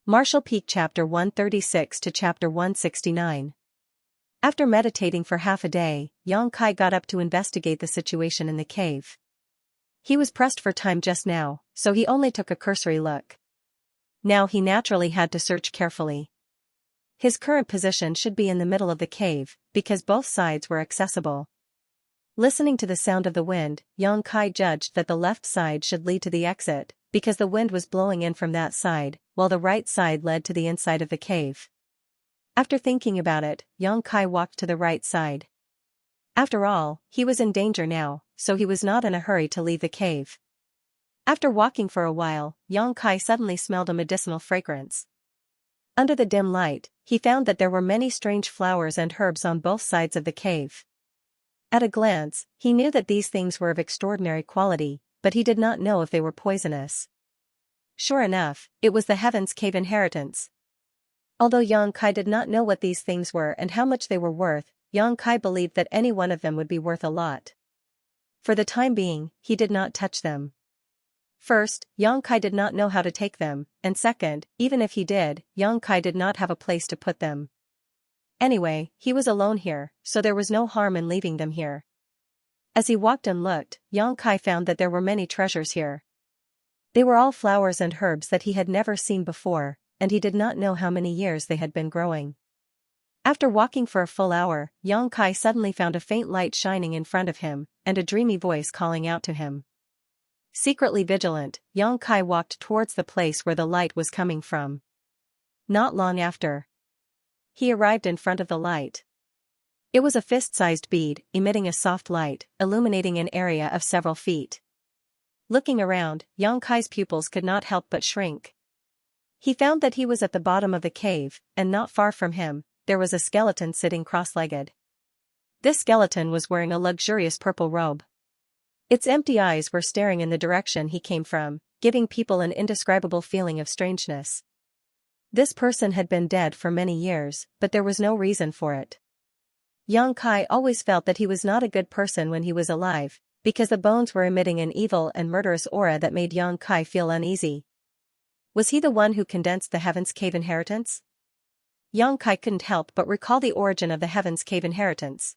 Martial Peak Chapter 136 to Chapter 169. After meditating for half a day, Xianxia got up to investigate the situation in the cave. He was pressed for time just now, so he only took a cursory look. Now he naturally had to search carefully. His current position should be in the middle of the cave, because both sides were accessible. Listening to the sound of the wind, Xianxia judged that the left side should lead to the exit, because the wind was blowing in from that side, while the right side led to the inside of the cave. After thinking about it, Xianxia walked to the right side. After all, he was in danger now, so he was not in a hurry to leave the cave. After walking for a while, Xianxia suddenly smelled a medicinal fragrance. Under the dim light, he found that there were many strange flowers and herbs on both sides of the cave. At a glance, he knew that these things were of extraordinary quality, but he did not know if they were poisonous. Sure enough, it was the Heaven's Cave inheritance. Although Xianxia did not know what these things were and how much they were worth, Xianxia believed that any one of them would be worth a lot. For the time being, he did not touch them. First, Xianxia did not know how to take them, and second, even if he did, Xianxia did not have a place to put them. Anyway, he was alone here, so there was no harm in leaving them here. As he walked and looked, Xianxia found that there were many treasures here. They were all flowers and herbs that he had never seen before, and he did not know how many years they had been growing. After walking for a full hour, Xianxia suddenly found a faint light shining in front of him, and a dreamy voice calling out to him. Secretly vigilant, Xianxia walked towards the place where the light was coming from. Not long after, he arrived in front of the light. It was a fist-sized bead, emitting a soft light, illuminating an area of several feet. Looking around, Xianxia's pupils could not help but shrink. He found that he was at the bottom of the cave, and not far from him, there was a skeleton sitting cross-legged. This skeleton was wearing a luxurious purple robe. Its empty eyes were staring in the direction he came from, giving people an indescribable feeling of strangeness. This person had been dead for many years, but there was no reason for it. Xianxia always felt that he was not a good person when he was alive, because the bones were emitting an evil and murderous aura that made Xianxia feel uneasy. Was he the one who condensed the Heaven's Cave inheritance? Xianxia couldn't help but recall the origin of the Heaven's Cave inheritance.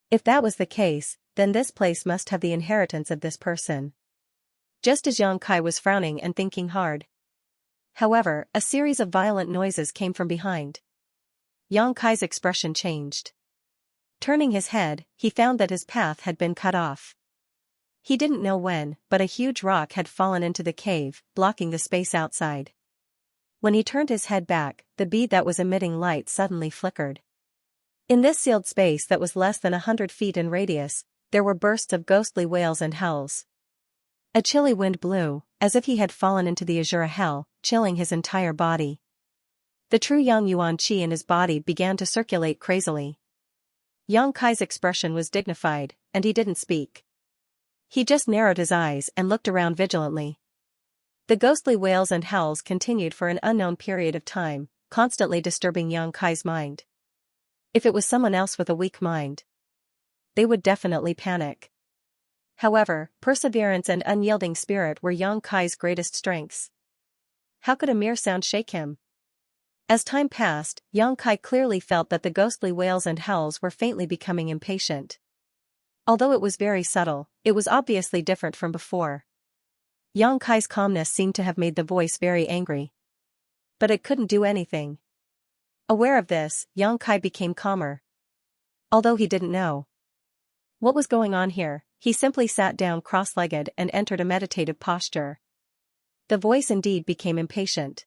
If that was the case, then this place must have the inheritance of this person. Just as Xianxia was frowning and thinking hard. However, a series of violent noises came from behind. Xianxia's expression changed. Turning his head, he found that his path had been cut off. He didn't know when, but a huge rock had fallen into the cave, blocking the space outside. When he turned his head back, the bead that was emitting light suddenly flickered. In this sealed space that was less than 100 feet in radius, there were bursts of ghostly wails and howls. A chilly wind blew, as if he had fallen into the azure hell, chilling his entire body. The true Yang Yuan Qi in his body began to circulate crazily. Xianxia's expression was dignified, and he didn't speak. He just narrowed his eyes and looked around vigilantly. The ghostly wails and howls continued for an unknown period of time, constantly disturbing Xianxia's mind. If it was someone else with a weak mind, they would definitely panic. However, perseverance and unyielding spirit were Xianxia's greatest strengths. How could a mere sound shake him? As time passed, Xianxia clearly felt that the ghostly wails and howls were faintly becoming impatient. Although it was very subtle, it was obviously different from before. Xianxia's calmness seemed to have made the voice very angry. But it couldn't do anything. Aware of this, Xianxia became calmer. Although he didn't know what was going on here, he simply sat down cross-legged and entered a meditative posture. The voice indeed became impatient.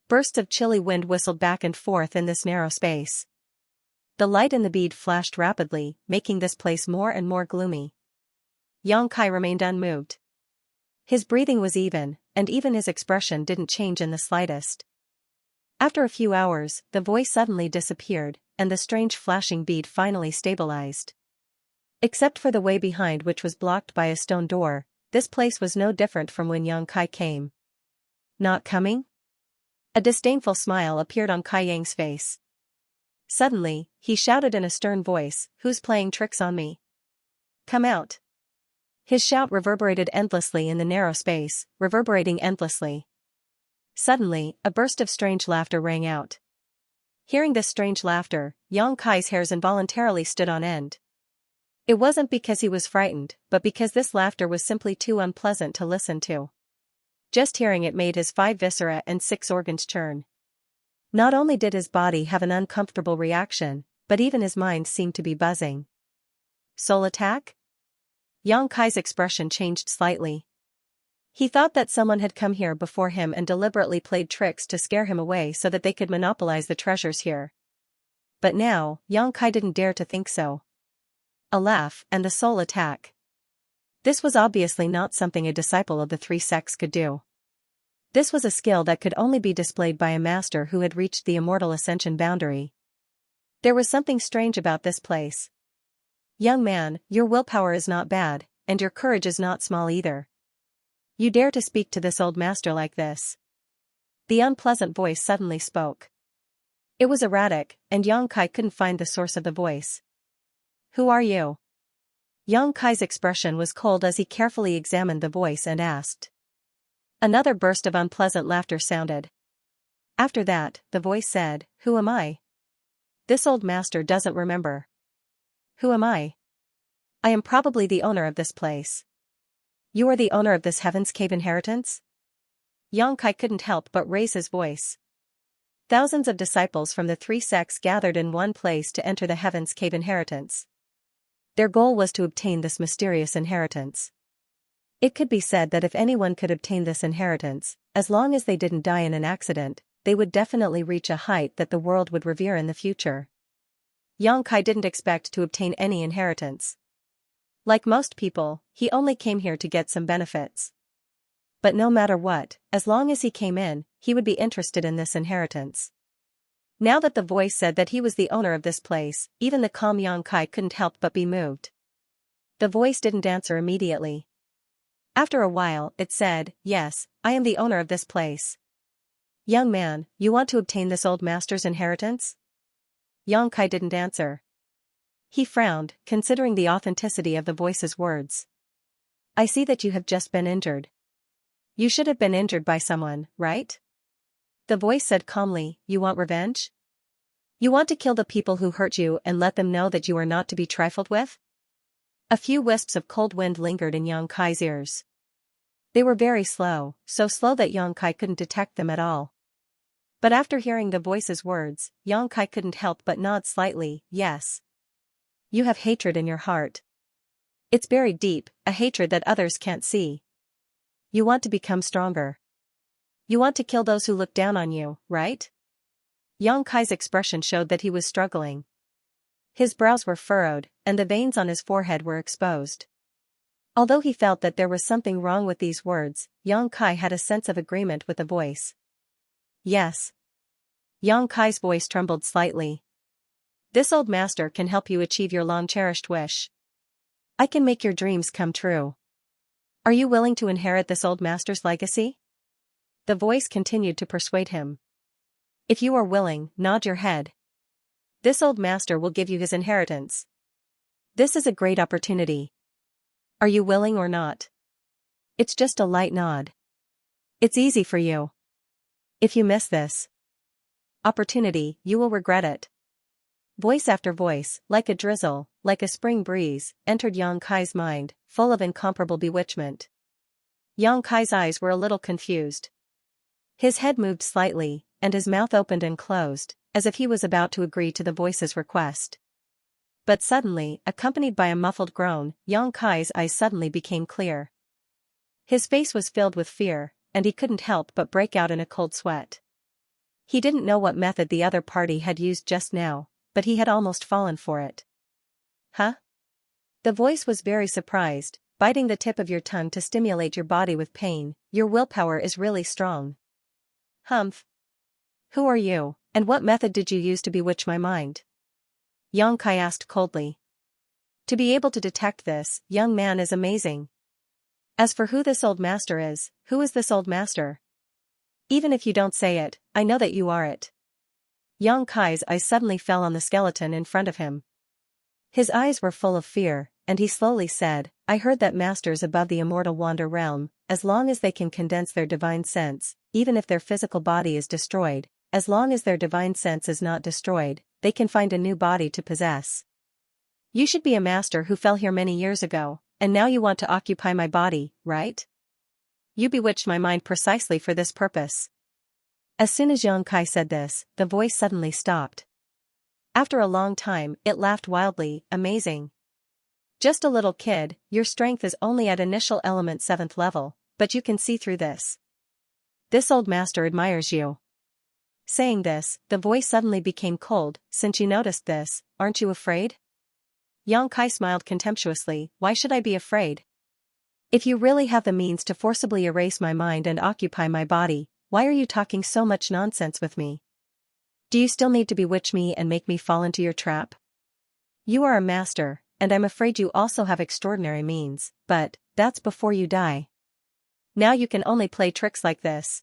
Bursts of chilly wind whistled back and forth in this narrow space. The light in the bead flashed rapidly, making this place more and more gloomy. Xianxia remained unmoved. His breathing was even, and even his expression didn't change in the slightest. After a few hours, the voice suddenly disappeared, and the strange flashing bead finally stabilized. Except for the way behind, which was blocked by a stone door, this place was no different from when Xianxia came. Not coming? A disdainful smile appeared on Kai Yang's face. Suddenly, he shouted in a stern voice, "Who's playing tricks on me? Come out!" His shout reverberated endlessly in the narrow space, reverberating endlessly. Suddenly, a burst of strange laughter rang out. Hearing this strange laughter, Yang Kai's hairs involuntarily stood on end. It wasn't because he was frightened, but because this laughter was simply too unpleasant to listen to. Just hearing it made his 5 viscera and 6 organs churn. Not only did his body have an uncomfortable reaction, but even his mind seemed to be buzzing. Soul attack? Yang Kai's expression changed slightly. He thought that someone had come here before him and deliberately played tricks to scare him away so that they could monopolize the treasures here. But now, Yang Kai didn't dare to think so. A laugh and the soul attack. This was obviously not something a disciple of the 3 sects could do. This was a skill that could only be displayed by a master who had reached the immortal ascension boundary. There was something strange about this place. Young man, your willpower is not bad, and your courage is not small either. You dare to speak to this old master like this? The unpleasant voice suddenly spoke. It was erratic, and Yang Kai couldn't find the source of the voice. Who are you? Yang Kai's expression was cold as he carefully examined the voice and asked. Another burst of unpleasant laughter sounded. After that, the voice said, Who am I? This old master doesn't remember. Who am I? I am probably the owner of this place. You are the owner of this Heaven's Cave inheritance? Yang Kai couldn't help but raise his voice. Thousands of disciples from the 3 sects gathered in one place to enter the Heaven's Cave inheritance. Their goal was to obtain this mysterious inheritance. It could be said that if anyone could obtain this inheritance, as long as they didn't die in an accident, they would definitely reach a height that the world would revere in the future. Yang Kai didn't expect to obtain any inheritance. Like most people, he only came here to get some benefits. But no matter what, as long as he came in, he would be interested in this inheritance. Now that the voice said that he was the owner of this place, even the calm Yang Kai couldn't help but be moved. The voice didn't answer immediately. After a while, it said, Yes, I am the owner of this place. Young man, you want to obtain this old master's inheritance? Yang Kai didn't answer. He frowned, considering the authenticity of the voice's words. I see that you have just been injured. You should have been injured by someone, right? The voice said calmly, You want revenge? You want to kill the people who hurt you and let them know that you are not to be trifled with? A few wisps of cold wind lingered in Yang Kai's ears. They were very slow, so slow that Yang Kai couldn't detect them at all. But after hearing the voice's words, Yang Kai couldn't help but nod slightly, Yes. You have hatred in your heart. It's buried deep, a hatred that others can't see. You want to become stronger. You want to kill those who look down on you, right? Yang Kai's expression showed that he was struggling. His brows were furrowed, and the veins on his forehead were exposed. Although he felt that there was something wrong with these words, Yang Kai had a sense of agreement with the voice. Yes. Yang Kai's voice trembled slightly. This old master can help you achieve your long-cherished wish. I can make your dreams come true. Are you willing to inherit this old master's legacy? The voice continued to persuade him. If you are willing, nod your head. This old master will give you his inheritance. This is a great opportunity. Are you willing or not? It's just a light nod. It's easy for you. If you miss this opportunity, you will regret it. Voice after voice, like a drizzle, like a spring breeze, entered Yang Kai's mind, full of incomparable bewitchment. Yang Kai's eyes were a little confused. His head moved slightly, and his mouth opened and closed, as if he was about to agree to the voice's request. But suddenly, accompanied by a muffled groan, Yang Kai's eyes suddenly became clear. His face was filled with fear, and he couldn't help but break out in a cold sweat. He didn't know what method the other party had used just now, but he had almost fallen for it. Huh? The voice was very surprised, biting the tip of your tongue to stimulate your body with pain. Your willpower is really strong. Humph. Who are you, and what method did you use to bewitch my mind? Yang Kai asked coldly. To be able to detect this, young man, is amazing. As for who this old master is, who is this old master? Even if you don't say it, I know that you are it. Yang Kai's eyes suddenly fell on the skeleton in front of him. His eyes were full of fear, and he slowly said, I heard that masters above the immortal wander realm, as long as they can condense their divine sense, even if their physical body is destroyed, as long as their divine sense is not destroyed, they can find a new body to possess. You should be a master who fell here many years ago, and now you want to occupy my body, right? You bewitched my mind precisely for this purpose. As soon as Xianxia said this, the voice suddenly stopped. After a long time, it laughed wildly, amazing. Just a little kid, your strength is only at initial element 7th level, but you can see through this. This old master admires you. Saying this, the voice suddenly became cold. Since you noticed this, aren't you afraid? Xianxia smiled contemptuously. Why should I be afraid? If you really have the means to forcibly erase my mind and occupy my body, why are you talking so much nonsense with me? Do you still need to bewitch me and make me fall into your trap? You are a master, and I'm afraid you also have extraordinary means, but that's before you die. Now you can only play tricks like this.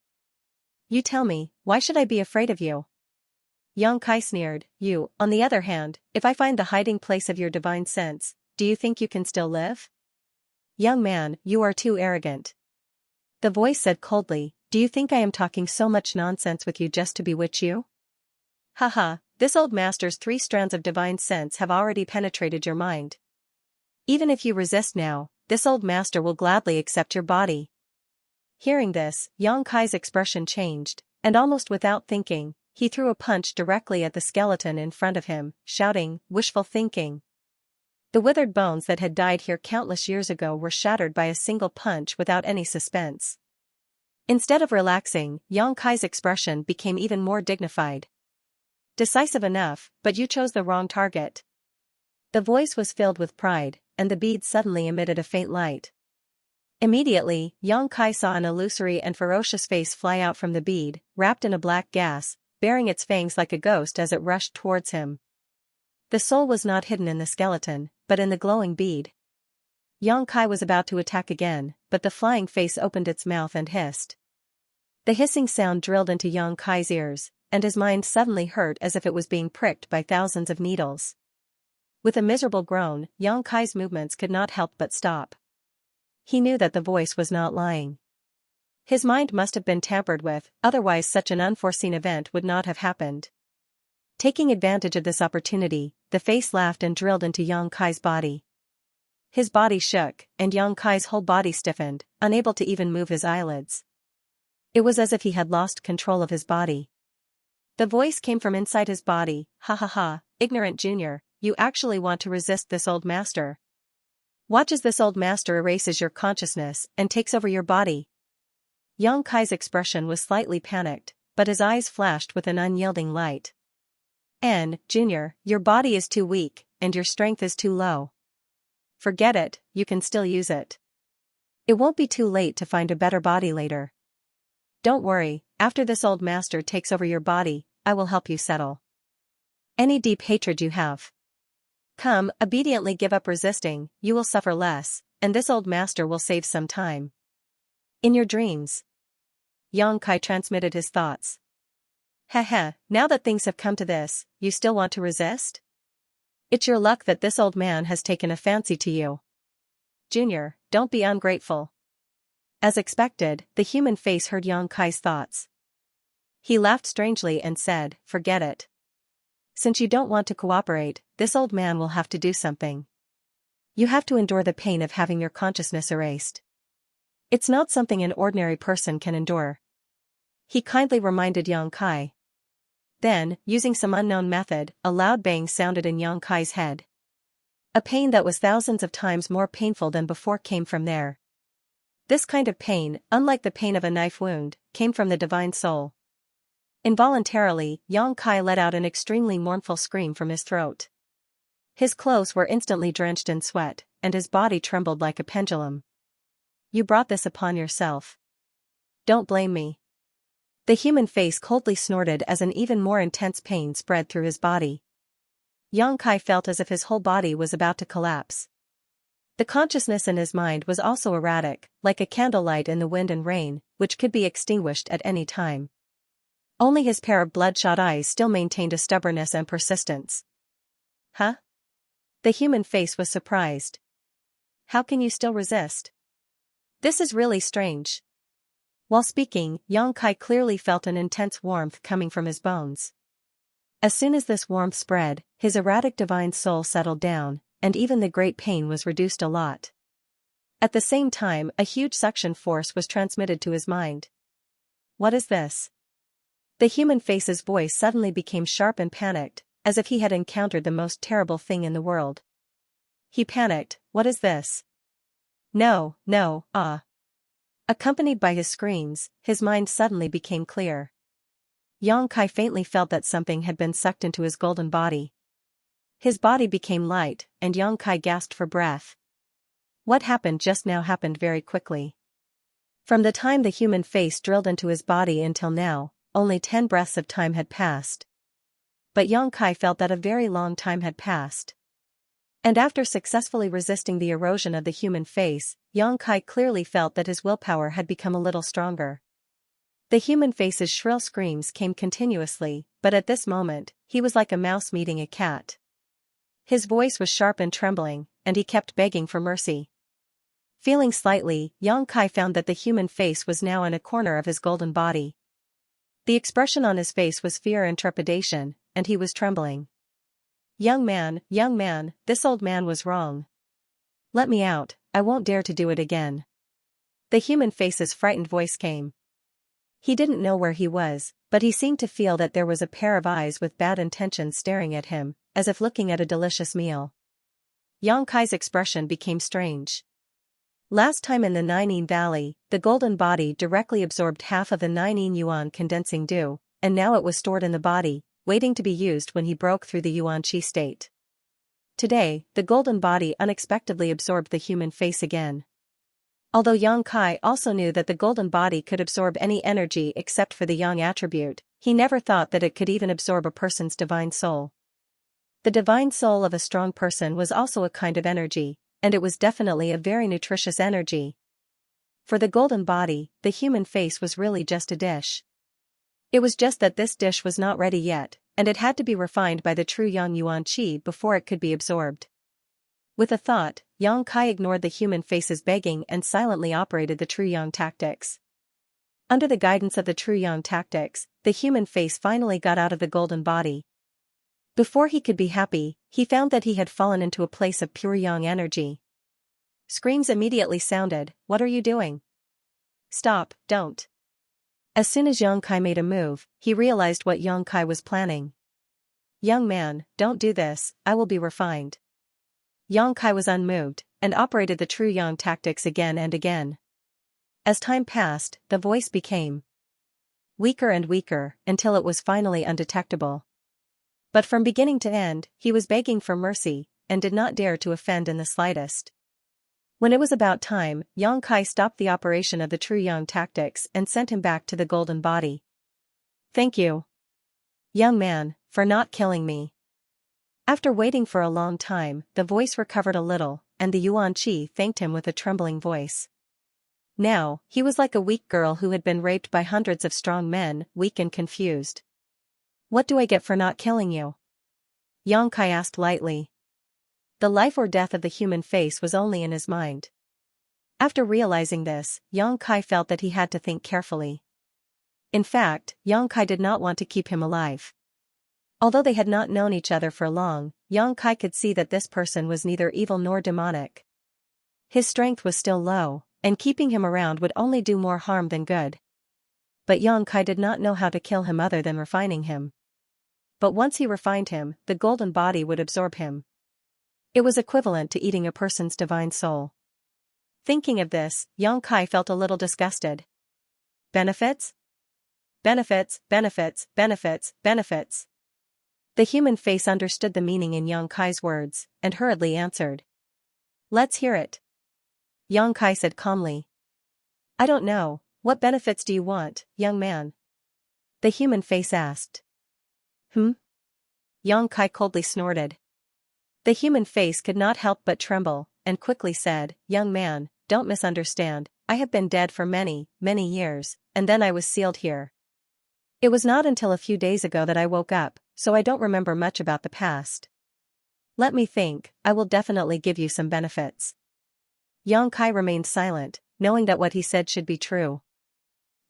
You tell me, why should I be afraid of you? Xianxia sneered. You, on the other hand, if I find the hiding place of your divine sense, do you think you can still live? Young man, you are too arrogant. The voice said coldly, do you think I am talking so much nonsense with you just to bewitch you? Haha, this old master's 3 strands of divine sense have already penetrated your mind. Even if you resist now, this old master will gladly accept your body. Hearing this, Xianxia's expression changed, and almost without thinking, he threw a punch directly at the skeleton in front of him, shouting, wishful thinking. The withered bones that had died here countless years ago were shattered by a single punch without any suspense. Instead of relaxing, Xianxia's expression became even more dignified. Decisive enough, but you chose the wrong target. The voice was filled with pride, and the bead suddenly emitted a faint light. Immediately, Xianxia saw an illusory and ferocious face fly out from the bead, wrapped in a black gas, baring its fangs like a ghost as it rushed towards him. The soul was not hidden in the skeleton, but in the glowing bead. Xianxia was about to attack again, but the flying face opened its mouth and hissed. The hissing sound drilled into Xianxia's ears, and his mind suddenly hurt as if it was being pricked by thousands of needles. With a miserable groan, Xianxia's movements could not help but stop. He knew that the voice was not lying. His mind must have been tampered with, otherwise such an unforeseen event would not have happened. Taking advantage of this opportunity, the face laughed and drilled into Xianxia's body. His body shook, and Xianxia's whole body stiffened, unable to even move his eyelids. It was as if he had lost control of his body. The voice came from inside his body. Ha ha ha, ignorant junior, you actually want to resist this old master. Watch as this old master erases your consciousness and takes over your body. Xianxia's expression was slightly panicked, but his eyes flashed with an unyielding light. Junior, your body is too weak, and your strength is too low. Forget it, you can still use it. It won't be too late to find a better body later. Don't worry, after this old master takes over your body, I will help you settle any deep hatred you have. Come, obediently give up resisting, you will suffer less, and this old master will save some time. In your dreams. Xianxia transmitted his thoughts. Heh, now that things have come to this, you still want to resist? It's your luck that this old man has taken a fancy to you. Junior, don't be ungrateful. As expected, the human face heard Xianxia's thoughts. He laughed strangely and said, forget it. Since you don't want to cooperate, this old man will have to do something. You have to endure the pain of having your consciousness erased. It's not something an ordinary person can endure. He kindly reminded Xianxia. Then, using some unknown method, a loud bang sounded in Xianxia's head. A pain that was thousands of times more painful than before came from there. This kind of pain, unlike the pain of a knife wound, came from the divine soul. Involuntarily, Xianxia let out an extremely mournful scream from his throat. His clothes were instantly drenched in sweat, and his body trembled like a pendulum. You brought this upon yourself. Don't blame me. The human face coldly snorted as an even more intense pain spread through his body. Xianxia felt as if his whole body was about to collapse. The consciousness in his mind was also erratic, like a candlelight in the wind and rain, which could be extinguished at any time. Only his pair of bloodshot eyes still maintained a stubbornness and persistence. Huh? The human face was surprised. How can you still resist? This is really strange. While speaking, Yang Kai clearly felt an intense warmth coming from his bones. As soon as this warmth spread, his erratic divine soul settled down, and even the great pain was reduced a lot. At the same time, a huge suction force was transmitted to his mind. What is this? The human face's voice suddenly became sharp and panicked, as if he had encountered the most terrible thing in the world. He panicked, what is this? No, no, ah. Accompanied by his screams, his mind suddenly became clear. Yang Kai faintly felt that something had been sucked into his golden body. His body became light, and Yang Kai gasped for breath. What happened just now happened very quickly. From the time the human face drilled into his body until now, only 10 breaths of time had passed. But Yang Kai felt that a very long time had passed. And after successfully resisting the erosion of the human face, Yang Kai clearly felt that his willpower had become a little stronger. The human face's shrill screams came continuously, but at this moment, he was like a mouse meeting a cat. His voice was sharp and trembling, and he kept begging for mercy. Feeling slightly, Yang Kai found that the human face was now in a corner of his golden body. The expression on his face was fear and trepidation, and he was trembling. Young man, this old man was wrong. Let me out, I won't dare to do it again. The human face's frightened voice came. He didn't know where he was, but he seemed to feel that there was a pair of eyes with bad intentions staring at him, as if looking at a delicious meal. Yang Kai's expression became strange. Last time in the Nining Valley, the golden body directly absorbed half of the Nining Yuan condensing dew, and now it was stored in the body, waiting to be used when he broke through the Yuan Qi state. Today, the golden body unexpectedly absorbed the human face again. Although Yang Kai also knew that the golden body could absorb any energy except for the yang attribute, he never thought that it could even absorb a person's divine soul. The divine soul of a strong person was also a kind of energy, and it was definitely a very nutritious energy. For the golden body, the human face was really just a dish. It was just that this dish was not ready yet, and it had to be refined by the true Yang Yuan Qi before it could be absorbed. With a thought, Yang Kai ignored the human face's begging and silently operated the true Yang tactics. Under the guidance of the true Yang tactics, the human face finally got out of the golden body. Before he could be happy, he found that he had fallen into a place of pure Yang energy. Screams immediately sounded, "What are you doing? Stop, don't." As soon as Yang Kai made a move, he realized what Yang Kai was planning. Young man, don't do this, I will be refined. Yang Kai was unmoved, and operated the true Yang tactics again and again. As time passed, the voice became weaker and weaker, until it was finally undetectable. But from beginning to end, he was begging for mercy, and did not dare to offend in the slightest. When it was about time, Yang Kai stopped the operation of the true Yang tactics and sent him back to the golden body. Thank you, young man, for not killing me. After waiting for a long time, the voice recovered a little, and the Yuan Qi thanked him with a trembling voice. Now, he was like a weak girl who had been raped by hundreds of strong men, weak and confused. What do I get for not killing you? Yang Kai asked lightly. The life or death of the human face was only in his mind. After realizing this, Yang Kai felt that he had to think carefully. In fact, Yang Kai did not want to keep him alive. Although they had not known each other for long, Yang Kai could see that this person was neither evil nor demonic. His strength was still low, and keeping him around would only do more harm than good. But Yang Kai did not know how to kill him other than refining him. But once he refined him, the golden body would absorb him. It was equivalent to eating a person's divine soul. Thinking of this, Yang Kai felt a little disgusted. Benefits? Benefits, benefits, benefits, benefits. The human face understood the meaning in Yang Kai's words, and hurriedly answered. Let's hear it. Yang Kai said calmly. I don't know, what benefits do you want, young man? The human face asked. Yang Kai coldly snorted. The human face could not help but tremble, and quickly said, Young man, don't misunderstand, I have been dead for many, many years, and then I was sealed here. It was not until a few days ago that I woke up, so I don't remember much about the past. Let me think, I will definitely give you some benefits. Yang Kai remained silent, knowing that what he said should be true.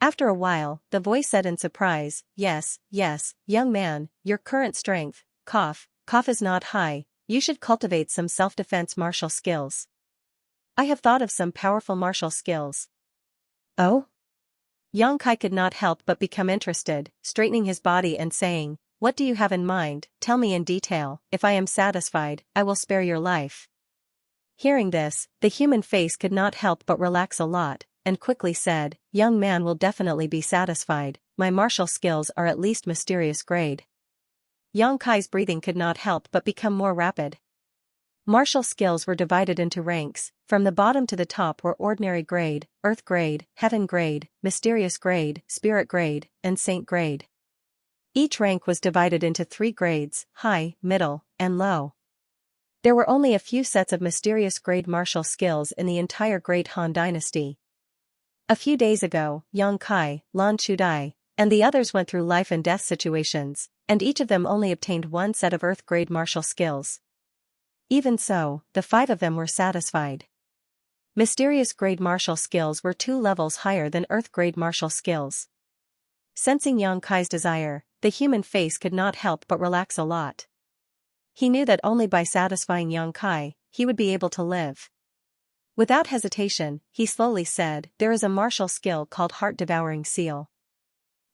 After a while, the voice said in surprise, "Yes, yes, young man, your current strength, cough is not high, you should cultivate some self-defense martial skills. I have thought of some powerful martial skills." Oh? Yang Kai could not help but become interested, straightening his body and saying, "What do you have in mind? Tell me in detail. If I am satisfied, I will spare your life." Hearing this, the human face could not help but relax a lot, and quickly said, "Young man will definitely be satisfied, my martial skills are at least mysterious grade." Yang Kai's breathing could not help but become more rapid. Martial skills were divided into ranks, from the bottom to the top were ordinary grade, earth grade, heaven grade, mysterious grade, spirit grade, and saint grade. Each rank was divided into 3 grades, high, middle, and low. There were only a few sets of mysterious grade martial skills in the entire Great Han Dynasty. A few days ago, Yang Kai, Lan Chudai, and the others went through life and death situations, and each of them only obtained 1 set of earth grade martial skills. Even so, the 5 of them were satisfied. Mysterious grade martial skills were 2 levels higher than earth grade martial skills. Sensing Yang Kai's desire, the human face could not help but relax a lot. He knew that only by satisfying Yang Kai, he would be able to live. Without hesitation, he slowly said, "There is a martial skill called Heart-Devouring Seal."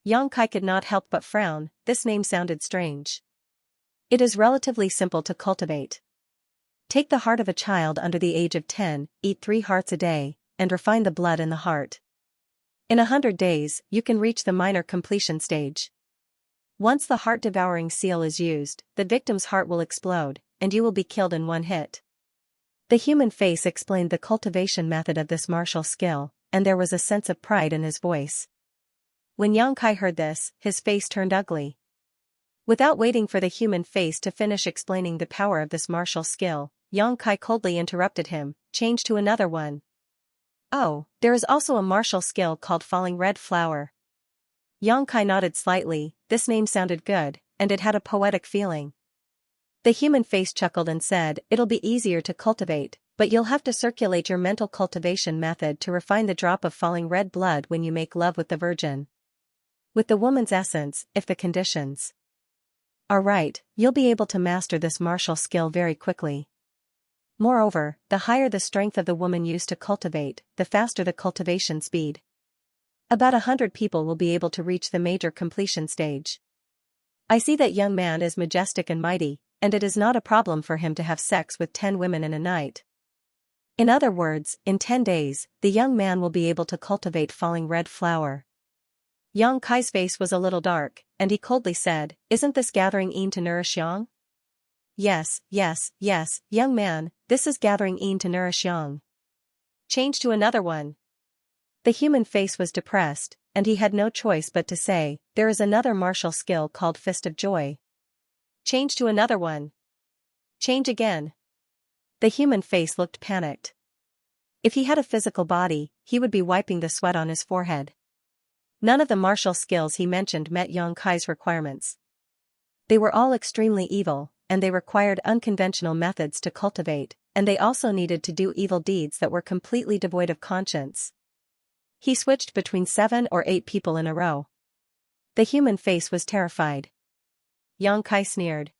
Yang Kai could not help but frown, this name sounded strange. It is relatively simple to cultivate. Take the heart of a child under the age of 10, eat 3 hearts a day, and refine the blood in the heart. In 100 days, you can reach the minor completion stage. Once the heart-devouring seal is used, the victim's heart will explode, and you will be killed in 1 hit. The human face explained the cultivation method of this martial skill, and there was a sense of pride in his voice. When Yang Kai heard this, his face turned ugly. Without waiting for the human face to finish explaining the power of this martial skill, Yang Kai coldly interrupted him, "Change to another one." "Oh, there is also a martial skill called Falling Red Flower." Yang Kai nodded slightly, this name sounded good, and it had a poetic feeling. The human face chuckled and said, "It'll be easier to cultivate, but you'll have to circulate your mental cultivation method to refine the drop of falling red blood when you make love with the virgin. With the woman's essence, if the conditions are right, you'll be able to master this martial skill very quickly. Moreover, the higher the strength of the woman used to cultivate, the faster the cultivation speed. About 100 people will be able to reach the major completion stage. I see that young man is majestic and mighty, and it is not a problem for him to have sex with 10 women in a night. In other words, in 10 days, the young man will be able to cultivate Falling Red Flower." Yang Kai's face was a little dark, and he coldly said, "Isn't this gathering een to nourish Yang?" Yes, young man, this is gathering een to nourish Yang." "Change to another one." The human face was depressed, and he had no choice but to say, "There is another martial skill called Fist of Joy." "Change to another one." "Change again." The human face looked panicked. If he had a physical body, he would be wiping the sweat on his forehead. None of the martial skills he mentioned met Yang Kai's requirements. They were all extremely evil, and they required unconventional methods to cultivate, and they also needed to do evil deeds that were completely devoid of conscience. He switched between 7 or 8 people in a row. The human face was terrified. Yang Kai sneered.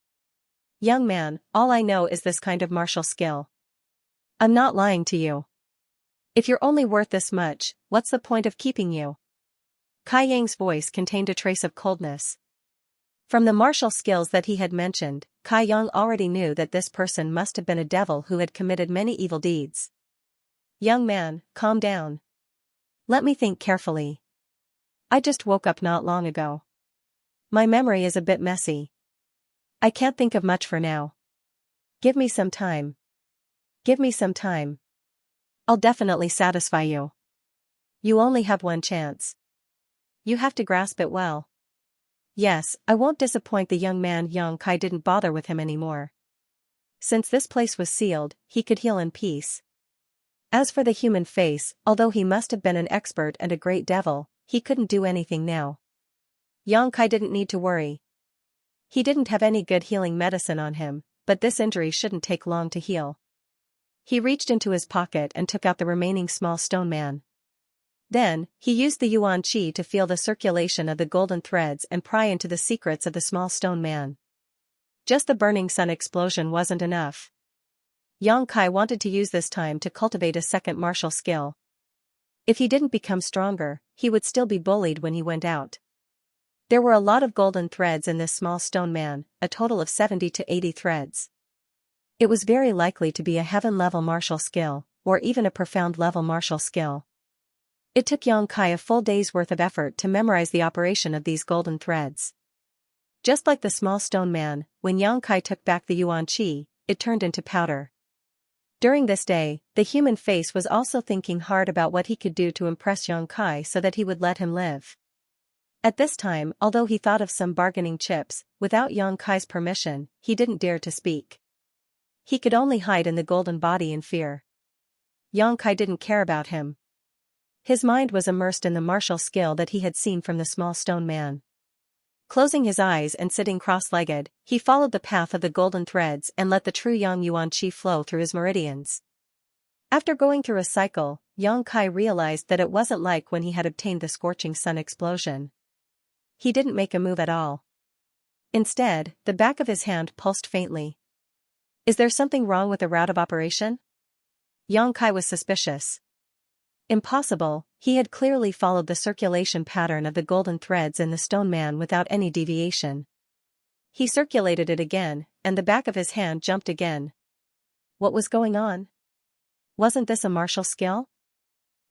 "Young man, all I know is this kind of martial skill. I'm not lying to you. If you're only worth this much, what's the point of keeping you?" Kai Yang's voice contained a trace of coldness. From the martial skills that he had mentioned, Kai Yang already knew that this person must have been a devil who had committed many evil deeds. "Young man, calm down. Let me think carefully. I just woke up not long ago. My memory is a bit messy. I can't think of much for now. Give me some time. Give me some time. I'll definitely satisfy you. You only have 1 chance. You have to grasp it well." Yes, I won't disappoint the young man. Yang Kai didn't bother with him anymore. Since this place was sealed, he could heal in peace. As for the human face, although he must have been an expert and a great devil, he couldn't do anything now. Yang Kai didn't need to worry. He didn't have any good healing medicine on him, but this injury shouldn't take long to heal. He reached into his pocket and took out the remaining small stone man. Then, he used the yuan qi to feel the circulation of the golden threads and pry into the secrets of the small stone man. Just the burning sun explosion wasn't enough. Yang Kai wanted to use this time to cultivate a second martial skill. If he didn't become stronger, he would still be bullied when he went out. There were a lot of golden threads in this small stone man, a total of 70 to 80 threads. It was very likely to be a heaven-level martial skill, or even a profound-level martial skill. It took Yang Kai a full day's worth of effort to memorize the operation of these golden threads. Just like the small stone man, when Yang Kai took back the yuan qi, it turned into powder. During this day, the human face was also thinking hard about what he could do to impress Yang Kai so that he would let him live. At this time, although he thought of some bargaining chips, without Yang Kai's permission, he didn't dare to speak. He could only hide in the golden body in fear. Yang Kai didn't care about him. His mind was immersed in the martial skill that he had seen from the small stone man. Closing his eyes and sitting cross-legged, he followed the path of the golden threads and let the true Yang Yuan Qi flow through his meridians. After going through a cycle, Yang Kai realized that it wasn't like when he had obtained the scorching sun explosion. He didn't make a move at all. Instead, the back of his hand pulsed faintly. Is there something wrong with the route of operation? Yang Kai was suspicious. Impossible, he had clearly followed the circulation pattern of the golden threads in the stone man without any deviation. He circulated it again, and the back of his hand jumped again. What was going on? Wasn't this a martial skill?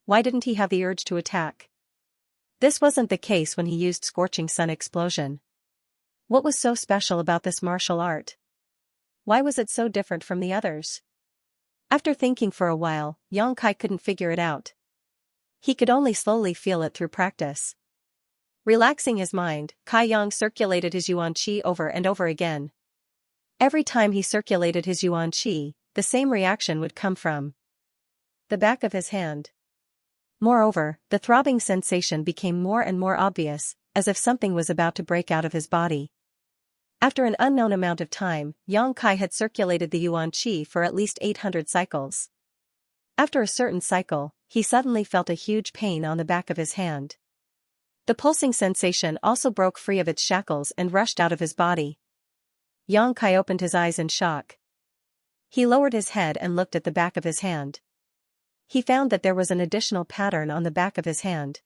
Why didn't he have the urge to attack? This wasn't the case when he used scorching sun explosion. What was so special about this martial art? Why was it so different from the others? After thinking for a while, Yang Kai couldn't figure it out. He could only slowly feel it through practice. Relaxing his mind, Kai Yang circulated his yuan qi over and over again. Every time he circulated his yuan qi, the same reaction would come from the back of his hand. Moreover, the throbbing sensation became more and more obvious, as if something was about to break out of his body. After an unknown amount of time, Yang Kai had circulated the yuan qi for at least 800 cycles. After a certain cycle, he suddenly felt a huge pain on the back of his hand. The pulsing sensation also broke free of its shackles and rushed out of his body. Yang Kai opened his eyes in shock. He lowered his head and looked at the back of his hand. He found that there was an additional pattern on the back of his hand.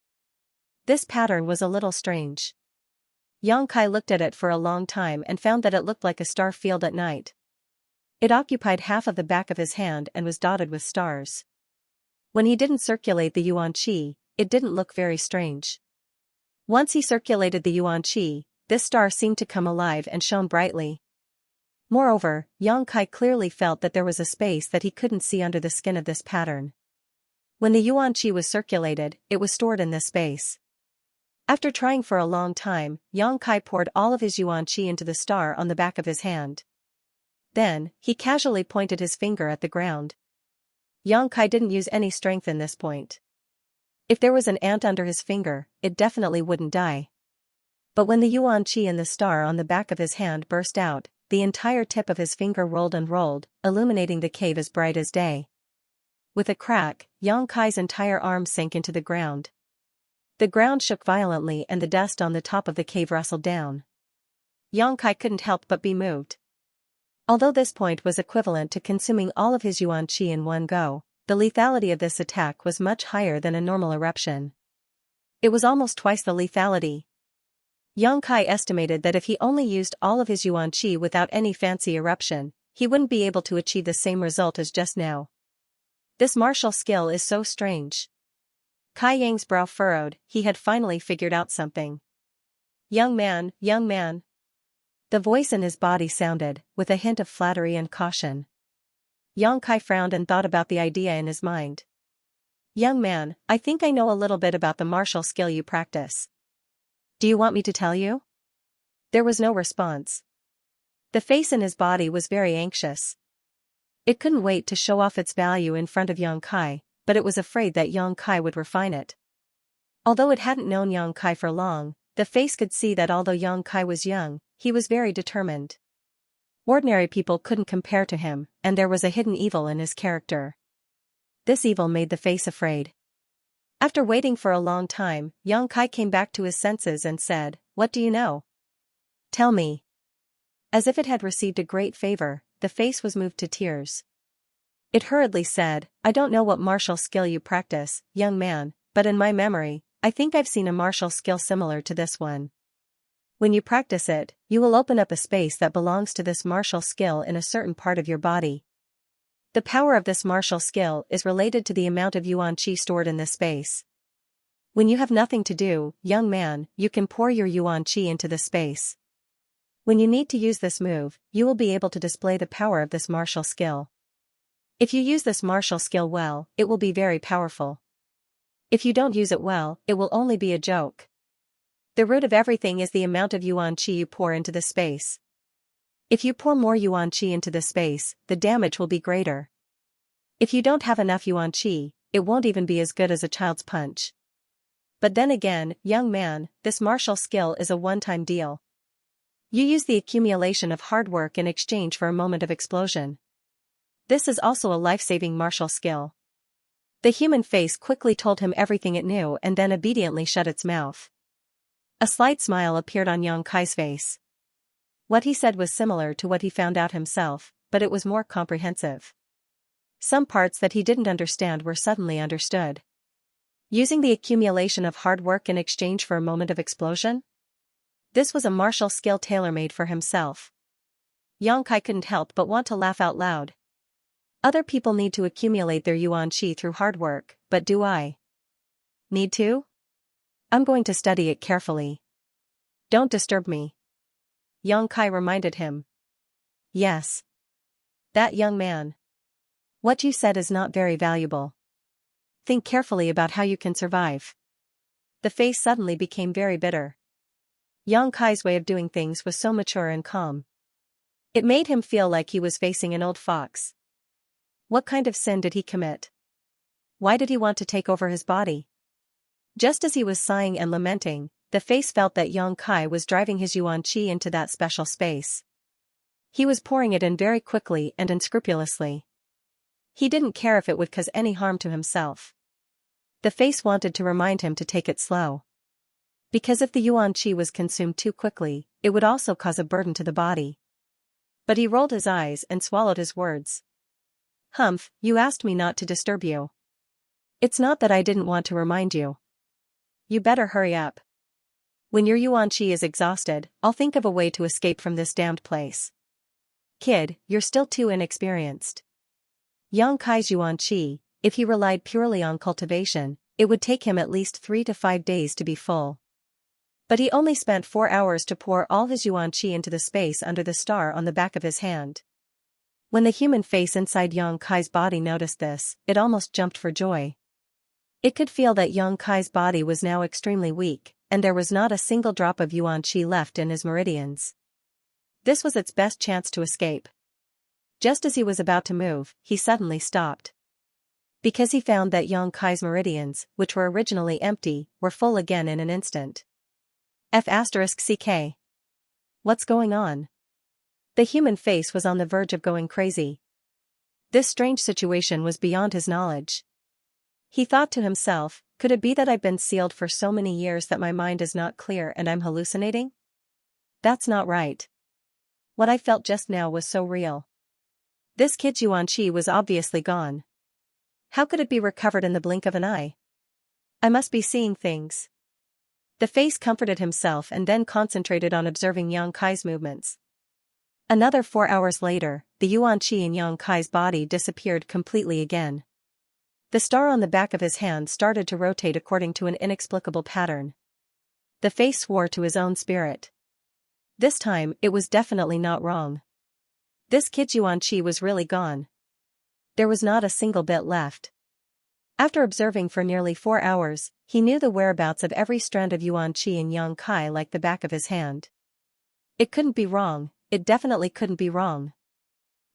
This pattern was a little strange. Yang Kai looked at it for a long time and found that it looked like a star field at night. It occupied half of the back of his hand and was dotted with stars. When he didn't circulate the yuan qi, it didn't look very strange. Once he circulated the yuan qi, this star seemed to come alive and shone brightly. Moreover, Yang Kai clearly felt that there was a space that he couldn't see under the skin of this pattern. When the yuan qi was circulated, it was stored in this space. After trying for a long time, Yang Kai poured all of his yuan qi into the star on the back of his hand. Then, he casually pointed his finger at the ground. Yang Kai didn't use any strength in this point. If there was an ant under his finger, it definitely wouldn't die. But when the yuan qi in the star on the back of his hand burst out, the entire tip of his finger rolled and rolled, illuminating the cave as bright as day. With a crack, Yang Kai's entire arm sank into the ground. The ground shook violently and the dust on the top of the cave rustled down. Yang Kai couldn't help but be moved. Although this point was equivalent to consuming all of his yuan qi in one go, the lethality of this attack was much higher than a normal eruption. It was almost twice the lethality. Yang Kai estimated that if he only used all of his yuan qi without any fancy eruption, he wouldn't be able to achieve the same result as just now. This martial skill is so strange. Kai Yang's brow furrowed, he had finally figured out something. Young man, young man. The voice in his body sounded, with a hint of flattery and caution. Yang Kai frowned and thought about the idea in his mind. Young man, I think I know a little bit about the martial skill you practice. Do you want me to tell you? There was no response. The face in his body was very anxious. It couldn't wait to show off its value in front of Yang Kai, but it was afraid that Yang Kai would refine it. Although it hadn't known Yang Kai for long, the face could see that although Yang Kai was young, he was very determined. Ordinary people couldn't compare to him, and there was a hidden evil in his character. This evil made the face afraid. After waiting for a long time, Yang Kai came back to his senses and said, "What do you know? Tell me." As if it had received a great favor, the face was moved to tears. It hurriedly said, "I don't know what martial skill you practice, young man, but in my memory, I think I've seen a martial skill similar to this one. When you practice it, you will open up a space that belongs to this martial skill in a certain part of your body. The power of this martial skill is related to the amount of yuan qi stored in this space. When you have nothing to do, young man, you can pour your yuan qi into this space. When you need to use this move, you will be able to display the power of this martial skill. If you use this martial skill well, it will be very powerful. If you don't use it well, it will only be a joke. The root of everything is the amount of yuan qi you pour into the space. If you pour more yuan qi into the space, the damage will be greater. If you don't have enough yuan qi, it won't even be as good as a child's punch. But then again, young man, this martial skill is a one-time deal. You use the accumulation of hard work in exchange for a moment of explosion. This is also a life-saving martial skill." The human face quickly told him everything it knew and then obediently shut its mouth. A slight smile appeared on Yang Kai's face. What he said was similar to what he found out himself, but it was more comprehensive. Some parts that he didn't understand were suddenly understood. Using the accumulation of hard work in exchange for a moment of explosion? This was a martial skill tailor-made for himself. Yang Kai couldn't help but want to laugh out loud. Other people need to accumulate their yuan qi through hard work, but do I need to? I'm going to study it carefully. Don't disturb me. Yang Kai reminded him. Yes. That young man. What you said is not very valuable. Think carefully about how you can survive. The face suddenly became very bitter. Yang Kai's way of doing things was so mature and calm. It made him feel like he was facing an old fox. What kind of sin did he commit? Why did he want to take over his body? Just as he was sighing and lamenting, the face felt that Yang Kai was driving his yuan qi into that special space. He was pouring it in very quickly and unscrupulously. He didn't care if it would cause any harm to himself. The face wanted to remind him to take it slow. Because if the yuan qi was consumed too quickly, it would also cause a burden to the body. But he rolled his eyes and swallowed his words. Humph, you asked me not to disturb you. It's not that I didn't want to remind you. You better hurry up. When your yuan qi is exhausted, I'll think of a way to escape from this damned place. Kid, you're still too inexperienced. Yang Kai's yuan qi, if he relied purely on cultivation, it would take him at least 3 to 5 days to be full. But he only spent 4 hours to pour all his yuan qi into the space under the star on the back of his hand. When the human face inside Yang Kai's body noticed this, it almost jumped for joy. It could feel that Yang Kai's body was now extremely weak, and there was not a single drop of yuan qi left in his meridians. This was its best chance to escape. Just as he was about to move, he suddenly stopped. Because he found that Yang Kai's meridians, which were originally empty, were full again in an instant. F***CK. What's going on? The human face was on the verge of going crazy. This strange situation was beyond his knowledge. He thought to himself, could it be that I've been sealed for so many years that my mind is not clear and I'm hallucinating? That's not right. What I felt just now was so real. This kid's yuan qi was obviously gone. How could it be recovered in the blink of an eye? I must be seeing things. The face comforted himself and then concentrated on observing Yang Kai's movements. Another 4 hours later, the yuan qi in Yang Kai's body disappeared completely again. The star on the back of his hand started to rotate according to an inexplicable pattern. The face swore to his own spirit. This time, it was definitely not wrong. This kid's yuan qi was really gone. There was not a single bit left. After observing for nearly 4 hours, he knew the whereabouts of every strand of yuan qi in Yang Kai like the back of his hand. It couldn't be wrong, it definitely couldn't be wrong.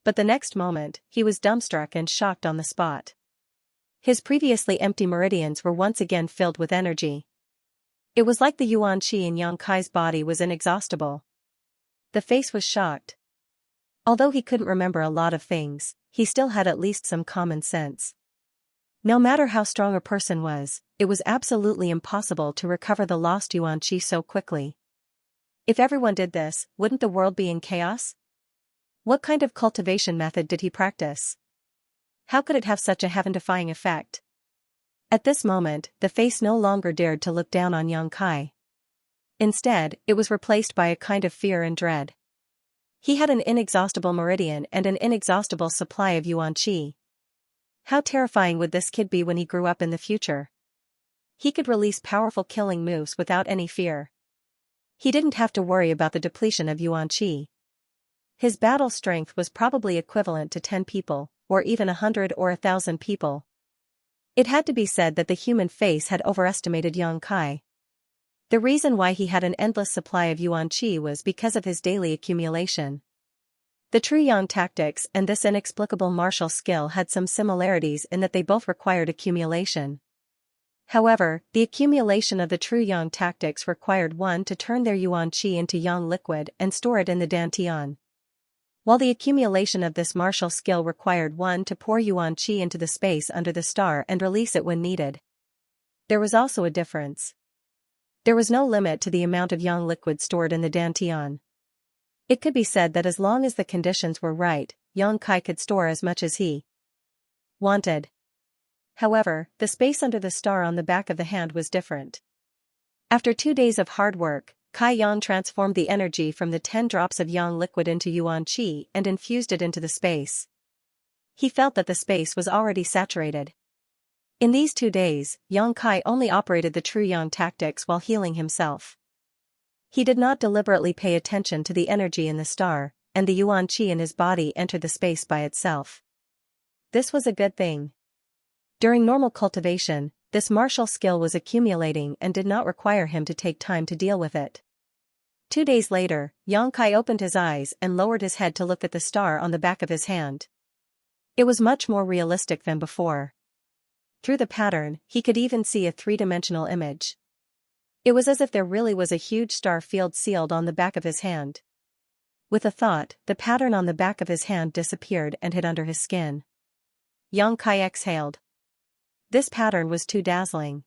But the next moment, he was dumbstruck and shocked on the spot. His previously empty meridians were once again filled with energy. It was like the yuan qi in Yang Kai's body was inexhaustible. The face was shocked. Although he couldn't remember a lot of things, he still had at least some common sense. No matter how strong a person was, it was absolutely impossible to recover the lost yuan qi so quickly. If everyone did this, wouldn't the world be in chaos? What kind of cultivation method did he practice? How could it have such a heaven-defying effect? At this moment, the face no longer dared to look down on young Kai. Instead, it was replaced by a kind of fear and dread. He had an inexhaustible meridian and an inexhaustible supply of yuan qi. How terrifying would this kid be when he grew up in the future? He could release powerful killing moves without any fear. He didn't have to worry about the depletion of yuan qi. His battle strength was probably equivalent to 10 people, or even 100 or 1,000 people. It had to be said that the human face had overestimated young Kai. The reason why he had an endless supply of yuan qi was because of his daily accumulation. The true Yang tactics and this inexplicable martial skill had some similarities in that they both required accumulation. However, the accumulation of the true Yang tactics required one to turn their yuan qi into Yang liquid and store it in the dantian, while the accumulation of this martial skill required one to pour yuan qi into the space under the star and release it when needed. There was also a difference. There was no limit to the amount of Yang liquid stored in the dantian. It could be said that as long as the conditions were right, young Kai could store as much as he wanted. However, the space under the star on the back of the hand was different. After 2 days of hard work, Kai Yan transformed the energy from the 10 drops of Yang liquid into yuan qi and infused it into the space. He felt that the space was already saturated. In these 2 days, young Kai only operated the true Yang tactics while healing himself. He did not deliberately pay attention to the energy in the star, and the yuan qi in his body entered the space by itself. This was a good thing. During normal cultivation, this martial skill was accumulating and did not require him to take time to deal with it. 2 days later, Yang Kai opened his eyes and lowered his head to look at the star on the back of his hand. It was much more realistic than before. Through the pattern, he could even see a 3-dimensional image. It was as if there really was a huge star field sealed on the back of his hand. With a thought, the pattern on the back of his hand disappeared and hid under his skin. Yang Kai exhaled. This pattern was too dazzling.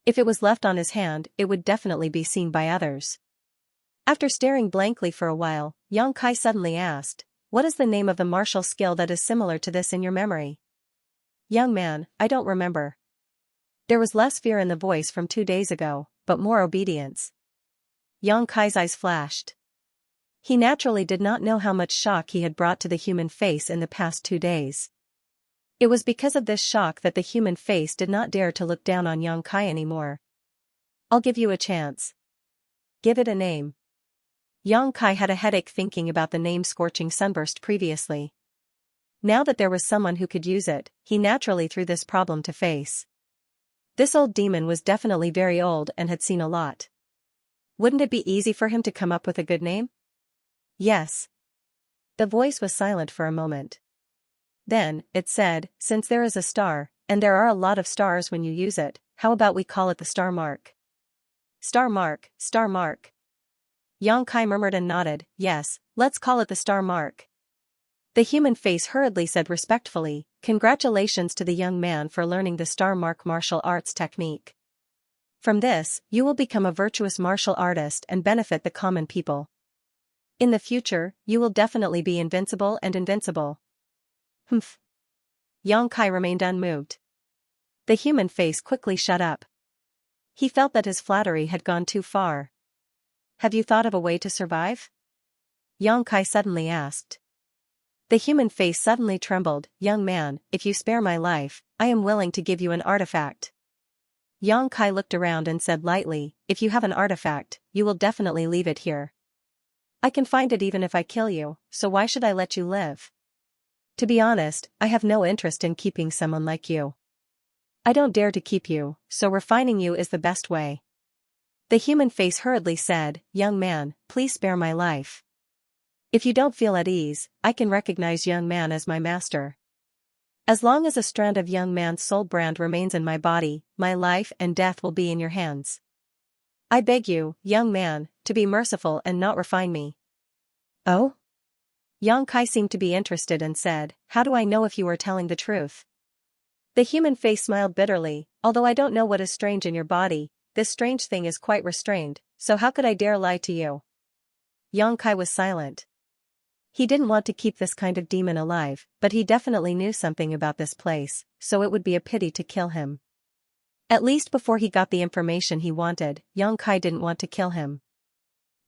If it was left on his hand, it would definitely be seen by others. After staring blankly for a while, Yang Kai suddenly asked, "What is the name of the martial skill that is similar to this in your memory?" "Young man, I don't remember." There was less fear in the voice from 2 days ago, but more obedience. Yang Kai's eyes flashed. He naturally did not know how much shock he had brought to the human face in the past 2 days. It was because of this shock that the human face did not dare to look down on young Kai anymore. "I'll give you a chance. Give it a name." Young Kai had a headache thinking about the name Scorching Sunburst previously. Now that there was someone who could use it, he naturally threw this problem to face. This old demon was definitely very old and had seen a lot. Wouldn't it be easy for him to come up with a good name? Yes. The voice was silent for a moment. Then, it said, "Since there is a star, and there are a lot of stars when you use it, how about we call it the star mark?" "Star mark, star mark." Yang Kai murmured and nodded, "Yes, let's call it the star mark." The human face hurriedly said respectfully, "Congratulations to the young man for learning the star mark martial arts technique. From this, you will become a virtuous martial artist and benefit the common people. In the future, you will definitely be invincible and invincible." "Humph." Yang Kai remained unmoved. The human face quickly shut up. He felt that his flattery had gone too far. "Have you thought of a way to survive?" Yang Kai suddenly asked. The human face suddenly trembled. "Young man, if you spare my life, I am willing to give you an artifact." Yang Kai looked around and said lightly, "If you have an artifact, you will definitely leave it here. I can find it even if I kill you, so why should I let you live? To be honest, I have no interest in keeping someone like you. I don't dare to keep you, so refining you is the best way." The human face hurriedly said, "Young man, please spare my life. If you don't feel at ease, I can recognize young man as my master. As long as a strand of young man's soul brand remains in my body, my life and death will be in your hands. I beg you, young man, to be merciful and not refine me." "Oh?" Yang Kai seemed to be interested and said, "How do I know if you are telling the truth?" The human face smiled bitterly, although I don't know what is strange in your body, this strange thing is quite restrained, so how could I dare lie to you? Xianxia was silent. He didn't want to keep this kind of demon alive, but he definitely knew something about this place, so it would be a pity to kill him. At least before he got the information he wanted, Xianxia didn't want to kill him.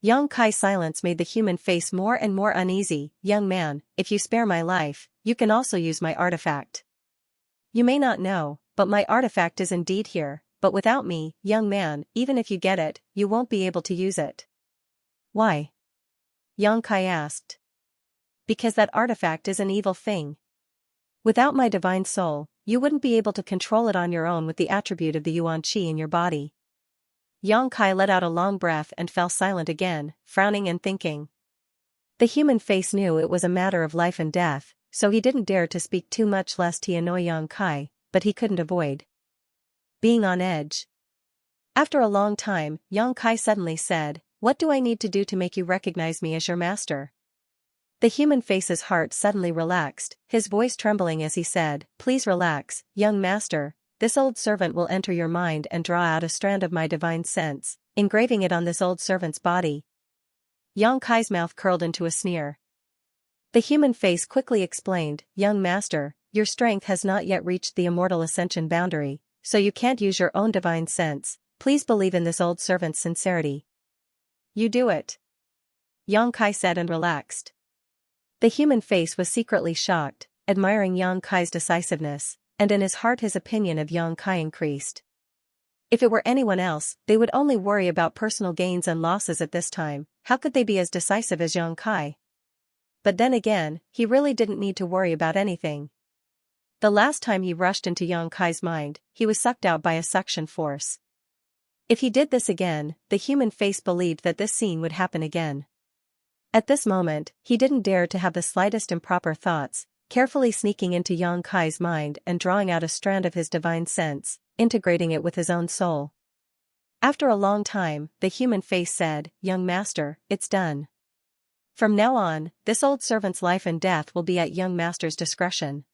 Xianxia's silence made the human face more and more uneasy. Young man, if you spare my life, you can also use my artifact. You may not know, but my artifact is indeed here, but without me, young man, even if you get it, you won't be able to use it. Why? Xianxia asked. Because that artifact is an evil thing. Without my divine soul, you wouldn't be able to control it on your own with the attribute of the Yuan Qi in your body. Xianxia let out a long breath and fell silent again, frowning and thinking. The human face knew it was a matter of life and death, so he didn't dare to speak too much lest he annoy Xianxia, but he couldn't avoid being on edge. After a long time, Xianxia suddenly said, "What do I need to do to make you recognize me as your master?" The human face's heart suddenly relaxed, his voice trembling as he said, "Please relax, young master, this old servant will enter your mind and draw out a strand of my divine sense, engraving it on this old servant's body." Xianxia's mouth curled into a sneer. The human face quickly explained, "Young master, your strength has not yet reached the immortal ascension boundary, so you can't use your own divine sense, please believe in this old servant's sincerity." "You do it," Xianxia said and relaxed. The human face was secretly shocked, admiring Xianxia's decisiveness, and in his heart his opinion of Xianxia increased. If it were anyone else, they would only worry about personal gains and losses at this time. How could they be as decisive as Xianxia? But then again, he really didn't need to worry about anything. The last time he rushed into Xianxia's mind, he was sucked out by a suction force. If he did this again, the human face believed that this scene would happen again. At this moment, he didn't dare to have the slightest improper thoughts, carefully sneaking into Xianxia's mind and drawing out a strand of his divine sense, integrating it with his own soul. After a long time, the human face said, "Young master, it's done. From now on, this old servant's life and death will be at young master's discretion."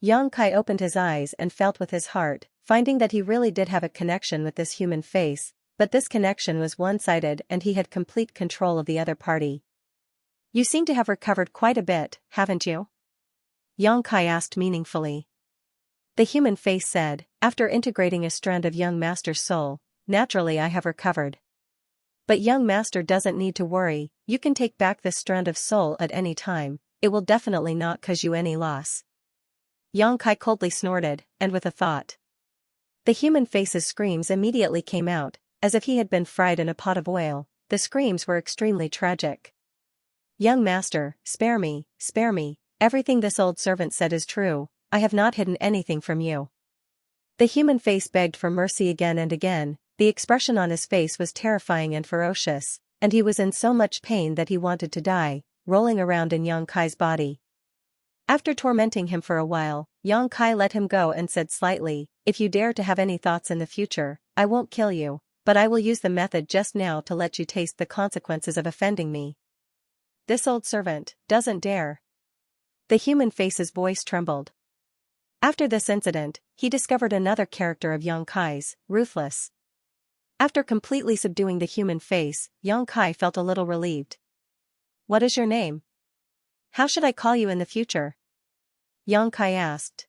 Xianxia opened his eyes and felt with his heart, finding that he really did have a connection with this human face, but this connection was one-sided and he had complete control of the other party. "You seem to have recovered quite a bit, haven't you?" Xianxia asked meaningfully. The human face said, "After integrating a strand of young master's soul, naturally I have recovered. But young master doesn't need to worry, you can take back this strand of soul at any time, it will definitely not cause you any loss." Xianxia coldly snorted, and with a thought. The human face's screams immediately came out, as if he had been fried in a pot of oil. The screams were extremely tragic. "Young master, spare me, everything this old servant said is true, I have not hidden anything from you." The human face begged for mercy again and again, the expression on his face was terrifying and ferocious, and he was in so much pain that he wanted to die, rolling around in Xianxia's body. After tormenting him for a while, Xianxia let him go and said slightly, "If you dare to have any thoughts in the future, I won't kill you, but I will use the method just now to let you taste the consequences of offending me." "This old servant doesn't dare." The human face's voice trembled. After this incident, he discovered another character of Xianxia's, ruthless. After completely subduing the human face, Xianxia felt a little relieved. "What is your name? How should I call you in the future?" Xianxia asked.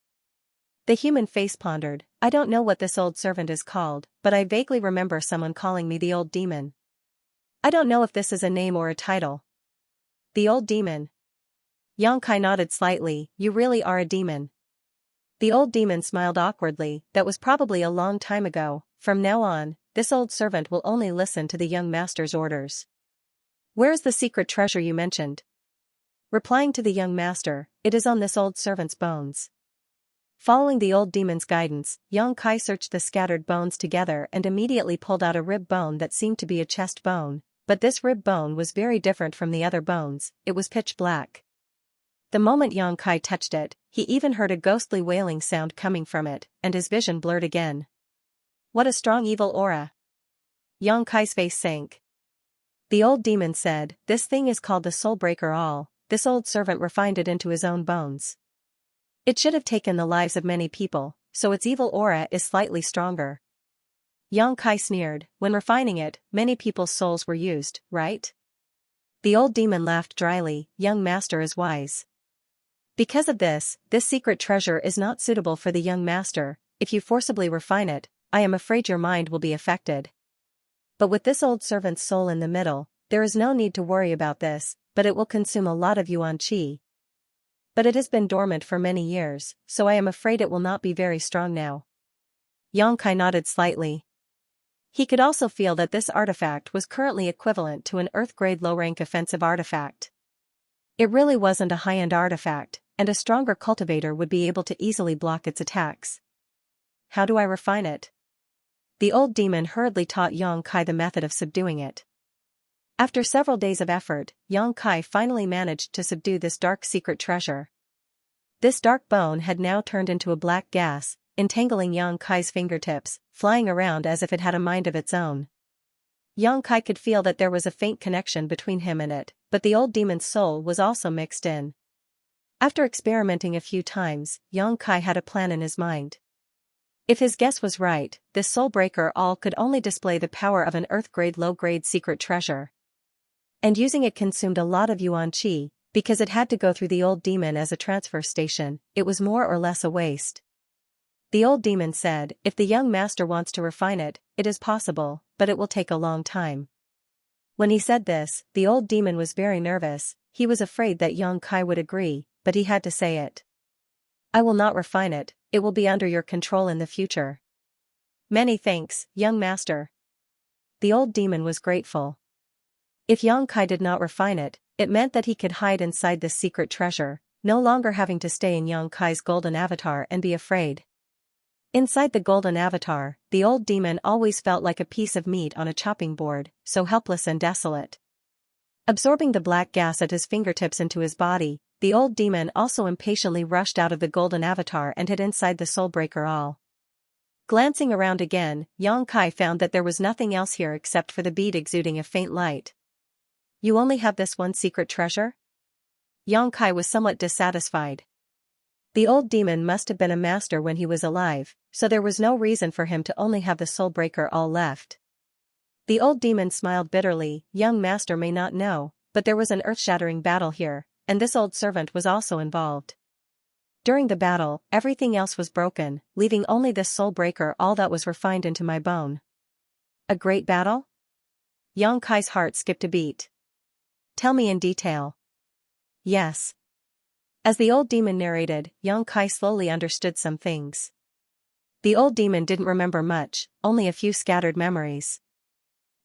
The human face pondered, "I don't know what this old servant is called, but I vaguely remember someone calling me the old demon. I don't know if this is a name or a title." "The old demon." Xianxia nodded slightly, "You really are a demon." The old demon smiled awkwardly, "That was probably a long time ago, from now on, this old servant will only listen to the young master's orders." "Where is the secret treasure you mentioned?" Replying to the young master, "It is on this old servant's bones." Following the old demon's guidance, Xianxia searched the scattered bones together and immediately pulled out a rib bone that seemed to be a chest bone, but this rib bone was very different from the other bones, it was pitch black. The moment Xianxia touched it, he even heard a ghostly wailing sound coming from it, and his vision blurred again. "What a strong evil aura." Xianxia's face sank. The old demon said, "This thing is called the Soul Breaker All. This old servant refined it into his own bones. It should have taken the lives of many people, so its evil aura is slightly stronger. Yang Kai sneered, when refining it, many people's souls were used, right? The old demon laughed dryly, young master is wise. Because of this secret treasure is not suitable for the young master. If you forcibly refine it, I am afraid your mind will be affected. But with this old servant's soul in the middle, there is no need to worry about this, but it will consume a lot of yuan qi. But it has been dormant for many years, so I am afraid it will not be very strong now. Yang Kai nodded slightly. He could also feel that this artifact was currently equivalent to an Earth-grade low-rank offensive artifact. It really wasn't a high-end artifact, and a stronger cultivator would be able to easily block its attacks. How do I refine it? The old demon hurriedly taught Yang Kai the method of subduing it. After several days of effort, Yang Kai finally managed to subdue this dark secret treasure. This dark bone had now turned into a black gas, entangling Yang Kai's fingertips, flying around as if it had a mind of its own. Yang Kai could feel that there was a faint connection between him and it, but the old demon's soul was also mixed in. After experimenting a few times, Yang Kai had a plan in his mind. If his guess was right, this soul-breaker all could only display the power of an Earth-grade low-grade secret treasure. And using it consumed a lot of yuan qi, because it had to go through the old demon as a transfer station, it was more or less a waste. The old demon said, if the young master wants to refine it, it is possible, but it will take a long time. When he said this, the old demon was very nervous. He was afraid that Yang Kai would agree, but he had to say it. I will not refine it, it will be under your control in the future. Many thanks, young master. The old demon was grateful. If Yang Kai did not refine it, it meant that he could hide inside this secret treasure, no longer having to stay in Yang Kai's golden avatar and be afraid. Inside the golden avatar, the old demon always felt like a piece of meat on a chopping board, so helpless and desolate. Absorbing the black gas at his fingertips into his body, the old demon also impatiently rushed out of the golden avatar and hid inside the soul-breaker all. Glancing around again, Yang Kai found that there was nothing else here except for the bead exuding a faint light. You only have this one secret treasure? Yang Kai was somewhat dissatisfied. The old demon must have been a master when he was alive, so there was no reason for him to only have the soul-breaker all left. The old demon smiled bitterly. Young master may not know, but there was an earth-shattering battle here, and this old servant was also involved. During the battle, everything else was broken, leaving only this soul-breaker all that was refined into my bone. A great battle? Yang Kai's heart skipped a beat. Tell me in detail. Yes. As the old demon narrated, Yang Kai slowly understood some things. The old demon didn't remember much, only a few scattered memories.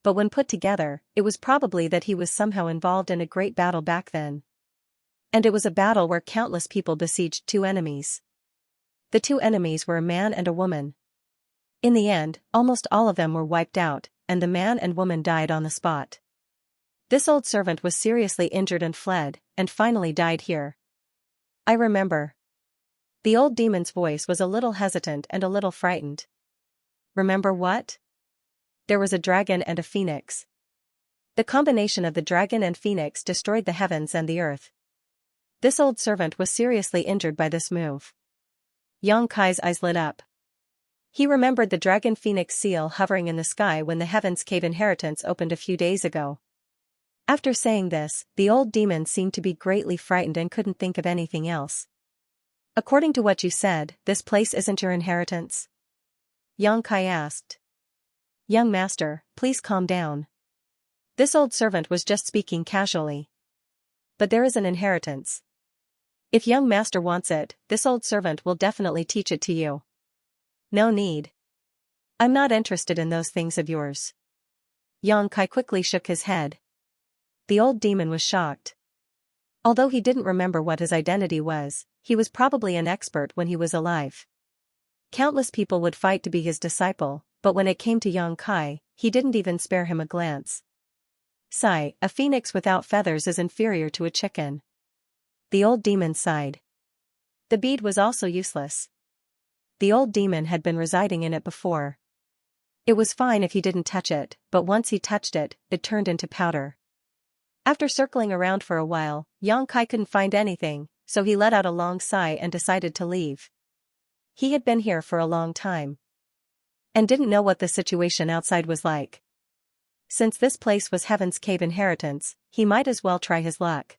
But when put together, it was probably that he was somehow involved in a great battle back then. And it was a battle where countless people besieged two enemies. The two enemies were a man and a woman. In the end, almost all of them were wiped out, and the man and woman died on the spot. This old servant was seriously injured and fled, and finally died here. I remember. The old demon's voice was a little hesitant and a little frightened. Remember what? There was a dragon and a phoenix. The combination of the dragon and phoenix destroyed the heavens and the earth. This old servant was seriously injured by this move. Yang Kai's eyes lit up. He remembered the dragon phoenix seal hovering in the sky when the Heaven's Cave inheritance opened a few days ago. After saying this, the old demon seemed to be greatly frightened and couldn't think of anything else. According to what you said, this place isn't your inheritance? Yang Kai asked. Young master, please calm down. This old servant was just speaking casually. But there is an inheritance. If young master wants it, this old servant will definitely teach it to you. No need. I'm not interested in those things of yours. Yang Kai quickly shook his head. The old demon was shocked. Although he didn't remember what his identity was, he was probably an expert when he was alive. Countless people would fight to be his disciple, but when it came to Yang Kai, he didn't even spare him a glance. Sigh, a phoenix without feathers is inferior to a chicken. The old demon sighed. The bead was also useless. The old demon had been residing in it before. It was fine if he didn't touch it, but once he touched it, it turned into powder. After circling around for a while, Yang Kai couldn't find anything, so he let out a long sigh and decided to leave. He had been here for a long time and didn't know what the situation outside was like. Since this place was Heaven's Cave inheritance, he might as well try his luck.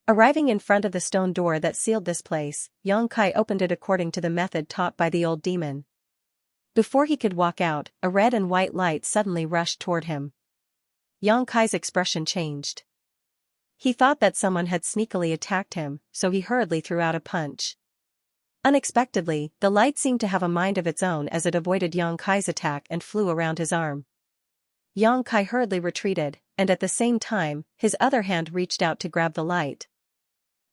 Arriving in front of the stone door that sealed this place, Xianxia opened it according to the method taught by the old demon. Before he could walk out, a red and white light suddenly rushed toward him. Xianxia's expression changed. He thought that someone had sneakily attacked him, so he hurriedly threw out a punch. Unexpectedly, the light seemed to have a mind of its own as it avoided Xianxia's attack and flew around his arm. Xianxia hurriedly retreated, and at the same time, his other hand reached out to grab the light.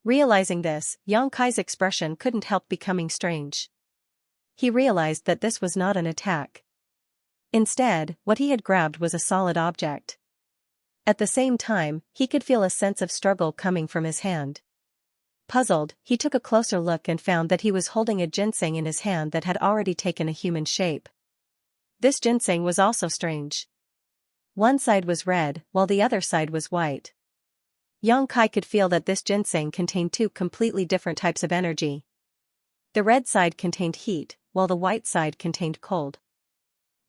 Realizing this, Xianxia's expression couldn't help becoming strange. He realized that this was not an attack. Instead, what he had grabbed was a solid object. At the same time, he could feel a sense of struggle coming from his hand. Puzzled, he took a closer look and found that he was holding a ginseng in his hand that had already taken a human shape. This ginseng was also strange. One side was red, while the other side was white. Xianxia could feel that this ginseng contained two completely different types of energy. The red side contained heat, while the white side contained cold.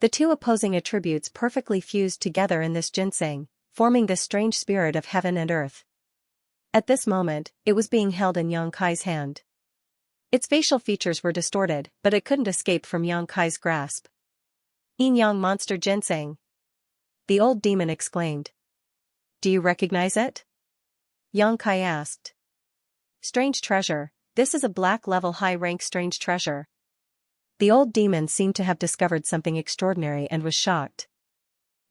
The two opposing attributes perfectly fused together in this ginseng, forming this strange spirit of heaven and earth. At this moment, it was being held in Xianxia's hand. Its facial features were distorted, but it couldn't escape from Xianxia's grasp. Yin Yang Monster Ginseng! The old demon exclaimed. Do you recognize it? Xianxia asked. Strange treasure, this is a black-level high-rank strange treasure. The old demon seemed to have discovered something extraordinary and was shocked.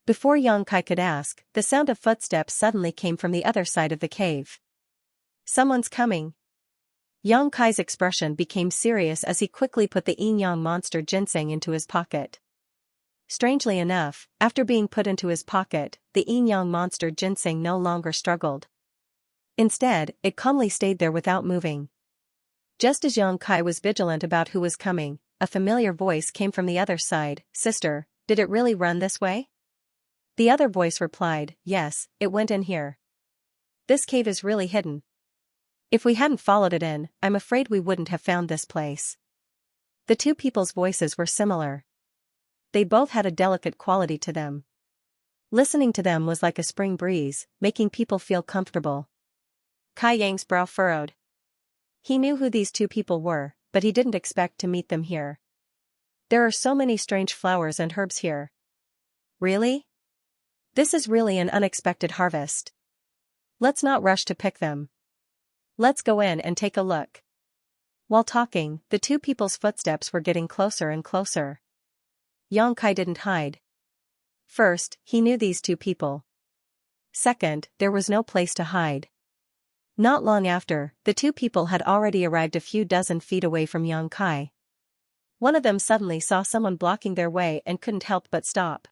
Before Xianxia could ask, the sound of footsteps suddenly came from the other side of the cave. Someone's coming. Xianxia's expression became serious as he quickly put the Yin Yang Monster Ginseng into his pocket. Strangely enough, after being put into his pocket, the Yin Yang Monster Ginseng no longer struggled. Instead, it calmly stayed there without moving. Just as Xianxia was vigilant about who was coming, a familiar voice came from the other side. Sister, did it really run this way? The other voice replied, yes, it went in here. This cave is really hidden. If we hadn't followed it in, I'm afraid we wouldn't have found this place. The two people's voices were similar. They both had a delicate quality to them. Listening to them was like a spring breeze, making people feel comfortable. Kai Yang's brow furrowed. He knew who these two people were, but he didn't expect to meet them here. There are so many strange flowers and herbs here. Really? This is really an unexpected harvest. Let's not rush to pick them. Let's go in and take a look. While talking, the two people's footsteps were getting closer and closer. Xianxia didn't hide. First, he knew these two people. Second, there was no place to hide. Not long after, the two people had already arrived a few dozen feet away from Xianxia. One of them suddenly saw someone blocking their way and couldn't help but stop.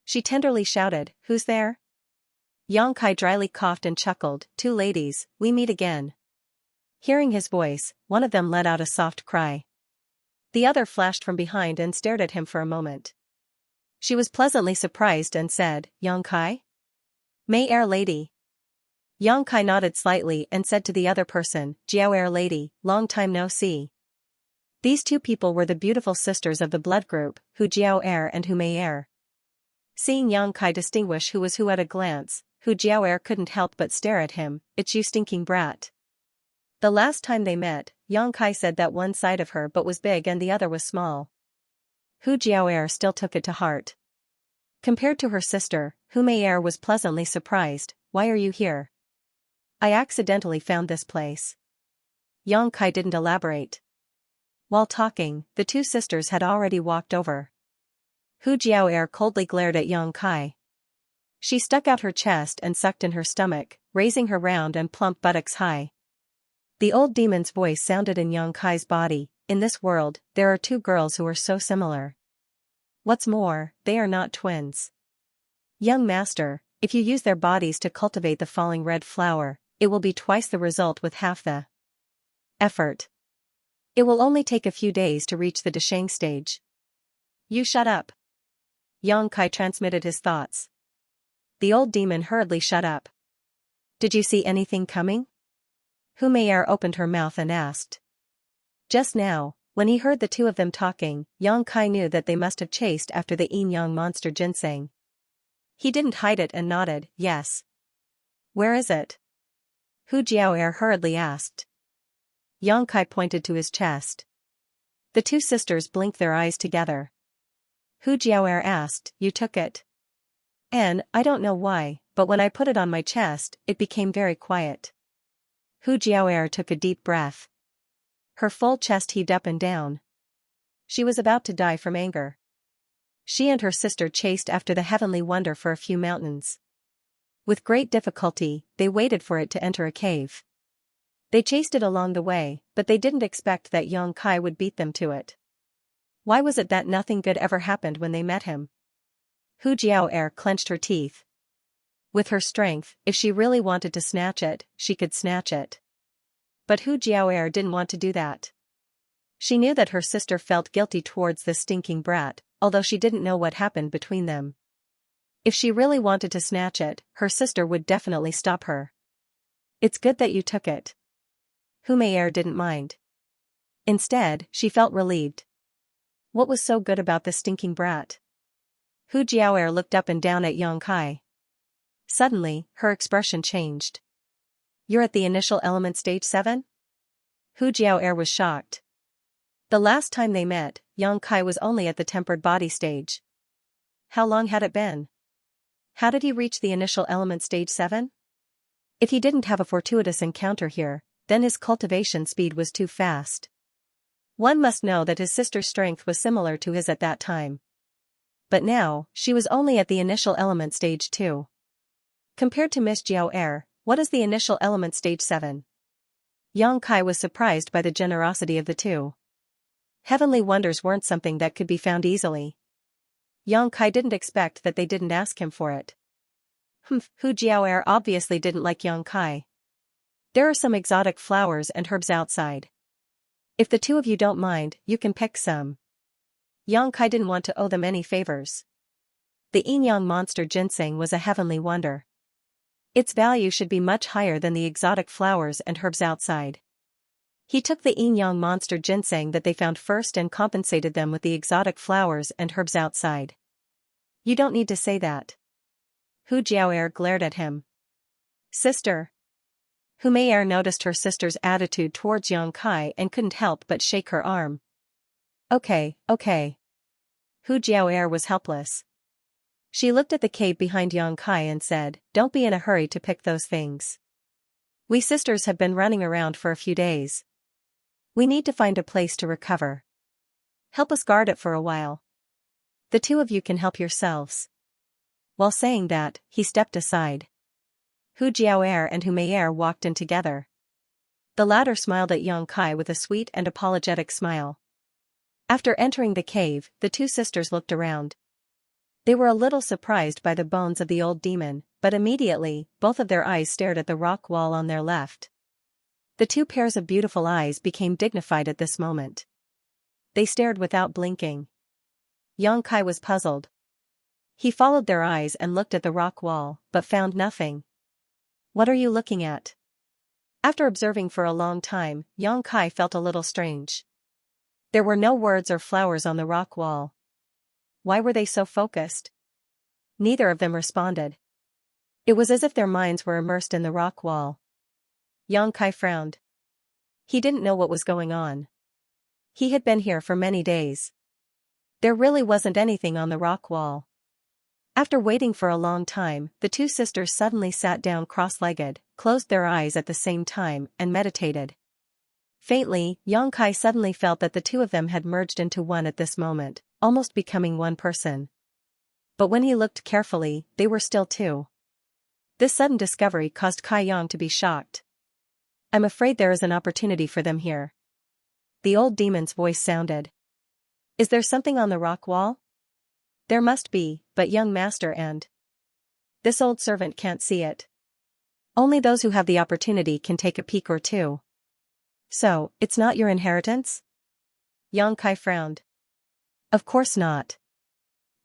She tenderly shouted, "Who's there?" Xianxia dryly coughed and chuckled, "Two ladies, we meet again." Hearing his voice, one of them let out a soft cry. The other flashed from behind and stared at him for a moment. She was pleasantly surprised and said, "Xianxia? May Air Lady." Xianxia nodded slightly and said to the other person, "Jiao Air Lady, long time no see." These two people were the beautiful sisters of the blood group, Hu Jiao Air and Hu Mei Air. Seeing Xianxia distinguish who was who at a glance, Hu Jiao Air couldn't help but stare at him. "It's you stinking brat." The last time they met, Xianxia said that one side of her butt was big and the other was small. Hu Jiao Air still took it to heart. Compared to her sister, Hu Mei Air was pleasantly surprised. "Why are you here?" "I accidentally found this place." Xianxia didn't elaborate. While talking, the two sisters had already walked over. Hu Jiao Air coldly glared at Xianxia. She stuck out her chest and sucked in her stomach, raising her round and plump buttocks high. The old demon's voice sounded in Xianxia's body. "In this world, there are two girls who are so similar. What's more, they are not twins. Young master, if you use their bodies to cultivate the falling red flower, it will be twice the result with half the effort. It will only take a few days to reach the Dashang stage." "You shut up." Xianxia transmitted his thoughts. The old demon hurriedly shut up. "Did you see anything coming?" Hu Mei Air opened her mouth and asked. "Just now, When he heard the two of them talking, Yang Kai knew that they must have chased after the yin-yang monster ginseng. He didn't hide it and nodded, yes. Where is it? Hu Jiao'er hurriedly asked. Yang Kai pointed to his chest. The two sisters blinked their eyes together. Hu Jiao'er asked, you took it? And, I don't know why, but when I put it on my chest, it became very quiet. Hu Jiao'er took a deep breath. Her full chest heaved up and down. She was about to die from anger. She and her sister chased after the heavenly wonder for a few mountains. With great difficulty, they waited for it to enter a cave. They chased it along the way, but they didn't expect that Yang Kai would beat them to it. Why was it that nothing good ever happened when they met him? Hu Jiao'er clenched her teeth. With her strength, if she really wanted to snatch it, she could snatch it. But Hu Jiao'er didn't want to do that. She knew that her sister felt guilty towards this stinking brat, although she didn't know what happened between them. If she really wanted to snatch it, her sister would definitely stop her. It's good that you took it. Hu Mei'er didn't mind. Instead, she felt relieved. What was so good about this stinking brat? Hu Jiao'er looked up and down at Yang Kai. Suddenly, her expression changed. You're at the initial element stage 7? Hu Jiao'er was shocked. The last time they met, Yang Kai was only at the tempered body stage. How long had it been? How did he reach the initial element stage 7? If he didn't have a fortuitous encounter here, then his cultivation speed was too fast. One must know that his sister's strength was similar to his at that time. But now, she was only at the initial element stage 2. Compared to Miss Jiao'er, what is the initial element stage 7? Yang Kai was surprised by the generosity of the two. Heavenly wonders weren't something that could be found easily. Yang Kai didn't expect that they didn't ask him for it. Hu Jiao'er obviously didn't like Yang Kai. There are some exotic flowers and herbs outside. If the two of you don't mind, you can pick some. Yang Kai didn't want to owe them any favors. The yin-yang monster ginseng was a heavenly wonder. Its value should be much higher than the exotic flowers and herbs outside. He took the yin-yang monster ginseng that they found first and compensated them with the exotic flowers and herbs outside. You don't need to say that. Hu Jiao'er glared at him. Sister. Hu Mei'er noticed her sister's attitude towards Yang Kai and couldn't help but shake her arm. Okay. Hu Jiao'er was helpless. She looked at the cave behind Yang Kai and said, don't be in a hurry to pick those things. We sisters have been running around for a few days. We need to find a place to recover. Help us guard it for a while. The two of you can help yourselves. While saying that, he stepped aside. Hu Jiao'er and Hu Mei'er walked in together. The latter smiled at Yang Kai with a sweet and apologetic smile. After entering the cave, the two sisters looked around. They were a little surprised by the bones of the old demon, but immediately, both of their eyes stared at the rock wall on their left. The two pairs of beautiful eyes became dignified at this moment. They stared without blinking. Yang Kai was puzzled. He followed their eyes and looked at the rock wall, but found nothing. What are you looking at? After observing for a long time, Yang Kai felt a little strange. There were no words or flowers on the rock wall. Why were they so focused? Neither of them responded. It was as if their minds were immersed in the rock wall. Yang Kai frowned. He didn't know what was going on. He had been here for many days. There really wasn't anything on the rock wall. After waiting for a long time, the two sisters suddenly sat down cross-legged, closed their eyes at the same time, and meditated. Faintly, Yang Kai suddenly felt that the two of them had merged into one at this moment, almost becoming one person. But when he looked carefully, they were still two. This sudden discovery caused Kai Yang to be shocked. I'm afraid there is an opportunity for them here. The old demon's voice sounded. Is there something on the rock wall? There must be, but young master and this old servant can't see it. Only those who have the opportunity can take a peek or two. So, it's not your inheritance? Yang Kai frowned. Of course not.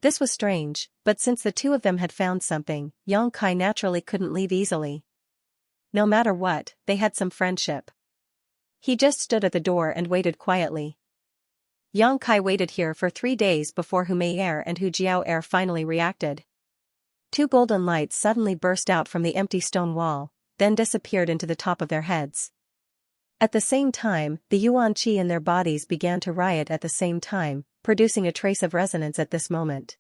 This was strange, but since the two of them had found something, Yang Kai naturally couldn't leave easily. No matter what, they had some friendship. He just stood at the door and waited quietly. Yang Kai waited here for 3 days before Hu Mei'er and Hu Jiao'er finally reacted. Two golden lights suddenly burst out from the empty stone wall, then disappeared into the top of their heads. At the same time, the Yuan Qi in their bodies began to riot at the same time, producing a trace of resonance at this moment.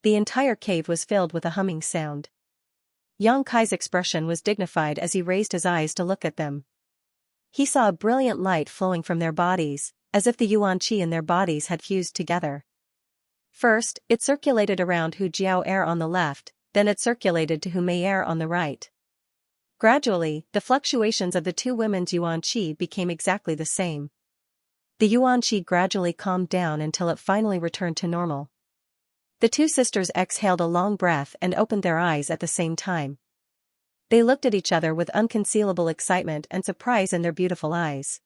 The entire cave was filled with a humming sound. Yang Kai's expression was dignified as he raised his eyes to look at them. He saw a brilliant light flowing from their bodies, as if the Yuan Qi in their bodies had fused together. First, it circulated around Hu Jiao'er on the left, then it circulated to Hu Mei'er on the right. Gradually, the fluctuations of the two women's Yuan Qi became exactly the same. The Yuan Qi gradually calmed down until it finally returned to normal. The two sisters exhaled a long breath and opened their eyes at the same time. They looked at each other with unconcealable excitement and surprise in their beautiful eyes.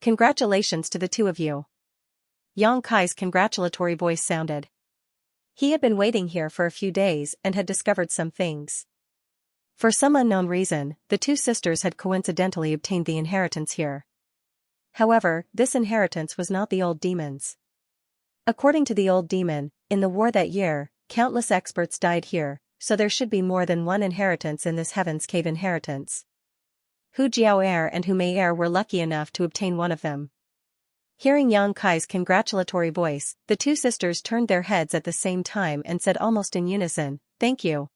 Congratulations to the two of you. Yang Kai's congratulatory voice sounded. He had been waiting here for a few days and had discovered some things. For some unknown reason, the two sisters had coincidentally obtained the inheritance here. However, this inheritance was not the old demon's. According to the old demon, in the war that year, countless experts died here, so there should be more than one inheritance in this Heaven's Cave inheritance. Hu Jiao'er and Hu Mei'er were lucky enough to obtain one of them. Hearing Yang Kai's congratulatory voice, the two sisters turned their heads at the same time and said almost in unison, "Thank you."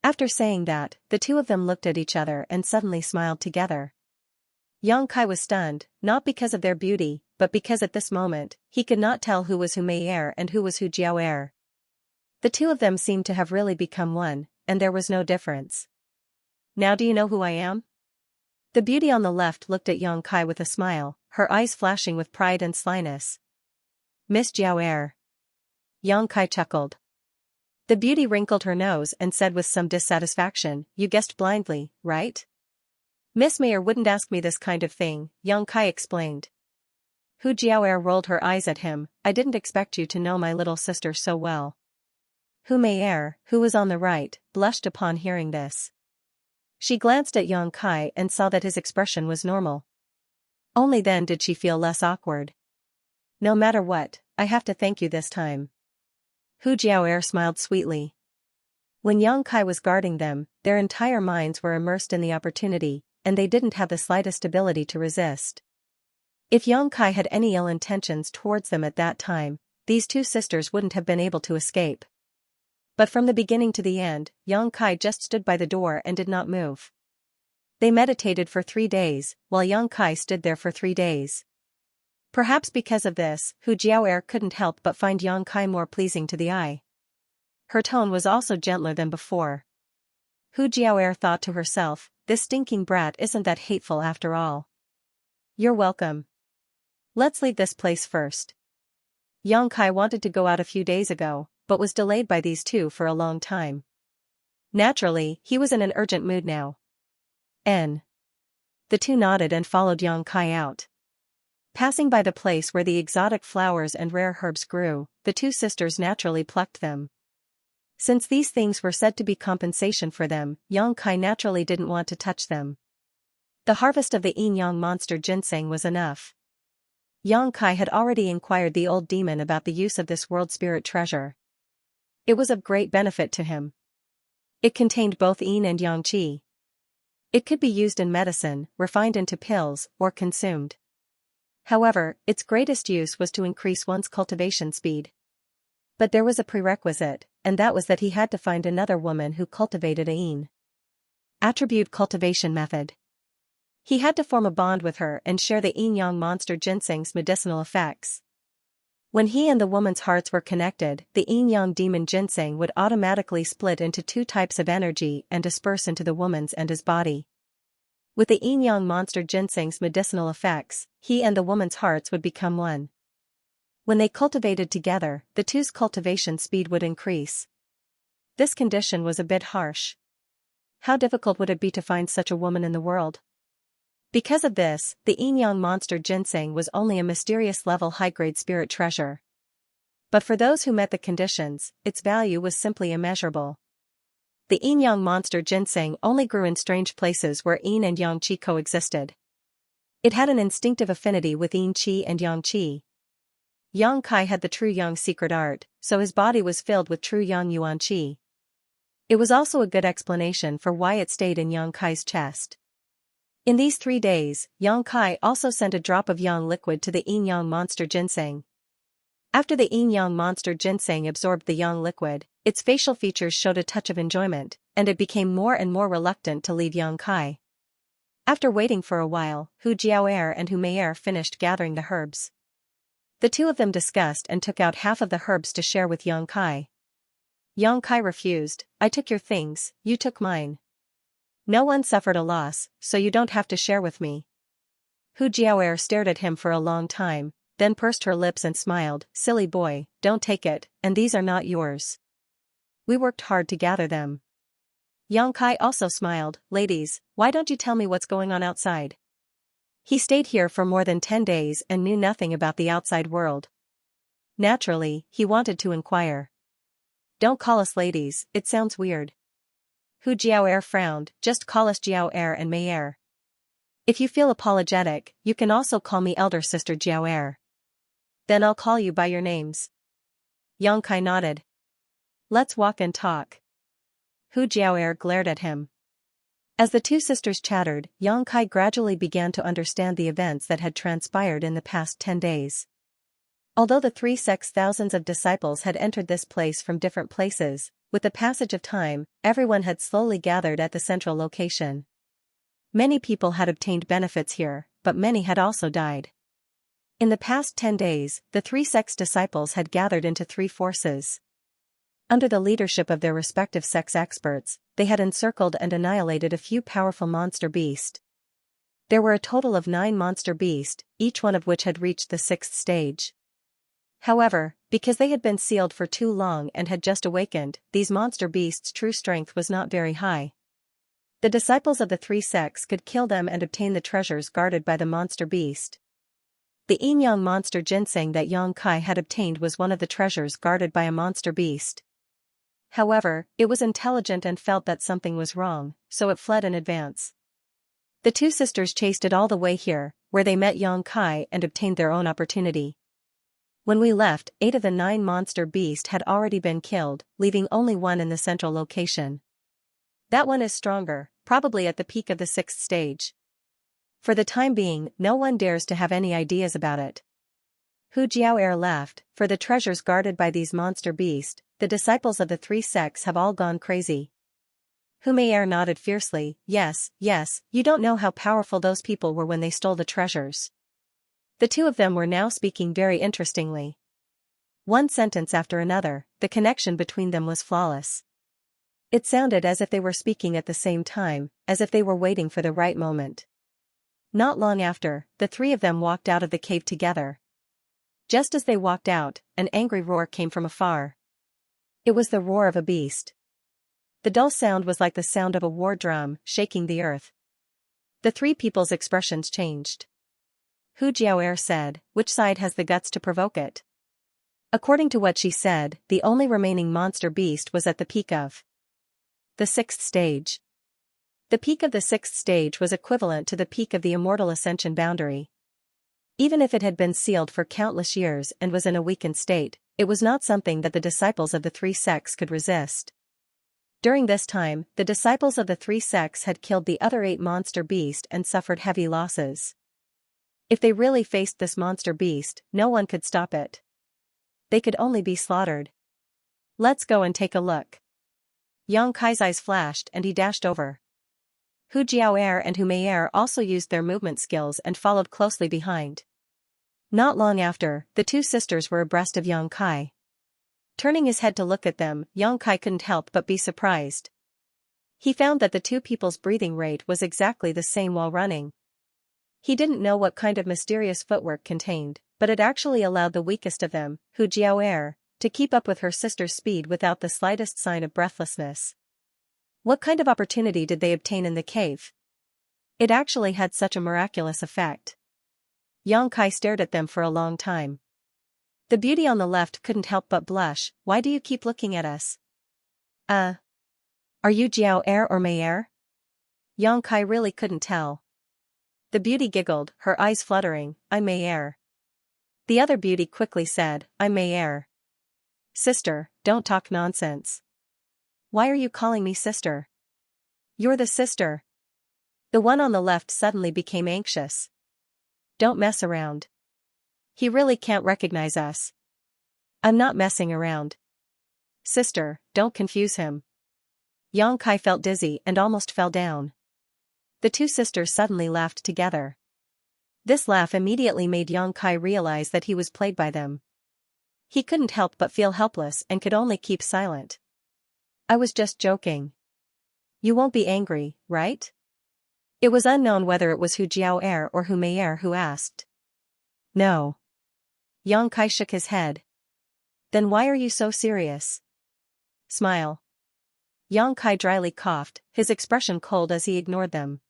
After saying that, the two of them looked at each other and suddenly smiled together. Yang Kai was stunned, not because of their beauty, but because at this moment, he could not tell who was Hu Mei'er and who was Hu Jiao'er. The two of them seemed to have really become one, and there was no difference. "Now do you know who I am?" The beauty on the left looked at Yang Kai with a smile, her eyes flashing with pride and slyness. "Miss Jiao'er." Yang Kai chuckled. The beauty wrinkled her nose and said with some dissatisfaction, "You guessed blindly, right?" "Miss Mei'er wouldn't ask me this kind of thing," Yang Kai explained. Hu Jiao'er rolled her eyes at him, "I didn't expect you to know my little sister so well." Hu Mei'er, who was on the right, blushed upon hearing this. She glanced at Yang Kai and saw that his expression was normal. Only then did she feel less awkward. "No matter what, I have to thank you this time." Hu Jiao'er smiled sweetly. When Yang Kai was guarding them, their entire minds were immersed in the opportunity, and they didn't have the slightest ability to resist. If Yang Kai had any ill intentions towards them at that time, these two sisters wouldn't have been able to escape. But from the beginning to the end, Yang Kai just stood by the door and did not move. They meditated for 3 days, while Yang Kai stood there for 3 days. Perhaps because of this, Hu Jiao'er couldn't help but find Yang Kai more pleasing to the eye. Her tone was also gentler than before. Hu Jiao'er thought to herself, "This stinking brat isn't that hateful after all." "You're welcome. Let's leave this place first." Yang Kai wanted to go out a few days ago, but was delayed by these two for a long time. Naturally, he was in an urgent mood now. The two nodded and followed Yang Kai out. Passing by the place where the exotic flowers and rare herbs grew, the two sisters naturally plucked them. Since these things were said to be compensation for them, Yang Kai naturally didn't want to touch them. The harvest of the yin-yang monster ginseng was enough. Yang Kai had already inquired the old demon about the use of this world spirit treasure. It was of great benefit to him. It contained both yin and yang qi. It could be used in medicine, refined into pills, or consumed. However, its greatest use was to increase one's cultivation speed. But there was a prerequisite, and that was that he had to find another woman who cultivated a yin attribute cultivation method. He had to form a bond with her and share the yin-yang monster ginseng's medicinal effects. When he and the woman's hearts were connected, the yin-yang demon ginseng would automatically split into 2 types of energy and disperse into the woman's and his body. With the yin-yang monster ginseng's medicinal effects, he and the woman's hearts would become one. When they cultivated together, the two's cultivation speed would increase. This condition was a bit harsh. How difficult would it be to find such a woman in the world? Because of this, the yin-yang monster ginseng was only a mysterious level high-grade spirit treasure. But for those who met the conditions, its value was simply immeasurable. The yin-yang monster ginseng only grew in strange places where yin and yang qi coexisted. It had an instinctive affinity with yin qi and yang qi. Yang Kai had the true Yang secret art, so his body was filled with true Yang Yuan Qi. It was also a good explanation for why it stayed in Yang Kai's chest. In these 3 days, Yang Kai also sent a drop of Yang liquid to the yin-yang monster ginseng. After the yin-yang monster ginseng absorbed the Yang liquid, its facial features showed a touch of enjoyment, and it became more and more reluctant to leave Yang Kai. After waiting for a while, Hu Jiaoer and Hu Meier finished gathering the herbs. The two of them discussed and took out half of the herbs to share with Yang Kai. Yang Kai refused. "I took your things, you took mine. No one suffered a loss, so you don't have to share with me." Hu Jiaoer stared at him for a long time, then pursed her lips and smiled. "Silly boy, don't take it, and these are not yours. We worked hard to gather them." Yang Kai also smiled. "Ladies, why don't you tell me what's going on outside?" He stayed here for more than 10 days and knew nothing about the outside world. Naturally, he wanted to inquire. "Don't call us ladies, it sounds weird." Hu Jiaoer frowned. "Just call us Jiaoer and Meier. If you feel apologetic, you can also call me elder sister Jiaoer. Then I'll call you by your names." Yang Kai nodded. "Let's walk and talk." Hu Jiaoer glared at him. As the two sisters chattered, Yang Kai gradually began to understand the events that had transpired in the past 10 days. Although the 3 sects' thousands of disciples had entered this place from different places, with the passage of time, everyone had slowly gathered at the central location. Many people had obtained benefits here, but many had also died. In the past 10 days, the 3 sects' disciples had gathered into 3 forces. Under the leadership of their respective sects' experts, they had encircled and annihilated a few powerful monster beasts. There were a total of 9 monster beasts, each one of which had reached the 6th stage. However, because they had been sealed for too long and had just awakened, these monster beasts' true strength was not very high. The disciples of the 3 sects could kill them and obtain the treasures guarded by the monster beast. The yin-yang monster ginseng that Yang Kai had obtained was one of the treasures guarded by a monster beast. However, it was intelligent and felt that something was wrong, so it fled in advance. The two sisters chased it all the way here, where they met Yang Kai and obtained their own opportunity. When we left, 8 of the 9 monster beasts had already been killed, leaving only one in the central location. That one is stronger, probably at the peak of the 6th stage. For the time being, no one dares to have any ideas about it. Hu Jiaoer laughed. "For the treasures guarded by these monster beasts, the disciples of the 3 sects have all gone crazy." Hu Meier nodded fiercely. Yes, you don't know how powerful those people were when they stole the treasures." The two of them were now speaking very interestingly. One sentence after another, the connection between them was flawless. It sounded as if they were speaking at the same time, as if they were waiting for the right moment. Not long after, the 3 of them walked out of the cave together. Just as they walked out, an angry roar came from afar. It was the roar of a beast. The dull sound was like the sound of a war drum, shaking the earth. The 3 people's expressions changed. Hu Jiaoer said, "Which side has the guts to provoke it?" According to what she said, the only remaining monster beast was at the peak of the 6th stage. The peak of the 6th stage was equivalent to the peak of the immortal ascension boundary. Even if it had been sealed for countless years and was in a weakened state, it was not something that the disciples of the 3 sects could resist. During this time, the disciples of the 3 sects had killed the other 8 monster beasts and suffered heavy losses. If they really faced this monster beast, no one could stop it. They could only be slaughtered. "Let's go and take a look." Yang Kai's eyes flashed and he dashed over. Hu Jiaoer and Hu Meier also used their movement skills and followed closely behind. Not long after, the 2 sisters were abreast of Yang Kai. Turning his head to look at them, Yang Kai couldn't help but be surprised. He found that the 2 people's breathing rate was exactly the same while running. He didn't know what kind of mysterious footwork contained, but it actually allowed the weakest of them, Hu Jiaoer, to keep up with her sister's speed without the slightest sign of breathlessness. What kind of opportunity did they obtain in the cave? It actually had such a miraculous effect. Yang Kai stared at them for a long time. The beauty on the left couldn't help but blush. "Why do you keep looking at us?" Are you Jiaoer or Meier?" Yang Kai really couldn't tell. The beauty giggled, her eyes fluttering. "I'm Meier." The other beauty quickly said, I'm Mayer. Sister, don't talk nonsense. Why are you calling me sister? You're the sister. The one on the left suddenly became anxious. Don't mess around. He really can't recognize us. I'm not messing around. Sister, don't confuse him. Xianxia felt dizzy and almost fell down. The two sisters suddenly laughed together. This laugh immediately made Xianxia realize that he was played by them. He couldn't help but feel helpless and could only keep silent. I was just joking. You won't be angry, right? It was unknown whether it was Hu Jiao'er or Hu Mei'er who asked. No. Xianxia shook his head. Then why are you so serious? Smile. Xianxia dryly coughed, his expression cold as he ignored them.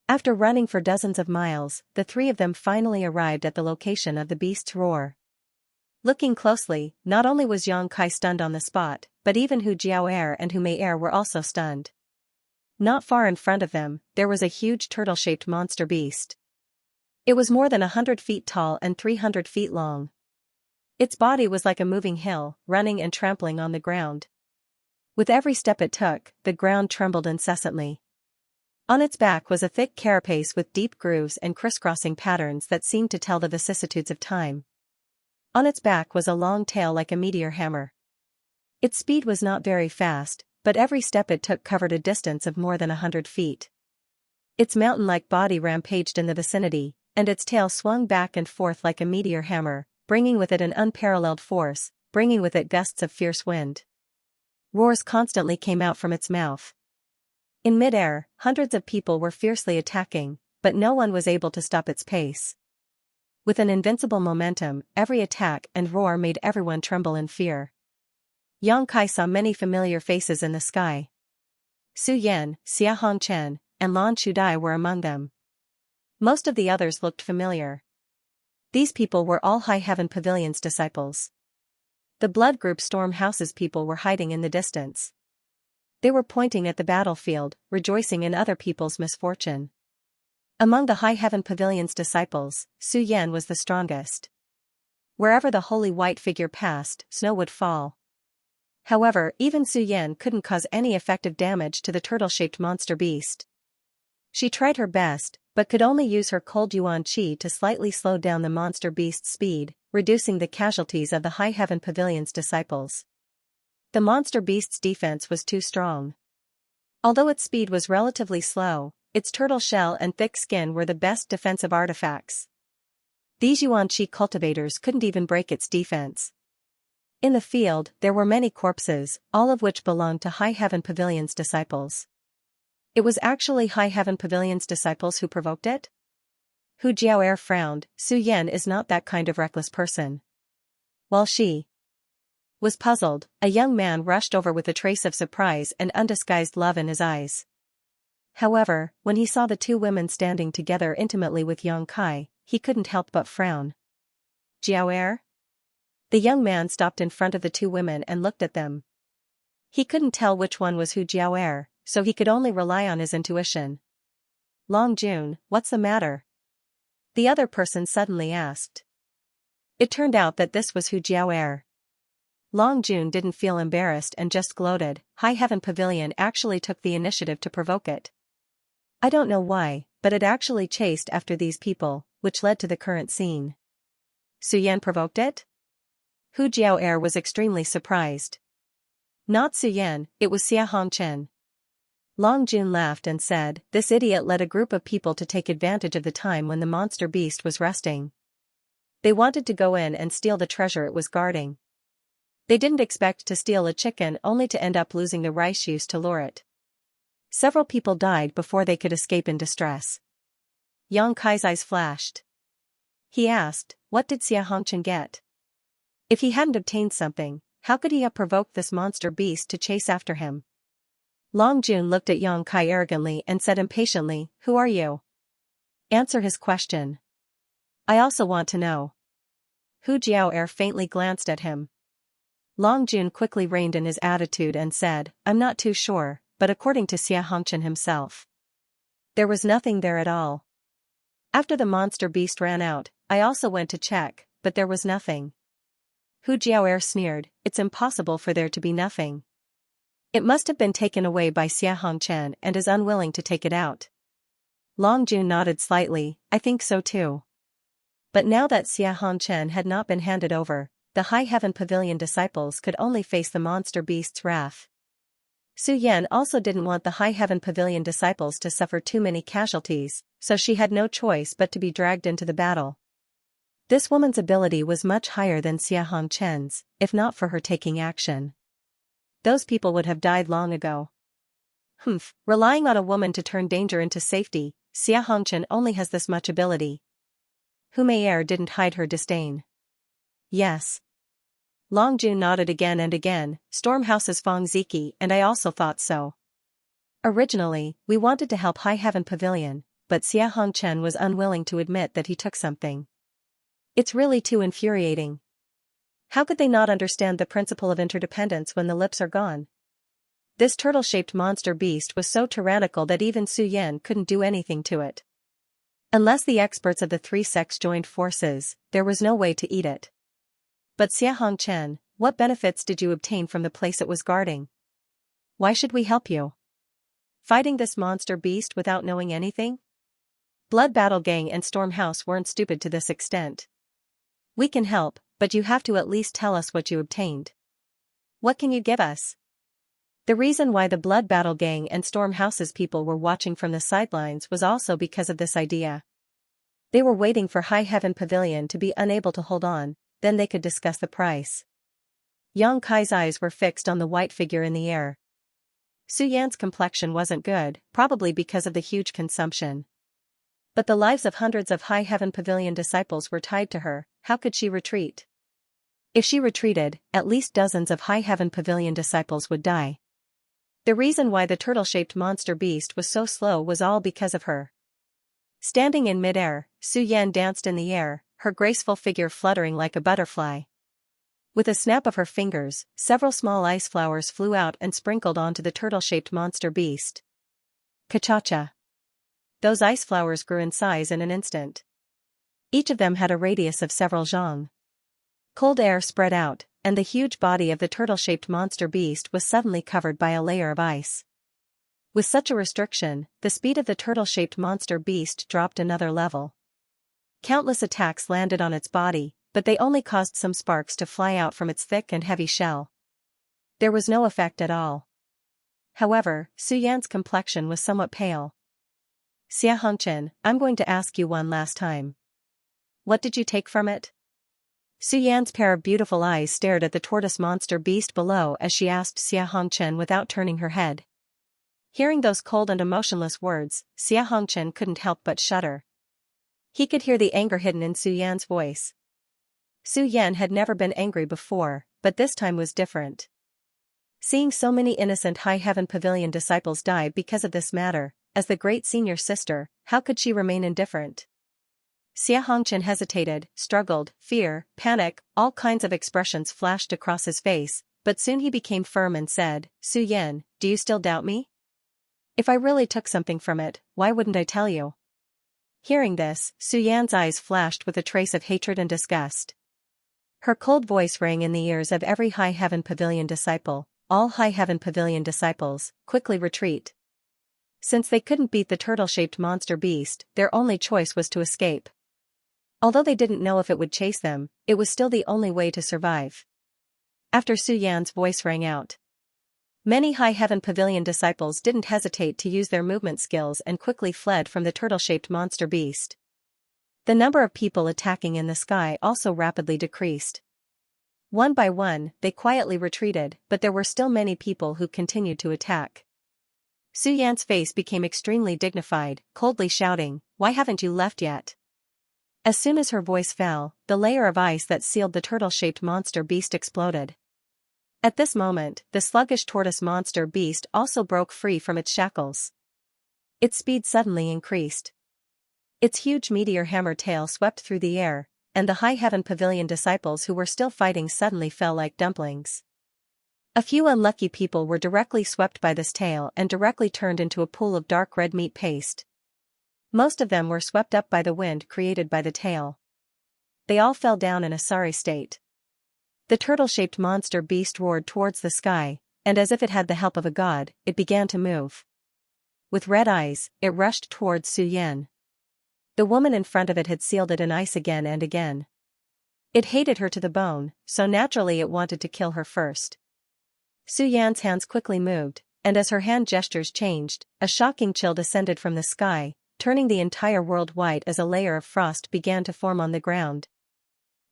After running for dozens of miles, the three of them finally arrived at the location of the beast's roar. Looking closely, not only was Xianxia stunned on the spot, but even Hu Jiao'er and Hu Mei'er were also stunned. Not far in front of them, there was a huge turtle-shaped monster beast. It was more than 100 feet tall and 300 feet long. Its body was like a moving hill, running and trampling on the ground. With every step it took, the ground trembled incessantly. On its back was a thick carapace with deep grooves and crisscrossing patterns that seemed to tell the vicissitudes of time. On its back was a long tail like a meteor hammer. Its speed was not very fast, but every step it took covered a distance of more than 100 feet. Its mountain-like body rampaged in the vicinity, and its tail swung back and forth like a meteor hammer, bringing with it an unparalleled force, bringing with it gusts of fierce wind. Roars constantly came out from its mouth. In mid-air, hundreds of people were fiercely attacking, but no one was able to stop its pace. With an invincible momentum, every attack and roar made everyone tremble in fear. Xianxia saw many familiar faces in the sky. Su Yan, Xia Hongchen, and Lan Chudai were among them. Most of the others looked familiar. These people were all High Heaven Pavilion's disciples. The Blood Group Storm House's people were hiding in the distance. They were pointing at the battlefield, rejoicing in other people's misfortune. Among the High Heaven Pavilion's disciples, Su Yan was the strongest. Wherever the holy white figure passed, snow would fall. However, even Su Yan couldn't cause any effective damage to the turtle-shaped monster beast. She tried her best, but could only use her cold yuan qi to slightly slow down the monster beast's speed, reducing the casualties of the High Heaven Pavilion's disciples. The monster beast's defense was too strong. Although its speed was relatively slow, its turtle shell and thick skin were the best defensive artifacts. These yuan qi cultivators couldn't even break its defense. In the field, there were many corpses, all of which belonged to High Heaven Pavilion's disciples. It was actually High Heaven Pavilion's disciples who provoked it? Hu Jiao'er frowned. Su Yan is not that kind of reckless person. While she was puzzled, a young man rushed over with a trace of surprise and undisguised love in his eyes. However, when he saw the two women standing together intimately with Xianxia, he couldn't help but frown. Jiao'er? The young man stopped in front of the two women and looked at them. He couldn't tell which one was Hu Jiao'er, so he could only rely on his intuition. Long Jun, what's the matter? The other person suddenly asked. It turned out that this was Hu Jiao'er. Long Jun didn't feel embarrassed and just gloated. High Heaven Pavilion actually took the initiative to provoke it. I don't know why, but it actually chased after these people, which led to the current scene. Su Yan provoked it? Hu Jiao'er was extremely surprised. Not Su Yan, it was Xia Hongchen. Long Jun laughed and said, this idiot led a group of people to take advantage of the time when the monster beast was resting. They wanted to go in and steal the treasure it was guarding. They didn't expect to steal a chicken only to end up losing the rice used to lure it. Several people died before they could escape in distress. Xianxia's eyes flashed. He asked, what did Xia Hongchen get? If he hadn't obtained something, how could he have provoked this monster beast to chase after him? Long Jun looked at Xianxia arrogantly and said impatiently, who are you? Answer his question. I also want to know. Hu Jiao'er faintly glanced at him. Long Jun quickly reined in his attitude and said, I'm not too sure, but according to Xia Hongchen himself, there was nothing there at all. After the monster beast ran out, I also went to check, but there was nothing. Hu Jiaoer sneered, "It's impossible for there to be nothing. It must have been taken away by Xia Hongchen and is unwilling to take it out." Long Jun nodded slightly, "I think so too." But now that Xia Hongchen had not been handed over, the High Heaven Pavilion disciples could only face the monster beast's wrath. Su Yan also didn't want the High Heaven Pavilion disciples to suffer too many casualties, so she had no choice but to be dragged into the battle. This woman's ability was much higher than Xia Hongchen's, if not for her taking action. Those people would have died long ago. Relying on a woman to turn danger into safety, Xia Hongchen only has this much ability. Hu Meier didn't hide her disdain. Yes. Long Jun nodded again and again, Stormhouse's Fong Ziki, and I also thought so. Originally, we wanted to help High Heaven Pavilion, but Xia Hongchen was unwilling to admit that he took something. It's really too infuriating. How could they not understand the principle of interdependence when the lips are gone? This turtle-shaped monster beast was so tyrannical that even Su Yan couldn't do anything to it. Unless the experts of the three sects joined forces, there was no way to eat it. But Xia Hongchen, what benefits did you obtain from the place it was guarding? Why should we help you? Fighting this monster beast without knowing anything? Blood Battle Gang and Stormhouse weren't stupid to this extent. We can help, but you have to at least tell us what you obtained. What can you give us? The reason why the Blood Battle Gang and Stormhouse's people were watching from the sidelines was also because of this idea. They were waiting for High Heaven Pavilion to be unable to hold on, then they could discuss the price. Yang Kai's eyes were fixed on the white figure in the air. Su Yan's complexion wasn't good, probably because of the huge consumption. But the lives of hundreds of High Heaven Pavilion disciples were tied to her. How could she retreat? If she retreated, at least dozens of High Heaven Pavilion disciples would die. The reason why the turtle-shaped monster beast was so slow was all because of her. Standing in mid-air, Su Yan danced in the air, her graceful figure fluttering like a butterfly. With a snap of her fingers, several small ice flowers flew out and sprinkled onto the turtle-shaped monster beast. Ka-cha-cha. Those ice flowers grew in size in an instant. Each of them had a radius of several zhang. Cold air spread out, and the huge body of the turtle-shaped monster beast was suddenly covered by a layer of ice. With such a restriction, the speed of the turtle-shaped monster beast dropped another level. Countless attacks landed on its body, but they only caused some sparks to fly out from its thick and heavy shell. There was no effect at all. However, Su Yan's complexion was somewhat pale. Xia Hongchen, I'm going to ask you one last time. What did you take from it? Su Yan's pair of beautiful eyes stared at the tortoise monster beast below as she asked Xia Hongchen without turning her head. Hearing those cold and emotionless words, Xia Hongchen couldn't help but shudder. He could hear the anger hidden in Su Yan's voice. Su Yan had never been angry before, but this time was different. Seeing so many innocent High Heaven Pavilion disciples die because of this matter, as the great senior sister, how could she remain indifferent? Xia Hongchen hesitated, struggled, fear, panic, all kinds of expressions flashed across his face, but soon he became firm and said, Su Yan, do you still doubt me? If I really took something from it, why wouldn't I tell you? Hearing this, Su Yan's eyes flashed with a trace of hatred and disgust. Her cold voice rang in the ears of every High Heaven Pavilion disciple. All High Heaven Pavilion disciples, quickly retreat. Since they couldn't beat the turtle-shaped monster beast, their only choice was to escape. Although they didn't know if it would chase them, it was still the only way to survive. After Su Yan's voice rang out, many High Heaven Pavilion disciples didn't hesitate to use their movement skills and quickly fled from the turtle-shaped monster beast. The number of people attacking in the sky also rapidly decreased. One by one, they quietly retreated, but there were still many people who continued to attack. Su Yan's face became extremely dignified, coldly shouting, "Why haven't you left yet?" As soon as her voice fell, the layer of ice that sealed the turtle-shaped monster beast exploded. At this moment, the sluggish tortoise monster beast also broke free from its shackles. Its speed suddenly increased. Its huge meteor hammer tail swept through the air, and the High Heaven Pavilion disciples who were still fighting suddenly fell like dumplings. A few unlucky people were directly swept by this tail and directly turned into a pool of dark red meat paste. Most of them were swept up by the wind created by the tail. they all fell down in a sorry state. The turtle-shaped monster beast roared towards the sky, and as if it had the help of a god, it began to move. With red eyes, it rushed towards Su Yan. The woman in front of it had sealed it in ice again and again. It hated her to the bone, so naturally it wanted to kill her first. Su Yan's hands quickly moved, and as her hand gestures changed, a shocking chill descended from the sky, turning the entire world white as a layer of frost began to form on the ground.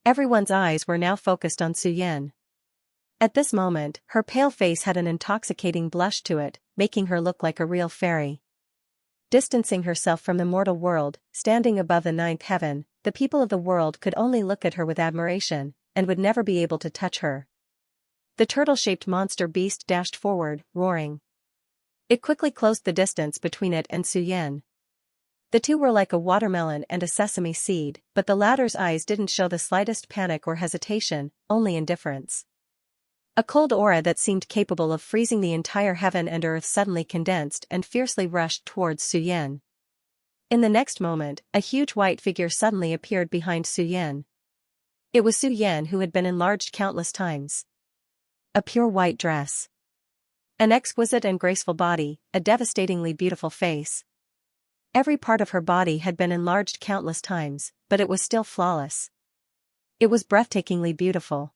Everyone's eyes were now focused on Su Yan. At this moment, her pale face had an intoxicating blush to it, making her look like a real fairy. Distancing herself from the mortal world, standing above the ninth heaven, the people of the world could only look at her with admiration, and would never be able to touch her. The turtle-shaped monster beast dashed forward, roaring. It quickly closed the distance between it and Su Yan. The two were like a watermelon and a sesame seed, but the latter's eyes didn't show the slightest panic or hesitation, only indifference. A cold aura that seemed capable of freezing the entire heaven and earth suddenly condensed and fiercely rushed towards Su Yan. In the next moment, a huge white figure suddenly appeared behind Su Yan. It was Su Yan, who had been enlarged countless times. A pure white dress. An exquisite and graceful body, a devastatingly beautiful face. Every part of her body had been enlarged countless times, but it was still flawless. It was breathtakingly beautiful.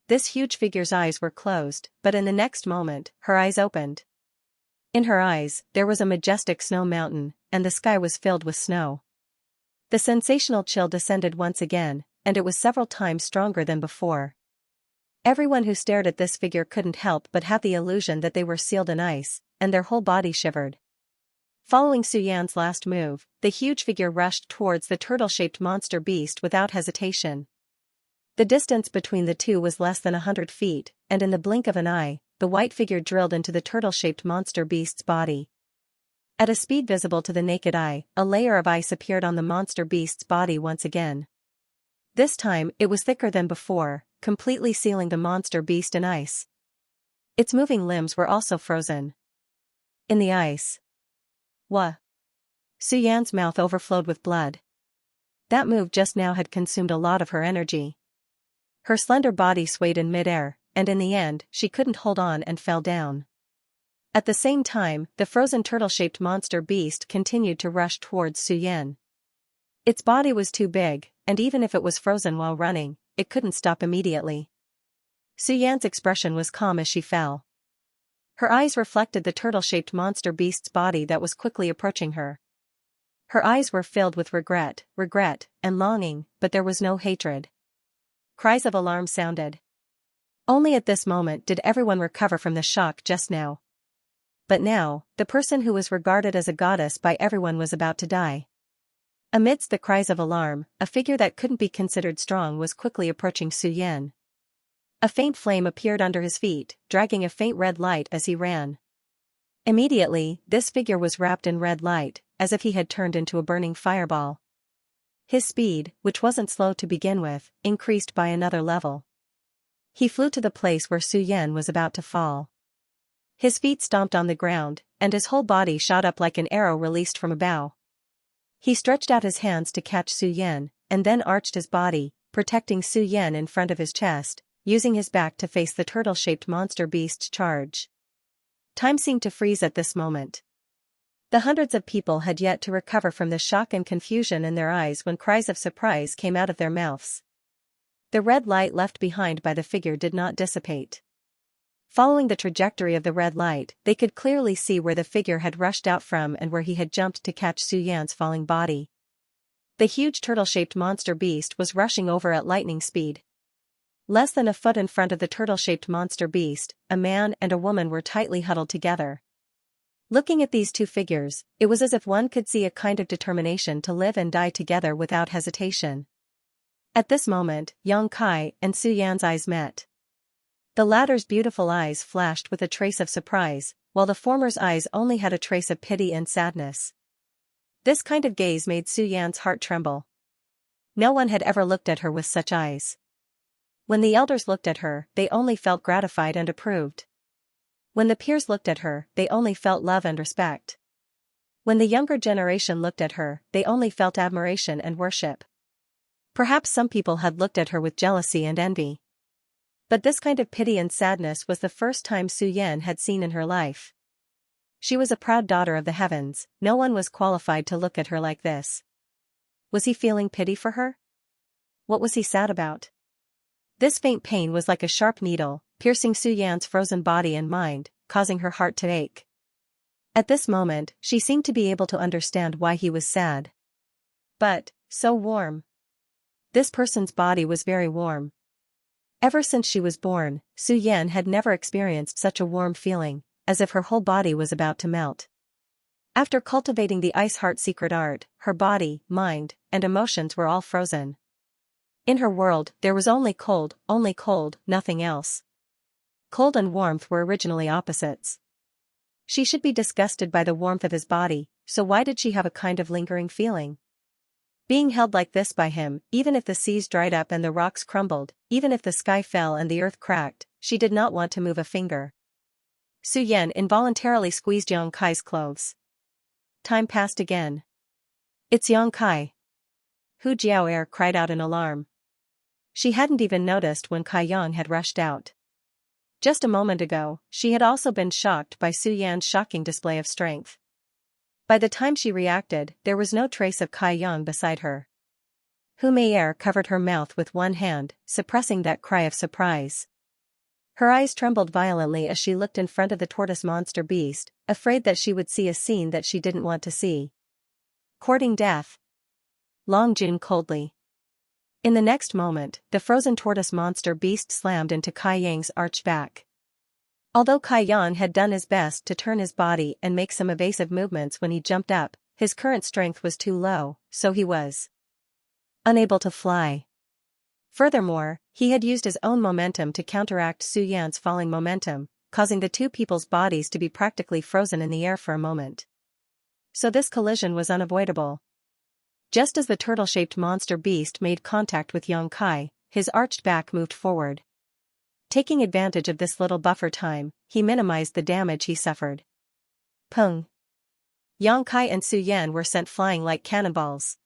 This huge figure's eyes were closed, but in the next moment, her eyes opened. In her eyes, there was a majestic snow mountain, and the sky was filled with snow. The sensational chill descended once again, and it was several times stronger than before. Everyone who stared at this figure couldn't help but have the illusion that they were sealed in ice, and their whole body shivered. Following Su Yan's last move, the huge figure rushed towards the turtle-shaped monster beast without hesitation. The distance between the two was less than 100 feet, and in the blink of an eye, the white figure drilled into the turtle-shaped monster beast's body. At a speed visible to the naked eye, a layer of ice appeared on the monster beast's body once again. This time, it was thicker than before, completely sealing the monster beast in ice. Its moving limbs were also frozen. In the ice. Wha? Su Yan's mouth overflowed with blood. That move just now had consumed a lot of her energy. Her slender body swayed in midair, and in the end, she couldn't hold on and fell down. At the same time, the frozen turtle-shaped monster beast continued to rush towards Su Yan. Its body was too big, and even if it was frozen while running, it couldn't stop immediately. Su Yan's expression was calm as she fell. Her eyes reflected the turtle-shaped monster beast's body that was quickly approaching her. Her eyes were filled with regret, and longing, but there was no hatred. Cries of alarm sounded. Only at this moment did everyone recover from the shock just now. But now, the person who was regarded as a goddess by everyone was about to die. Amidst the cries of alarm, a figure that couldn't be considered strong was quickly approaching Su Yan. A faint flame appeared under his feet, dragging a faint red light as he ran. Immediately, this figure was wrapped in red light, as if he had turned into a burning fireball. His speed, which wasn't slow to begin with, increased by another level. He flew to the place where Su Yan was about to fall. His feet stomped on the ground, and his whole body shot up like an arrow released from a bow. He stretched out his hands to catch Su Yan, and then arched his body, protecting Su Yan in front of his chest, using his back to face the turtle-shaped monster beast's charge. Time seemed to freeze at this moment. The hundreds of people had yet to recover from the shock and confusion in their eyes when cries of surprise came out of their mouths. The red light left behind by the figure did not dissipate. Following the trajectory of the red light, they could clearly see where the figure had rushed out from and where he had jumped to catch Su Yan's falling body. The huge turtle-shaped monster beast was rushing over at lightning speed. Less than a foot in front of the turtle-shaped monster beast, a man and a woman were tightly huddled together. Looking at these two figures, it was as if one could see a kind of determination to live and die together without hesitation. At this moment, Yang Kai and Su Yan's eyes met. The latter's beautiful eyes flashed with a trace of surprise, while the former's eyes only had a trace of pity and sadness. This kind of gaze made Su Yan's heart tremble. No one had ever looked at her with such eyes. When the elders looked at her, they only felt gratified and approved. When the peers looked at her, they only felt love and respect. When the younger generation looked at her, they only felt admiration and worship. Perhaps some people had looked at her with jealousy and envy. But this kind of pity and sadness was the first time Su Yan had seen in her life. She was a proud daughter of the heavens, no one was qualified to look at her like this. Was he feeling pity for her? What was he sad about? This faint pain was like a sharp needle, piercing Su Yan's frozen body and mind, causing her heart to ache. At this moment, she seemed to be able to understand why he was sad. But, so warm. This person's body was very warm. Ever since she was born, Su Yan had never experienced such a warm feeling, as if her whole body was about to melt. After cultivating the ice heart secret art, her body, mind, and emotions were all frozen. In her world, there was only cold, nothing else. Cold and warmth were originally opposites. She should be disgusted by the warmth of his body, so why did she have a kind of lingering feeling? Being held like this by him, even if the seas dried up and the rocks crumbled, even if the sky fell and the earth cracked, she did not want to move a finger. Su Yan involuntarily squeezed Yang Kai's clothes. Time passed again. It's Yang Kai. Hu Jiaoer cried out in alarm. She hadn't even noticed when Kai Yang had rushed out. Just a moment ago, she had also been shocked by Su Yan's shocking display of strength. By the time she reacted, there was no trace of Kai Yang beside her. Hu Meier covered her mouth with one hand, suppressing that cry of surprise. Her eyes trembled violently as she looked in front of the tortoise monster beast, afraid that she would see a scene that she didn't want to see. Courting death. Long Jun coldly. In the next moment, the frozen tortoise monster beast slammed into Kai Yang's arched back. Although Kai Yang had done his best to turn his body and make some evasive movements when he jumped up, his current strength was too low, so he was unable to fly. Furthermore, he had used his own momentum to counteract Su Yan's falling momentum, causing the two people's bodies to be practically frozen in the air for a moment. So this collision was unavoidable. Just as the turtle-shaped monster beast made contact with Yang Kai, his arched back moved forward. Taking advantage of this little buffer time, he minimized the damage he suffered. Pung! Yang Kai and Su Yan were sent flying like cannonballs.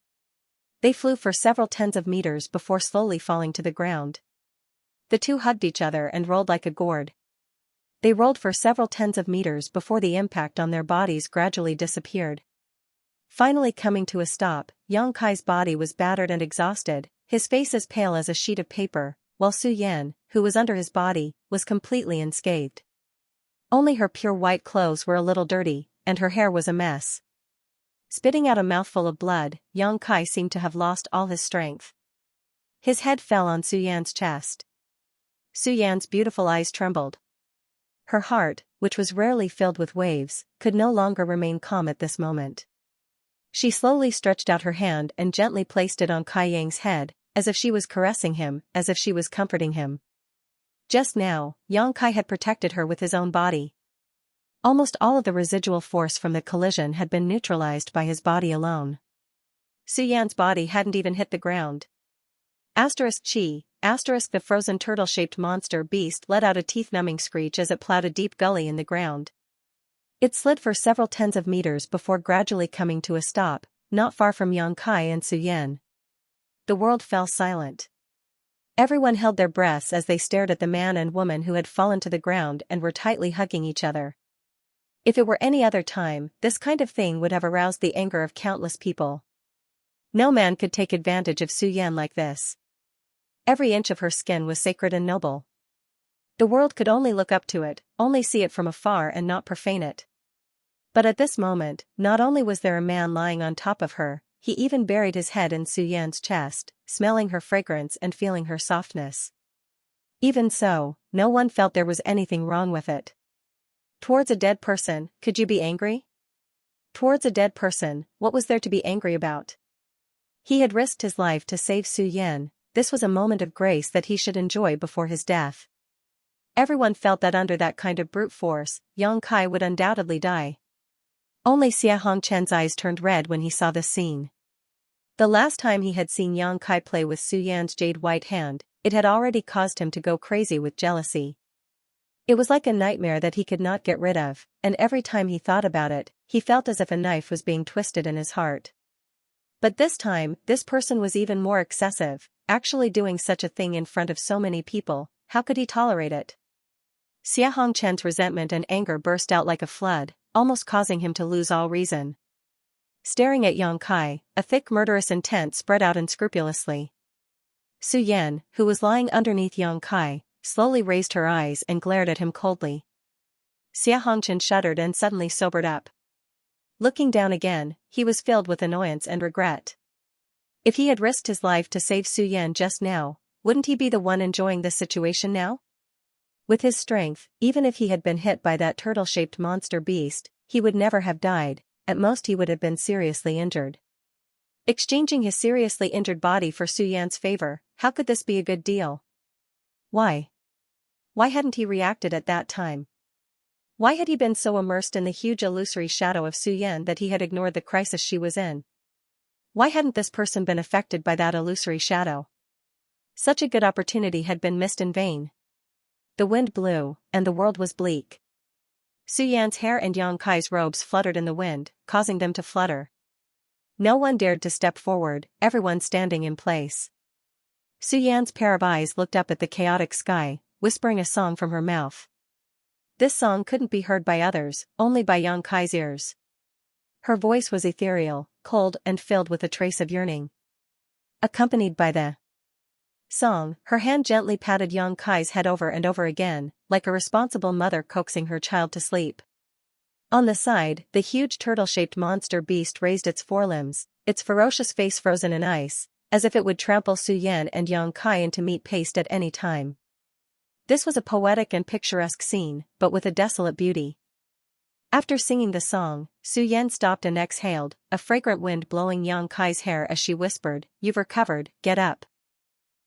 They flew for several tens of meters before slowly falling to the ground. The two hugged each other and rolled like a gourd. They rolled for several tens of meters before the impact on their bodies gradually disappeared. Finally coming to a stop, Yang Kai's body was battered and exhausted, his face as pale as a sheet of paper, while Su Yan, who was under his body, was completely unscathed. Only her pure white clothes were a little dirty, and her hair was a mess. Spitting out a mouthful of blood, Yang Kai seemed to have lost all his strength. His head fell on Su Yan's chest. Su Yan's beautiful eyes trembled. Her heart, which was rarely filled with waves, could no longer remain calm at this moment. She slowly stretched out her hand and gently placed it on Kai Yang's head, as if she was caressing him, as if she was comforting him. Just now, Yang Kai had protected her with his own body. Almost all of the residual force from the collision had been neutralized by his body alone. Su Yan's body hadn't even hit the ground. Chi, the frozen turtle-shaped monster beast let out a teeth-numbing screech as it plowed a deep gully in the ground. It slid for several tens of meters before gradually coming to a stop, not far from Yang Kai and Su Yan. The world fell silent. Everyone held their breaths as they stared at the man and woman who had fallen to the ground and were tightly hugging each other. If it were any other time, this kind of thing would have aroused the anger of countless people. No man could take advantage of Su Yan like this. Every inch of her skin was sacred and noble. The world could only look up to it, only see it from afar and not profane it. But at this moment, not only was there a man lying on top of her, he even buried his head in Su Yan's chest, smelling her fragrance and feeling her softness. Even so, no one felt there was anything wrong with it. Towards a dead person, could you be angry? Towards a dead person, what was there to be angry about? He had risked his life to save Su Yan, this was a moment of grace that he should enjoy before his death. Everyone felt that under that kind of brute force, Yang Kai would undoubtedly die. Only Xia Hongchen's eyes turned red when he saw this scene. The last time he had seen Yang Kai play with Su Yan's jade white hand, it had already caused him to go crazy with jealousy. It was like a nightmare that he could not get rid of, and every time he thought about it, he felt as if a knife was being twisted in his heart. But this time, this person was even more excessive, actually doing such a thing in front of so many people. How could he tolerate it? Xianxia's resentment and anger burst out like a flood, almost causing him to lose all reason. Staring at Yang Kai, a thick murderous intent spread out unscrupulously. Su Yan, who was lying underneath Yang Kai, slowly raised her eyes and glared at him coldly. Xianxia shuddered and suddenly sobered up. Looking down again, he was filled with annoyance and regret. If he had risked his life to save Su Yan just now, wouldn't he be the one enjoying this situation now? With his strength, even if he had been hit by that turtle-shaped monster beast, he would never have died, at most he would have been seriously injured. Exchanging his seriously injured body for Su Yan's favor, how could this be a good deal? Why? Why hadn't he reacted at that time? Why had he been so immersed in the huge illusory shadow of Su Yan that he had ignored the crisis she was in? Why hadn't this person been affected by that illusory shadow? Such a good opportunity had been missed in vain. The wind blew, and the world was bleak. Su Yan's hair and Yang Kai's robes fluttered in the wind, causing them to flutter. No one dared to step forward, everyone standing in place. Su Yan's pair of eyes looked up at the chaotic sky, whispering a song from her mouth. This song couldn't be heard by others, only by Yang Kai's ears. Her voice was ethereal, cold and filled with a trace of yearning. Accompanied by the song, her hand gently patted Yang Kai's head over and over again, like a responsible mother coaxing her child to sleep. On the side, the huge turtle-shaped monster beast raised its forelimbs, its ferocious face frozen in ice, as if it would trample Su Yan and Yang Kai into meat paste at any time. This was a poetic and picturesque scene, but with a desolate beauty. After singing the song, Su Yan stopped and exhaled, a fragrant wind blowing Yang Kai's hair as she whispered, "You've recovered, get up."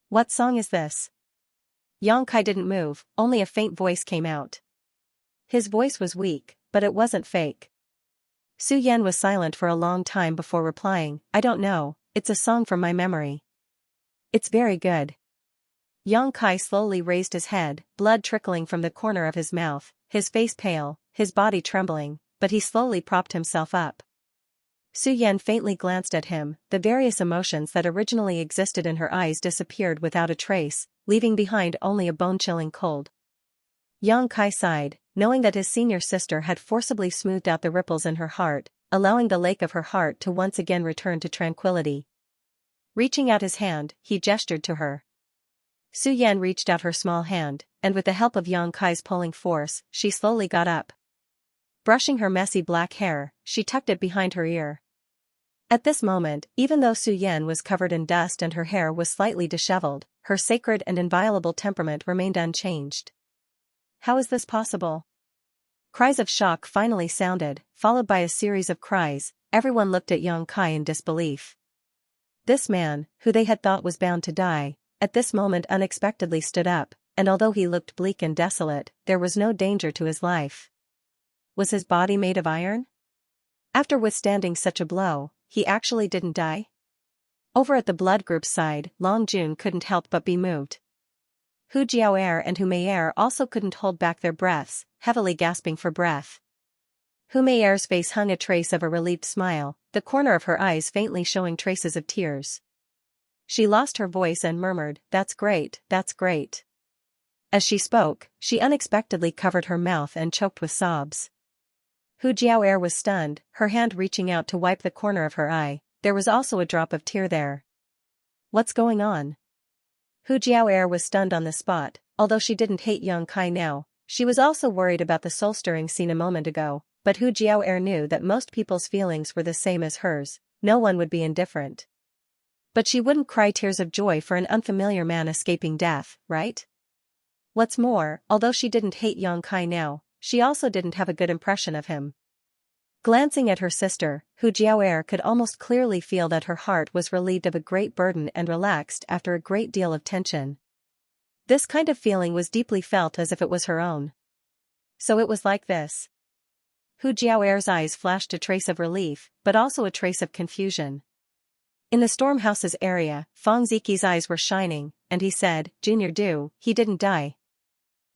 "What song is this?" Yang Kai didn't move, only a faint voice came out. His voice was weak, but it wasn't fake. Su Yan was silent for a long time before replying, "I don't know, it's a song from my memory." "It's very good." Yang Kai slowly raised his head, blood trickling from the corner of his mouth, his face pale, his body trembling, but he slowly propped himself up. Su Yan faintly glanced at him, the various emotions that originally existed in her eyes disappeared without a trace, leaving behind only a bone-chilling cold. Yang Kai sighed, knowing that his senior sister had forcibly smoothed out the ripples in her heart, allowing the lake of her heart to once again return to tranquility. Reaching out his hand, he gestured to her. Su Yan reached out her small hand, and with the help of Yang Kai's pulling force, she slowly got up. Brushing her messy black hair, she tucked it behind her ear. At this moment, even though Su Yan was covered in dust and her hair was slightly disheveled, her sacred and inviolable temperament remained unchanged. How is this possible? Cries of shock finally sounded, followed by a series of cries. Everyone looked at Yang Kai in disbelief. This man, who they had thought was bound to die, at this moment unexpectedly stood up, and although he looked bleak and desolate, there was no danger to his life. Was his body made of iron? After withstanding such a blow, he actually didn't die? Over at the blood group's side, Long Jun couldn't help but be moved. Hu Jiaoer and Hu Meier also couldn't hold back their breaths, heavily gasping for breath. Hu Meier's face hung a trace of a relieved smile, the corner of her eyes faintly showing traces of tears. She lost her voice and murmured, "That's great, that's great." As she spoke, she unexpectedly covered her mouth and choked with sobs. Hu Jiaoer was stunned, her hand reaching out to wipe the corner of her eye. There was also a drop of tear there. What's going on? Hu Jiaoer was stunned on the spot. Although she didn't hate Yang Kai now, she was also worried about the soul-stirring scene a moment ago, but Hu Jiaoer knew that most people's feelings were the same as hers, no one would be indifferent. But she wouldn't cry tears of joy for an unfamiliar man escaping death, right? What's more, although she didn't hate Yang Kai now, she also didn't have a good impression of him. Glancing at her sister, Hu Jiaoer could almost clearly feel that her heart was relieved of a great burden and relaxed after a great deal of tension. This kind of feeling was deeply felt as if it was her own. So it was like this. Hu Jiaoer's eyes flashed a trace of relief, but also a trace of confusion. In the Stormhouse's area, Fang Ziqi's eyes were shining, and he said, "Junior Du, he didn't die."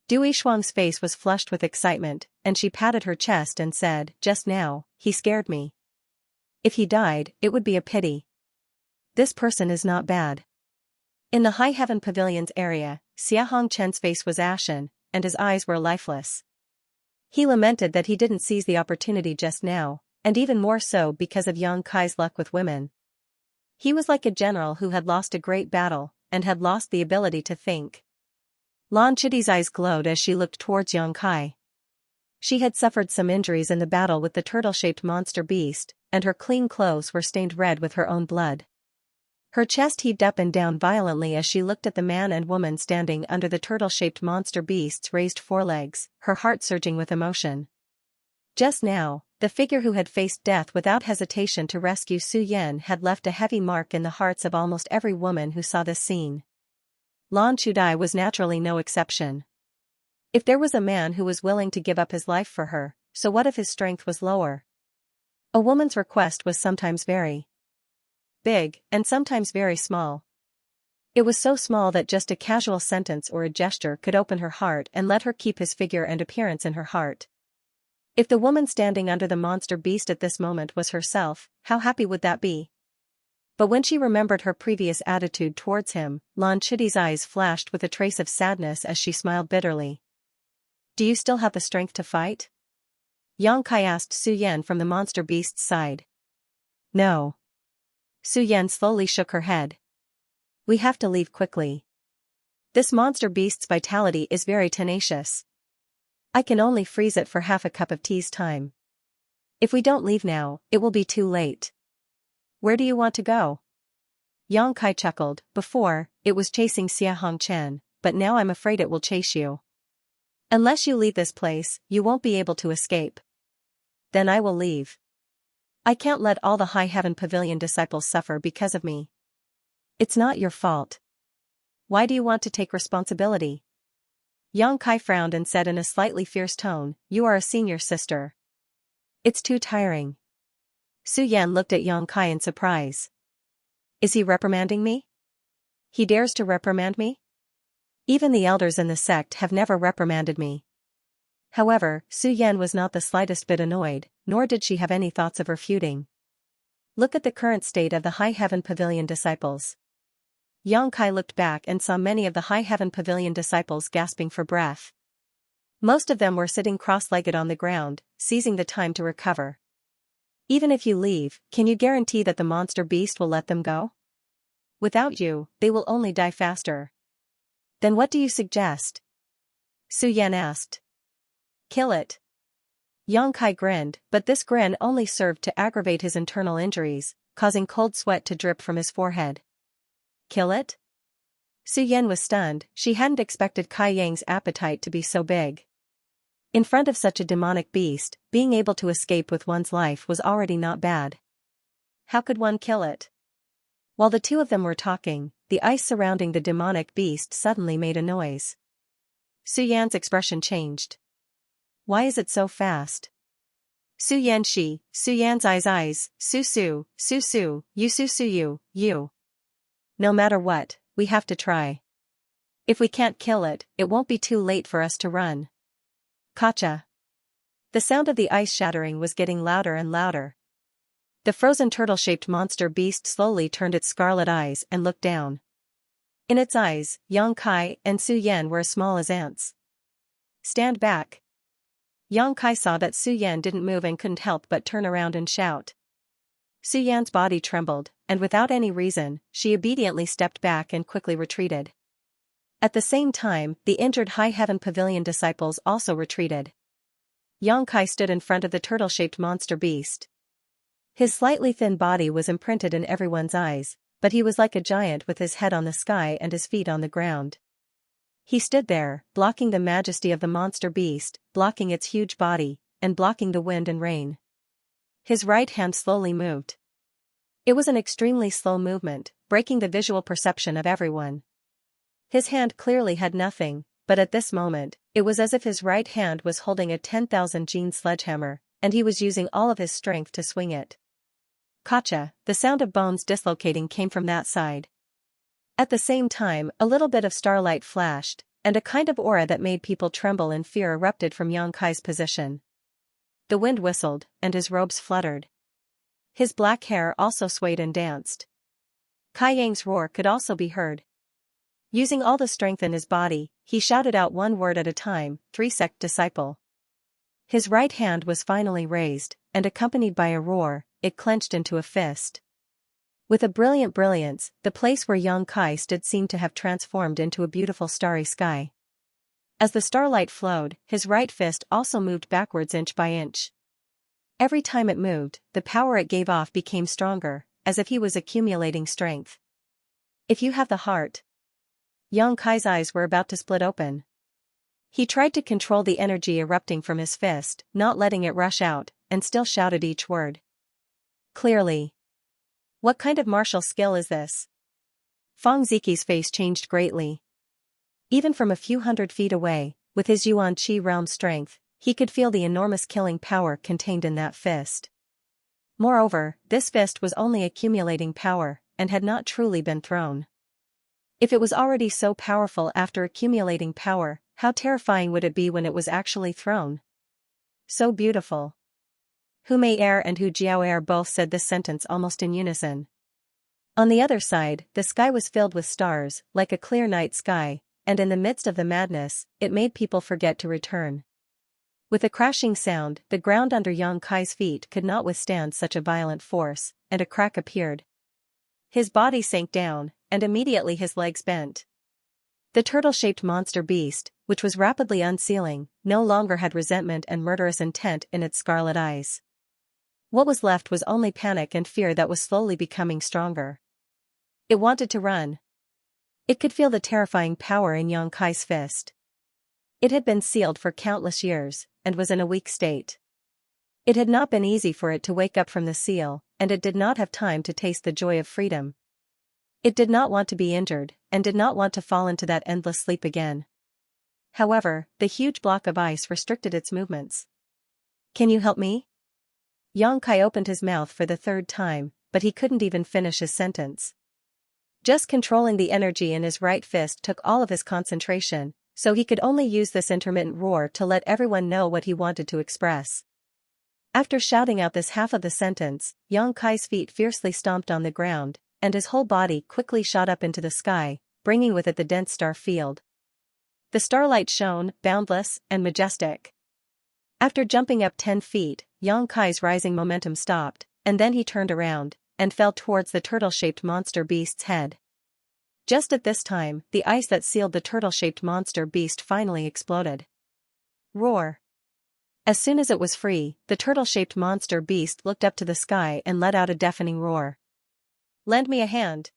Du Yishuang's face was flushed with excitement, and she patted her chest and said, "Just now, he scared me. If he died, it would be a pity." This person is not bad. In the High Heaven Pavilion's area, Xianxia's face was ashen, and his eyes were lifeless. He lamented that he didn't seize the opportunity just now, and even more so because of Yang Kai's luck with women. He was like a general who had lost a great battle, and had lost the ability to think. Lan Chiti's eyes glowed as she looked towards Yang Kai. She had suffered some injuries in the battle with the turtle-shaped monster beast, and her clean clothes were stained red with her own blood. Her chest heaved up and down violently as she looked at the man and woman standing under the turtle-shaped monster beast's raised forelegs, her heart surging with emotion. Just now, the figure who had faced death without hesitation to rescue Su Yan had left a heavy mark in the hearts of almost every woman who saw this scene. Lan Chudai was naturally no exception. If there was a man who was willing to give up his life for her, so what if his strength was lower? A woman's request was sometimes very big, and sometimes very small. It was so small that just a casual sentence or a gesture could open her heart and let her keep his figure and appearance in her heart. If the woman standing under the monster beast at this moment was herself, how happy would that be? But when she remembered her previous attitude towards him, Lan Chiti's eyes flashed with a trace of sadness as she smiled bitterly. Do you still have the strength to fight? Yang Kai asked Su Yan from the monster beast's side. No. Su Yan slowly shook her head. We have to leave quickly. This monster beast's vitality is very tenacious. I can only freeze it for half a cup of tea's time. If we don't leave now, it will be too late. Where do you want to go? Yang Kai chuckled. Before, it was chasing Xianxia, but now I'm afraid it will chase you. Unless you leave this place, you won't be able to escape. Then I will leave. I can't let all the High Heaven Pavilion disciples suffer because of me. It's not your fault. Why do you want to take responsibility? Yang Kai frowned and said in a slightly fierce tone, You are a senior sister. It's too tiring. Su Yan looked at Yang Kai in surprise. Is he reprimanding me? He dares to reprimand me? Even the elders in the sect have never reprimanded me. However, Su Yan was not the slightest bit annoyed, nor did she have any thoughts of refuting. Look at the current state of the High Heaven Pavilion disciples. Yang Kai looked back and saw many of the High Heaven Pavilion disciples gasping for breath. Most of them were sitting cross-legged on the ground, seizing the time to recover. Even if you leave, can you guarantee that the monster beast will let them go? Without you, they will only die faster. Then what do you suggest? Su Yan asked. Kill it. Yang Kai grinned, but this grin only served to aggravate his internal injuries, causing cold sweat to drip from his forehead. Kill it? Su Yan was stunned. She hadn't expected Kai Yang's appetite to be so big. In front of such a demonic beast, being able to escape with one's life was already not bad. How could one kill it? While the two of them were talking, the ice surrounding the demonic beast suddenly made a noise. Su Yan's expression changed. Why is it so fast? Su Yan's eyes, Su, you. No matter what, we have to try. If we can't kill it, it won't be too late for us to run. Kacha. The sound of the ice shattering was getting louder and louder. The frozen turtle-shaped monster beast slowly turned its scarlet eyes and looked down. In its eyes, Yang Kai and Su Yan were as small as ants. Stand back. Yang Kai saw that Su Yan didn't move and couldn't help but turn around and shout. Su Yan's body trembled, and without any reason, she obediently stepped back and quickly retreated. At the same time, the injured High Heaven Pavilion disciples also retreated. Yang Kai stood in front of the turtle-shaped monster beast. His slightly thin body was imprinted in everyone's eyes, but he was like a giant with his head on the sky and his feet on the ground. He stood there, blocking the majesty of the monster beast, blocking its huge body, and blocking the wind and rain. His right hand slowly moved. It was an extremely slow movement, breaking the visual perception of everyone. His hand clearly had nothing, but at this moment, it was as if his right hand was holding a 10,000 gene sledgehammer, and he was using all of his strength to swing it. Kacha, the sound of bones dislocating came from that side. At the same time, a little bit of starlight flashed, and a kind of aura that made people tremble in fear erupted from Yang Kai's position. The wind whistled, and his robes fluttered. His black hair also swayed and danced. Kai Yang's roar could also be heard. Using all the strength in his body, he shouted out one word at a time, 3-sect disciple. His right hand was finally raised, and accompanied by a roar, it clenched into a fist. With a brilliant brilliance, the place where young Kai stood seemed to have transformed into a beautiful starry sky. As the starlight flowed, his right fist also moved backwards inch by inch. Every time it moved, the power it gave off became stronger, as if he was accumulating strength. If you have the heart. Young Kai's eyes were about to split open. He tried to control the energy erupting from his fist, not letting it rush out, and still shouted each word clearly. What kind of martial skill is this? Feng Ziqi's face changed greatly. Even from a few hundred feet away, with his Yuan Qi realm strength, he could feel the enormous killing power contained in that fist. Moreover, this fist was only accumulating power, and had not truly been thrown. If it was already so powerful after accumulating power, how terrifying would it be when it was actually thrown? So beautiful. Hu Mei Er and Hu Jiao Er both said this sentence almost in unison. On the other side, the sky was filled with stars, like a clear night sky, and in the midst of the madness, it made people forget to return. With a crashing sound, the ground under Yang Kai's feet could not withstand such a violent force, and a crack appeared. His body sank down, and immediately his legs bent. The turtle-shaped monster beast, which was rapidly unsealing, no longer had resentment and murderous intent in its scarlet eyes. What was left was only panic and fear that was slowly becoming stronger. It wanted to run. It could feel the terrifying power in Yang Kai's fist. It had been sealed for countless years, and was in a weak state. It had not been easy for it to wake up from the seal, and it did not have time to taste the joy of freedom. It did not want to be injured, and did not want to fall into that endless sleep again. However, the huge block of ice restricted its movements. Can you help me? Yang Kai opened his mouth for the third time, but he couldn't even finish his sentence. Just controlling the energy in his right fist took all of his concentration, so he could only use this intermittent roar to let everyone know what he wanted to express. After shouting out this half of the sentence, Yang Kai's feet fiercely stomped on the ground, and his whole body quickly shot up into the sky, bringing with it the dense star field. The starlight shone, boundless and majestic. After jumping up 10 feet, Yang Kai's rising momentum stopped, and then he turned around, and fell towards the turtle-shaped monster beast's head. Just at this time, the ice that sealed the turtle-shaped monster beast finally exploded. Roar! As soon as it was free, the turtle-shaped monster beast looked up to the sky and let out a deafening roar. Lend me a hand.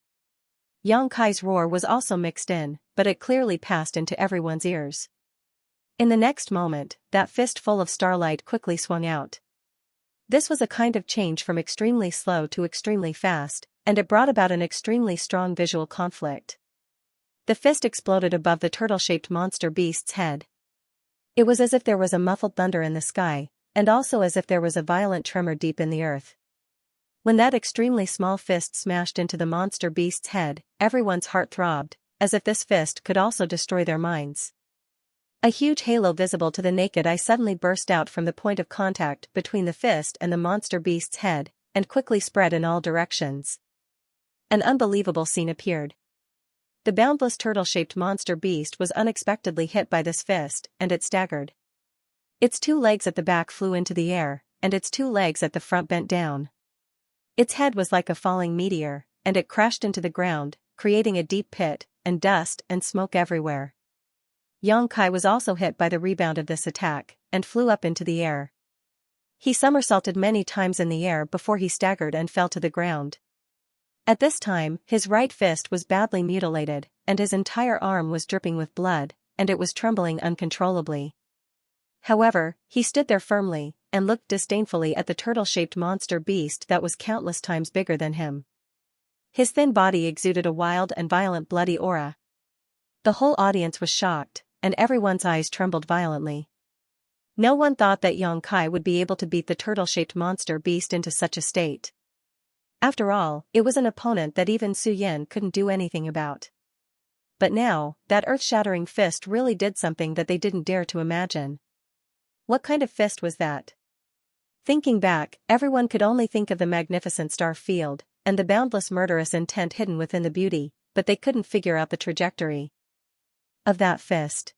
Yang Kai's roar was also mixed in, but it clearly passed into everyone's ears. In the next moment, that fist full of starlight quickly swung out. This was a kind of change from extremely slow to extremely fast, and it brought about an extremely strong visual conflict. The fist exploded above the turtle-shaped monster beast's head. It was as if there was a muffled thunder in the sky, and also as if there was a violent tremor deep in the earth. When that extremely small fist smashed into the monster beast's head, everyone's heart throbbed, as if this fist could also destroy their minds. A huge halo visible to the naked eye suddenly burst out from the point of contact between the fist and the monster beast's head, and quickly spread in all directions. An unbelievable scene appeared. The boundless turtle-shaped monster beast was unexpectedly hit by this fist, and it staggered. Its 2 legs at the back flew into the air, and its 2 legs at the front bent down. Its head was like a falling meteor, and it crashed into the ground, creating a deep pit, and dust and smoke everywhere. Yang Kai was also hit by the rebound of this attack, and flew up into the air. He somersaulted many times in the air before he staggered and fell to the ground. At this time, his right fist was badly mutilated, and his entire arm was dripping with blood, and it was trembling uncontrollably. However, he stood there firmly, and looked disdainfully at the turtle-shaped monster beast that was countless times bigger than him. His thin body exuded a wild and violent bloody aura. The whole audience was shocked, and everyone's eyes trembled violently. No one thought that Yang Kai would be able to beat the turtle-shaped monster beast into such a state. After all, it was an opponent that even Su Yin couldn't do anything about. But now, that earth-shattering fist really did something that they didn't dare to imagine. What kind of fist was that? Thinking back, everyone could only think of the magnificent star field, and the boundless murderous intent hidden within the beauty, but they couldn't figure out the trajectory of that fist.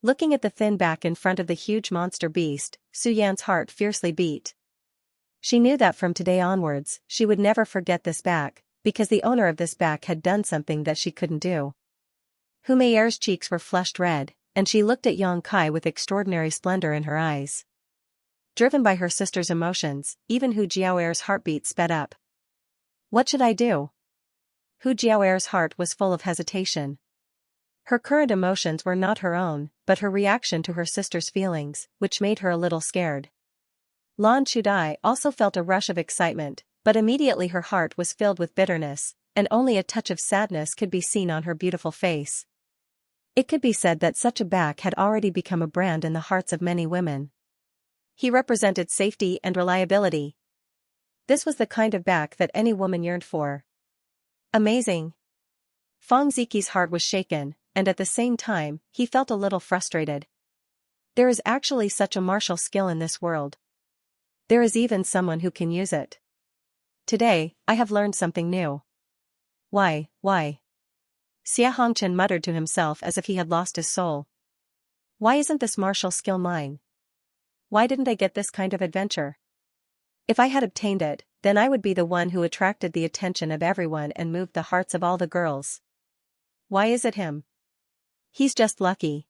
Looking at the thin back in front of the huge monster beast, Su-Yan's heart fiercely beat. She knew that from today onwards, she would never forget this back, because the owner of this back had done something that she couldn't do. Hu Meier's cheeks were flushed red, and she looked at Yang Kai with extraordinary splendor in her eyes. Driven by her sister's emotions, even Hu Jiaoer's heartbeat sped up. What should I do? Hu Jiaoer's heart was full of hesitation. Her current emotions were not her own, but her reaction to her sister's feelings, which made her a little scared. Lan Chudai also felt a rush of excitement, but immediately her heart was filled with bitterness, and only a touch of sadness could be seen on her beautiful face. It could be said that such a back had already become a brand in the hearts of many women. He represented safety and reliability. This was the kind of back that any woman yearned for. Amazing. Fang Ziqi's heart was shaken, and at the same time, he felt a little frustrated. There is actually such a martial skill in this world. There is even someone who can use it. Today, I have learned something new. Why? Xia Hongchen muttered to himself as if he had lost his soul. Why isn't this martial skill mine? Why didn't I get this kind of adventure? If I had obtained it, then I would be the one who attracted the attention of everyone and moved the hearts of all the girls. Why is it him? He's just lucky.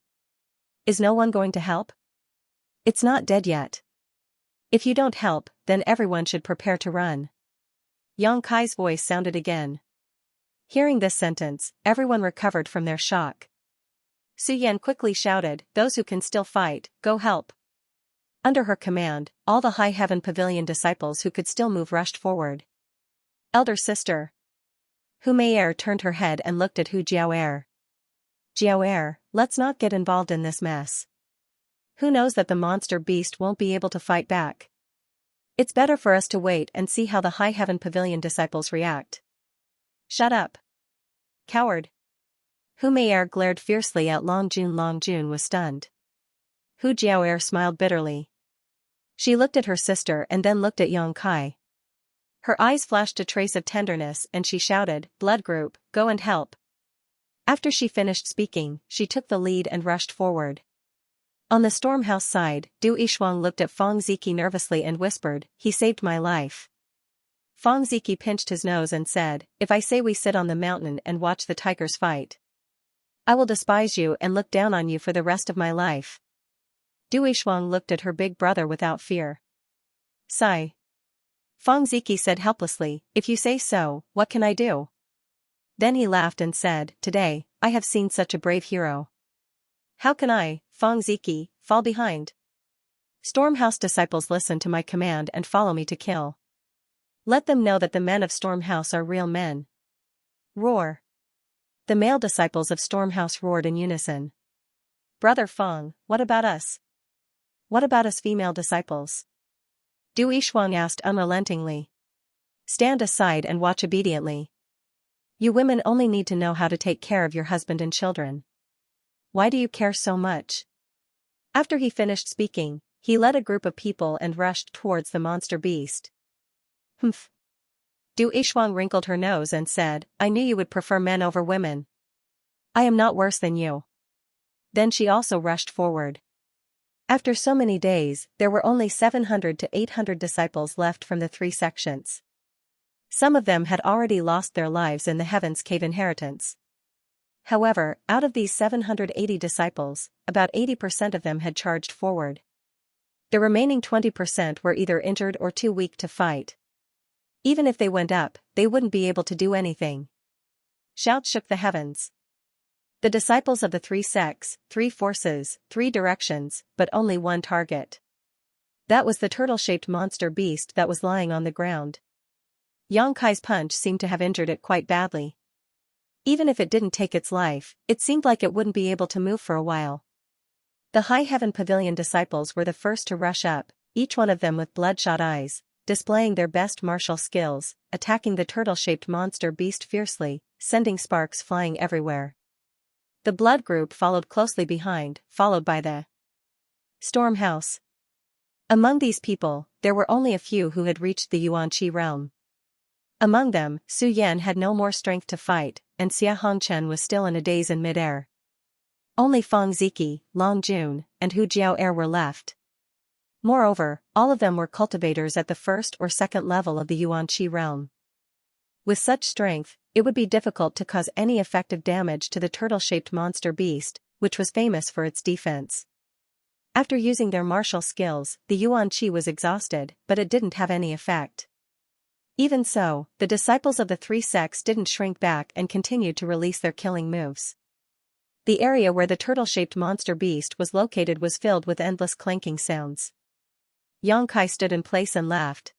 Is no one going to help? It's not dead yet. If you don't help, then everyone should prepare to run. Yang Kai's voice sounded again. Hearing this sentence, everyone recovered from their shock. Su-Yan quickly shouted, "Those who can still fight, go help." Under her command, all the High Heaven Pavilion disciples who could still move rushed forward. Elder sister. Hu Meier turned her head and looked at Hu Jiaoer. Jiaoer, let's not get involved in this mess. Who knows that the monster beast won't be able to fight back? It's better for us to wait and see how the High Heaven Pavilion disciples react. Shut up. Coward. Hu Meier glared fiercely at Long Jun. Long Jun was stunned. Hu Jiaoer smiled bitterly. She looked at her sister and then looked at Yang Kai. Her eyes flashed a trace of tenderness and she shouted, "Blood group, go and help." After she finished speaking, she took the lead and rushed forward. On the Stormhouse side, Du Yishuang looked at Fang Ziqi nervously and whispered, "He saved my life." Fang Ziqi pinched his nose and said, "If I say we sit on the mountain and watch the tigers fight, I will despise you and look down on you for the rest of my life." Du Yishuang looked at her big brother without fear. Sigh. Fang Ziqi said helplessly, "If you say so, what can I do?" Then he laughed and said, "Today, I have seen such a brave hero. How can I, Fang Ziqi, fall behind? Stormhouse disciples listen to my command and follow me to kill. Let them know that the men of Stormhouse are real men." Roar. The male disciples of Stormhouse roared in unison. "Brother Fang, what about us? What about us female disciples?" Du Yishuang asked unrelentingly. "Stand aside and watch obediently. You women only need to know how to take care of your husband and children. Why do you care so much?" After he finished speaking, he led a group of people and rushed towards the monster beast. Humph. Du Yishuang wrinkled her nose and said, "I knew you would prefer men over women. I am not worse than you." Then she also rushed forward. After so many days, there were only 700 to 800 disciples left from the three sections. Some of them had already lost their lives in the Heaven's Cave inheritance. However, out of these 780 disciples, about 80% of them had charged forward. The remaining 20% were either injured or too weak to fight. Even if they went up, they wouldn't be able to do anything. Shouts shook the heavens. The disciples of the three sects, three forces, three directions, but only one target. That was the turtle-shaped monster beast that was lying on the ground. Yang Kai's punch seemed to have injured it quite badly. Even if it didn't take its life, it seemed like it wouldn't be able to move for a while. The High Heaven Pavilion disciples were the first to rush up, each one of them with bloodshot eyes, displaying their best martial skills, attacking the turtle-shaped monster beast fiercely, sending sparks flying everywhere. The blood group followed closely behind, followed by the Stormhouse. Among these people, there were only a few who had reached the Yuan Qi realm. Among them, Su Yan had no more strength to fight, and Xia Hongchen was still in a daze in midair. Only Feng Ziki, Long Jun, and Hu Jiao were left. Moreover, all of them were cultivators at the first or second level of the Yuan Qi realm. With such strength, it would be difficult to cause any effective damage to the turtle-shaped monster beast, which was famous for its defense. After using their martial skills, the Yuan Qi was exhausted, but it didn't have any effect. Even so, the disciples of the three sects didn't shrink back and continued to release their killing moves. The area where the turtle-shaped monster beast was located was filled with endless clanking sounds. Yang Kai stood in place and laughed.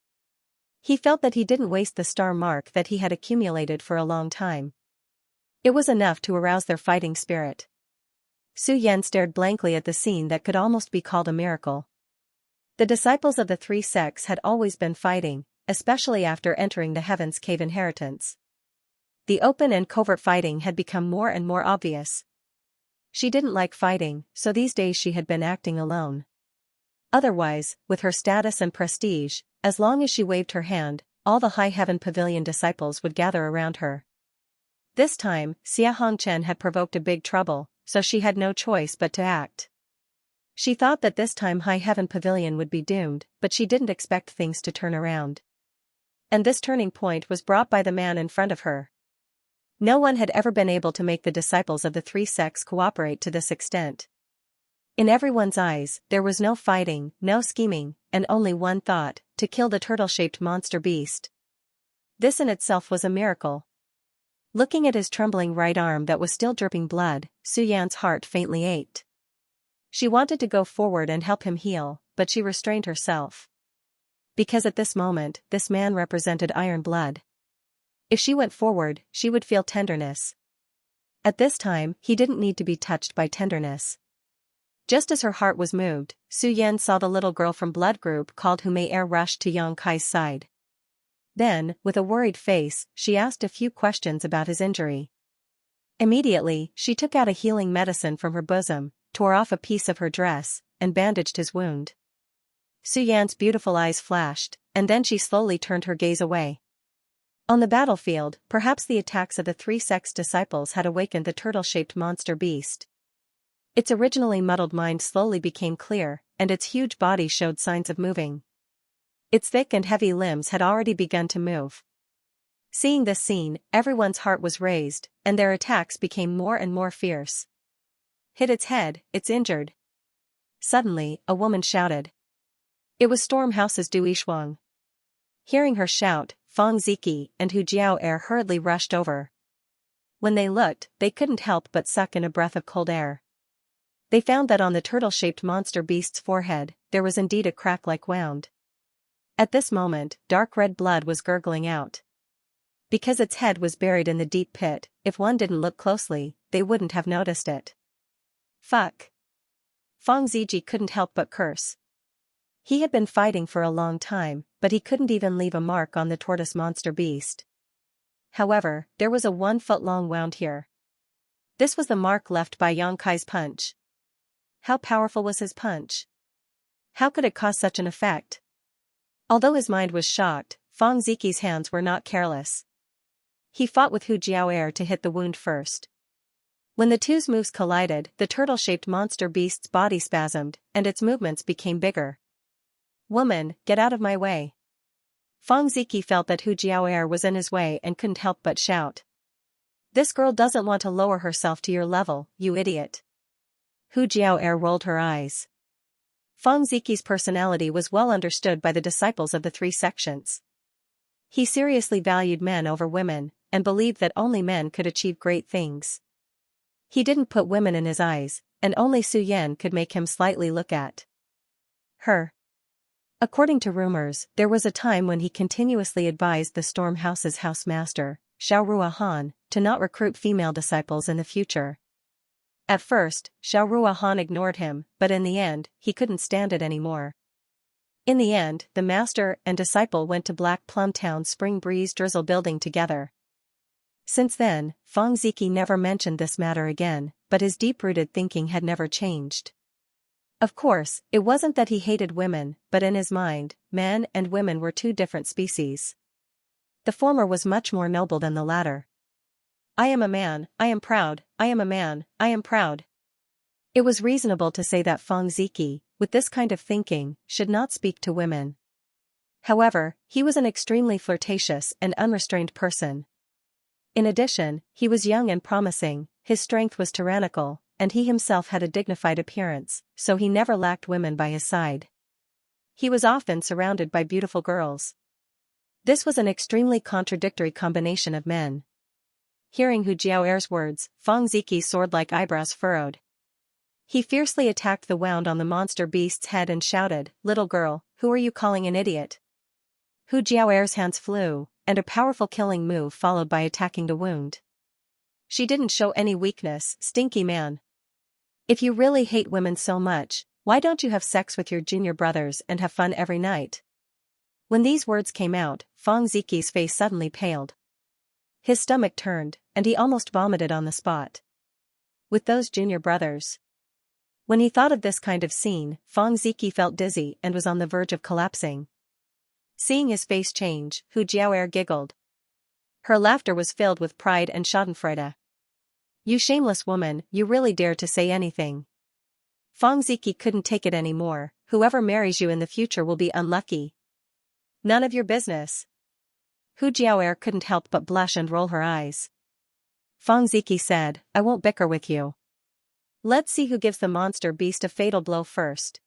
He felt that he didn't waste the star mark that he had accumulated for a long time. It was enough to arouse their fighting spirit. Su Yan stared blankly at the scene that could almost be called a miracle. The disciples of the three sects had always been fighting, especially after entering the Heaven's Cave inheritance. The open and covert fighting had become more and more obvious. She didn't like fighting, so these days she had been acting alone. Otherwise, with her status and prestige, as long as she waved her hand, all the High Heaven Pavilion disciples would gather around her. This time, Xia Hongchen had provoked a big trouble, so she had no choice but to act. She thought that this time High Heaven Pavilion would be doomed, but she didn't expect things to turn around. And this turning point was brought by the man in front of her. No one had ever been able to make the disciples of the three sects cooperate to this extent. In everyone's eyes, there was no fighting, no scheming, and only one thought: to kill the turtle-shaped monster beast. This in itself was a miracle. Looking at his trembling right arm that was still dripping blood, Su Yan's heart faintly ached. She wanted to go forward and help him heal, but she restrained herself. Because at this moment, this man represented iron blood. If she went forward, she would feel tenderness. At this time, he didn't need to be touched by tenderness. Just as her heart was moved, Su Yan saw the little girl from blood group called Hu Mei rush to Yang Kai's side. Then, with a worried face, she asked a few questions about his injury. Immediately, she took out a healing medicine from her bosom, tore off a piece of her dress, and bandaged his wound. Su Yan's beautiful eyes flashed, and then she slowly turned her gaze away. On the battlefield, perhaps the attacks of the three sects' disciples had awakened the turtle-shaped monster beast. Its originally muddled mind slowly became clear, and its huge body showed signs of moving. Its thick and heavy limbs had already begun to move. Seeing this scene, everyone's heart was raised, and their attacks became more and more fierce. Hit its head, it's injured. Suddenly, a woman shouted. It was Stormhouse's Du Yishuang. Hearing her shout, Feng Ziki and Hu Jiao hurriedly rushed over. When they looked, they couldn't help but suck in a breath of cold air. They found that on the turtle-shaped monster beast's forehead, there was indeed a crack like wound. At this moment, dark red blood was gurgling out. Because its head was buried in the deep pit, if one didn't look closely, they wouldn't have noticed it. Fuck. Feng Ziji couldn't help but curse. He had been fighting for a long time, but he couldn't even leave a mark on the tortoise monster beast. However, there was a 1-foot-long wound here. This was the mark left by Yang Kai's punch. How powerful was his punch? How could it cause such an effect? Although his mind was shocked, Feng Ziki's hands were not careless. He fought with Hu Jiao to hit the wound first. When the two's moves collided, the turtle-shaped monster beast's body spasmed, and its movements became bigger. Woman, get out of my way. Feng Ziki felt that Hu Jiao was in his way and couldn't help but shout. This girl doesn't want to lower herself to your level, you idiot. Hu Jiao rolled her eyes. Feng Ziki's personality was well understood by the disciples of the three sections. He seriously valued men over women, and believed that only men could achieve great things. He didn't put women in his eyes, and only Su Yan could make him slightly look at her. According to rumors, there was a time when he continuously advised the Storm House's housemaster, Xiaorua Han, to not recruit female disciples in the future. At first, Xiaorua Han ignored him, but in the end, he couldn't stand it anymore. In the end, the master and disciple went to Black Plum Town's Spring Breeze Drizzle building together. Since then, Feng Ziki never mentioned this matter again, but his deep-rooted thinking had never changed. Of course, it wasn't that he hated women, but in his mind, men and women were two different species. The former was much more noble than the latter. I am a man, I am proud, I am a man, I am proud. It was reasonable to say that Feng Ziki, with this kind of thinking, should not speak to women. However, he was an extremely flirtatious and unrestrained person. In addition, he was young and promising, his strength was tyrannical, and he himself had a dignified appearance, so he never lacked women by his side. He was often surrounded by beautiful girls. This was an extremely contradictory combination of men. Hearing Hu Jiaoer's words, Feng Ziqi's sword-like eyebrows furrowed. He fiercely attacked the wound on the monster beast's head and shouted, "Little girl, who are you calling an idiot?" Hu Jiaoer's hands flew, and a powerful killing move followed by attacking the wound. She didn't show any weakness, stinky man. If you really hate women so much, why don't you have sex with your junior brothers and have fun every night? When these words came out, Feng Ziqi's face suddenly paled. His stomach turned, and he almost vomited on the spot. With those junior brothers. When he thought of this kind of scene, Feng Ziqi felt dizzy and was on the verge of collapsing. Seeing his face change, Hu Jiaoer giggled. Her laughter was filled with pride and schadenfreude. You shameless woman, you really dare to say anything. Feng Ziqi couldn't take it anymore. Whoever marries you in the future will be unlucky. None of your business. Hu Jiaoer couldn't help but blush and roll her eyes. Feng Ziqi said, I won't bicker with you. Let's see who gives the monster beast a fatal blow first.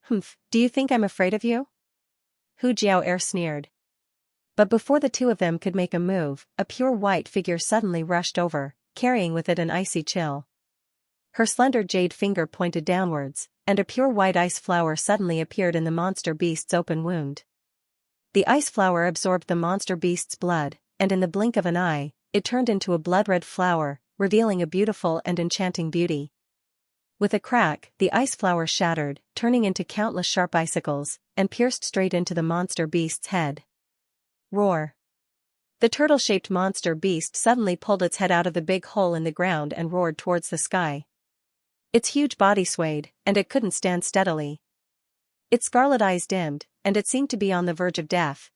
Humph, do you think I'm afraid of you? Hu Jiaoer sneered. But before the two of them could make a move, a pure white figure suddenly rushed over, carrying with it an icy chill. Her slender jade finger pointed downwards, and a pure white ice flower suddenly appeared in the monster beast's open wound. The ice flower absorbed the monster beast's blood, and in the blink of an eye, it turned into a blood-red flower, revealing a beautiful and enchanting beauty. With a crack, the ice flower shattered, turning into countless sharp icicles, and pierced straight into the monster beast's head. Roar! The turtle-shaped monster beast suddenly pulled its head out of the big hole in the ground and roared towards the sky. Its huge body swayed, and it couldn't stand steadily. Its scarlet eyes dimmed, and it seemed to be on the verge of death.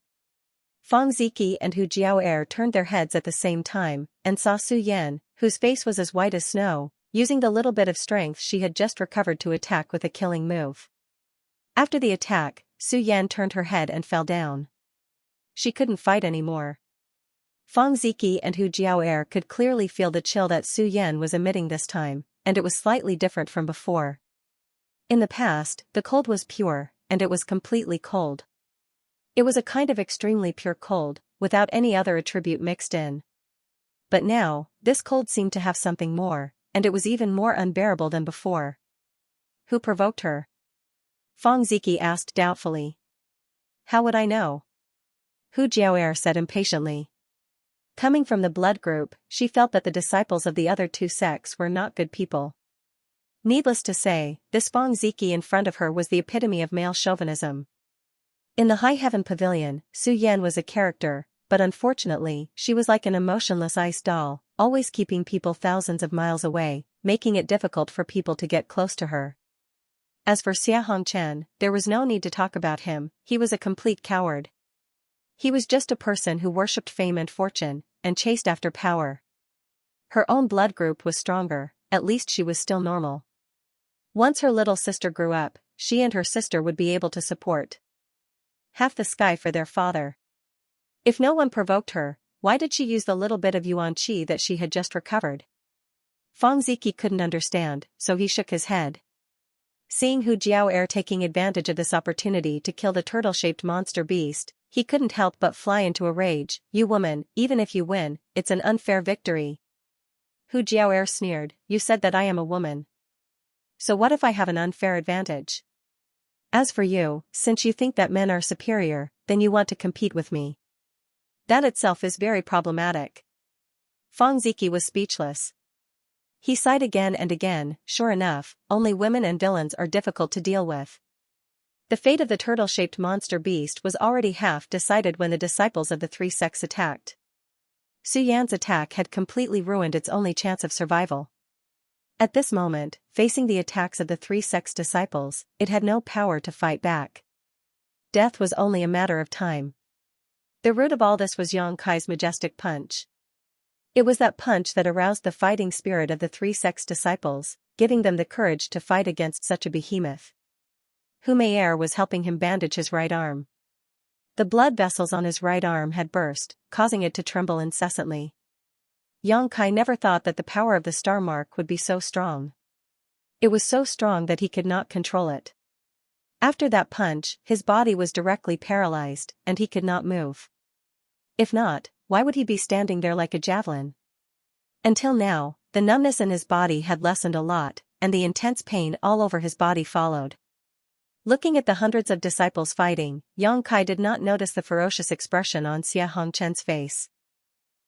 Feng Ziqi and Hu Jiaoer turned their heads at the same time, and saw Su Yan, whose face was as white as snow, using the little bit of strength she had just recovered to attack with a killing move. After the attack, Su Yan turned her head and fell down. She couldn't fight anymore. Feng Ziqi and Hu Jiaoer could clearly feel the chill that Su Yan was emitting this time, and it was slightly different from before. In the past, the cold was pure, and it was completely cold. It was a kind of extremely pure cold, without any other attribute mixed in. But now, this cold seemed to have something more, and it was even more unbearable than before. Who provoked her? Feng Ziqi asked doubtfully. How would I know? Hu Jiaoer said impatiently. Coming from the blood group, she felt that the disciples of the other two sects were not good people. Needless to say, this Feng Ziqi in front of her was the epitome of male chauvinism. In the High Heaven Pavilion, Su Yan was a character, but unfortunately, she was like an emotionless ice doll, always keeping people thousands of miles away, making it difficult for people to get close to her. As for Xia Hongchen, there was no need to talk about him, he was a complete coward. He was just a person who worshipped fame and fortune, and chased after power. Her own blood group was stronger, at least she was still normal. Once her little sister grew up, she and her sister would be able to support half the sky for their father. If no one provoked her, why did she use the little bit of yuan qi that she had just recovered? Feng Ziqi couldn't understand, so he shook his head. Seeing Hu Jiaoer taking advantage of this opportunity to kill the turtle-shaped monster beast, he couldn't help but fly into a rage. You woman, even if you win, it's an unfair victory. Hu Jiaoer sneered, you said that I am a woman. So what if I have an unfair advantage? As for you, since you think that men are superior, then you want to compete with me. That itself is very problematic. Feng Ziqi was speechless. He sighed again and again, sure enough, only women and villains are difficult to deal with. The fate of the turtle-shaped monster beast was already half decided when the disciples of the three sects attacked. Su Yan's attack had completely ruined its only chance of survival. At this moment, facing the attacks of the three sects' disciples, it had no power to fight back. Death was only a matter of time. The root of all this was Yang Kai's majestic punch. It was that punch that aroused the fighting spirit of the three sect's disciples, giving them the courage to fight against such a behemoth. Humayr was helping him bandage his right arm. The blood vessels on his right arm had burst, causing it to tremble incessantly. Yang Kai never thought that the power of the star mark would be so strong. It was so strong that he could not control it. After that punch, his body was directly paralyzed, and he could not move. If not, why would he be standing there like a javelin? Until now, the numbness in his body had lessened a lot, and the intense pain all over his body followed. Looking at the hundreds of disciples fighting, Yang Kai did not notice the ferocious expression on Xia Hongchen's face.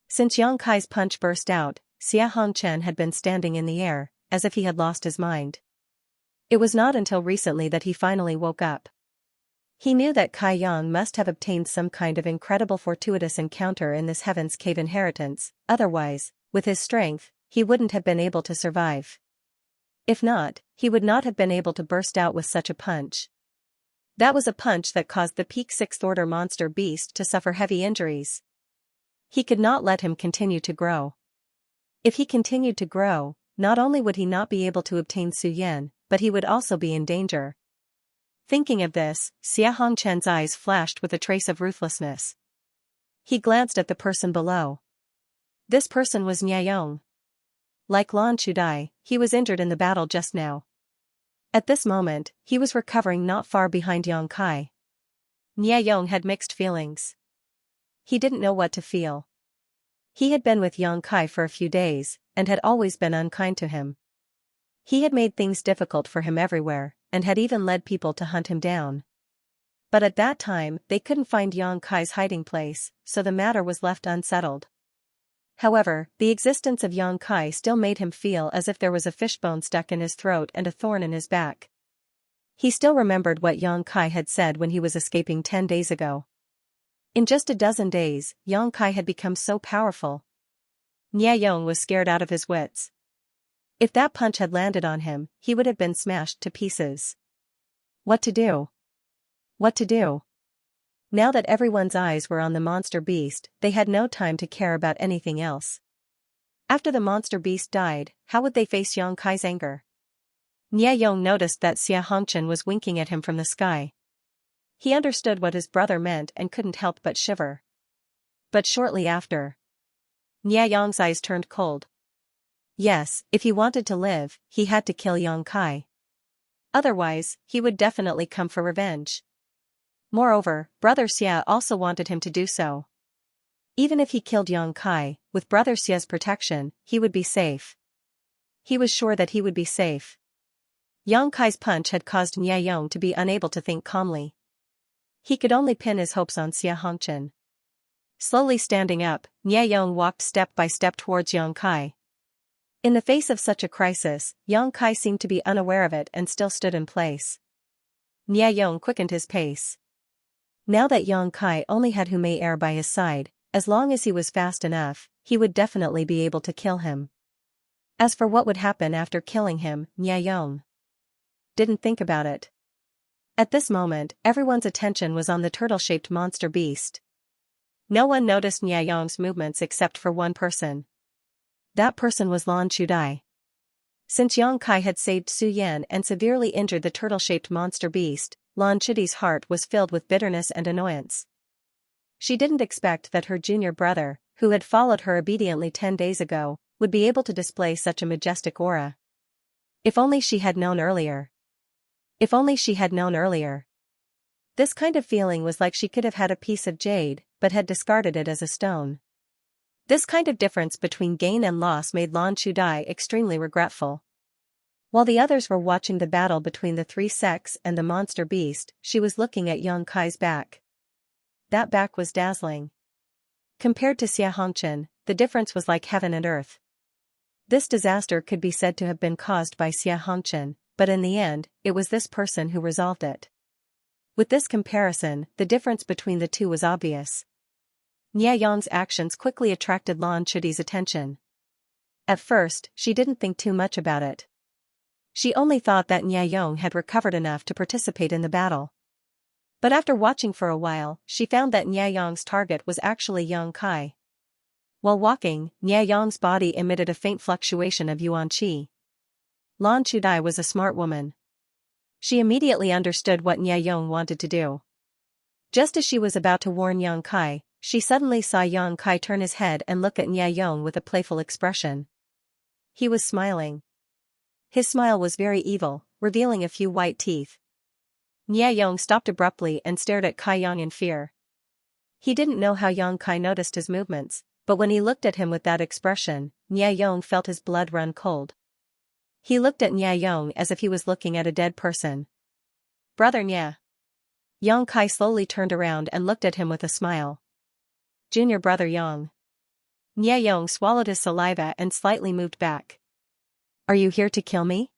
Since Yang Kai's punch burst out, Xia Hongchen had been standing in the air, as if he had lost his mind. It was not until recently that he finally woke up. He knew that Kai Yang must have obtained some kind of incredible fortuitous encounter in this Heaven's Cave inheritance, otherwise, with his strength, he wouldn't have been able to survive. If not, he would not have been able to burst out with such a punch. That was a punch that caused the peak 6th order monster beast to suffer heavy injuries. He could not let him continue to grow. If he continued to grow, not only would he not be able to obtain Su Yan, but he would also be in danger. Thinking of this, Xia Hongchen's eyes flashed with a trace of ruthlessness. He glanced at the person below. This person was Niayong. Like Lan Chudai, he was injured in the battle just now. At this moment, he was recovering not far behind Yang Kai. Niayong had mixed feelings. He didn't know what to feel. He had been with Yang Kai for a few days, and had always been unkind to him. He had made things difficult for him everywhere, and had even led people to hunt him down. But at that time, they couldn't find Yang Kai's hiding place, so the matter was left unsettled. However, the existence of Yang Kai still made him feel as if there was a fishbone stuck in his throat and a thorn in his back. He still remembered what Yang Kai had said when he was escaping 10 days ago. In just a dozen days, Yang Kai had become so powerful. Niayong was scared out of his wits. If that punch had landed on him, he would have been smashed to pieces. What to do? What to do? Now that everyone's eyes were on the monster beast, they had no time to care about anything else. After the monster beast died, how would they face Yang Kai's anger? Niayong noticed that Xia Hongchen was winking at him from the sky. He understood what his brother meant and couldn't help but shiver. But shortly after, Niayong's eyes turned cold. Yes, if he wanted to live, he had to kill Yang Kai. Otherwise, he would definitely come for revenge. Moreover, Brother Xia also wanted him to do so. Even if he killed Yang Kai, with Brother Xia's protection, he would be safe. He was sure that he would be safe. Yang Kai's punch had caused Niayong to be unable to think calmly. He could only pin his hopes on Xia Hongchen. Slowly standing up, Niayong walked step by step towards Yang Kai. In the face of such a crisis, Yang Kai seemed to be unaware of it and still stood in place. Niayong quickened his pace. Now that Yang Kai only had Humayr by his side, as long as he was fast enough, he would definitely be able to kill him. As for what would happen after killing him, Niayong didn't think about it. At this moment, everyone's attention was on the turtle-shaped monster beast. No one noticed Niayong's movements except for one person. That person was Lan Chudai. Since Yang Kai had saved Su Yan and severely injured the turtle-shaped monster beast, Lan Chudai's heart was filled with bitterness and annoyance. She didn't expect that her junior brother, who had followed her obediently 10 days ago, would be able to display such a majestic aura. If only she had known earlier. If only she had known earlier. This kind of feeling was like she could have had a piece of jade, but had discarded it as a stone. This kind of difference between gain and loss made Lan Chudai extremely regretful. While the others were watching the battle between the three sects and the monster beast, she was looking at Yang Kai's back. That back was dazzling. Compared to Xia Hongchen, the difference was like heaven and earth. This disaster could be said to have been caused by Xia Hongchen, but in the end, it was this person who resolved it. With this comparison, the difference between the two was obvious. Niayong's actions quickly attracted Lan Chudai's attention. At first, she didn't think too much about it. She only thought that Niayong had recovered enough to participate in the battle. But after watching for a while, she found that Nia Yong's target was actually Yang Kai. While walking, Nia Yong's body emitted a faint fluctuation of yuan qi. Lan Chudai was a smart woman. She immediately understood what Nia Yong wanted to do. Just as she was about to warn Yang Kai, she suddenly saw Yang Kai turn his head and look at Nia Yong with a playful expression. He was smiling. His smile was very evil, revealing a few white teeth. Nia Yong stopped abruptly and stared at Kai Yang in fear. He didn't know how Yang Kai noticed his movements, but when he looked at him with that expression, Nia Yong felt his blood run cold. He looked at Nia Yong as if he was looking at a dead person. Brother Nia. Yang Kai slowly turned around and looked at him with a smile. Junior brother Yang. Nia Yong swallowed his saliva and slightly moved back. Are you here to kill me?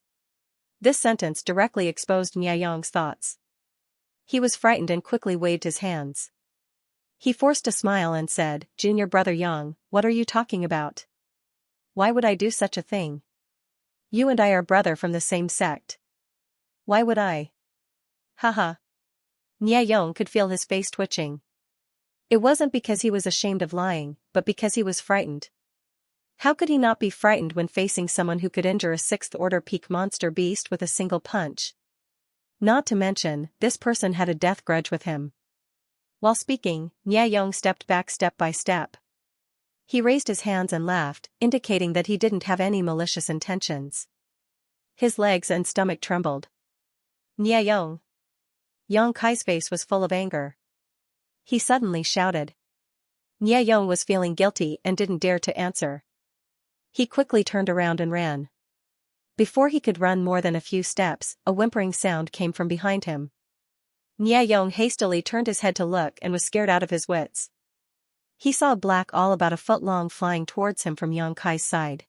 This sentence directly exposed Nia Yong's thoughts. He was frightened and quickly waved his hands. He forced a smile and said, Junior brother Yang, what are you talking about? Why would I do such a thing? You and I are brother from the same sect. Why would I? Haha. Nia Yong could feel his face twitching. It wasn't because he was ashamed of lying, but because he was frightened. How could he not be frightened when facing someone who could injure a sixth-order peak monster beast with a single punch? Not to mention, this person had a death grudge with him. While speaking, Nia Yong stepped back step by step. He raised his hands and laughed, indicating that he didn't have any malicious intentions. His legs and stomach trembled. Nia Yong. Yang Kai's face was full of anger. He suddenly shouted. Nia Yong was feeling guilty and didn't dare to answer. He quickly turned around and ran. Before he could run more than a few steps, a whimpering sound came from behind him. Nia Yong hastily turned his head to look and was scared out of his wits. He saw a black awl about a foot long flying towards him from Yang Kai's side.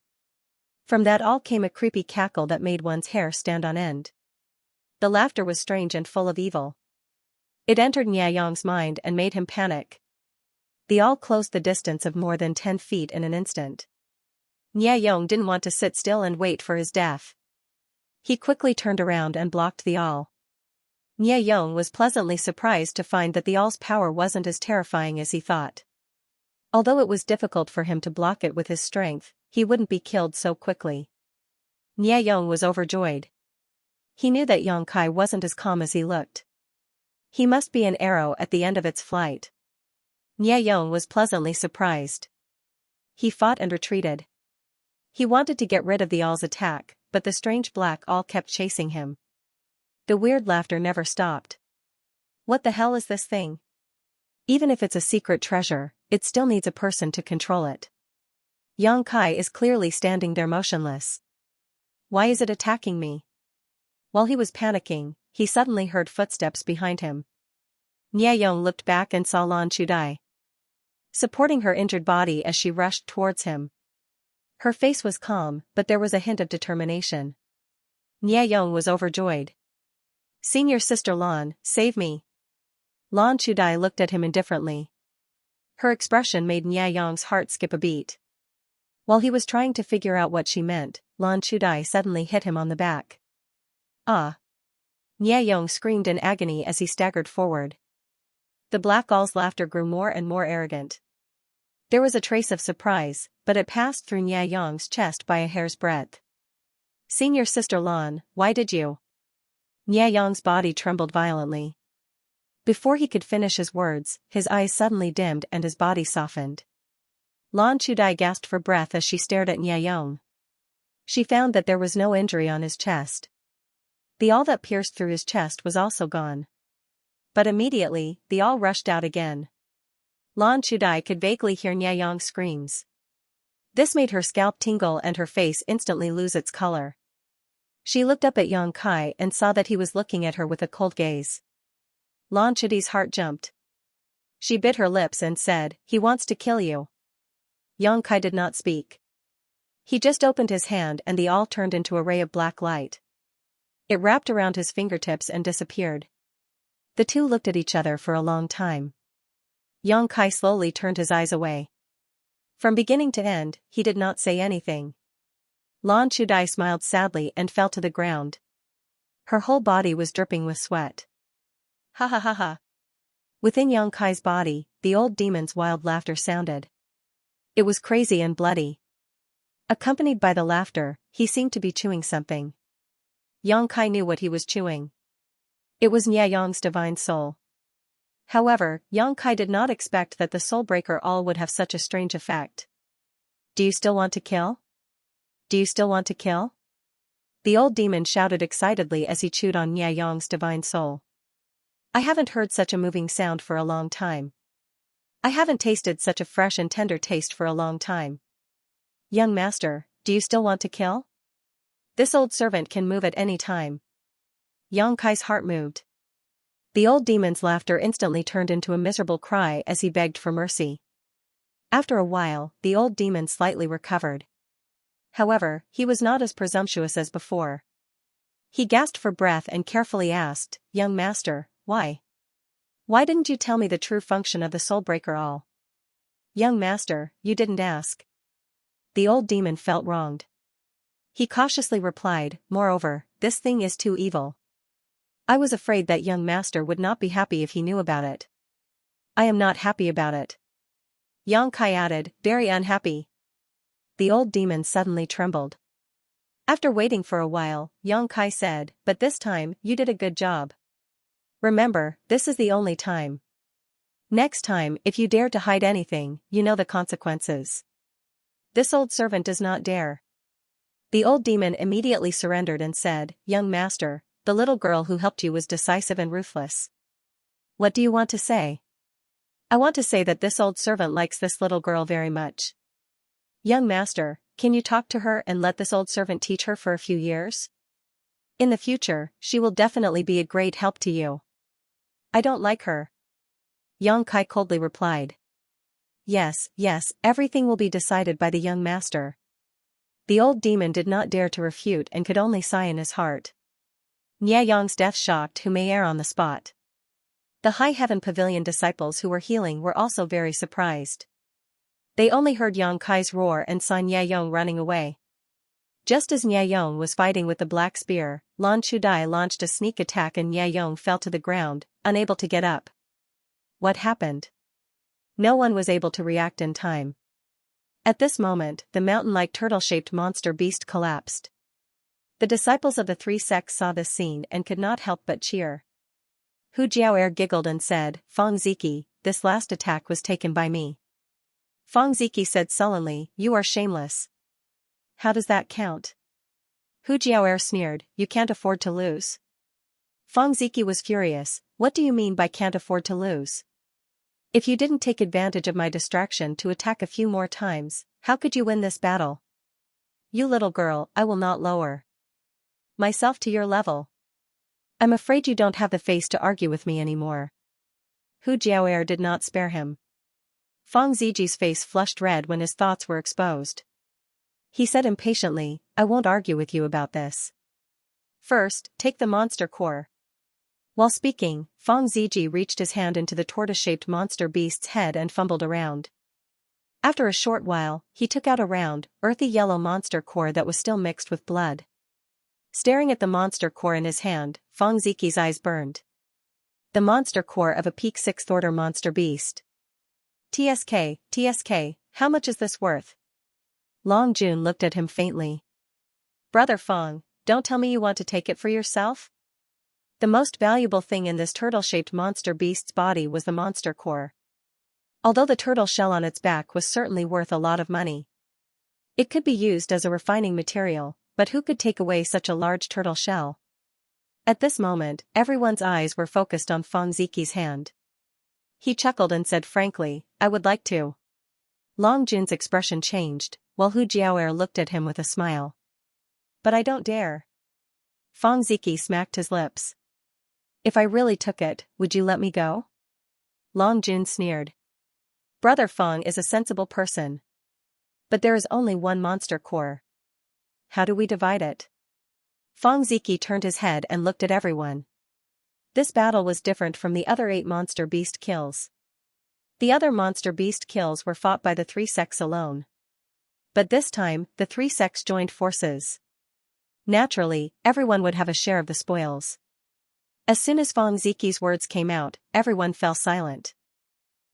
From that awl came a creepy cackle that made one's hair stand on end. The laughter was strange and full of evil. It entered Nia Yong's mind and made him panic. The awl closed the distance of more than 10 feet in an instant. Nia Yong didn't want to sit still and wait for his death. He quickly turned around and blocked the awl. Nia Yong was pleasantly surprised to find that the owl's power wasn't as terrifying as he thought. Although it was difficult for him to block it with his strength, he wouldn't be killed so quickly. Nia Yong was overjoyed. He knew that Yang Kai wasn't as calm as he looked. He must be an arrow at the end of its flight. Nia Yong was pleasantly surprised. He fought and retreated. He wanted to get rid of the owl's attack, but the strange black owl kept chasing him. The weird laughter never stopped. What the hell is this thing? Even if it's a secret treasure, it still needs a person to control it. Yang Kai is clearly standing there motionless. Why is it attacking me? While he was panicking, he suddenly heard footsteps behind him. Nia Yong looked back and saw Lan Chudai supporting her injured body as she rushed towards him. Her face was calm, but there was a hint of determination. Nia Yong was overjoyed. Senior sister Lan, save me. Lan Chudai looked at him indifferently. Her expression made Nia Yong's heart skip a beat. While he was trying to figure out what she meant, Lan Chudai suddenly hit him on the back. Ah! Nia Yong screamed in agony as he staggered forward. The black owl's laughter grew more and more arrogant. There was a trace of surprise, but it passed through Nia Yong's chest by a hair's breadth. Senior sister Lan, why did you? Nia Yong's body trembled violently. Before he could finish his words, his eyes suddenly dimmed and his body softened. Lan Chudai gasped for breath as she stared at Nia Yong. She found that there was no injury on his chest. The awl that pierced through his chest was also gone. But immediately, the awl rushed out again. Lan Chudai could vaguely hear Nia Yong's screams. This made her scalp tingle and her face instantly lose its color. She looked up at Yang Kai and saw that he was looking at her with a cold gaze. Lan Chudai's heart jumped. She bit her lips and said, "He wants to kill you." Yang Kai did not speak. He just opened his hand and the awl turned into a ray of black light. It wrapped around his fingertips and disappeared. The two looked at each other for a long time. Yang Kai slowly turned his eyes away. From beginning to end, he did not say anything. Lan Chudai smiled sadly and fell to the ground. Her whole body was dripping with sweat. Ha ha ha ha. Within Yang Kai's body, the old demon's wild laughter sounded. It was crazy and bloody. Accompanied by the laughter, he seemed to be chewing something. Yang Kai knew what he was chewing. It was Nia Yang's divine soul. However, Yang Kai did not expect that the soul-breaker all would have such a strange effect. Do you still want to kill? Do you still want to kill? The old demon shouted excitedly as he chewed on Nia Yang's divine soul. I haven't heard such a moving sound for a long time. I haven't tasted such a fresh and tender taste for a long time. Young master, do you still want to kill? This old servant can move at any time. Yang Kai's heart moved. The old demon's laughter instantly turned into a miserable cry as he begged for mercy. After a while, the old demon slightly recovered. However, he was not as presumptuous as before. He gasped for breath and carefully asked, Young master, why? Why didn't you tell me the true function of the soul-breaker all? Young master, you didn't ask. The old demon felt wronged. He cautiously replied, moreover, this thing is too evil. I was afraid that young master would not be happy if he knew about it. I am not happy about it. Yang Kai added, very unhappy. The old demon suddenly trembled. After waiting for a while, Yang Kai said, but this time, you did a good job. Remember, this is the only time. Next time, if you dare to hide anything, you know the consequences. This old servant does not dare. The old demon immediately surrendered and said, Young master, the little girl who helped you was decisive and ruthless. What do you want to say? I want to say that this old servant likes this little girl very much. Young master, can you talk to her and let this old servant teach her for a few years? In the future, she will definitely be a great help to you. I don't like her. Yang Kai coldly replied. Yes, everything will be decided by the young master. The old demon did not dare to refute and could only sigh in his heart. Nia Yang's death shocked who may err on the spot. The High Heaven Pavilion disciples who were healing were also very surprised. They only heard Yang Kai's roar and saw Nia Yang running away. Just as Nia Yang was fighting with the black spear, Lan Chudai launched a sneak attack and Nia Yang fell to the ground, unable to get up. What happened? No one was able to react in time. At this moment, the mountain-like turtle-shaped monster beast collapsed. The disciples of the three sects saw this scene and could not help but cheer. Hu Jiaoer giggled and said, Feng Ziki, this last attack was taken by me. Feng Ziki said sullenly, you are shameless. How does that count? Hu Jiaoer sneered, you can't afford to lose. Feng Ziki was furious, what do you mean by can't afford to lose? If you didn't take advantage of my distraction to attack a few more times, how could you win this battle? You little girl, I will not lower myself to your level. I'm afraid you don't have the face to argue with me anymore. Hu Jiaoer did not spare him. Feng Ziji's face flushed red when his thoughts were exposed. He said impatiently, I won't argue with you about this. First, take the monster core. While speaking, Feng Ziji reached his hand into the tortoise-shaped monster beast's head and fumbled around. After a short while, he took out a round, earthy yellow monster core that was still mixed with blood. Staring at the monster core in his hand, Feng Ziki's eyes burned. The monster core of a peak 6th order monster beast. TSK, how much is this worth? Long Jun looked at him faintly. Brother Feng, don't tell me you want to take it for yourself? The most valuable thing in this turtle-shaped monster beast's body was the monster core. Although the turtle shell on its back was certainly worth a lot of money. It could be used as a refining material, but who could take away such a large turtle shell? At this moment, everyone's eyes were focused on Feng Ziki's hand. He chuckled and said frankly, I would like to. Long Jun's expression changed, while Hu Jiaoer looked at him with a smile. But I don't dare. Feng Ziki smacked his lips. If I really took it, would you let me go? Long Jun sneered. Brother Feng is a sensible person. But there is only one monster core. How do we divide it? Feng Ziki turned his head and looked at everyone. This battle was different from the other 8 monster beast kills. The other monster beast kills were fought by the 3 sects alone. But this time, the 3 sects joined forces. Naturally, everyone would have a share of the spoils. As soon as Fang Ziqi's words came out, everyone fell silent.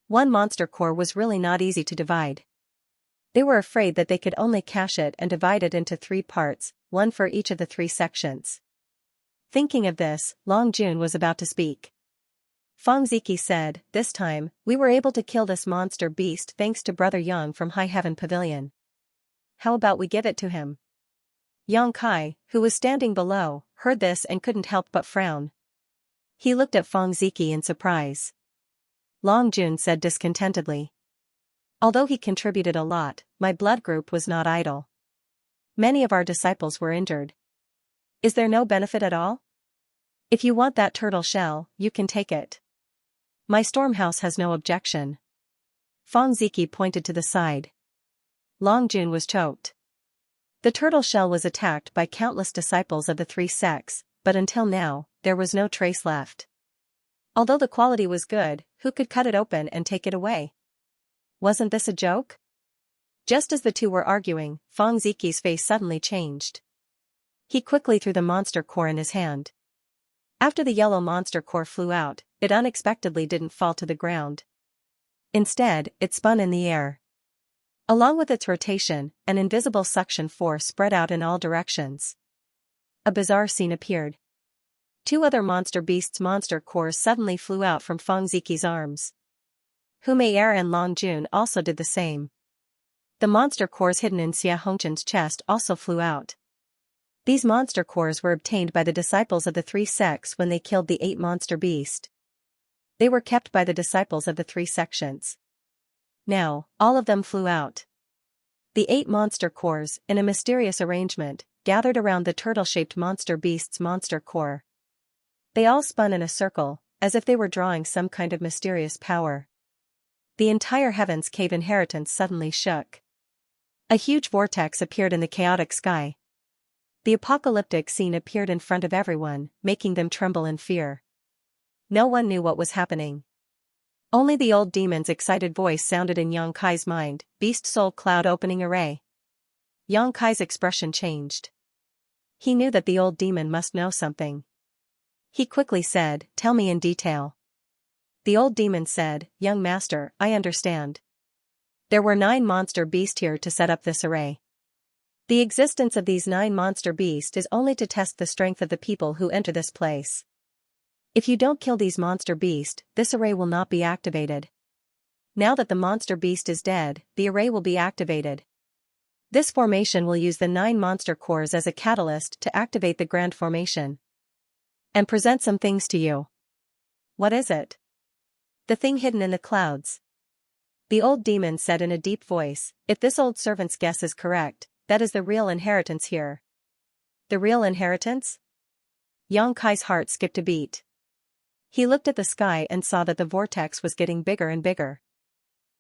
One monster core was really not easy to divide. They were afraid that they could only cache it and divide it into 3 parts, one for each of the 3 sections. Thinking of this, Long Jun was about to speak. Fang Ziqi said, "This time, we were able to kill this monster beast thanks to Brother Yang from High Heaven Pavilion. How about we give it to him?" Yang Kai, who was standing below, heard this and couldn't help but frown. He looked at Fang Ziqi in surprise. Long Jun said discontentedly, "Although he contributed a lot, my blood group was not idle. Many of our disciples were injured. Is there no benefit at all? If you want that turtle shell, you can take it. My Stormhouse has no objection." Fang Ziqi pointed to the side. Long Jun was choked. The turtle shell was attacked by countless disciples of the 3 sects, but until now, there was no trace left. Although the quality was good, who could cut it open and take it away? Wasn't this a joke? Just as the two were arguing, Fang Ziqi's face suddenly changed. He quickly threw the monster core in his hand. After the yellow monster core flew out, it unexpectedly didn't fall to the ground. Instead, it spun in the air. Along with its rotation, an invisible suction force spread out in all directions. A bizarre scene appeared. 2 other monster beasts' monster cores suddenly flew out from Fang Ziqi's arms. Hu Mei'er and Long Jun also did the same. The monster cores hidden in Xia Hongchen's chest also flew out. These monster cores were obtained by the disciples of the 3 sects when they killed the 8 monster beast. They were kept by the disciples of the 3 sections. Now, all of them flew out. The 8 monster cores, in a mysterious arrangement, gathered around the turtle-shaped monster beast's monster core. They all spun in a circle, as if they were drawing some kind of mysterious power. The entire Heaven's Cave inheritance suddenly shook. A huge vortex appeared in the chaotic sky. The apocalyptic scene appeared in front of everyone, making them tremble in fear. No one knew what was happening. Only the old demon's excited voice sounded in Yang Kai's mind, "Beast Soul Cloud Opening Array." Yang Kai's expression changed. He knew that the old demon must know something. He quickly said, "Tell me in detail." The old demon said, "Young master, I understand. There were 9 monster beasts here to set up this array. The existence of these 9 monster beasts is only to test the strength of the people who enter this place. If you don't kill these monster beasts, this array will not be activated. Now that the monster beast is dead, the array will be activated. This formation will use the 9 monster cores as a catalyst to activate the grand formation. And present some things to you." "What is it?" "The thing hidden in the clouds." The old demon said in a deep voice, "If this old servant's guess is correct, that is the real inheritance here." "The real inheritance?" Yang Kai's heart skipped a beat. He looked at the sky and saw that the vortex was getting bigger and bigger.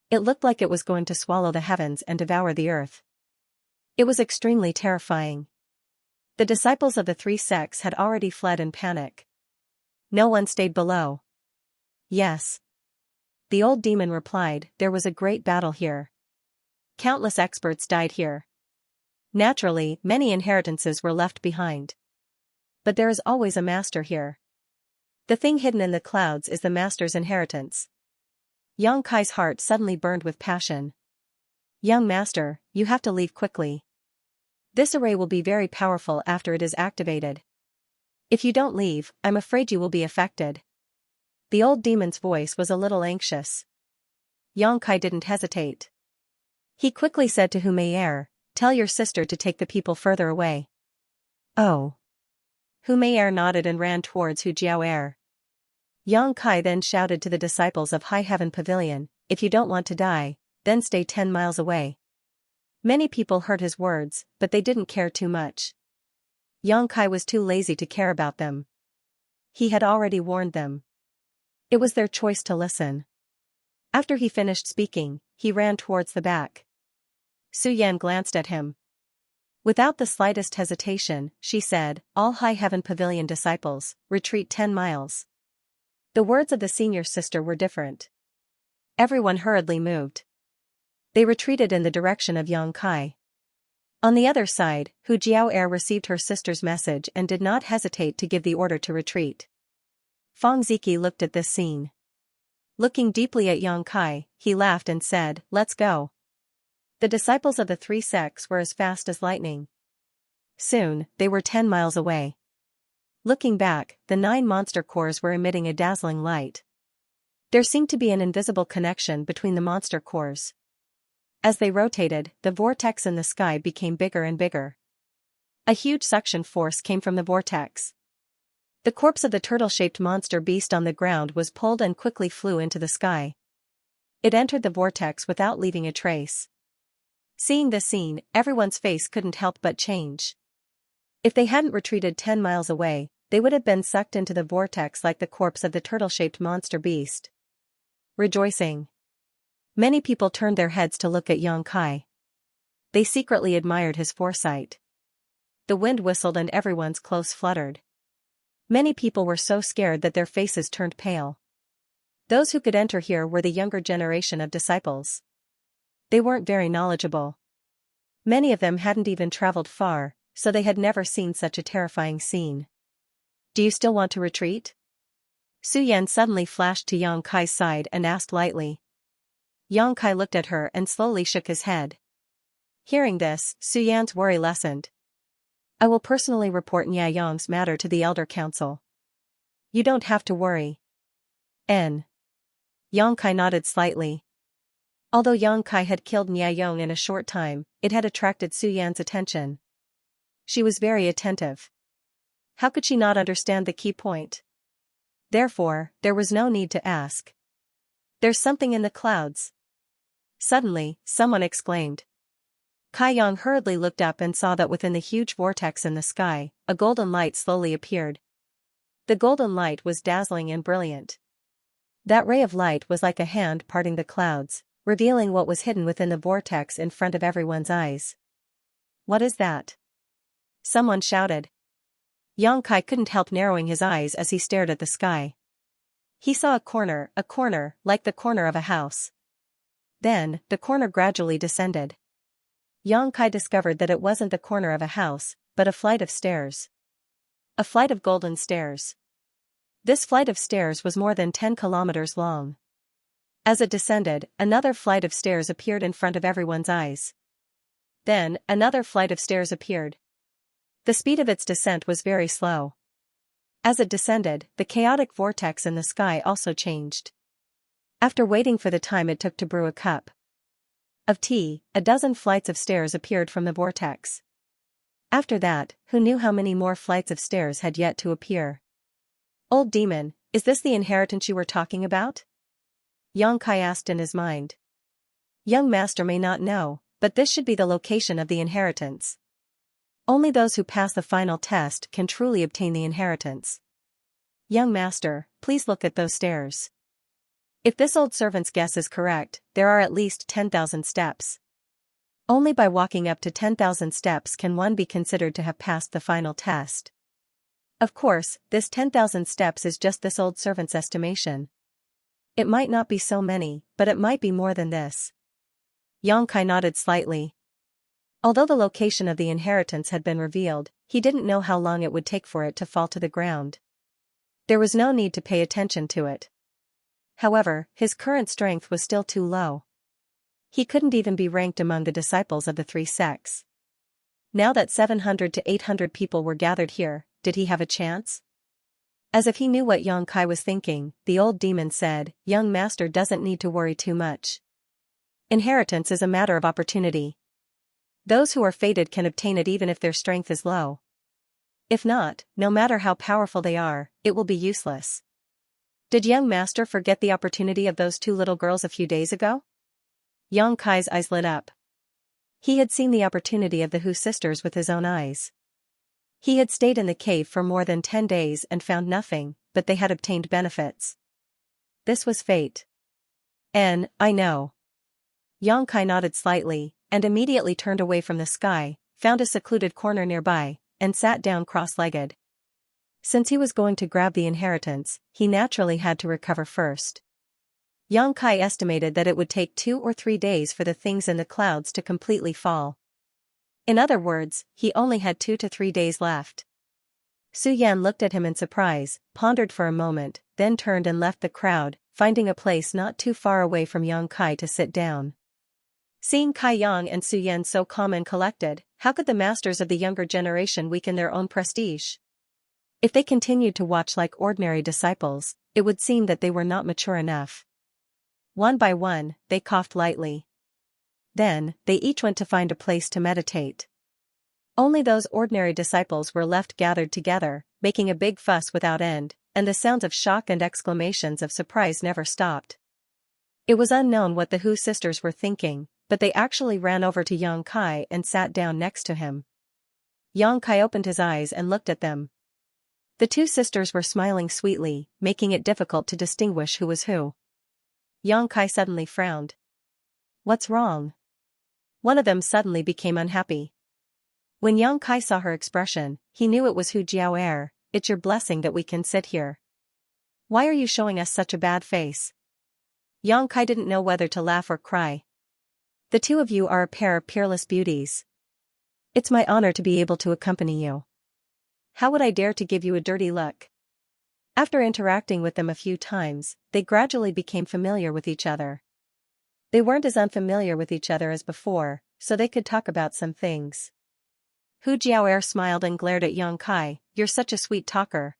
It looked like it was going to swallow the heavens and devour the earth. It was extremely terrifying. The disciples of the 3 sects had already fled in panic. No one stayed below. "Yes." The old demon replied, "There was a great battle here. Countless experts died here. Naturally, many inheritances were left behind. But there is always a master here. The thing hidden in the clouds is the master's inheritance." Yang Kai's heart suddenly burned with passion. "Young master, you have to leave quickly. This array will be very powerful after it is activated. If you don't leave, I'm afraid you will be affected." The old demon's voice was a little anxious. Yang Kai didn't hesitate. He quickly said to Hu Mei'er, "Tell your sister to take the people further away." "Oh." Hu Mei'er nodded and ran towards Hu Jiao'er. Yang Kai then shouted to the disciples of High Heaven Pavilion, "If you don't want to die, then stay 10 miles away." Many people heard his words, but they didn't care too much. Yang Kai was too lazy to care about them. He had already warned them. It was their choice to listen. After he finished speaking, he ran towards the back. Su Yan glanced at him. Without the slightest hesitation, she said, "All High Heaven Pavilion disciples, retreat 10 miles. The words of the senior sister were different. Everyone hurriedly moved. They retreated in the direction of Yang Kai. On the other side, Hu Jiao'er received her sister's message and did not hesitate to give the order to retreat. Feng Ziki looked at this scene. Looking deeply at Yang Kai, he laughed and said, "Let's go." The disciples of the three sects were as fast as lightning. Soon, they were 10 miles away. Looking back, the 9 monster cores were emitting a dazzling light. There seemed to be an invisible connection between the monster cores. As they rotated, the vortex in the sky became bigger and bigger. A huge suction force came from the vortex. The corpse of the turtle-shaped monster beast on the ground was pulled and quickly flew into the sky. It entered the vortex without leaving a trace. Seeing this scene, everyone's face couldn't help but change. If they hadn't retreated 10 miles away, they would have been sucked into the vortex like the corpse of the turtle-shaped monster beast. Rejoicing. Many people turned their heads to look at Yang Kai. They secretly admired his foresight. The wind whistled and everyone's clothes fluttered. Many people were so scared that their faces turned pale. Those who could enter here were the younger generation of disciples. They weren't very knowledgeable. Many of them hadn't even traveled far, so they had never seen such a terrifying scene. "Do you still want to retreat?" Su Yan suddenly flashed to Yang Kai's side and asked lightly. Yang Kai looked at her and slowly shook his head. Hearing this, Su Yan's worry lessened. "I will personally report Nia Yong's matter to the Elder Council. You don't have to worry." Yang Kai nodded slightly. Although Yang Kai had killed Nia Yong in a short time, it had attracted Su Yan's attention. She was very attentive. How could she not understand the key point? Therefore, there was no need to ask. "There's something in the clouds." Suddenly, someone exclaimed. Kai Yang hurriedly looked up and saw that within the huge vortex in the sky, a golden light slowly appeared. The golden light was dazzling and brilliant. That ray of light was like a hand parting the clouds, revealing what was hidden within the vortex in front of everyone's eyes. "What is that?" someone shouted. Yang Kai couldn't help narrowing his eyes as he stared at the sky. He saw a corner, like the corner of a house. Then, the corner gradually descended. Yang Kai discovered that it wasn't the corner of a house, but a flight of stairs. A flight of golden stairs. This flight of stairs was more than 10 kilometers long. As it descended, another flight of stairs appeared in front of everyone's eyes. Then, another flight of stairs appeared. The speed of its descent was very slow. As it descended, the chaotic vortex in the sky also changed. After waiting for the time it took to brew a cup of tea, a dozen flights of stairs appeared from the vortex. After that, who knew how many more flights of stairs had yet to appear? "Old demon, is this the inheritance you were talking about?" Yang Kai asked in his mind. "Young master may not know, but this should be the location of the inheritance. Only those who pass the final test can truly obtain the inheritance. Young master, please look at those stairs. If this old servant's guess is correct, there are at least 10,000 steps. Only by walking up to 10,000 steps can one be considered to have passed the final test. Of course, this 10,000 steps is just this old servant's estimation. It might not be so many, but it might be more than this." Yang Kai nodded slightly. Although the location of the inheritance had been revealed, he didn't know how long it would take for it to fall to the ground. There was no need to pay attention to it. However, his current strength was still too low. He couldn't even be ranked among the disciples of the three sects. Now that 700 to 800 people were gathered here, did he have a chance? As if he knew what Yang Kai was thinking, the old demon said, "Young master doesn't need to worry too much. Inheritance is a matter of opportunity. Those who are fated can obtain it even if their strength is low. If not, no matter how powerful they are, it will be useless." Did young master forget the opportunity of those 2 little girls a few days ago? Yang Kai's eyes lit up. He had seen the opportunity of the Hu sisters with his own eyes. He had stayed in the cave for more than 10 days and found nothing, but they had obtained benefits. This was fate. I know. Yang Kai nodded slightly, and immediately turned away from the sky, found a secluded corner nearby, and sat down cross-legged. Since he was going to grab the inheritance, he naturally had to recover first. Yang Kai estimated that it would take 2 or 3 days for the things in the clouds to completely fall. In other words, he only had 2 to 3 days left. Su Yan looked at him in surprise, pondered for a moment, then turned and left the crowd, finding a place not too far away from Yang Kai to sit down. Seeing Kai Yang and Su Yan so calm and collected, how could the masters of the younger generation weaken their own prestige? If they continued to watch like ordinary disciples, it would seem that they were not mature enough. One by one, they coughed lightly. Then, they each went to find a place to meditate. Only those ordinary disciples were left gathered together, making a big fuss without end, and the sounds of shock and exclamations of surprise never stopped. It was unknown what the Hu sisters were thinking, but they actually ran over to Yang Kai and sat down next to him. Yang Kai opened his eyes and looked at them. The two sisters were smiling sweetly, making it difficult to distinguish who was who. Yang Kai suddenly frowned. "What's wrong?" One of them suddenly became unhappy. When Yang Kai saw her expression, he knew it was Hu Jiao. "It's your blessing that we can sit here. Why are you showing us such a bad face?" Yang Kai didn't know whether to laugh or cry. "The two of you are a pair of peerless beauties. It's my honor to be able to accompany you. How would I dare to give you a dirty look?" After interacting with them a few times, they gradually became familiar with each other. They weren't as unfamiliar with each other as before, so they could talk about some things. Hu Jiao smiled and glared at Yang Kai. "You're such a sweet talker."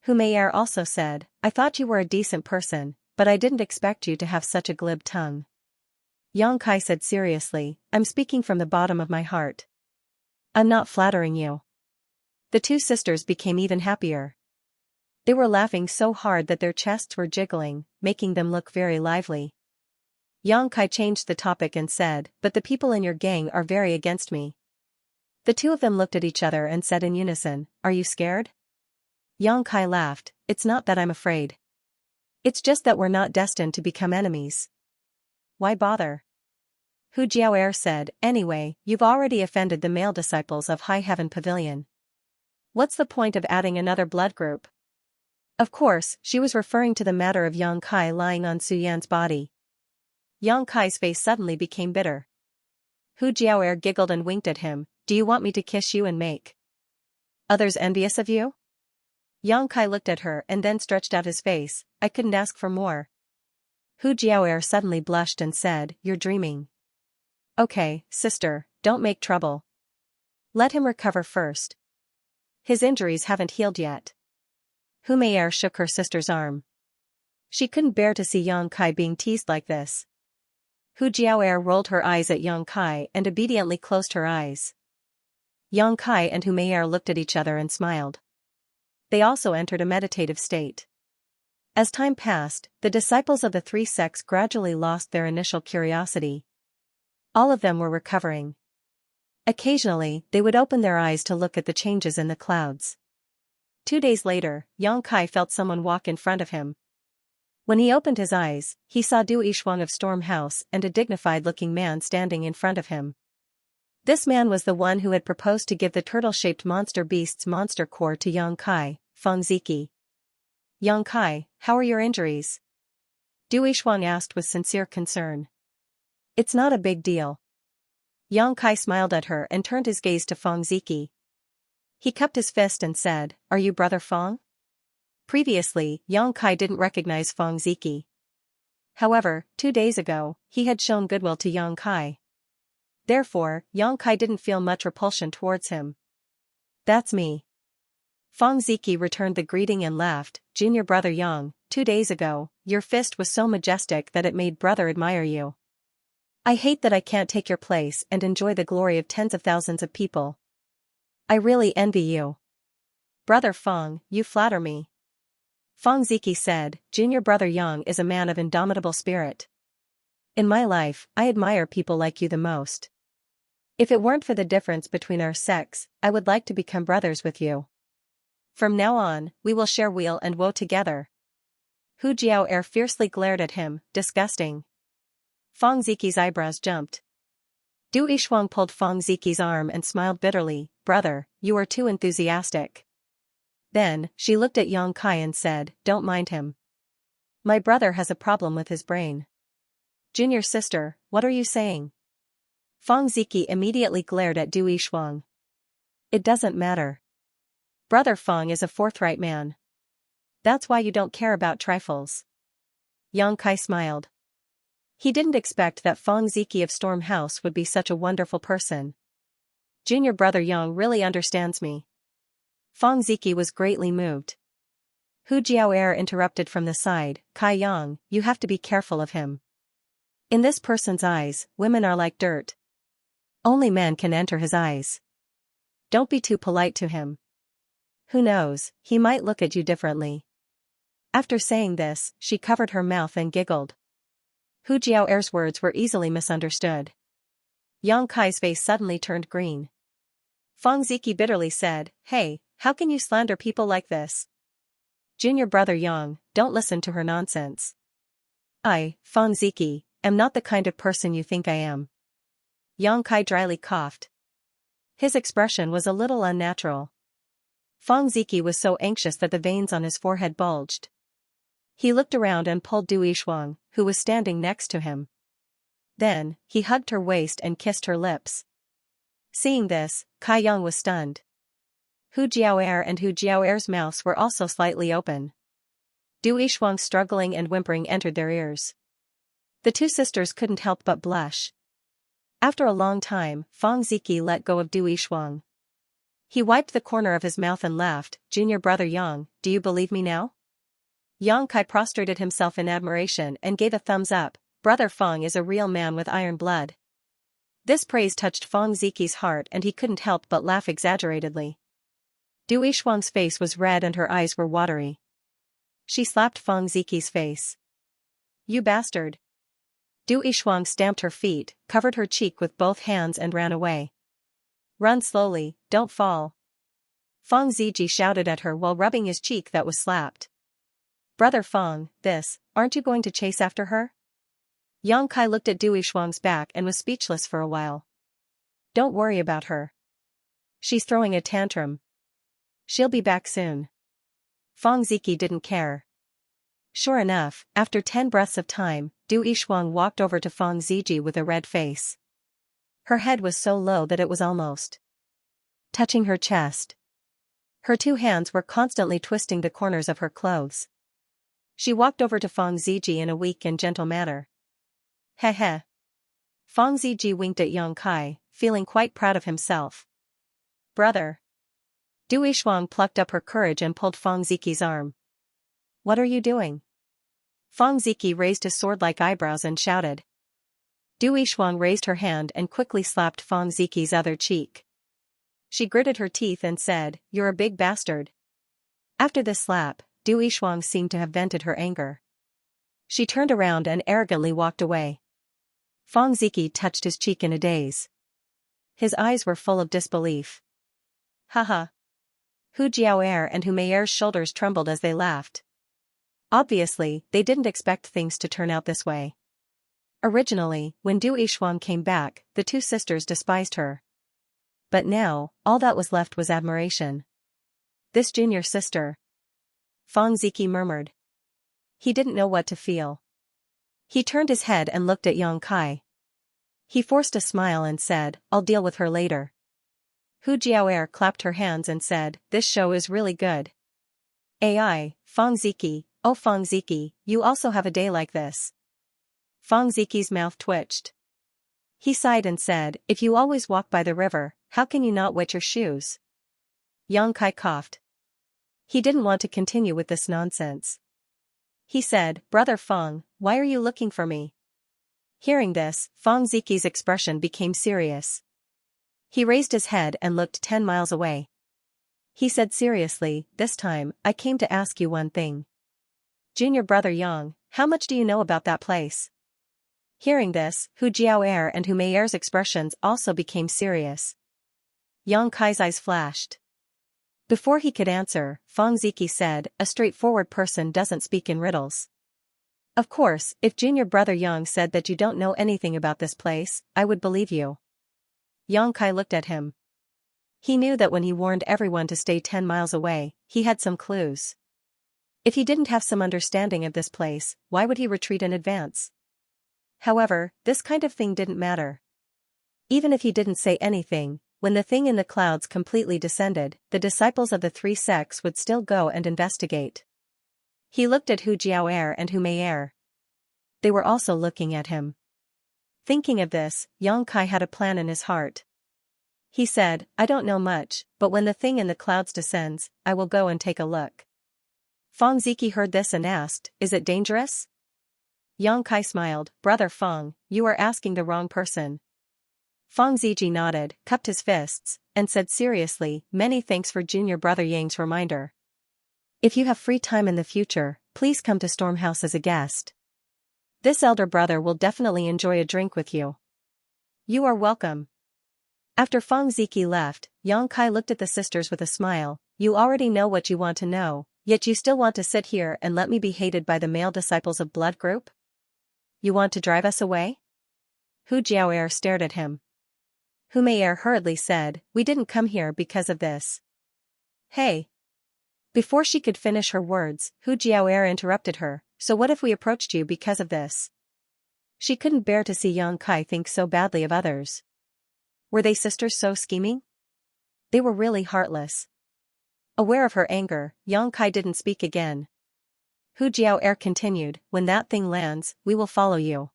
Hu Meier also said, "I thought you were a decent person, but I didn't expect you to have such a glib tongue." Yang Kai said seriously, "I'm speaking from the bottom of my heart. I'm not flattering you." The two sisters became even happier. They were laughing so hard that their chests were jiggling, making them look very lively. Yang Kai changed the topic and said, "But the people in your gang are very against me." The two of them looked at each other and said in unison, "Are you scared?" Yang Kai laughed, "It's not that I'm afraid. It's just that we're not destined to become enemies. Why bother?" Hu Jiao said, "Anyway, you've already offended the male disciples of High Heaven Pavilion. What's the point of adding another blood group?" Of course, she was referring to the matter of Yang Kai lying on Su Yan's body. Yang Kai's face suddenly became bitter. Hu Jiao giggled and winked at him. "Do you want me to kiss you and make others envious of you?" Yang Kai looked at her and then stretched out his face. "I couldn't ask for more." Hu Jiao suddenly blushed and said, "You're dreaming." "Okay, sister, don't make trouble. Let him recover first. His injuries haven't healed yet." Hu Meier shook her sister's arm. She couldn't bear to see Yang Kai being teased like this. Hu Jiao rolled her eyes at Yang Kai and obediently closed her eyes. Yang Kai and Hu Meier looked at each other and smiled. They also entered a meditative state. As time passed, the disciples of the three sects gradually lost their initial curiosity. All of them were recovering. Occasionally, they would open their eyes to look at the changes in the clouds. 2 days later, Yang Kai felt someone walk in front of him. When he opened his eyes, he saw Du Yishuang of Storm House and a dignified-looking man standing in front of him. This man was the one who had proposed to give the turtle-shaped monster beast's monster core to Yang Kai, Feng Ziki. "Yang Kai, how are your injuries?" Du Yishuang asked with sincere concern. "It's not a big deal." Yang Kai smiled at her and turned his gaze to Feng Ziki. He cupped his fist and said, "Are you Brother Feng?" Previously, Yang Kai didn't recognize Feng Ziki. However, 2 days ago, he had shown goodwill to Yang Kai. Therefore, Yang Kai didn't feel much repulsion towards him. "That's me." Feng Ziki returned the greeting and laughed. "Junior Brother Yang, 2 days ago, your fist was so majestic that it made Brother admire you. I hate that I can't take your place and enjoy the glory of tens of thousands of people. I really envy you." "Brother Feng, you flatter me." Feng Ziki said, "Junior Brother Yang is a man of indomitable spirit. In my life, I admire people like you the most. If it weren't for the difference between our sects, I would like to become brothers with you. From now on, we will share weal and woe together." Hu Jiao fiercely glared at him, disgusting. Feng Ziki's eyebrows jumped. Du Yishuang pulled Feng Ziki's arm and smiled bitterly. "Brother, you are too enthusiastic." Then, she looked at Yang Kai and said, "Don't mind him. My brother has a problem with his brain." "Junior sister, what are you saying?" Feng Ziki immediately glared at Du Yishuang. "It doesn't matter. Brother Feng is a forthright man. That's why you don't care about trifles. Yang Kai smiled. He didn't expect that Feng Ziki of Storm House would be such a wonderful person. Junior brother Yang really understands me. Feng Ziki was greatly moved. Hu Jiao'er interrupted from the side, Kai Yang, you have to be careful of him. In this person's eyes, women are like dirt. Only men can enter his eyes. Don't be too polite to him. Who knows, he might look at you differently. After saying this, she covered her mouth and giggled. Hu Jiao'er's words were easily misunderstood. Yang Kai's face suddenly turned green. Feng Ziki bitterly said, Hey, how can you slander people like this? Junior brother Yang, don't listen to her nonsense. I, Feng Ziki, am not the kind of person you think I am. Yang Kai dryly coughed. His expression was a little unnatural. Feng Ziki was so anxious that the veins on his forehead bulged. He looked around and pulled Du Yishuang, who was standing next to him. Then, he hugged her waist and kissed her lips. Seeing this, Kai Yang was stunned. Hu Jiao'er and Hu Jiao'er's mouths were also slightly open. Du Yishuang struggling and whimpering entered their ears. The two sisters couldn't help but blush. After a long time, Feng Ziki let go of Du Yishuang. He wiped the corner of his mouth and laughed, Junior brother Yang, do you believe me now? Yang Kai prostrated himself in admiration and gave a thumbs up, brother Feng is a real man with iron blood. This praise touched Feng Ziki's heart and he couldn't help but laugh exaggeratedly. Du Yishuang's face was red and her eyes were watery. She slapped Feng Ziki's face. You bastard. Du Yishuang stamped her feet, covered her cheek with both hands and ran away. Run slowly, don't fall. Feng Ziji shouted at her while rubbing his cheek that was slapped. Brother Feng, aren't you going to chase after her? Yang Kai looked at Du Yishuang's back and was speechless for a while. Don't worry about her. She's throwing a tantrum. She'll be back soon. Feng Ziki didn't care. Sure enough, after 10 breaths of time, Du Yishuang walked over to Feng Ziji with a red face. Her head was so low that it was almost touching her chest. Her two hands were constantly twisting the corners of her clothes. She walked over to Feng Ziji in a weak and gentle manner. Heh heh. Feng Ziji winked at Yang Kai, feeling quite proud of himself. Brother. Du Yishuang plucked up her courage and pulled Feng Ziki's arm. What are you doing? Feng Ziki raised his sword-like eyebrows and shouted. Du Yishuang raised her hand and quickly slapped Feng Ziki's other cheek. She gritted her teeth and said, You're a big bastard. After this slap, Du Yishuang seemed to have vented her anger. She turned around and arrogantly walked away. Feng Ziki touched his cheek in a daze. His eyes were full of disbelief. Haha. Hu Jiao'er and Hu Meier's shoulders trembled as they laughed. Obviously, they didn't expect things to turn out this way. Originally, when Du Yishuang came back, the two sisters despised her. But now, all that was left was admiration. This junior sister. Feng Ziki murmured. He didn't know what to feel. He turned his head and looked at Yang Kai. He forced a smile and said, I'll deal with her later. Hu Jiao'er clapped her hands and said, This show is really good. AI, Feng Ziki, oh Feng Ziki, you also have a day like this. Feng Ziki's mouth twitched. He sighed and said, If you always walk by the river, how can you not wet your shoes? Yang Kai coughed. He didn't want to continue with this nonsense. He said, Brother Feng, why are you looking for me? Hearing this, Feng Ziki's expression became serious. He raised his head and looked 10 miles away. He said seriously, This time, I came to ask you one thing. Junior brother Yang, how much do you know about that place? Hearing this, Hu Jiao'er and Hu Meier's expressions also became serious. Yang Kai's eyes flashed. Before he could answer, Feng Ziki said, A straightforward person doesn't speak in riddles. Of course, if Junior brother Yang said that you don't know anything about this place, I would believe you. Yang Kai looked at him. He knew that when he warned everyone to stay 10 miles away, he had some clues. If he didn't have some understanding of this place, why would he retreat in advance? However, this kind of thing didn't matter. Even if he didn't say anything, when the thing in the clouds completely descended, the disciples of the three sects would still go and investigate. He looked at Hu Jiao'er and Hu Mei'er. They were also looking at him. Thinking of this, Yang Kai had a plan in his heart. He said, I don't know much, but when the thing in the clouds descends, I will go and take a look. Feng Ziki heard this and asked, is it dangerous? Yang Kai smiled, Brother Feng, you are asking the wrong person. Feng Ziji nodded, cupped his fists, and said seriously, many thanks for junior brother Yang's reminder. If you have free time in the future, please come to Storm House as a guest. This elder brother will definitely enjoy a drink with you. You are welcome. After Feng Ziki left, Yang Kai looked at the sisters with a smile, you already know what you want to know, yet you still want to sit here and let me be hated by the male disciples of Blood Group? You want to drive us away? Hu Jiao'er stared at him. Hu Mei'er hurriedly said, we didn't come here because of this. Hey! Before she could finish her words, Hu Jiao'er interrupted her, so what if we approached you because of this? She couldn't bear to see Yang Kai think so badly of others. Were they sisters so scheming? They were really heartless. Aware of her anger, Yang Kai didn't speak again. Hu Jiao'er continued, when that thing lands, we will follow you.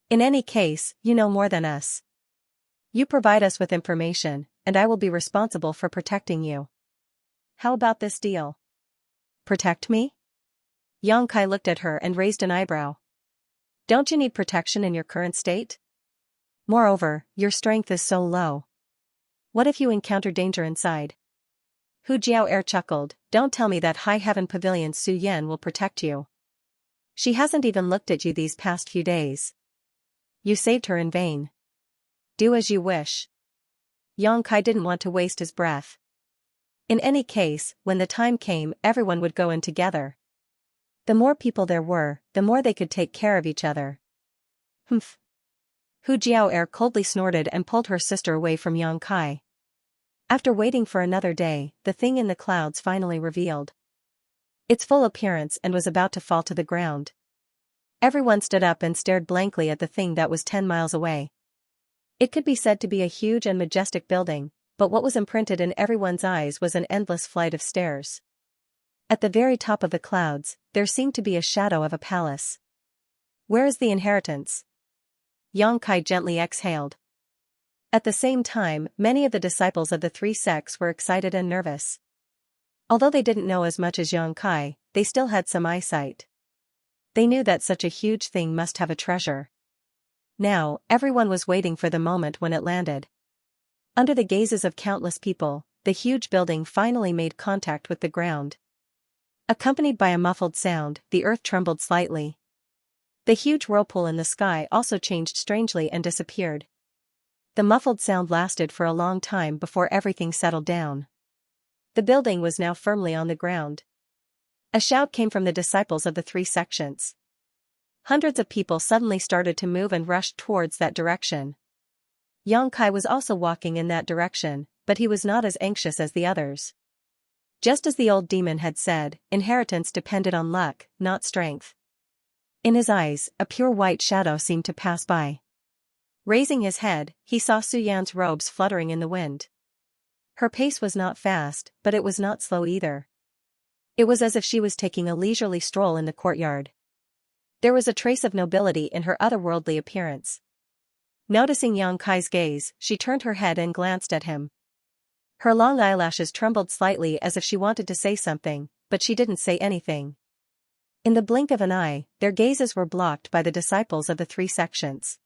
In any case, you know more than us. You provide us with information, and I will be responsible for protecting you. How about this deal? Protect me? Yang Kai looked at her and raised an eyebrow. Don't you need protection in your current state? Moreover, your strength is so low. What if you encounter danger inside? Hu Jiao'er chuckled, don't tell me that High Heaven Pavilion's Su Yan will protect you. She hasn't even looked at you these past few days. You saved her in vain. Do as you wish. Yang Kai didn't want to waste his breath. In any case, when the time came, everyone would go in together. The more people there were, the more they could take care of each other. Humph. Hu Jiao'er coldly snorted and pulled her sister away from Yang Kai. After waiting for another day, the thing in the clouds finally revealed its full appearance and was about to fall to the ground. Everyone stood up and stared blankly at the thing that was 10 miles away. It could be said to be a huge and majestic building, but what was imprinted in everyone's eyes was an endless flight of stairs. At the very top of the clouds, there seemed to be a shadow of a palace. Where is the inheritance? Yang Kai gently exhaled. At the same time, many of the disciples of the three sects were excited and nervous. Although they didn't know as much as Yang Kai, they still had some eyesight. They knew that such a huge thing must have a treasure. Now, everyone was waiting for the moment when it landed. Under the gazes of countless people, the huge building finally made contact with the ground. Accompanied by a muffled sound, the earth trembled slightly. The huge whirlpool in the sky also changed strangely and disappeared. The muffled sound lasted for a long time before everything settled down. The building was now firmly on the ground. A shout came from the disciples of the three sections. Hundreds of people suddenly started to move and rushed towards that direction. Yang Kai was also walking in that direction, but he was not as anxious as the others. Just as the old demon had said, inheritance depended on luck, not strength. In his eyes, a pure white shadow seemed to pass by. Raising his head, he saw Su Yan's robes fluttering in the wind. Her pace was not fast, but it was not slow either. It was as if she was taking a leisurely stroll in the courtyard. There was a trace of nobility in her otherworldly appearance. Noticing Yang Kai's gaze, she turned her head and glanced at him. Her long eyelashes trembled slightly as if she wanted to say something, but she didn't say anything. In the blink of an eye, their gazes were blocked by the disciples of the three sections.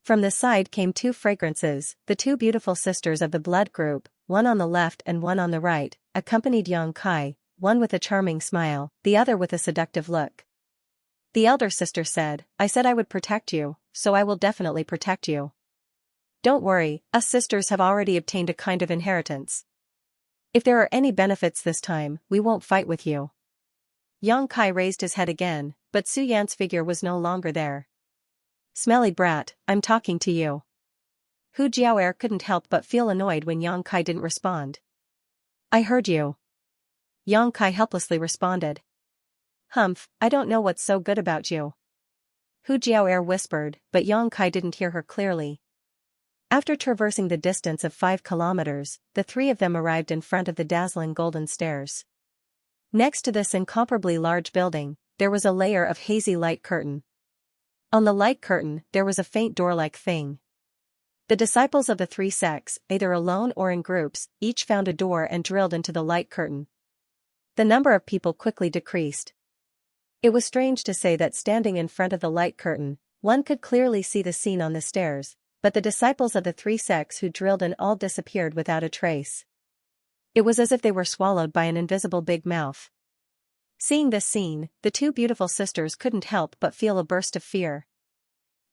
From the side came two fragrances, the two beautiful sisters of the blood group, one on the left and one on the right, accompanied Yang Kai, one with a charming smile, the other with a seductive look. The elder sister said, I said I would protect you, so I will definitely protect you. Don't worry, us sisters have already obtained a kind of inheritance. If there are any benefits this time, we won't fight with you. Yang Kai raised his head again, but Su Yan's figure was no longer there. Smelly brat, I'm talking to you. Hu Jiao'er couldn't help but feel annoyed when Yang Kai didn't respond. I heard you. Yang Kai helplessly responded. Humph, I don't know what's so good about you. Hu Jiao'er whispered, but Yang Kai didn't hear her clearly. After traversing the distance of 5 kilometers, the three of them arrived in front of the dazzling golden stairs. Next to this incomparably large building, there was a layer of hazy light curtain. On the light curtain, there was a faint door-like thing. The disciples of the three sects, either alone or in groups, each found a door and drilled into the light curtain. The number of people quickly decreased. It was strange to say that standing in front of the light curtain, one could clearly see the scene on the stairs, but the disciples of the three sects who drilled in all disappeared without a trace. It was as if they were swallowed by an invisible big mouth. Seeing this scene, the two beautiful sisters couldn't help but feel a burst of fear.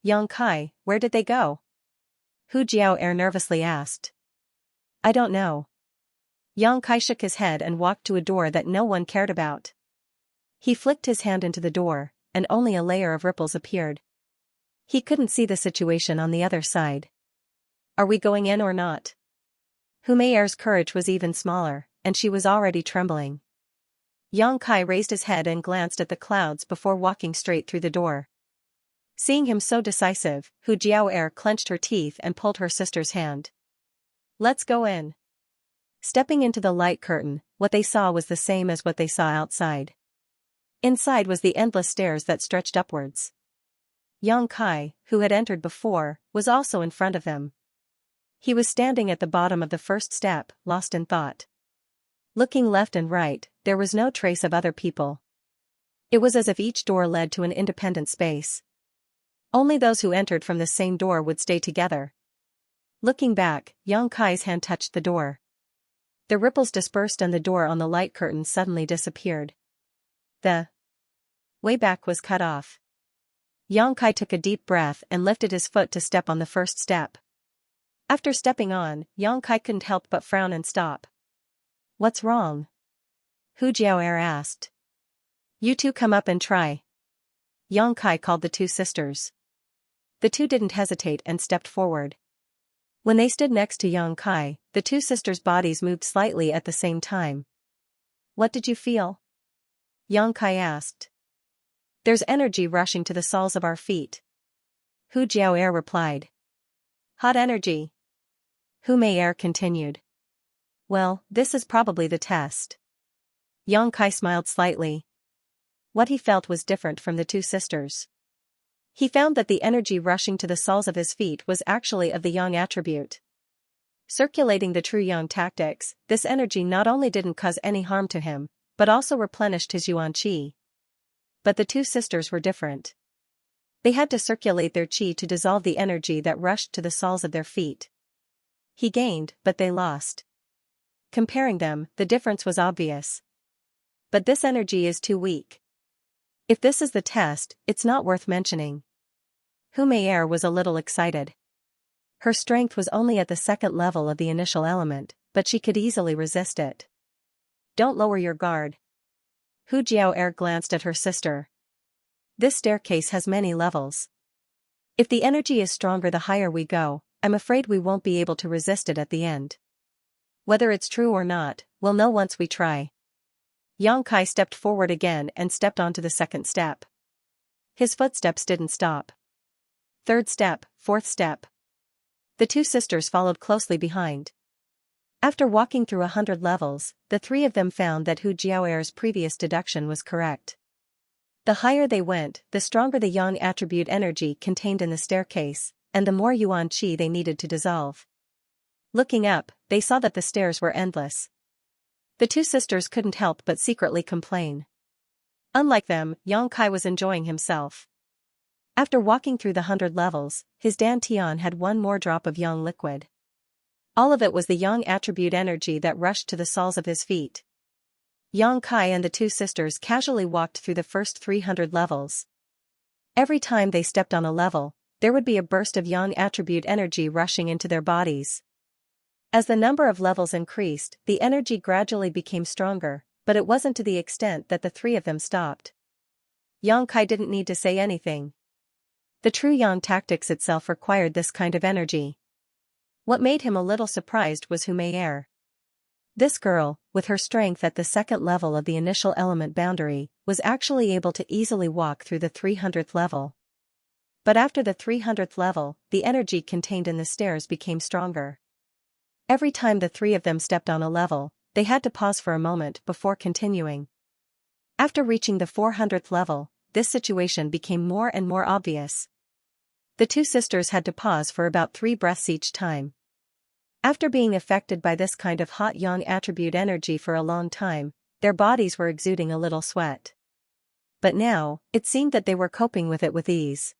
Xianxia, where did they go? Hu Jiao'er nervously asked. I don't know. Xianxia shook his head and walked to a door that no one cared about. He flicked his hand into the door, and only a layer of ripples appeared. He couldn't see the situation on the other side. Are we going in or not? Hu Meier's courage was even smaller, and she was already trembling. Xianxia raised his head and glanced at the clouds before walking straight through the door. Seeing him so decisive, Hu Jiao'er clenched her teeth and pulled her sister's hand. Let's go in. Stepping into the light curtain, what they saw was the same as what they saw outside. Inside was the endless stairs that stretched upwards. Xianxia, who had entered before, was also in front of them. He was standing at the bottom of the first step, lost in thought. Looking left and right, there was no trace of other people. It was as if each door led to an independent space. Only those who entered from the same door would stay together. Looking back, Xianxia's hand touched the door. The ripples dispersed and the door on the light curtain suddenly disappeared. The way back was cut off. Xianxia took a deep breath and lifted his foot to step on the first step. After stepping on, Xianxia couldn't help but frown and stop. What's wrong? Hu Jiao'er asked. You two come up and try. Xianxia called the two sisters. The two didn't hesitate and stepped forward. When they stood next to Xianxia, the two sisters' bodies moved slightly at the same time. What did you feel? Xianxia asked. There's energy rushing to the soles of our feet. Hu Jiao'er replied. Hot energy. Hu Meier continued. Well, this is probably the test. Xianxia smiled slightly. What he felt was different from the two sisters. He found that the energy rushing to the soles of his feet was actually of the yang attribute. Circulating the true yang tactics, this energy not only didn't cause any harm to him, but also replenished his yuan qi. But the two sisters were different. They had to circulate their qi to dissolve the energy that rushed to the soles of their feet. He gained, but they lost. Comparing them, the difference was obvious. But this energy is too weak. If this is the test, it's not worth mentioning. Hu Meier was a little excited. Her strength was only at the second level of the initial element, but she could easily resist it. Don't lower your guard. Hu Jiao'er glanced at her sister. This staircase has many levels. If the energy is stronger the higher we go, I'm afraid we won't be able to resist it at the end. Whether it's true or not, we'll know once we try. Xianxia stepped forward again and stepped onto the second step. His footsteps didn't stop. Third step, fourth step. The two sisters followed closely behind. After walking through 100 levels, the three of them found that Hu Jiao'er's previous deduction was correct. The higher they went, the stronger the yang attribute energy contained in the staircase, and the more yuan qi they needed to dissolve. Looking up, they saw that the stairs were endless. The two sisters couldn't help but secretly complain. Unlike them, Xianxia was enjoying himself. After walking through the 100 levels, his dantian had one more drop of yang liquid. All of it was the yang attribute energy that rushed to the soles of his feet. Xianxia and the two sisters casually walked through the first 300 levels. Every time they stepped on a level, there would be a burst of yang attribute energy rushing into their bodies. As the number of levels increased, the energy gradually became stronger, but it wasn't to the extent that the three of them stopped. Xianxia didn't need to say anything. The true yang tactics itself required this kind of energy. What made him a little surprised was Hu Meier. This girl, with her strength at the second level of the initial element boundary, was actually able to easily walk through the 300th level. But after the 300th level, the energy contained in the stairs became stronger. Every time the three of them stepped on a level, they had to pause for a moment before continuing. After reaching the 400th level, this situation became more and more obvious. The two sisters had to pause for about 3 breaths each time. After being affected by this kind of hot yang attribute energy for a long time, their bodies were exuding a little sweat. But now, it seemed that they were coping with it with ease.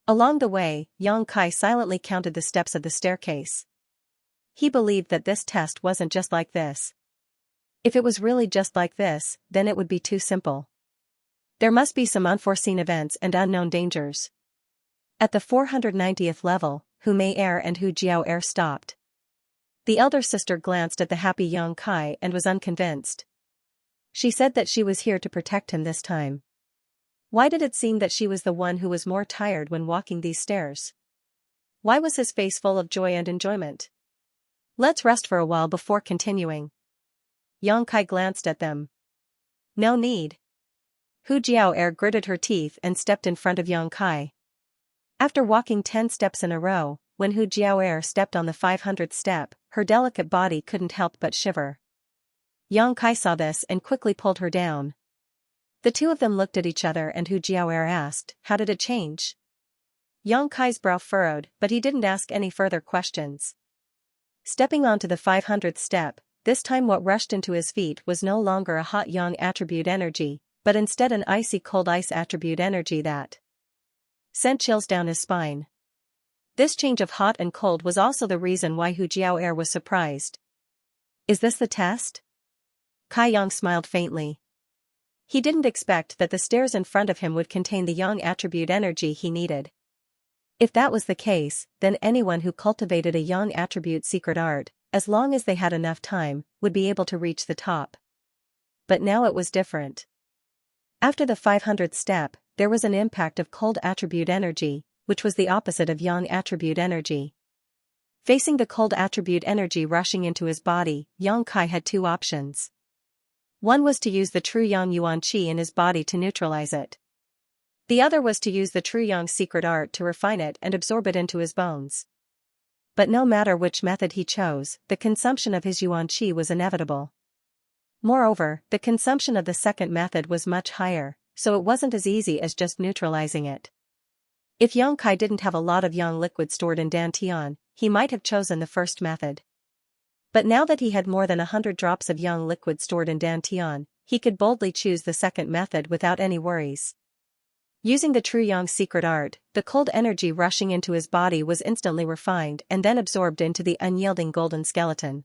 Along the way, Yang Kai silently counted the steps of the staircase. He believed that this test wasn't just like this. If it was really just like this, then it would be too simple. There must be some unforeseen events and unknown dangers. At the 490th level, Hu Mei Er and Hu Jiao Er stopped. The elder sister glanced at the happy Yang Kai and was unconvinced. She said that she was here to protect him this time. Why did it seem that she was the one who was more tired when walking these stairs? Why was his face full of joy and enjoyment? Let's rest for a while before continuing. Yang Kai glanced at them. No need. Hu Jiao Er gritted her teeth and stepped in front of Yang Kai. After walking 10 steps in a row, when Hu Jiao Er stepped on the 500th step, her delicate body couldn't help but shiver. Yang Kai saw this and quickly pulled her down. The two of them looked at each other and Hu Jiao Er asked, "How did it change?" Yang Kai's brow furrowed, but he didn't ask any further questions. Stepping onto the 500th step, this time what rushed into his feet was no longer a hot yang attribute energy, but instead an icy cold ice attribute energy that sent chills down his spine. This change of hot and cold was also the reason why Hu Jiao Er was surprised. Is this the test? Kai Yang smiled faintly. He didn't expect that the stairs in front of him would contain the yang attribute energy he needed. If that was the case, then anyone who cultivated a yang attribute secret art, as long as they had enough time, would be able to reach the top. But now it was different. After the 500th step, there was an impact of cold attribute energy, which was the opposite of yang attribute energy. Facing the cold attribute energy rushing into his body, Yang Kai had two options. One was to use the true yang yuan qi in his body to neutralize it. The other was to use the true yang secret art to refine it and absorb it into his bones. But no matter which method he chose, the consumption of his yuan qi was inevitable. Moreover, the consumption of the second method was much higher, so it wasn't as easy as just neutralizing it. If Yang Kai didn't have a lot of yang liquid stored in dantian, he might have chosen the first method. But now that he had more than 100 drops of yang liquid stored in dantian, he could boldly choose the second method without any worries. Using the true yang secret art, the cold energy rushing into his body was instantly refined and then absorbed into the unyielding golden skeleton.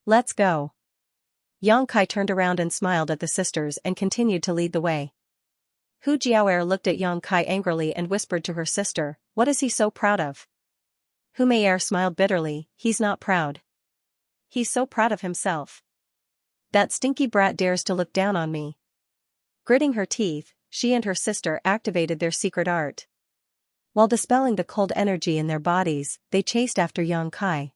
Let's go. Yang Kai turned around and smiled at the sisters and continued to lead the way. Hu Jiaoer looked at Yang Kai angrily and whispered to her sister, "What is he so proud of?" Hu Meier smiled bitterly, "He's not proud. He's so proud of himself. That stinky brat dares to look down on me." Gritting her teeth, she and her sister activated their secret art. While dispelling the cold energy in their bodies, they chased after Yang Kai.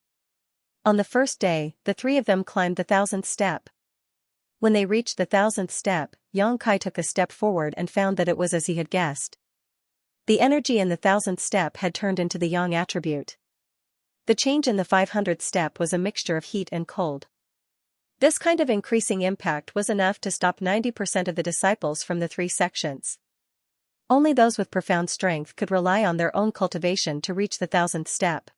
On the first day, the three of them climbed the 1000th step. When they reached the 1000th step, Yang Kai took a step forward and found that it was as he had guessed. The energy in the 1000th step had turned into the yang attribute. The change in the 500th step was a mixture of heat and cold. This kind of increasing impact was enough to stop 90% of the disciples from the 3 sections. Only those with profound strength could rely on their own cultivation to reach the 1000th step.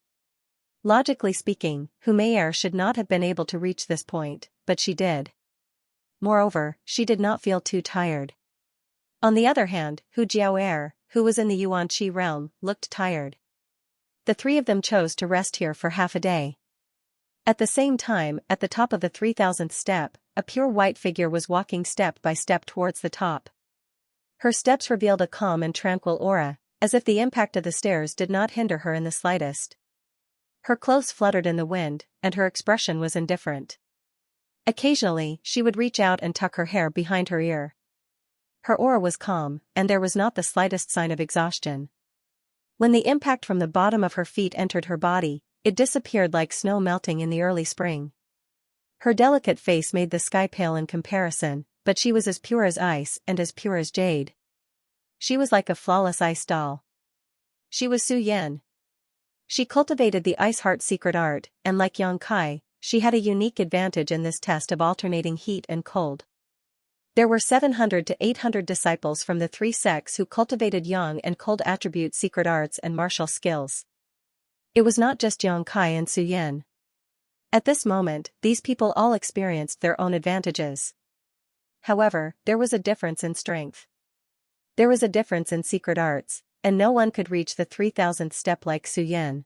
Logically speaking, Hu Meier should not have been able to reach this point, but she did. Moreover, she did not feel too tired. On the other hand, Hu Jiaoer, who was in the Yuan Qi realm, looked tired. The three of them chose to rest here for half a day. At the same time, at the top of the 3000th step, a pure white figure was walking step by step towards the top. Her steps revealed a calm and tranquil aura, as if the impact of the stairs did not hinder her in the slightest. Her clothes fluttered in the wind, and her expression was indifferent. Occasionally, she would reach out and tuck her hair behind her ear. Her aura was calm, and there was not the slightest sign of exhaustion. When the impact from the bottom of her feet entered her body, it disappeared like snow melting in the early spring. Her delicate face made the sky pale in comparison, but she was as pure as ice and as pure as jade. She was like a flawless ice doll. She was Su Yan. She cultivated the Ice Heart secret art, and like Yang Kai, she had a unique advantage in this test of alternating heat and cold. There were 700 to 800 disciples from the three sects who cultivated yang and cold attribute secret arts and martial skills. It was not just Yang Kai and Su Yan. At this moment, these people all experienced their own advantages. However, there was a difference in strength. There was a difference in secret arts, and no one could reach the 3000th step like Su Yan.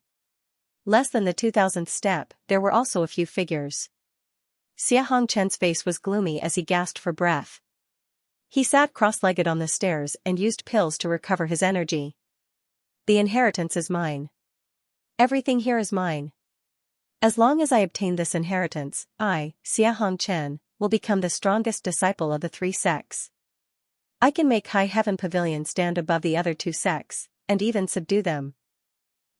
Less than the 2000th step, there were also a few figures. Xianxia's face was gloomy as he gasped for breath. He sat cross-legged on the stairs and used pills to recover his energy. The inheritance is mine. Everything here is mine. As long as I obtain this inheritance, I, Xianxia, will become the strongest disciple of the three sects. I can make High Heaven Pavilion stand above the other two sects, and even subdue them.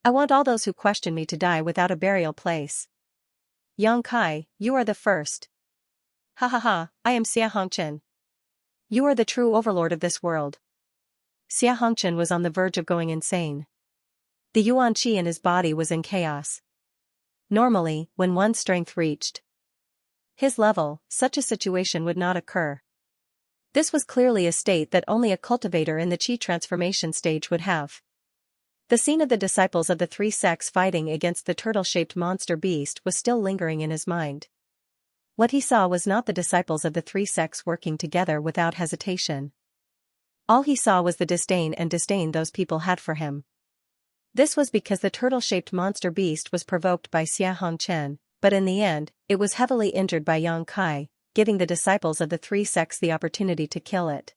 I want all those who question me to die without a burial place. Yang Kai, you are the first. Ha ha ha, I am Xianxia. You are the true overlord of this world. Xianxia was on the verge of going insane. The yuan qi in his body was in chaos. Normally, when one's strength reached his level, such a situation would not occur. This was clearly a state that only a cultivator in the qi transformation stage would have. The scene of the disciples of the three sects fighting against the turtle-shaped monster beast was still lingering in his mind. What he saw was not the disciples of the three sects working together without hesitation. All he saw was the disdain those people had for him. This was because the turtle-shaped monster beast was provoked by Xianxia, but in the end, it was heavily injured by Yang Kai, giving the disciples of the three sects the opportunity to kill it.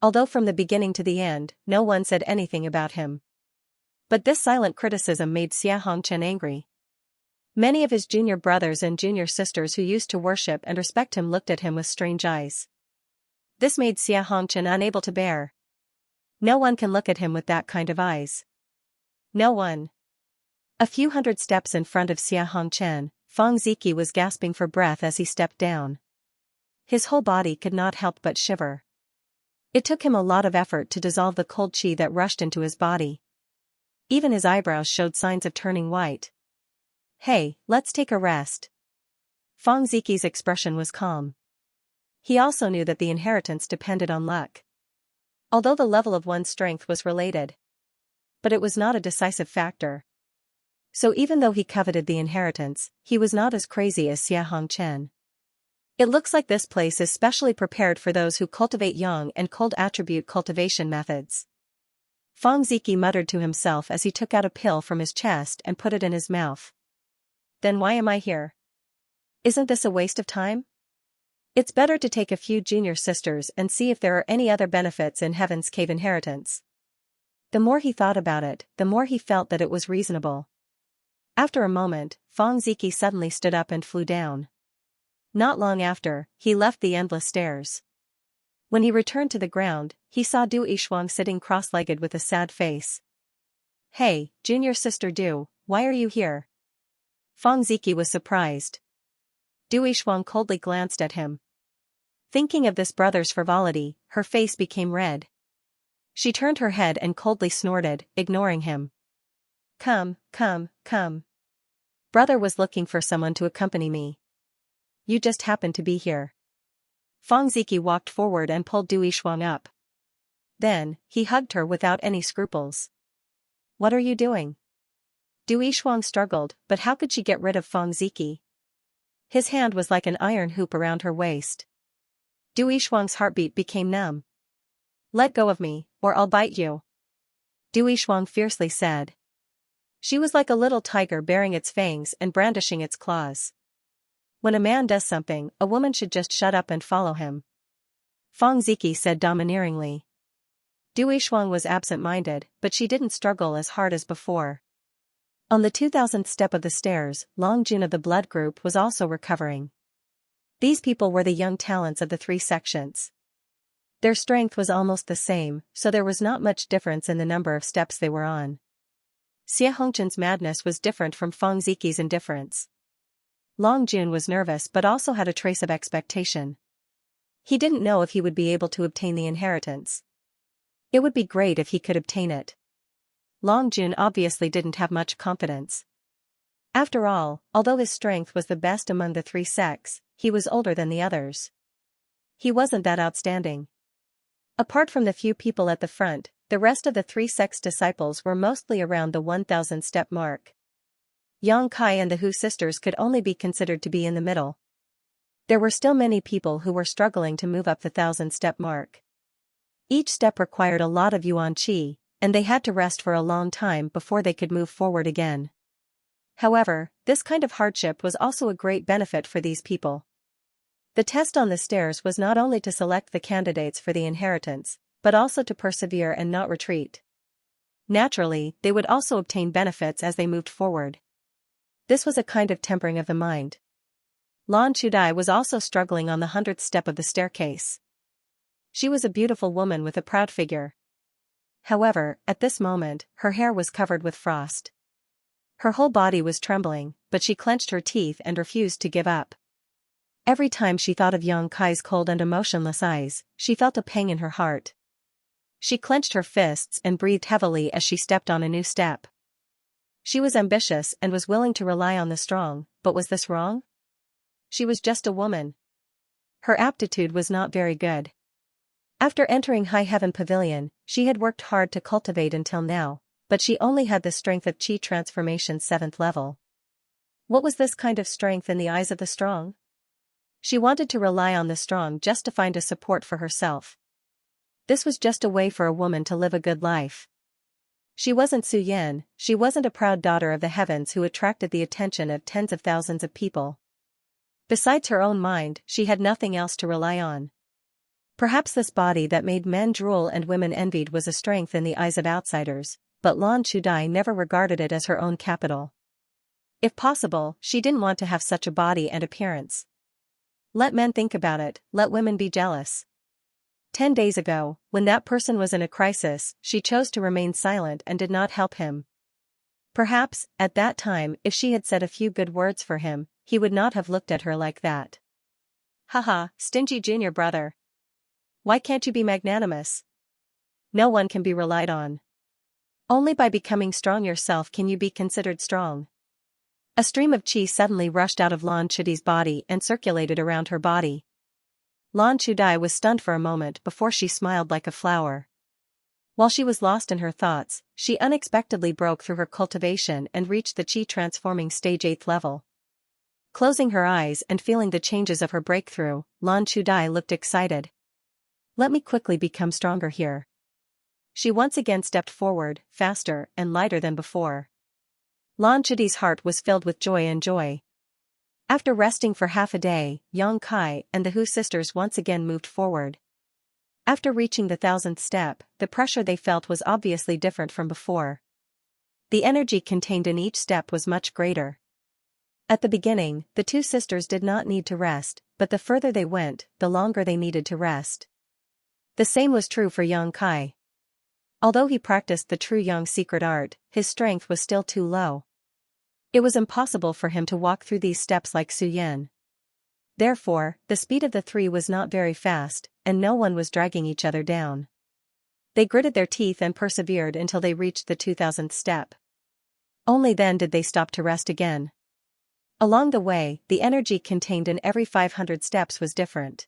Although from the beginning to the end, no one said anything about him. But this silent criticism made Xianxia angry. Many of his junior brothers and junior sisters who used to worship and respect him looked at him with strange eyes. This made Xianxia unable to bear. No one can look at him with that kind of eyes. No one. A few hundred steps in front of Xianxia, Feng Ziki was gasping for breath as he stepped down. His whole body could not help but shiver. It took him a lot of effort to dissolve the cold qi that rushed into his body. Even his eyebrows showed signs of turning white. Hey, let's take a rest. Feng Ziki's expression was calm. He also knew that the inheritance depended on luck. Although the level of one's strength was related. But it was not a decisive factor. So even though he coveted the inheritance, he was not as crazy as Xianxia. It looks like this place is specially prepared for those who cultivate yang and cold attribute cultivation methods. Feng Ziki muttered to himself as he took out a pill from his chest and put it in his mouth. Then why am I here? Isn't this a waste of time? It's better to take a few junior sisters and see if there are any other benefits in Heaven's Cave inheritance. The more he thought about it, the more he felt that it was reasonable. After a moment, Feng Ziki suddenly stood up and flew down. Not long after, he left the endless stairs. When he returned to the ground, he saw Du Yishuang sitting cross-legged with a sad face. Hey, junior sister Du, why are you here? Feng Ziki was surprised. Du Yishuang coldly glanced at him. Thinking of this brother's frivolity, her face became red. She turned her head and coldly snorted, ignoring him. Come, come, come. Brother was looking for someone to accompany me. You just happened to be here. Feng Ziki walked forward and pulled Du Yishuang up. Then, he hugged her without any scruples. What are you doing? Du Yishuang struggled, but how could she get rid of Feng Ziki? His hand was like an iron hoop around her waist. Du Yishuang's heartbeat became numb. Let go of me, or I'll bite you. Du Yishuang fiercely said. She was like a little tiger baring its fangs and brandishing its claws. When a man does something, a woman should just shut up and follow him. Feng Ziki said domineeringly. Du Yishuang was absent-minded, but she didn't struggle as hard as before. On the 2000th step of the stairs, Long Jun of the blood group was also recovering. These people were the young talents of the three sections. Their strength was almost the same, so there was not much difference in the number of steps they were on. Xianxia's madness was different from Feng Ziki's indifference. Long Jun was nervous but also had a trace of expectation. He didn't know if he would be able to obtain the inheritance. It would be great if he could obtain it. Long Jun obviously didn't have much confidence. After all, although his strength was the best among the three sects, he was older than the others. He wasn't that outstanding. Apart from the few people at the front, the rest of the three sects' disciples were mostly around the 1,000-step mark. Yang Kai and the Hu sisters could only be considered to be in the middle. There were still many people who were struggling to move up the 1,000-step mark. Each step required a lot of yuan qi, and they had to rest for a long time before they could move forward again. However, this kind of hardship was also a great benefit for these people. The test on the stairs was not only to select the candidates for the inheritance, but also to persevere and not retreat. Naturally, they would also obtain benefits as they moved forward. This was a kind of tempering of the mind. Lan Chudai was also struggling on the 100th step of the staircase. She was a beautiful woman with a proud figure. However, at this moment, her hair was covered with frost. Her whole body was trembling, but she clenched her teeth and refused to give up. Every time she thought of Yang Kai's cold and emotionless eyes, she felt a pang in her heart. She clenched her fists and breathed heavily as she stepped on a new step. She was ambitious and was willing to rely on the strong, but was this wrong? She was just a woman. Her aptitude was not very good. After entering High Heaven Pavilion, she had worked hard to cultivate until now, but she only had the strength of Qi Transformation 7th level. What was this kind of strength in the eyes of the strong? She wanted to rely on the strong just to find a support for herself. This was just a way for a woman to live a good life. She wasn't Su Yan, she wasn't a proud daughter of the heavens who attracted the attention of tens of thousands of people. Besides her own mind, she had nothing else to rely on. Perhaps this body that made men drool and women envied was a strength in the eyes of outsiders, but Lan Chudai never regarded it as her own capital. If possible, she didn't want to have such a body and appearance. Let men think about it, let women be jealous. 10 days ago, when that person was in a crisis, she chose to remain silent and did not help him. Perhaps, at that time, if she had said a few good words for him, he would not have looked at her like that. Haha, stingy junior brother. Why can't you be magnanimous? No one can be relied on. Only by becoming strong yourself can you be considered strong. A stream of qi suddenly rushed out of Lan Chudai's body and circulated around her body. Lan Chudai was stunned for a moment before she smiled like a flower. While she was lost in her thoughts, she unexpectedly broke through her cultivation and reached the qi transforming stage 8th level. Closing her eyes and feeling the changes of her breakthrough, Lan Chudai looked excited. Let me quickly become stronger here. She once again stepped forward, faster and lighter than before. Lan Chudai's heart was filled with joy. After resting for half a day, Yang Kai and the Hu sisters once again moved forward. After reaching the 1,000th step, the pressure they felt was obviously different from before. The energy contained in each step was much greater. At the beginning, the two sisters did not need to rest, but the further they went, the longer they needed to rest. The same was true for Yang Kai. Although he practiced the true Yang secret art, his strength was still too low. It was impossible for him to walk through these steps like Su Yan. Therefore, the speed of the three was not very fast, and no one was dragging each other down. They gritted their teeth and persevered until they reached the 2,000th step. Only then did they stop to rest again. Along the way, the energy contained in every 500 steps was different.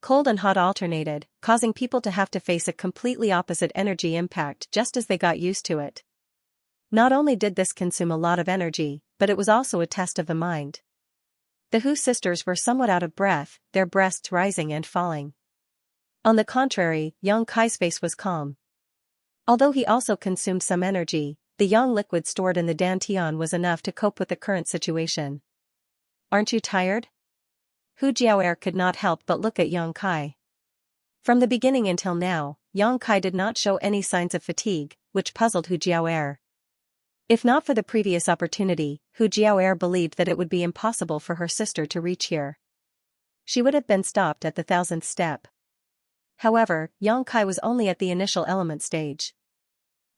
Cold and hot alternated, causing people to have to face a completely opposite energy impact just as they got used to it. Not only did this consume a lot of energy, but it was also a test of the mind. The Hu sisters were somewhat out of breath, their breasts rising and falling. On the contrary, Yang Kai's face was calm. Although he also consumed some energy, the yang liquid stored in the dantian was enough to cope with the current situation. Aren't you tired? Hu Jiaoer could not help but look at Yang Kai. From the beginning until now, Yang Kai did not show any signs of fatigue, which puzzled Hu Jiaoer. If not for the previous opportunity, Hu Jiaoer believed that it would be impossible for her sister to reach here. She would have been stopped at the 1,000th step. However, Yang Kai was only at the initial element stage.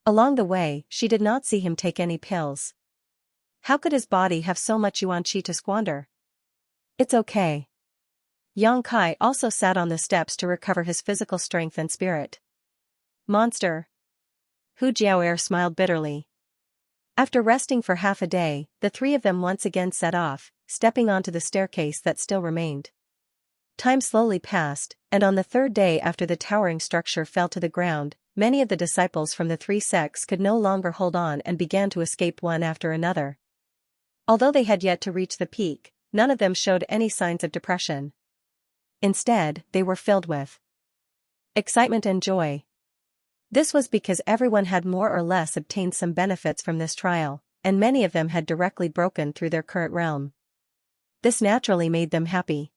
Along the way, she did not see him take any pills. How could his body have so much yuan qi to squander? It's okay. Yang Kai also sat on the steps to recover his physical strength and spirit. Monster! Hu Jiaoer smiled bitterly. After resting for half a day, the three of them once again set off, stepping onto the staircase that still remained. Time slowly passed, and on the third day after the towering structure fell to the ground, many of the disciples from the three sects could no longer hold on and began to escape one after another. Although they had yet to reach the peak, none of them showed any signs of depression. Instead, they were filled with excitement and joy. This was because everyone had more or less obtained some benefits from this trial, and many of them had directly broken through their current realm. This naturally made them happy.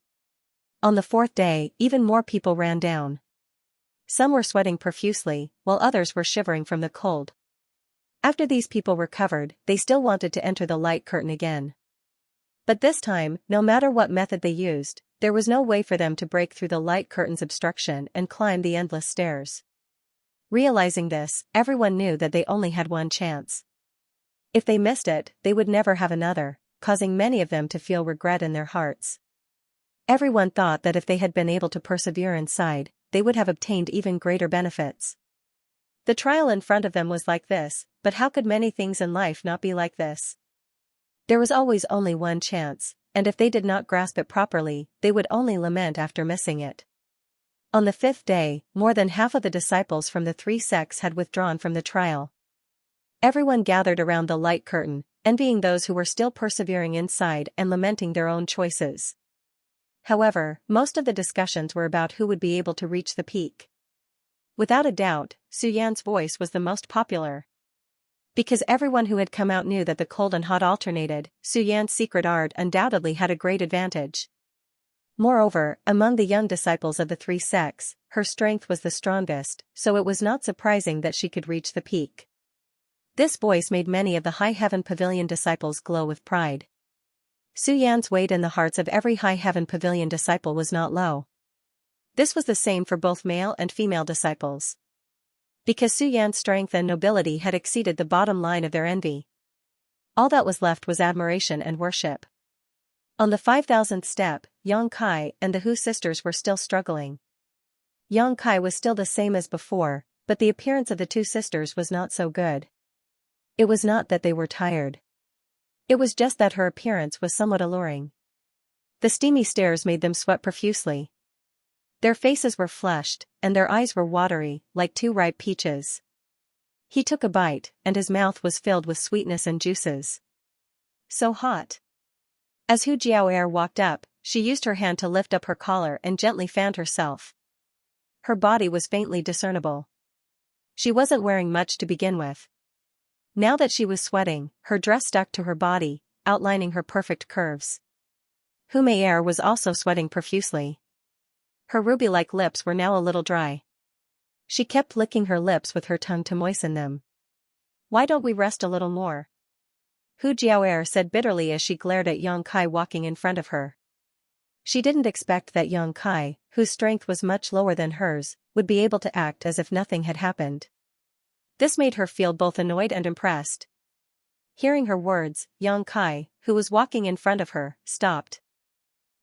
On the fourth day, even more people ran down. Some were sweating profusely, while others were shivering from the cold. After these people recovered, they still wanted to enter the light curtain again. But this time, no matter what method they used, there was no way for them to break through the light curtain's obstruction and climb the endless stairs. Realizing this, everyone knew that they only had one chance. If they missed it, they would never have another, causing many of them to feel regret in their hearts. Everyone thought that if they had been able to persevere inside, they would have obtained even greater benefits. The trial in front of them was like this, but how could many things in life not be like this? There was always only one chance, and if they did not grasp it properly, they would only lament after missing it. On the fifth day, more than half of the disciples from the three sects had withdrawn from the trial. Everyone gathered around the light curtain, envying those who were still persevering inside and lamenting their own choices. However, most of the discussions were about who would be able to reach the peak. Without a doubt, Su Yan's voice was the most popular. Because everyone who had come out knew that the cold and hot alternated, Su Yan's secret art undoubtedly had a great advantage. Moreover, among the young disciples of the three sects, her strength was the strongest, so it was not surprising that she could reach the peak. This voice made many of the High Heaven Pavilion disciples glow with pride. Su Yan's weight in the hearts of every High Heaven Pavilion disciple was not low. This was the same for both male and female disciples. Because Su Yan's strength and nobility had exceeded the bottom line of their envy. All that was left was admiration and worship. On the 5,000th step, Yang Kai and the Hu sisters were still struggling. Yang Kai was still the same as before, but the appearance of the two sisters was not so good. It was not that they were tired. It was just that her appearance was somewhat alluring. The steamy stairs made them sweat profusely. Their faces were flushed, and their eyes were watery, like two ripe peaches. He took a bite, and his mouth was filled with sweetness and juices. So hot. As Hu Jiaoer walked up, she used her hand to lift up her collar and gently fanned herself. Her body was faintly discernible. She wasn't wearing much to begin with. Now that she was sweating, her dress stuck to her body, outlining her perfect curves. Hu Meier was also sweating profusely. Her ruby-like lips were now a little dry. She kept licking her lips with her tongue to moisten them. "Why don't we rest a little more?" Hu Jiaoer said bitterly as she glared at Yang Kai walking in front of her. She didn't expect that Yang Kai, whose strength was much lower than hers, would be able to act as if nothing had happened. This made her feel both annoyed and impressed. Hearing her words, Yang Kai, who was walking in front of her, stopped.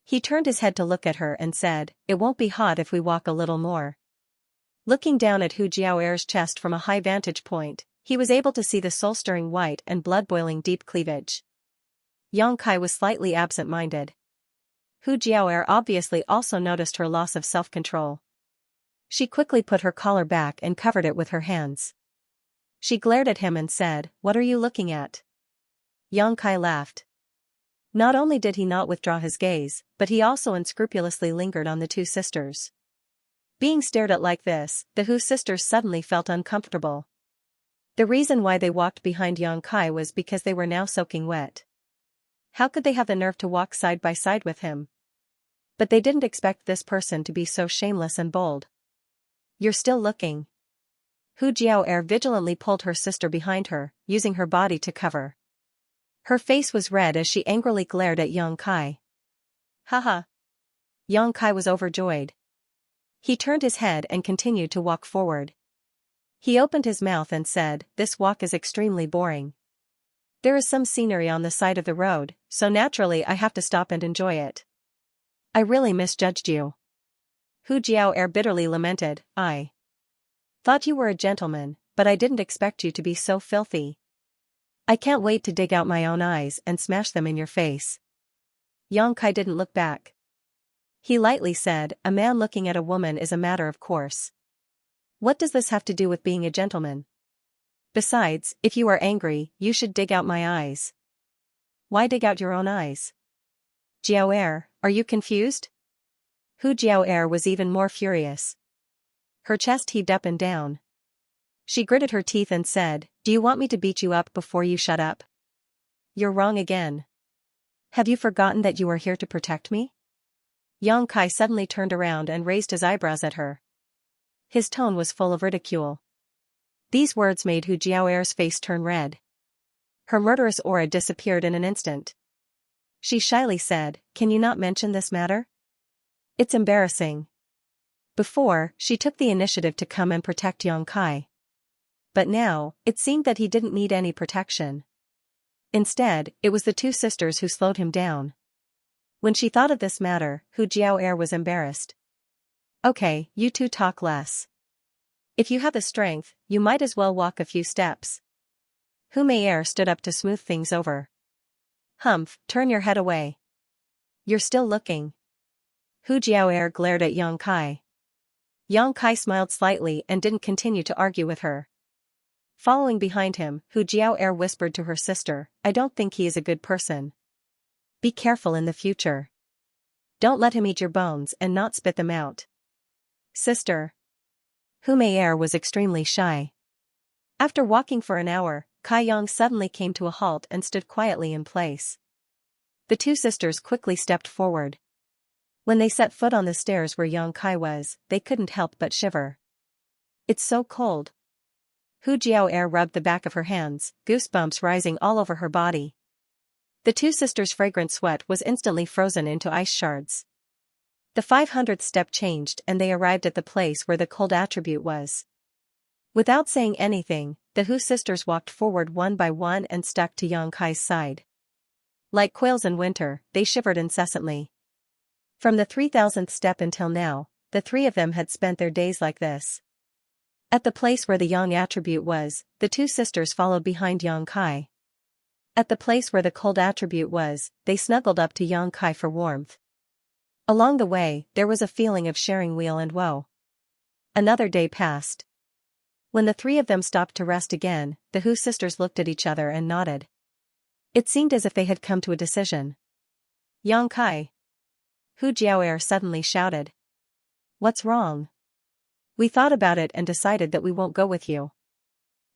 He turned his head to look at her and said, "It won't be hot if we walk a little more." Looking down at Hu Jiaoer's chest from a high vantage point, he was able to see the soul-stirring white and blood-boiling deep cleavage. Yang Kai was slightly absent-minded. Hu Jiaoer obviously also noticed her loss of self-control. She quickly put her collar back and covered it with her hands. She glared at him and said, "What are you looking at?" Yang Kai laughed. Not only did he not withdraw his gaze, but he also unscrupulously lingered on the two sisters. Being stared at like this, the Hu sisters suddenly felt uncomfortable. The reason why they walked behind Yang Kai was because they were now soaking wet. How could they have the nerve to walk side by side with him? But they didn't expect this person to be so shameless and bold. "You're still looking." Hu Jiaoer vigilantly pulled her sister behind her, using her body to cover. Her face was red as she angrily glared at Yang Kai. "Haha." Yang Kai was overjoyed. He turned his head and continued to walk forward. He opened his mouth and said, "This walk is extremely boring. There is some scenery on the side of the road, so naturally I have to stop and enjoy it. I really misjudged you." Hu Jiaoer bitterly lamented, "I thought you were a gentleman, but I didn't expect you to be so filthy. I can't wait to dig out my own eyes and smash them in your face. Xianxia didn't look back. He lightly said, a man looking at a woman is a matter of course. What does this have to do with being a gentleman? Besides, if you are angry, you should dig out my eyes. Why dig out your own eyes? Jiao, are you confused? Hu Jiao was even more furious. Her chest heaved up and down. She gritted her teeth and said, do you want me to beat you up before you shut up? You're wrong again. Have you forgotten that you are here to protect me? Xianxia suddenly turned around and raised his eyebrows at her. His tone was full of ridicule. These words made Hu Jiao's face turn red. Her murderous aura disappeared in an instant. She shyly said, can you not mention this matter? It's embarrassing. Before, she took the initiative to come and protect Xianxia. But now, it seemed that he didn't need any protection. Instead, it was the two sisters who slowed him down. When she thought of this matter, Hu Jiao was embarrassed. Okay, you two talk less. If you have the strength, you might as well walk a few steps. Hu Meier stood up to smooth things over. Humph, turn your head away. You're still looking. Hu Jiao glared at Xianxia. Xianxia smiled slightly and didn't continue to argue with her. Following behind him, Hu Jiao whispered to her sister, I don't think he is a good person. Be careful in the future. Don't let him eat your bones and not spit them out. Sister. Hu Meier was extremely shy. After walking for an hour, Kai Yang suddenly came to a halt and stood quietly in place. The two sisters quickly stepped forward. When they set foot on the stairs where Xianxia was, they couldn't help but shiver. It's so cold. Hu Jiao rubbed the back of her hands, goosebumps rising all over her body. The two sisters' fragrant sweat was instantly frozen into ice shards. The 500th step changed and they arrived at the place where the cold attribute was. Without saying anything, the Hu sisters walked forward one by one and stuck to Xianxia's side. Like quails in winter, they shivered incessantly. From the 3000th step until now, the three of them had spent their days like this. At the place where the yang attribute was, the two sisters followed behind Xianxia. At the place where the cold attribute was, they snuggled up to Xianxia for warmth. Along the way, there was a feeling of sharing weal and woe. Another day passed. When the three of them stopped to rest again, the Hu sisters looked at each other and nodded. It seemed as if they had come to a decision. Xianxia. Hu Jiao suddenly shouted. What's wrong? We thought about it and decided that we won't go with you.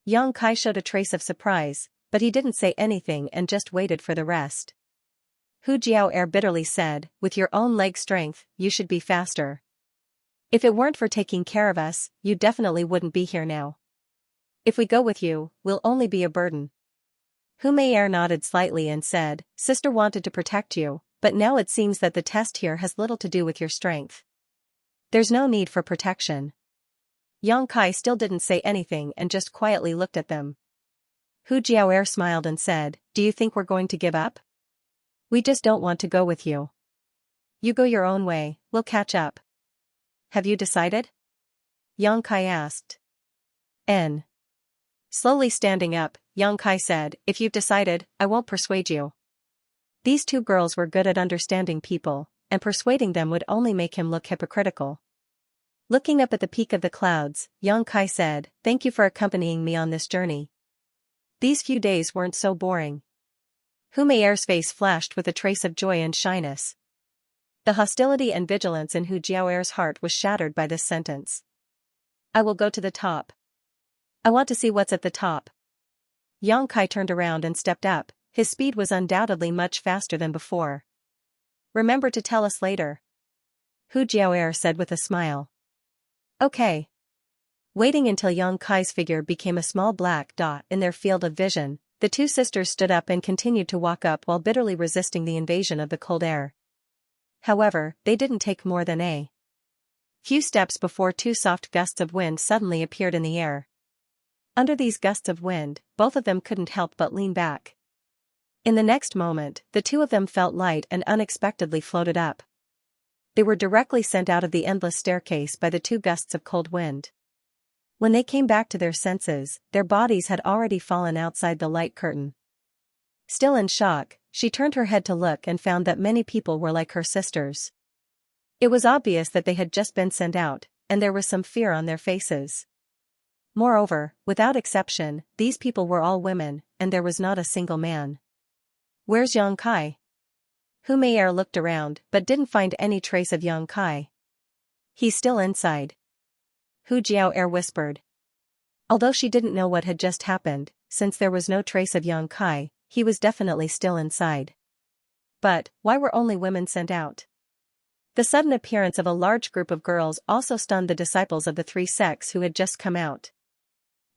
Xianxia showed a trace of surprise, but he didn't say anything and just waited for the rest. Hu Jiao bitterly said, with your own leg strength, you should be faster. If it weren't for taking care of us, you definitely wouldn't be here now. If we go with you, we'll only be a burden. Hu Meier nodded slightly and said, Sister wanted to protect you, but now it seems that the test here has little to do with your strength. There's no need for protection. Xianxia still didn't say anything and just quietly looked at them. Hu Jiao smiled and said, do you think we're going to give up? We just don't want to go with you. You go your own way, we'll catch up. Have you decided? Xianxia asked. N. Slowly standing up, Xianxia said, if you've decided, I won't persuade you. These two girls were good at understanding people, and persuading them would only make him look hypocritical. Looking up at the peak of the clouds, Xianxia said, thank you for accompanying me on this journey. These few days weren't so boring. Hu Meier's face flashed with a trace of joy and shyness. The hostility and vigilance in Hu Jiao's heart was shattered by this sentence. I will go to the top. I want to see what's at the top. Xianxia turned around and stepped up, his speed was undoubtedly much faster than before. Remember to tell us later. Hu Jiao said with a smile. Okay. Waiting until Xianxia's figure became a small black dot in their field of vision, the two sisters stood up and continued to walk up while bitterly resisting the invasion of the cold air. However, they didn't take more than a few steps before two soft gusts of wind suddenly appeared in the air. Under these gusts of wind, both of them couldn't help but lean back. In the next moment, the two of them felt light and unexpectedly floated up. They were directly sent out of the endless staircase by the two gusts of cold wind. When they came back to their senses, their bodies had already fallen outside the light curtain. Still in shock, she turned her head to look and found that many people were like her sisters. It was obvious that they had just been sent out, and there was some fear on their faces. Moreover, without exception, these people were all women, and there was not a single man. "Where's Yang Kai?" Hu Meier looked around but didn't find any trace of Yang Kai. "He's still inside," Hu Jiao'er whispered. Although she didn't know what had just happened, since there was no trace of Yang Kai, he was definitely still inside. But, why were only women sent out? The sudden appearance of a large group of girls also stunned the disciples of the three sects who had just come out.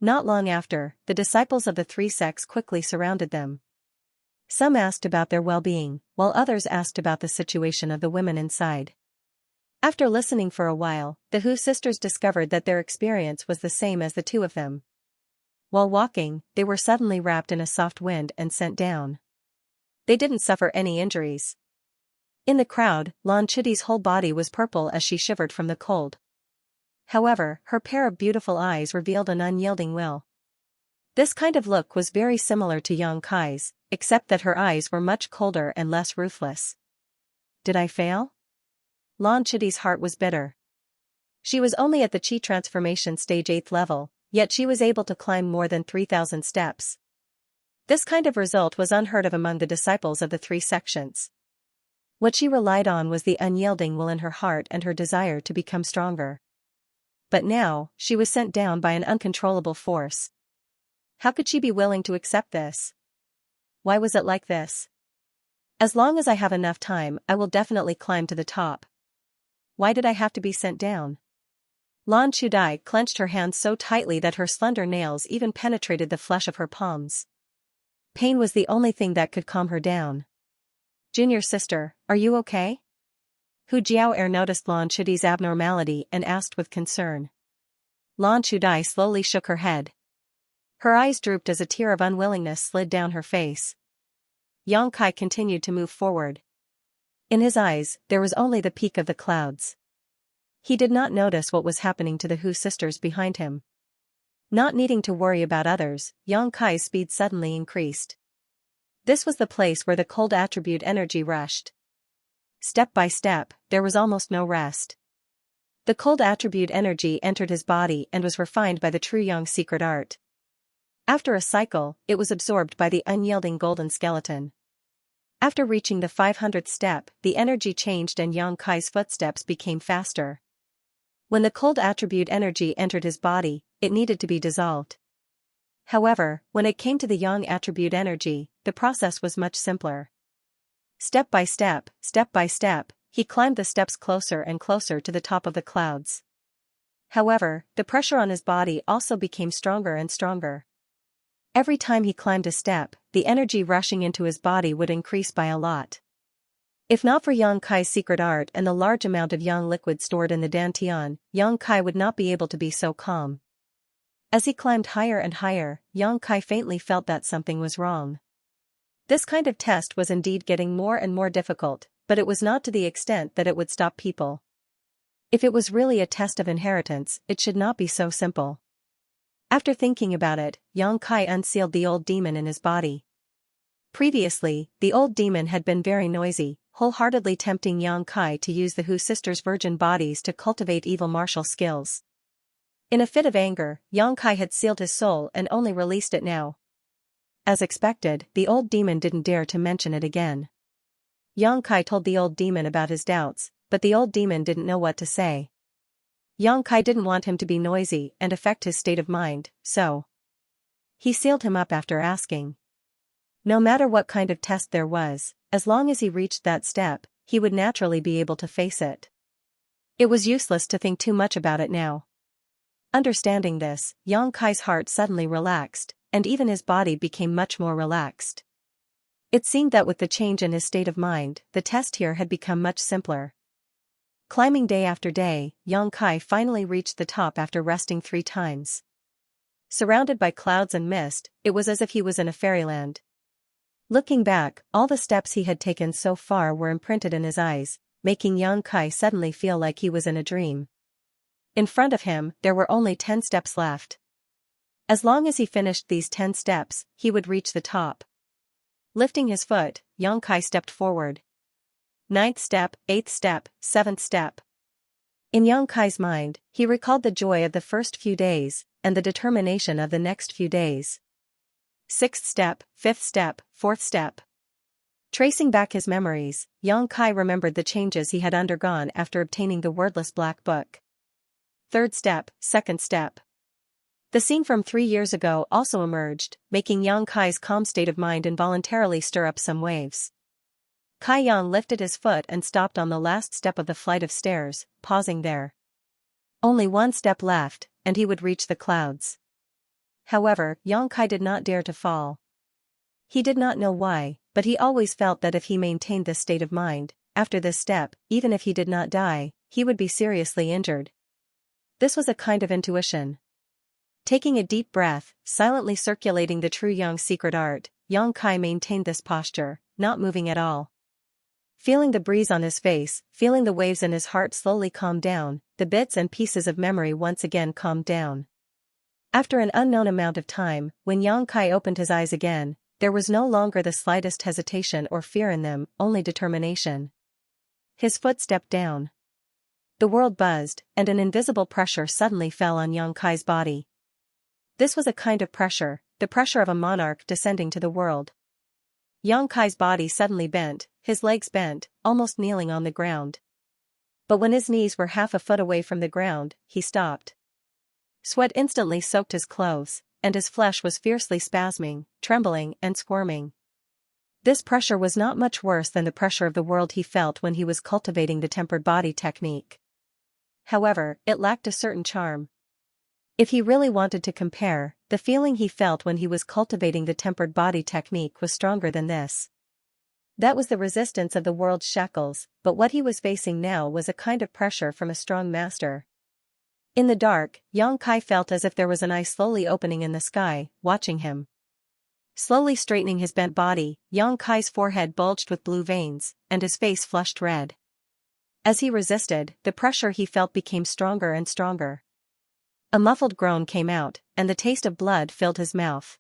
Not long after, the disciples of the three sects quickly surrounded them. Some asked about their well-being, while others asked about the situation of the women inside. After listening for a while, the Hu sisters discovered that their experience was the same as the two of them. While walking, they were suddenly wrapped in a soft wind and sent down. They didn't suffer any injuries. In the crowd, Lan Chiti's whole body was purple as she shivered from the cold. However, her pair of beautiful eyes revealed an unyielding will. This kind of look was very similar to Yang Kai's, except that her eyes were much colder and less ruthless. Did I fail? Lan Chiti's heart was bitter. She was only at the Qi transformation stage 8th level, yet she was able to climb more than 3,000 steps. This kind of result was unheard of among the disciples of the three sections. What she relied on was the unyielding will in her heart and her desire to become stronger. But now, she was sent down by an uncontrollable force. How could she be willing to accept this? Why was it like this? As long as I have enough time, I will definitely climb to the top. Why did I have to be sent down? Lan Chudai clenched her hands so tightly that her slender nails even penetrated the flesh of her palms. Pain was the only thing that could calm her down. "Junior sister, are you okay?" Hu Jiao'er noticed Lan Chuti's abnormality and asked with concern. Lan Chudai slowly shook her head. Her eyes drooped as a tear of unwillingness slid down her face. Yang Kai continued to move forward. In his eyes, there was only the peak of the clouds. He did not notice what was happening to the Hu sisters behind him. Not needing to worry about others, Yang Kai's speed suddenly increased. This was the place where the cold attribute energy rushed. Step by step, there was almost no rest. The cold attribute energy entered his body and was refined by the true Yang secret art. After a cycle, it was absorbed by the unyielding golden skeleton. After reaching the 500th step, the energy changed and Yang Kai's footsteps became faster. When the cold attribute energy entered his body, it needed to be dissolved. However, when it came to the Yang attribute energy, the process was much simpler. Step by step, he climbed the steps closer and closer to the top of the clouds. However, the pressure on his body also became stronger and stronger. Every time he climbed a step, the energy rushing into his body would increase by a lot. If not for Yang Kai's secret art and the large amount of Yang liquid stored in the Dantian, Yang Kai would not be able to be so calm. As he climbed higher and higher, Yang Kai faintly felt that something was wrong. This kind of test was indeed getting more and more difficult, but it was not to the extent that it would stop people. If it was really a test of inheritance, it should not be so simple. After thinking about it, Yang Kai unsealed the old demon in his body. Previously, the old demon had been very noisy, wholeheartedly tempting Yang Kai to use the Hu sisters' virgin bodies to cultivate evil martial skills. In a fit of anger, Yang Kai had sealed his soul and only released it now. As expected, the old demon didn't dare to mention it again. Yang Kai told the old demon about his doubts, but the old demon didn't know what to say. Yang Kai didn't want him to be noisy and affect his state of mind, so he sealed him up after asking. No matter what kind of test there was, as long as he reached that step, he would naturally be able to face it. It was useless to think too much about it now. Understanding this, Yang Kai's heart suddenly relaxed, and even his body became much more relaxed. It seemed that with the change in his state of mind, the test here had become much simpler. Climbing day after day, Yang Kai finally reached the top after resting 3 times. Surrounded by clouds and mist, it was as if he was in a fairyland. Looking back, all the steps he had taken so far were imprinted in his eyes, making Yang Kai suddenly feel like he was in a dream. In front of him, there were only 10 steps left. As long as he finished these 10 steps, he would reach the top. Lifting his foot, Xianxia stepped forward. 9th step, 8th step, 7th step. In Xianxia's mind, he recalled the joy of the first few days, and the determination of the next few days. 6th step, 5th step, 4th step. Tracing back his memories, Xianxia remembered the changes he had undergone after obtaining the wordless black book. 3rd step, 2nd step. The scene from 3 years ago also emerged, making Xianxia's calm state of mind involuntarily stir up some waves. Kai Yang lifted his foot and stopped on the last step of the flight of stairs, pausing there. Only 1 step left, and he would reach the clouds. However, Xianxia did not dare to fall. He did not know why, but he always felt that if he maintained this state of mind, after this step, even if he did not die, he would be seriously injured. This was a kind of intuition. Taking a deep breath, silently circulating the true Yang secret art, Xianxia maintained this posture, not moving at all. Feeling the breeze on his face, feeling the waves in his heart slowly calm down, the bits and pieces of memory once again calmed down. After an unknown amount of time, when Xianxia opened his eyes again, there was no longer the slightest hesitation or fear in them, only determination. His foot stepped down. The world buzzed, and an invisible pressure suddenly fell on Xianxia's body. This was a kind of pressure, the pressure of a monarch descending to the world. Xianxia's body suddenly bent, his legs bent, almost kneeling on the ground. But when his knees were half a foot away from the ground, he stopped. Sweat instantly soaked his clothes, and his flesh was fiercely spasming, trembling, and squirming. This pressure was not much worse than the pressure of the world he felt when he was cultivating the tempered body technique. However, it lacked a certain charm. If he really wanted to compare, the feeling he felt when he was cultivating the tempered body technique was stronger than this. That was the resistance of the world's shackles, but what he was facing now was a kind of pressure from a strong master. In the dark, Xianxia felt as if there was an eye slowly opening in the sky, watching him. Slowly straightening his bent body, Xianxia's forehead bulged with blue veins, and his face flushed red. As he resisted, the pressure he felt became stronger and stronger. A muffled groan came out, and the taste of blood filled his mouth.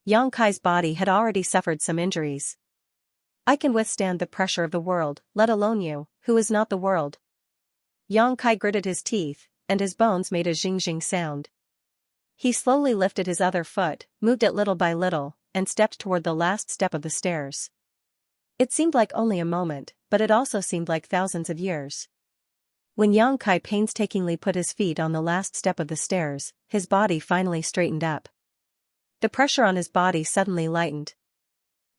Xianxia's body had already suffered some injuries. "I can withstand the pressure of the world, let alone you, who is not the world." Xianxia gritted his teeth, and his bones made a zhing-zhing sound. He slowly lifted his other foot, moved it little by little, and stepped toward the last step of the stairs. It seemed like only a moment, but it also seemed like thousands of years. When Xianxia painstakingly put his feet on the last step of the stairs, his body finally straightened up. The pressure on his body suddenly lightened.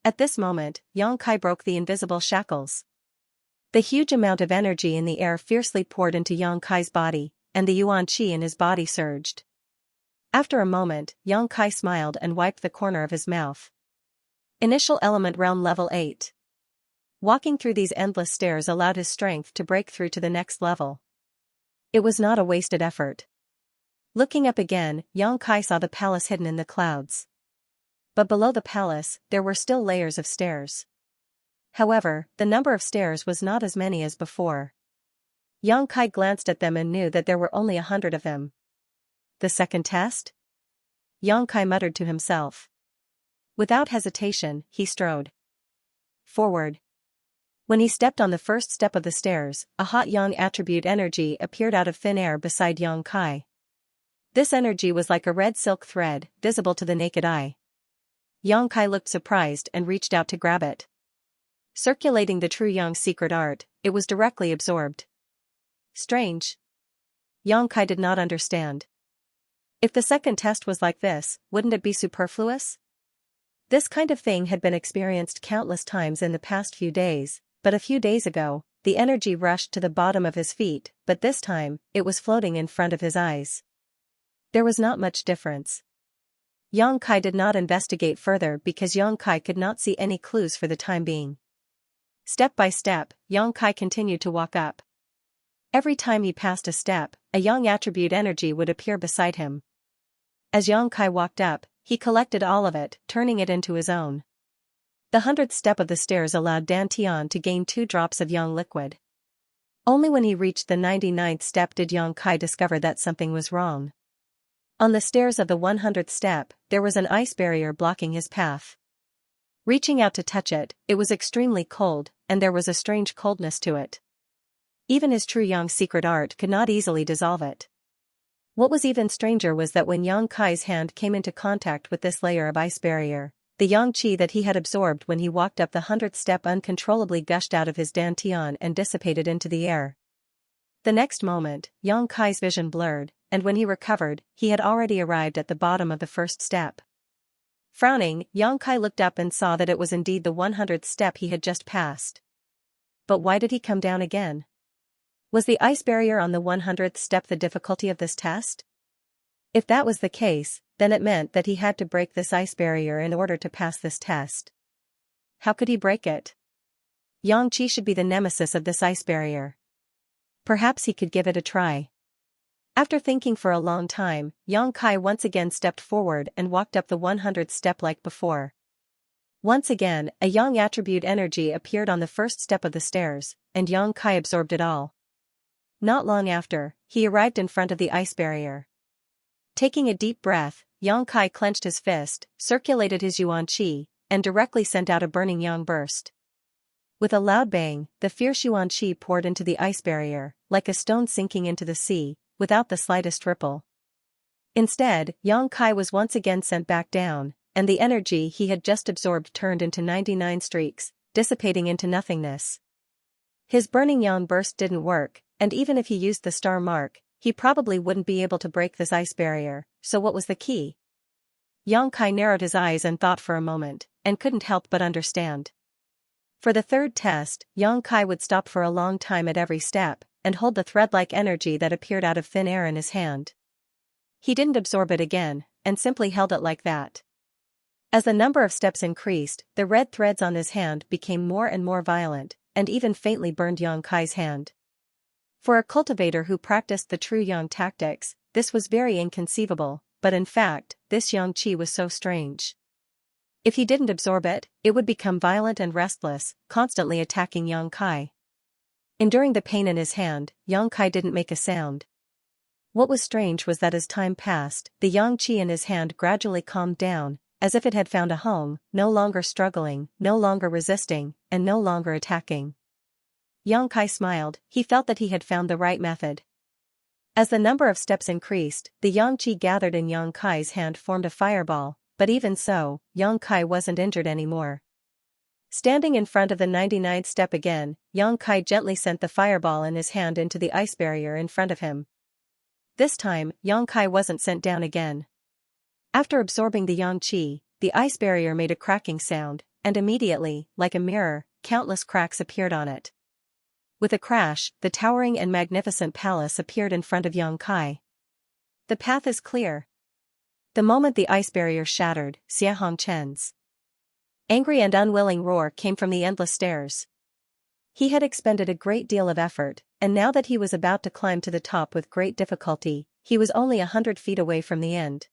At this moment, Xianxia broke the invisible shackles. The huge amount of energy in the air fiercely poured into Xianxia's body, and the yuan qi in his body surged. After a moment, Xianxia smiled and wiped the corner of his mouth. Initial element realm level 8. Walking through these endless stairs allowed his strength to break through to the next level. It was not a wasted effort. Looking up again, Xianxia saw the palace hidden in the clouds. But below the palace, there were still layers of stairs. However, the number of stairs was not as many as before. Xianxia glanced at them and knew that there were only 100 of them. The second test? Xianxia muttered to himself. Without hesitation, he strode forward. When he stepped on the first step of the stairs, a hot yang attribute energy appeared out of thin air beside Xianxia. This energy was like a red silk thread, visible to the naked eye. Xianxia looked surprised and reached out to grab it. Circulating the true Yang secret art, it was directly absorbed. Strange. Xianxia did not understand. If the second test was like this, wouldn't it be superfluous? This kind of thing had been experienced countless times in the past few days, but a few days ago, the energy rushed to the bottom of his feet, but this time, it was floating in front of his eyes. There was not much difference. Xianxia did not investigate further because Xianxia could not see any clues for the time being. Step by step, Xianxia continued to walk up. Every time he passed a step, a yang attribute energy would appear beside him. As Xianxia walked up, he collected all of it, turning it into his own. The 100th step of the stairs allowed Dan Tian to gain 2 drops of yang liquid. Only when he reached the 99th step did Yang Kai discover that something was wrong. On the stairs of the 100th step, there was an ice barrier blocking his path. Reaching out to touch it, it was extremely cold, and there was a strange coldness to it. Even his true Yang secret art could not easily dissolve it. What was even stranger was that when Yang Kai's hand came into contact with this layer of ice barrier, the yang qi that he had absorbed when he walked up the 100th step uncontrollably gushed out of his dantian and dissipated into the air. The next moment, Yang Kai's vision blurred, and when he recovered, he had already arrived at the bottom of the first step. Frowning, Yang Kai looked up and saw that it was indeed the 100th step he had just passed. But why did he come down again? Was the ice barrier on the 100th step the difficulty of this test? If that was the case, then it meant that he had to break this ice barrier in order to pass this test. How could he break it? Yang Qi should be the nemesis of this ice barrier. Perhaps he could give it a try. After thinking for a long time, Yang Kai once again stepped forward and walked up the 100th step like before. Once again, a Yang attribute energy appeared on the first step of the stairs, and Yang Kai absorbed it all. Not long after, he arrived in front of the ice barrier. Taking a deep breath, Yang Kai clenched his fist, circulated his yuan qi, and directly sent out a burning yang burst. With a loud bang, the fierce yuan qi poured into the ice barrier, like a stone sinking into the sea, without the slightest ripple. Instead, Yang Kai was once again sent back down, and the energy he had just absorbed turned into 99 streaks, dissipating into nothingness. His burning yang burst didn't work, and even if he used the star mark, he probably wouldn't be able to break this ice barrier, so what was the key? Yang Kai narrowed his eyes and thought for a moment, and couldn't help but understand. For the third test, Yang Kai would stop for a long time at every step, and hold the thread-like energy that appeared out of thin air in his hand. He didn't absorb it again, and simply held it like that. As the number of steps increased, the red threads on his hand became more and more violent, and even faintly burned Yang Kai's hand. For a cultivator who practiced the true yang tactics, this was very inconceivable, but in fact, this yang qi was so strange. If he didn't absorb it, it would become violent and restless, constantly attacking Yang Kai. Enduring the pain in his hand, Yang Kai didn't make a sound. What was strange was that as time passed, the yang qi in his hand gradually calmed down, as if it had found a home, no longer struggling, no longer resisting, and no longer attacking. Yang Kai smiled, he felt that he had found the right method. As the number of steps increased, the yang qi gathered in Yang Kai's hand formed a fireball, but even so, Yang Kai wasn't injured anymore. Standing in front of the 99th step again, Yang Kai gently sent the fireball in his hand into the ice barrier in front of him. This time, Yang Kai wasn't sent down again. After absorbing the yang qi, the ice barrier made a cracking sound, and immediately, like a mirror, countless cracks appeared on it. With a crash, the towering and magnificent palace appeared in front of Yang Kai. The path is clear. The moment the ice barrier shattered, Xianxia's angry and unwilling roar came from the endless stairs. He had expended a great deal of effort, and now that he was about to climb to the top with great difficulty, he was only 100 feet away from the end.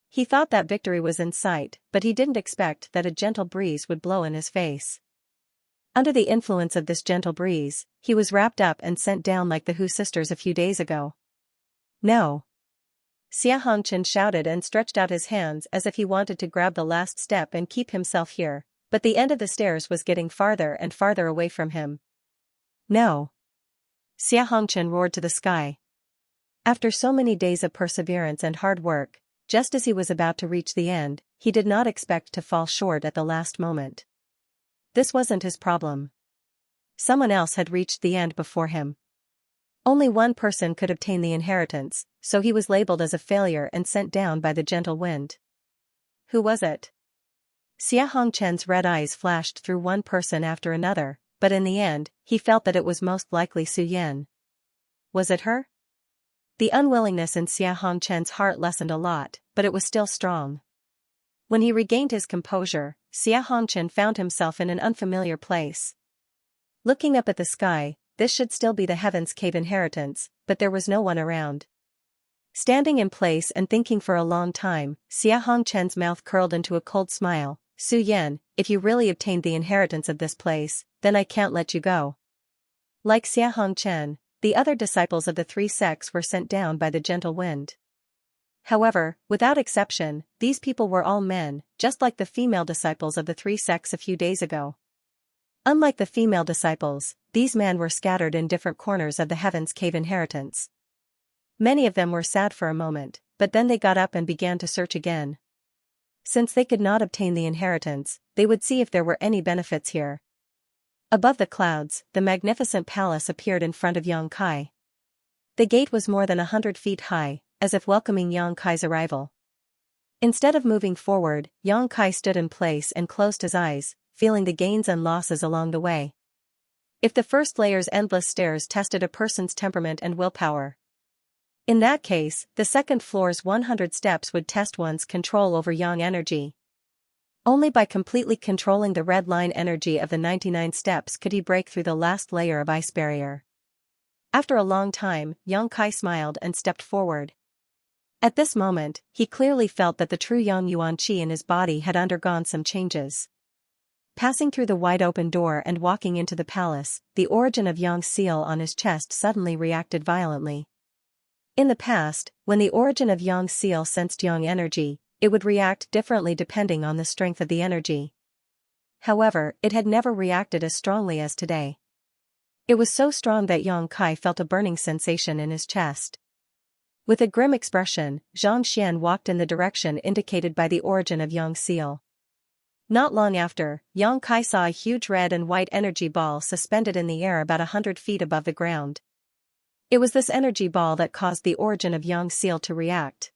He thought that victory was in sight, but he didn't expect that a gentle breeze would blow in his face. Under the influence of this gentle breeze, he was wrapped up and sent down like the Hu sisters a few days ago. No! Xianxia shouted and stretched out his hands as if he wanted to grab the last step and keep himself here, but the end of the stairs was getting farther and farther away from him. No! Xianxia roared to the sky. After so many days of perseverance and hard work, just as he was about to reach the end, he did not expect to fall short at the last moment. This wasn't his problem. Someone else had reached the end before him. Only one person could obtain the inheritance, so he was labeled as a failure and sent down by the gentle wind. Who was it? Xianxia's red eyes flashed through one person after another, but in the end, he felt that it was most likely Su Yan. Was it her? The unwillingness in Xianxia's heart lessened a lot, but it was still strong. When he regained his composure, Xianxia found himself in an unfamiliar place. Looking up at the sky, this should still be the Heaven's Cave inheritance, but there was no one around. Standing in place and thinking for a long time, Xianxia's mouth curled into a cold smile. Su Yan, if you really obtained the inheritance of this place, then I can't let you go. Like Xianxia, the other disciples of the three sects were sent down by the gentle wind. However, without exception, these people were all men, just like the female disciples of the three sects a few days ago. Unlike the female disciples, these men were scattered in different corners of the Heaven's Cave inheritance. Many of them were sad for a moment, but then they got up and began to search again. Since they could not obtain the inheritance, they would see if there were any benefits here. Above the clouds, the magnificent palace appeared in front of Xianxia. The gate was more than 100 feet high, as if welcoming Xianxia's arrival. Instead of moving forward, Xianxia stood in place and closed his eyes, feeling the gains and losses along the way. If the first layer's endless stairs tested a person's temperament and willpower, in that case, the second floor's 100 steps would test one's control over yang energy. Only by completely controlling the red line energy of the 99 steps could he break through the last layer of ice barrier. After a long time, Xianxia smiled and stepped forward. At this moment, he clearly felt that the true Yang Yuan Qi in his body had undergone some changes. Passing through the wide-open door and walking into the palace, the origin of Yang's seal on his chest suddenly reacted violently. In the past, when the origin of Yang's seal sensed Yang energy, it would react differently depending on the strength of the energy. However, it had never reacted as strongly as today. It was so strong that Xianxia felt a burning sensation in his chest. With a grim expression, Xianxia walked in the direction indicated by the origin of Yang's seal. Not long after, Xianxia saw a huge red and white energy ball suspended in the air about 100 feet above the ground. It was this energy ball that caused the origin of Yang's seal to react.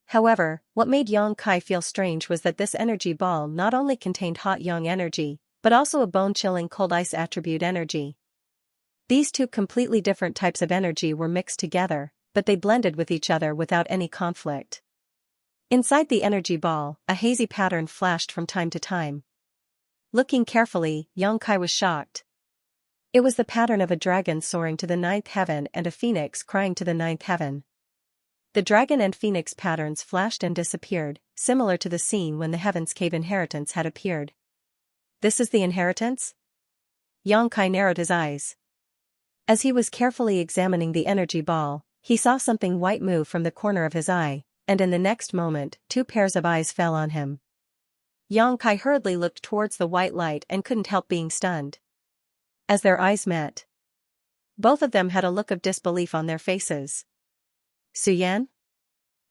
However, what made Xianxia feel strange was that this energy ball not only contained hot yang energy, but also a bone-chilling cold ice attribute energy. These two completely different types of energy were mixed together, but they blended with each other without any conflict. Inside the energy ball, a hazy pattern flashed from time to time. Looking carefully, Xianxia was shocked. It was the pattern of a dragon soaring to the 9th heaven and a phoenix crying to the 9th heaven. The dragon and phoenix patterns flashed and disappeared, similar to the scene when the Heaven's Cave inheritance had appeared. This is the inheritance? Xianxia narrowed his eyes. As he was carefully examining the energy ball, he saw something white move from the corner of his eye, and in the next moment, two pairs of eyes fell on him. Xianxia hurriedly looked towards the white light and couldn't help being stunned. As their eyes met, both of them had a look of disbelief on their faces. Suyan?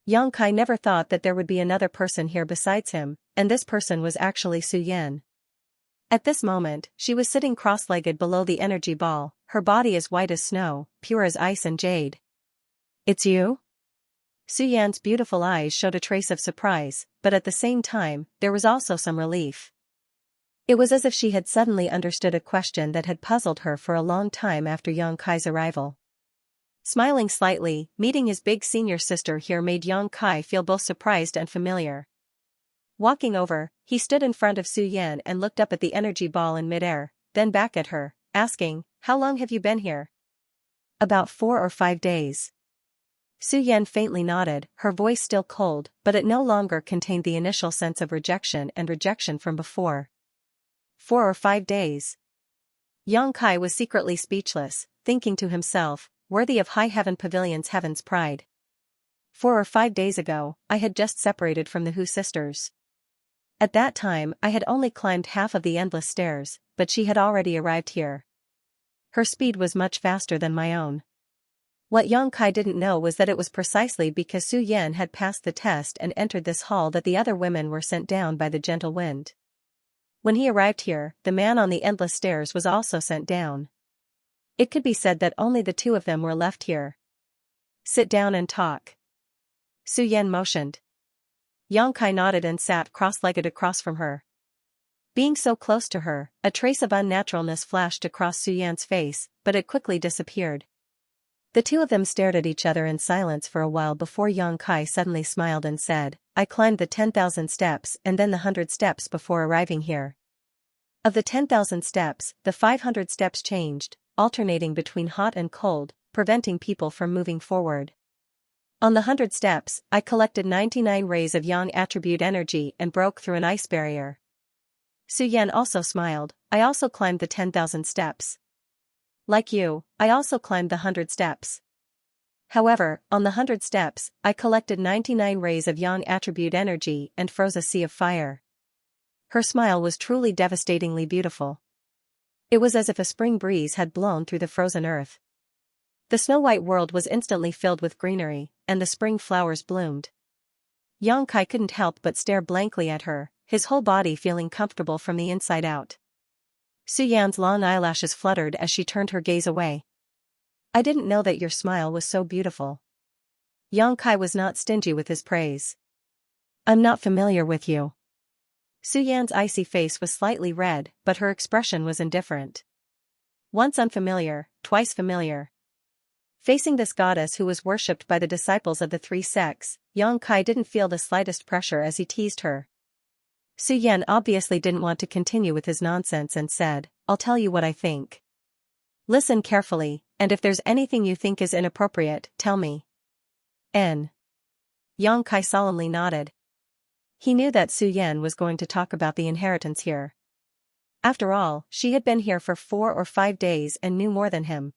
Xianxia never thought that there would be another person here besides him, and this person was actually Suyan. At this moment, she was sitting cross-legged below the energy ball, her body as white as snow, pure as ice and jade. It's you? Suyan's beautiful eyes showed a trace of surprise, but at the same time, there was also some relief. It was as if she had suddenly understood a question that had puzzled her for a long time after Xianxia's arrival. Smiling slightly, meeting his big senior sister here made Xianxia feel both surprised and familiar. Walking over, he stood in front of Suyan and looked up at the energy ball in midair, then back at her, asking, "How long have you been here?" "About 4 or 5 days. Suyan faintly nodded, her voice still cold, but it no longer contained the initial sense of rejection from before. 4 or 5 days. Xianxia was secretly speechless, thinking to himself, worthy of High Heaven Pavilion's heaven's pride. 4 or 5 days ago, I had just separated from the Hu sisters. At that time I had only climbed half of the endless stairs, but she had already arrived here. Her speed was much faster than my own. What Xianxia didn't know was that it was precisely because Su Yan had passed the test and entered this hall that the other women were sent down by the gentle wind. When he arrived here, the man on the endless stairs was also sent down. It could be said that only the two of them were left here. Sit down and talk. Su Yan motioned. Xianxia nodded and sat cross-legged across from her. Being so close to her, a trace of unnaturalness flashed across Su Yan's face, but it quickly disappeared. The two of them stared at each other in silence for a while before Xianxia suddenly smiled and said, "I climbed the 10,000 steps and then the 100 steps before arriving here. Of the 10,000 steps, the 500 steps changed, alternating between hot and cold, preventing people from moving forward. On the 100 steps, I collected 99 rays of yang attribute energy and broke through an ice barrier." Su Yan also smiled. "I also climbed the 10,000 steps. Like you, I also climbed the 100 steps. However, on the 100 steps, I collected 99 rays of yang attribute energy and froze a sea of fire. Her smile was truly devastatingly beautiful. It was as if a spring breeze had blown through the frozen earth. The snow-white world was instantly filled with greenery, and the spring flowers bloomed. Yang Kai couldn't help but stare blankly at her, his whole body feeling comfortable from the inside out. Su Yan's long eyelashes fluttered as she turned her gaze away. I didn't know that your smile was so beautiful. Yang Kai was not stingy with his praise. I'm not familiar with you. Su Yan's icy face was slightly red, but her expression was indifferent. Once unfamiliar, twice familiar. Facing this goddess who was worshipped by the disciples of the three sects, Yang Kai didn't feel the slightest pressure as he teased her. Su Yan obviously didn't want to continue with his nonsense and said, I'll tell you what I think. Listen carefully, and if there's anything you think is inappropriate, tell me. N. Yang Kai solemnly nodded. He knew that Su Yan was going to talk about the inheritance here. After all, she had been here for 4 or 5 days and knew more than him.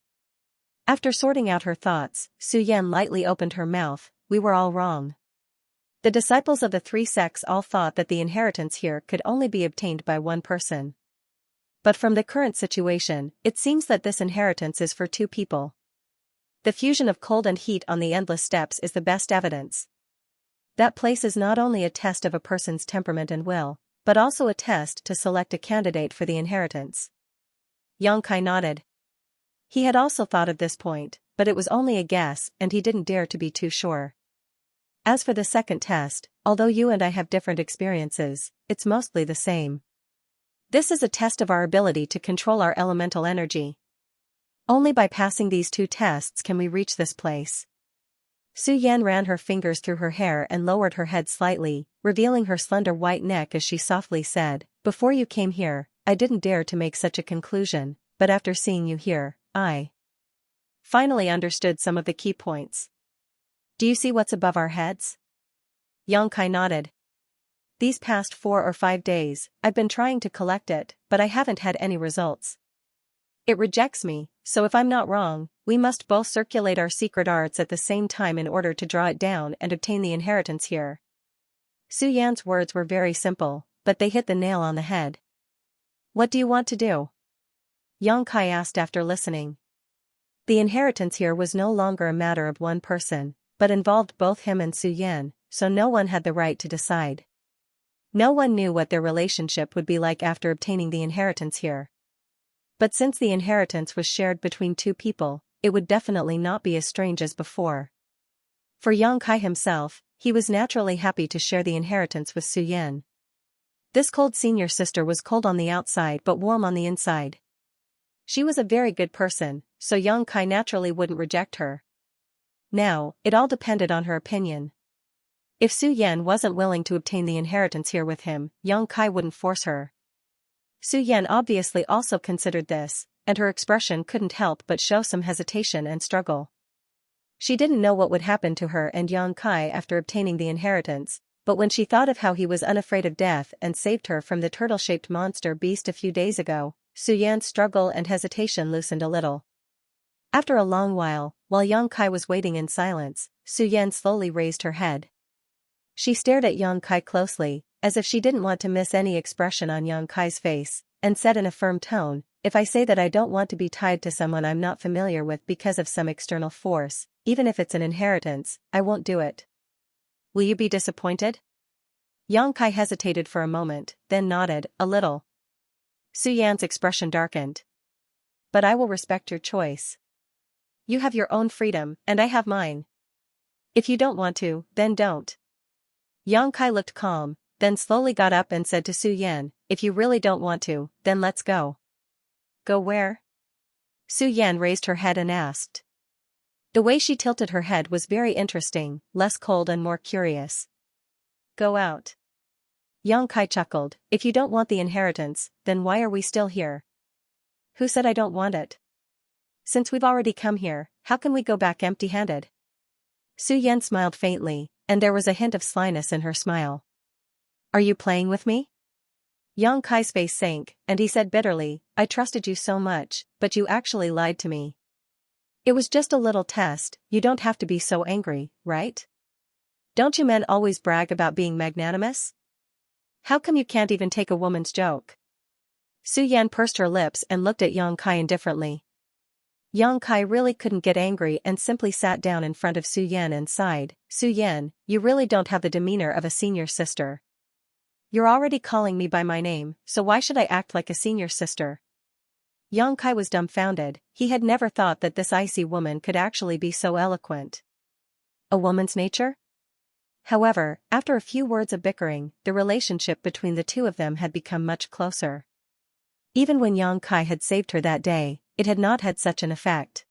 After sorting out her thoughts, Su Yan lightly opened her mouth. We were all wrong. The disciples of the three sects all thought that the inheritance here could only be obtained by one person. But from the current situation, it seems that this inheritance is for 2 people. The fusion of cold and heat on the endless steppes is the best evidence. That place is not only a test of a person's temperament and will, but also a test to select a candidate for the inheritance. Yang Kai nodded. He had also thought of this point, but it was only a guess and he didn't dare to be too sure. As for the second test, although you and I have different experiences, it's mostly the same. This is a test of our ability to control our elemental energy. Only by passing these 2 tests can we reach this place. Su Yan ran her fingers through her hair and lowered her head slightly, revealing her slender white neck as she softly said, Before you came here, I didn't dare to make such a conclusion, but after seeing you here, I finally understood some of the key points. Do you see what's above our heads? Yang Kai nodded. These past 4 or 5 days, I've been trying to collect it, but I haven't had any results. It rejects me, so if I'm not wrong, we must both circulate our secret arts at the same time in order to draw it down and obtain the inheritance here. Su Yan's words were very simple, but they hit the nail on the head. What do you want to do? Yang Kai asked after listening. The inheritance here was no longer a matter of one person, but involved both him and Su Yan, so no one had the right to decide. No one knew what their relationship would be like after obtaining the inheritance here. But since the inheritance was shared between 2 people, it would definitely not be as strange as before. For Yang Kai himself, he was naturally happy to share the inheritance with Su Yan. This cold senior sister was cold on the outside but warm on the inside. She was a very good person, so Yang Kai naturally wouldn't reject her. Now, it all depended on her opinion. If Su Yan wasn't willing to obtain the inheritance here with him, Yang Kai wouldn't force her. Su Yan obviously also considered this, and her expression couldn't help but show some hesitation and struggle. She didn't know what would happen to her and Yang Kai after obtaining the inheritance, but when she thought of how he was unafraid of death and saved her from the turtle-shaped monster beast a few days ago, Su Yan's struggle and hesitation loosened a little. After a long while Yang Kai was waiting in silence, Su Yan slowly raised her head. She stared at Yang Kai closely, as if she didn't want to miss any expression on Yang Kai's face, and said in a firm tone, If I say that I don't want to be tied to someone I'm not familiar with because of some external force, even if it's an inheritance, I won't do it. Will you be disappointed? Yang Kai hesitated for a moment, then nodded, a little. Su Yan's expression darkened. But I will respect your choice. You have your own freedom, and I have mine. If you don't want to, then don't. Yang Kai looked calm, then slowly got up and said to Su Yan, If you really don't want to, then let's go. Go where? Su Yan raised her head and asked. The way she tilted her head was very interesting, less cold and more curious. Go out. Yang Kai chuckled, If you don't want the inheritance, then why are we still here? Who said I don't want it? Since we've already come here, how can we go back empty-handed? Su Yan smiled faintly, and there was a hint of slyness in her smile. Are you playing with me? Yang Kai's face sank, and he said bitterly, I trusted you so much, but you actually lied to me. It was just a little test, you don't have to be so angry, right? Don't you men always brag about being magnanimous? How come you can't even take a woman's joke? Su Yan pursed her lips and looked at Yang Kai indifferently. Yang Kai really couldn't get angry and simply sat down in front of Su Yan and sighed, Su Yan, you really don't have the demeanor of a senior sister. You're already calling me by my name, so why should I act like a senior sister? Yang Kai was dumbfounded, he had never thought that this icy woman could actually be so eloquent. A woman's nature? However, after a few words of bickering, the relationship between the two of them had become much closer. Even when Yang Kai had saved her that day, it had not had such an effect.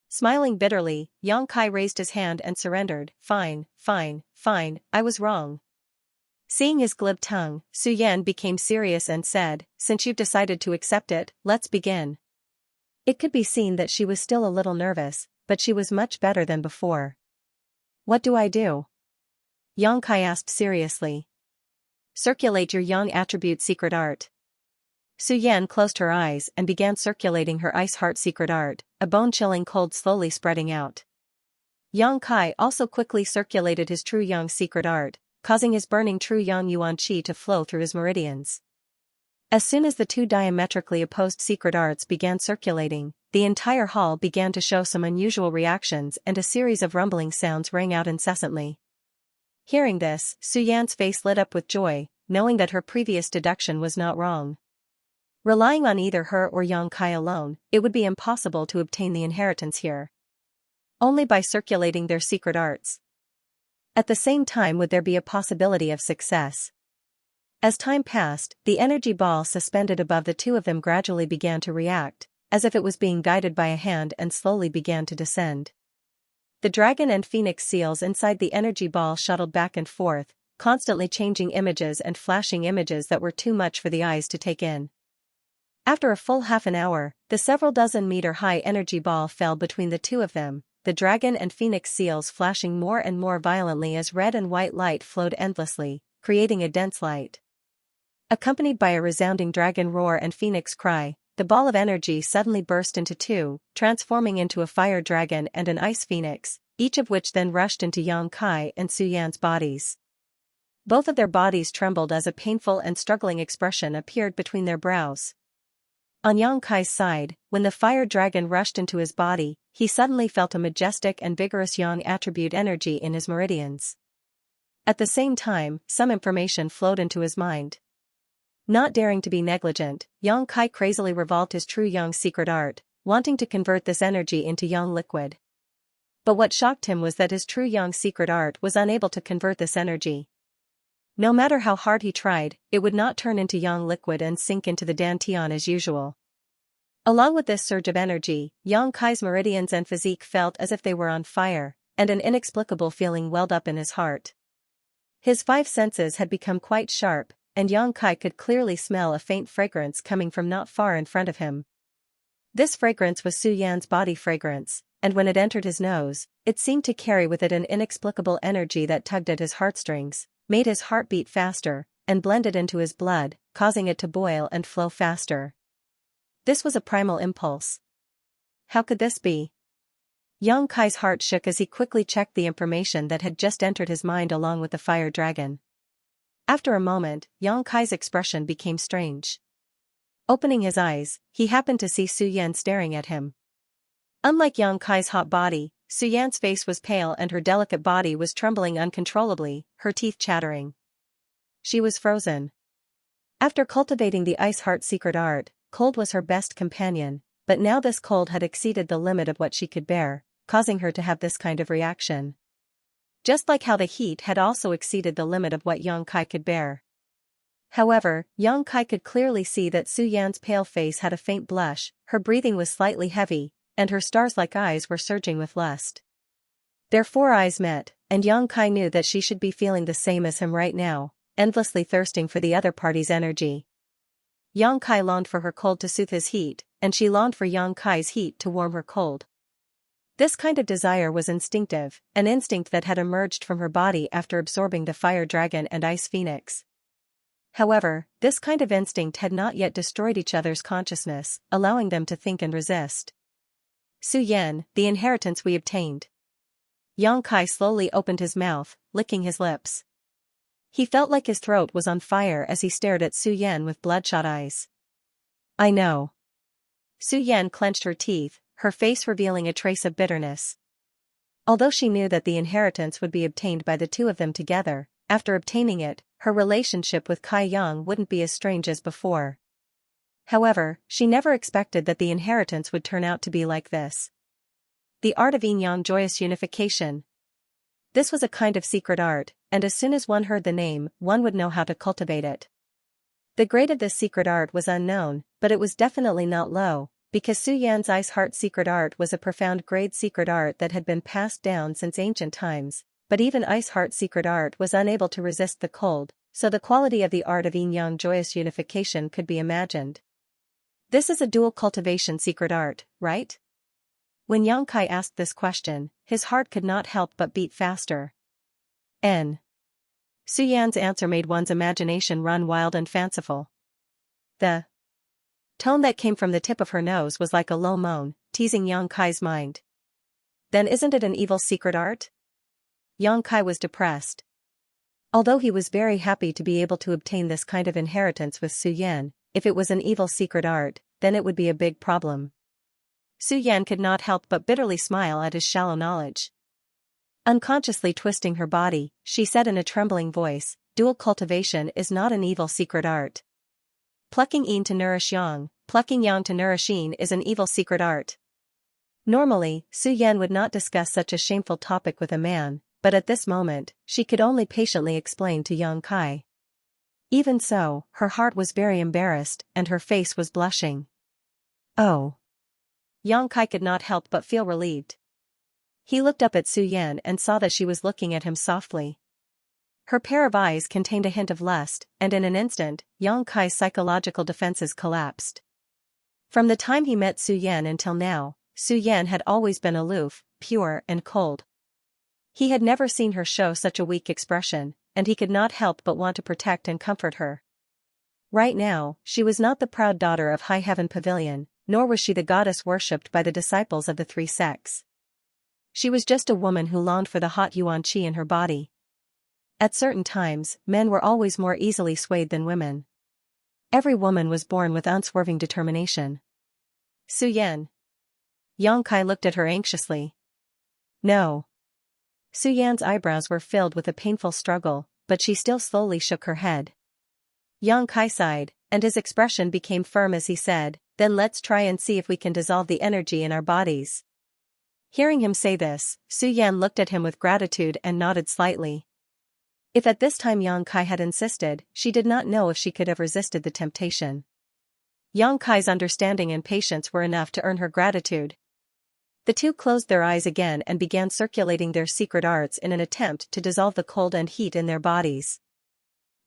Smiling bitterly, Yang Kai raised his hand and surrendered, fine, I was wrong. Seeing his glib tongue, Su Yan became serious and said, since you've decided to accept it, let's begin. It could be seen that she was still a little nervous, but she was much better than before. What do I do? Yang Kai asked seriously. Circulate your Yang attribute secret art. Su Yan closed her eyes and began circulating her ice heart secret art, a bone-chilling cold slowly spreading out. Yang Kai also quickly circulated his true Yang secret art, causing his burning true Yang Yuan Qi to flow through his meridians. As soon as the two diametrically opposed secret arts began circulating, the entire hall began to show some unusual reactions and a series of rumbling sounds rang out incessantly. Hearing this, Su Yan's face lit up with joy, knowing that her previous deduction was not wrong. Relying on either her or Yang Kai alone, it would be impossible to obtain the inheritance here. Only by circulating their secret arts. At the same time would there be a possibility of success. As time passed, the energy ball suspended above the two of them gradually began to react, as if it was being guided by a hand and slowly began to descend. The dragon and phoenix seals inside the energy ball shuttled back and forth, constantly changing images and flashing images that were too much for the eyes to take in. After a full half an hour, the several dozen meter high energy ball fell between the two of them, the dragon and phoenix seals flashing more and more violently as red and white light flowed endlessly, creating a dense light. Accompanied by a resounding dragon roar and phoenix cry, the ball of energy suddenly burst into two, transforming into a fire dragon and an ice phoenix, each of which then rushed into Yang Kai and Su Yan's bodies. Both of their bodies trembled as a painful and struggling expression appeared between their brows. On Yang Kai's side, when the fire dragon rushed into his body, he suddenly felt a majestic and vigorous Yang attribute energy in his meridians. At the same time, some information flowed into his mind. Not daring to be negligent, Yang Kai crazily revolved his true Yang secret art, wanting to convert this energy into Yang liquid. But what shocked him was that his true Yang secret art was unable to convert this energy. No matter how hard he tried, it would not turn into Yang liquid and sink into the dantian as usual. Along with this surge of energy, Yang Kai's meridians and physique felt as if they were on fire, and an inexplicable feeling welled up in his heart. His five senses had become quite sharp, and Yang Kai could clearly smell a faint fragrance coming from not far in front of him. This fragrance was Su Yan's body fragrance, and when it entered his nose, it seemed to carry with it an inexplicable energy that tugged at his heartstrings, made his heart beat faster, and blended into his blood, causing it to boil and flow faster. This was a primal impulse. How could this be? Yang Kai's heart shook as he quickly checked the information that had just entered his mind along with the fire dragon. After a moment, Yang Kai's expression became strange. Opening his eyes, he happened to see Su Yan staring at him. Unlike Yang Kai's hot body, Su Yan's face was pale and her delicate body was trembling uncontrollably, her teeth chattering. She was frozen. After cultivating the ice heart secret art, cold was her best companion, but now this cold had exceeded the limit of what she could bear, causing her to have this kind of reaction. Just like how the heat had also exceeded the limit of what Yang Kai could bear. However, Yang Kai could clearly see that Su Yan's pale face had a faint blush, her breathing was slightly heavy, and her stars-like eyes were surging with lust. Their four eyes met, and Yang Kai knew that she should be feeling the same as him right now, endlessly thirsting for the other party's energy. Yang Kai longed for her cold to soothe his heat, and she longed for Yang Kai's heat to warm her cold. This kind of desire was instinctive, an instinct that had emerged from her body after absorbing the fire dragon and ice phoenix. However, this kind of instinct had not yet destroyed each other's consciousness, allowing them to think and resist. Su Yan, the inheritance we obtained. Yang Kai slowly opened his mouth, licking his lips. He felt like his throat was on fire as he stared at Su Yan with bloodshot eyes. I know. Su Yan clenched her teeth, her face revealing a trace of bitterness. Although she knew that the inheritance would be obtained by the two of them together, after obtaining it, her relationship with Kai Yang wouldn't be as strange as before. However, she never expected that the inheritance would turn out to be like this. The art of yin-yang joyous unification. This was a kind of secret art, and as soon as one heard the name, one would know how to cultivate it. The grade of this secret art was unknown, but it was definitely not low, because Su Yan's ice heart secret art was a profound grade secret art that had been passed down since ancient times, but even ice heart secret art was unable to resist the cold, so the quality of the art of yin-yang joyous unification could be imagined. This is a dual cultivation secret art, right? When Yang Kai asked this question, his heart could not help but beat faster. Su Yan's answer made one's imagination run wild and fanciful. The tone that came from the tip of her nose was like a low moan, teasing Yang Kai's mind. Then isn't it an evil secret art? Yang Kai was depressed. Although he was very happy to be able to obtain this kind of inheritance with Su Yan, if it was an evil secret art, then it would be a big problem. Su Yan could not help but bitterly smile at his shallow knowledge. Unconsciously twisting her body, she said in a trembling voice, dual cultivation is not an evil secret art. Plucking yin to nourish yang, plucking yang to nourish yin is an evil secret art. Normally, Su Yan would not discuss such a shameful topic with a man, but at this moment, she could only patiently explain to Yang Kai. Even so, her heart was very embarrassed, and her face was blushing. Oh. Yang Kai could not help but feel relieved. He looked up at Su Yan and saw that she was looking at him softly. Her pair of eyes contained a hint of lust, and in an instant, Yang Kai's psychological defenses collapsed. From the time he met Su Yan until now, Su Yan had always been aloof, pure and cold. He had never seen her show such a weak expression, and he could not help but want to protect and comfort her. Right now, she was not the proud daughter of High Heaven Pavilion, nor was she the goddess worshipped by the disciples of the three sects. She was just a woman who longed for the hot yuan qi in her body. At certain times, men were always more easily swayed than women. Every woman was born with unswerving determination. Su Yan. Yang Kai looked at her anxiously. No. Su Yan's eyebrows were filled with a painful struggle, but she still slowly shook her head. Yang Kai sighed, and his expression became firm as he said, then let's try and see if we can dissolve the energy in our bodies. Hearing him say this, Su Yan looked at him with gratitude and nodded slightly. If at this time Yang Kai had insisted, she did not know if she could have resisted the temptation. Yang Kai's understanding and patience were enough to earn her gratitude. The two closed their eyes again and began circulating their secret arts in an attempt to dissolve the cold and heat in their bodies.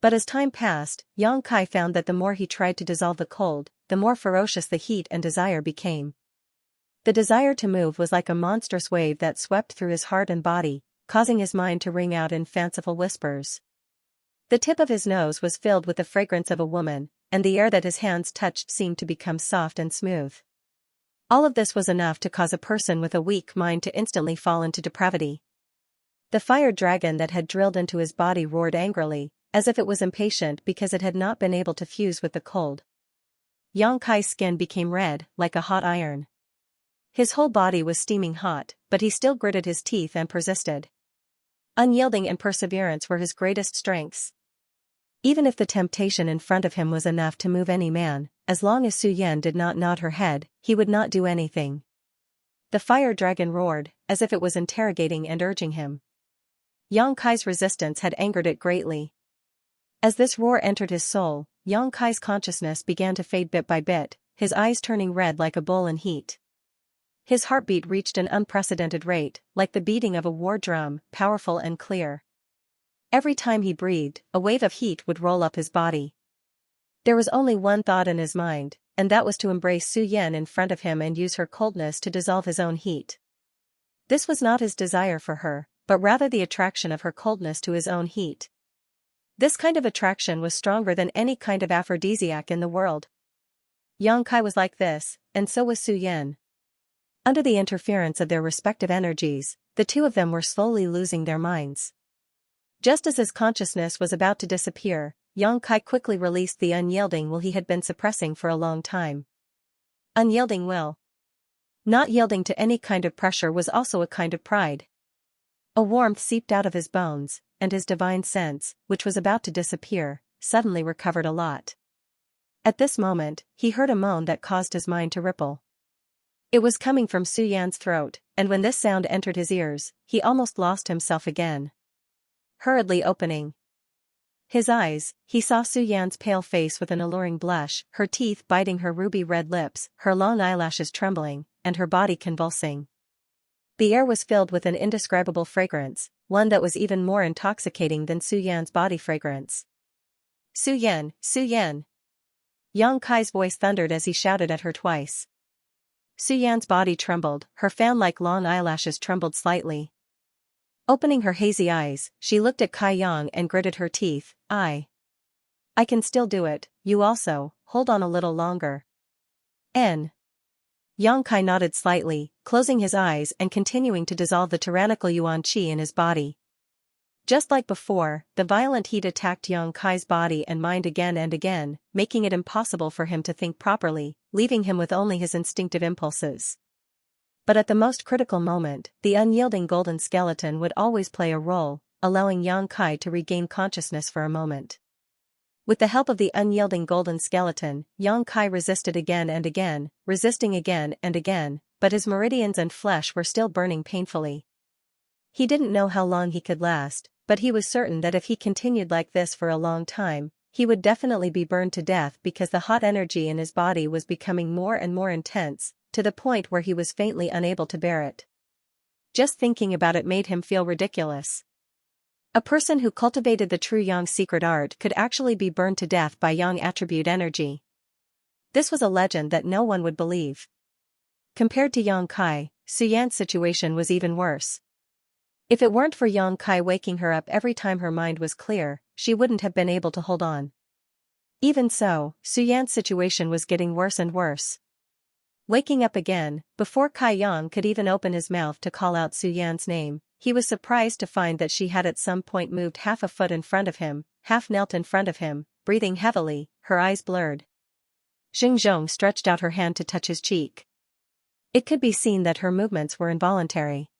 But as time passed, Yang Kai found that the more he tried to dissolve the cold, the more ferocious the heat and desire became. The desire to move was like a monstrous wave that swept through his heart and body, causing his mind to ring out in fanciful whispers. The tip of his nose was filled with the fragrance of a woman, and the air that his hands touched seemed to become soft and smooth. All of this was enough to cause a person with a weak mind to instantly fall into depravity. The fire dragon that had drilled into his body roared angrily, as if it was impatient because it had not been able to fuse with the cold. Yang Kai's skin became red, like a hot iron. His whole body was steaming hot, but he still gritted his teeth and persisted. Unyielding and perseverance were his greatest strengths. Even if the temptation in front of him was enough to move any man, as long as Su Yan did not nod her head, he would not do anything. The fire dragon roared, as if it was interrogating and urging him. Yang Kai's resistance had angered it greatly. As this roar entered his soul, Yang Kai's consciousness began to fade bit by bit, his eyes turning red like a bull in heat. His heartbeat reached an unprecedented rate, like the beating of a war drum, powerful and clear. Every time he breathed, a wave of heat would roll up his body. There was only one thought in his mind, and that was to embrace Su Yan in front of him and use her coldness to dissolve his own heat. This was not his desire for her, but rather the attraction of her coldness to his own heat. This kind of attraction was stronger than any kind of aphrodisiac in the world. Yang Kai was like this, and so was Su Yan. Under the interference of their respective energies, the two of them were slowly losing their minds. Just as his consciousness was about to disappear, Yang Kai quickly released the unyielding will he had been suppressing for a long time. Unyielding will. Not yielding to any kind of pressure was also a kind of pride. A warmth seeped out of his bones, and his divine sense, which was about to disappear, suddenly recovered a lot. At this moment, he heard a moan that caused his mind to ripple. It was coming from Su Yan's throat, and when this sound entered his ears, he almost lost himself again. Hurriedly opening his eyes, he saw Su Yan's pale face with an alluring blush, her teeth biting her ruby-red lips, her long eyelashes trembling, and her body convulsing. The air was filled with an indescribable fragrance, one that was even more intoxicating than Su Yan's body fragrance. Su Yan, Su Yan! Yang Kai's voice thundered as he shouted at her twice. Su Yan's body trembled, her fan-like long eyelashes trembled slightly. Opening her hazy eyes, she looked at Kai Yang and gritted her teeth. I can still do it, you also, hold on a little longer. Yang Kai nodded slightly, closing his eyes and continuing to dissolve the tyrannical yuan qi in his body. Just like before, the violent heat attacked Yang Kai's body and mind again and again, making it impossible for him to think properly, leaving him with only his instinctive impulses. But at the most critical moment, the unyielding golden skeleton would always play a role, allowing Yang Kai to regain consciousness for a moment. With the help of the unyielding golden skeleton, Yang Kai resisted again and again, resisting again and again, but his meridians and flesh were still burning painfully. He didn't know how long he could last, but he was certain that if he continued like this for a long time, he would definitely be burned to death because the hot energy in his body was becoming more and more intense, to the point where he was faintly unable to bear it. Just thinking about it made him feel ridiculous. A person who cultivated the true Yang secret art could actually be burned to death by Yang attribute energy. This was a legend that no one would believe. Compared to Yang Kai, Su Yan's situation was even worse. If it weren't for Yang Kai waking her up every time her mind was clear, she wouldn't have been able to hold on. Even so, Su Yan's situation was getting worse and worse. Waking up again, before Kai Yang could even open his mouth to call out Su Yan's name, he was surprised to find that she had at some point moved half a foot in front of him, half knelt in front of him, breathing heavily, her eyes blurred. Xingzhong stretched out her hand to touch his cheek. It could be seen that her movements were involuntary.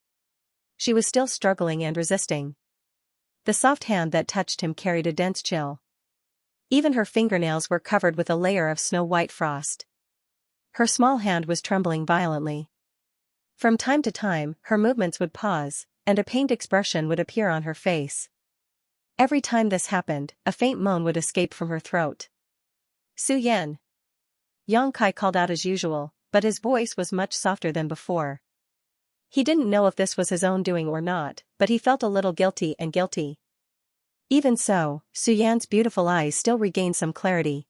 She was still struggling and resisting. The soft hand that touched him carried a dense chill. Even her fingernails were covered with a layer of snow-white frost. Her small hand was trembling violently. From time to time, her movements would pause, and a pained expression would appear on her face. Every time this happened, a faint moan would escape from her throat. Su Yan! Yang Kai called out as usual, but his voice was much softer than before. He didn't know if this was his own doing or not, but he felt a little guilty and guilty. Even so, Su Yan's beautiful eyes still regained some clarity.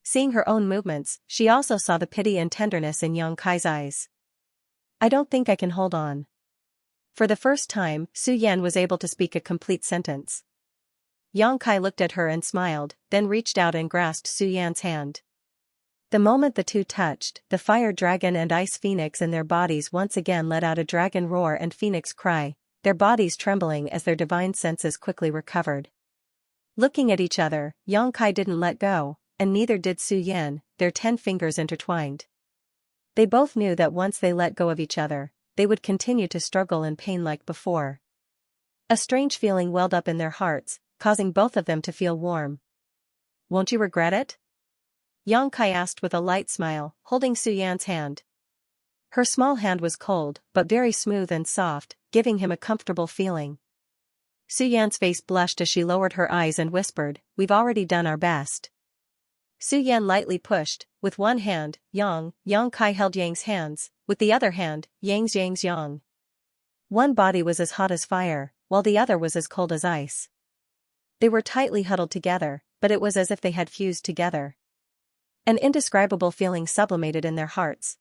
Seeing her own movements, she also saw the pity and tenderness in Yang Kai's eyes. I don't think I can hold on. For the first time, Su Yan was able to speak a complete sentence. Yang Kai looked at her and smiled, then reached out and grasped Su Yan's hand. The moment the two touched, the fire dragon and ice phoenix in their bodies once again let out a dragon roar and phoenix cry, their bodies trembling as their divine senses quickly recovered. Looking at each other, Yang Kai didn't let go, and neither did Su Yan, their 10 fingers intertwined. They both knew that once they let go of each other, they would continue to struggle in pain like before. A strange feeling welled up in their hearts, causing both of them to feel warm. Won't you regret it? Yang Kai asked with a light smile, holding Su Yan's hand. Her small hand was cold, but very smooth and soft, giving him a comfortable feeling. Su Yan's face blushed as she lowered her eyes and whispered, "We've already done our best." Su Yan lightly pushed, with one hand, Yang Kai held Yang's hands, with the other hand, Yang's Yang. One body was as hot as fire, while the other was as cold as ice. They were tightly huddled together, but it was as if they had fused together. An indescribable feeling sublimated in their hearts.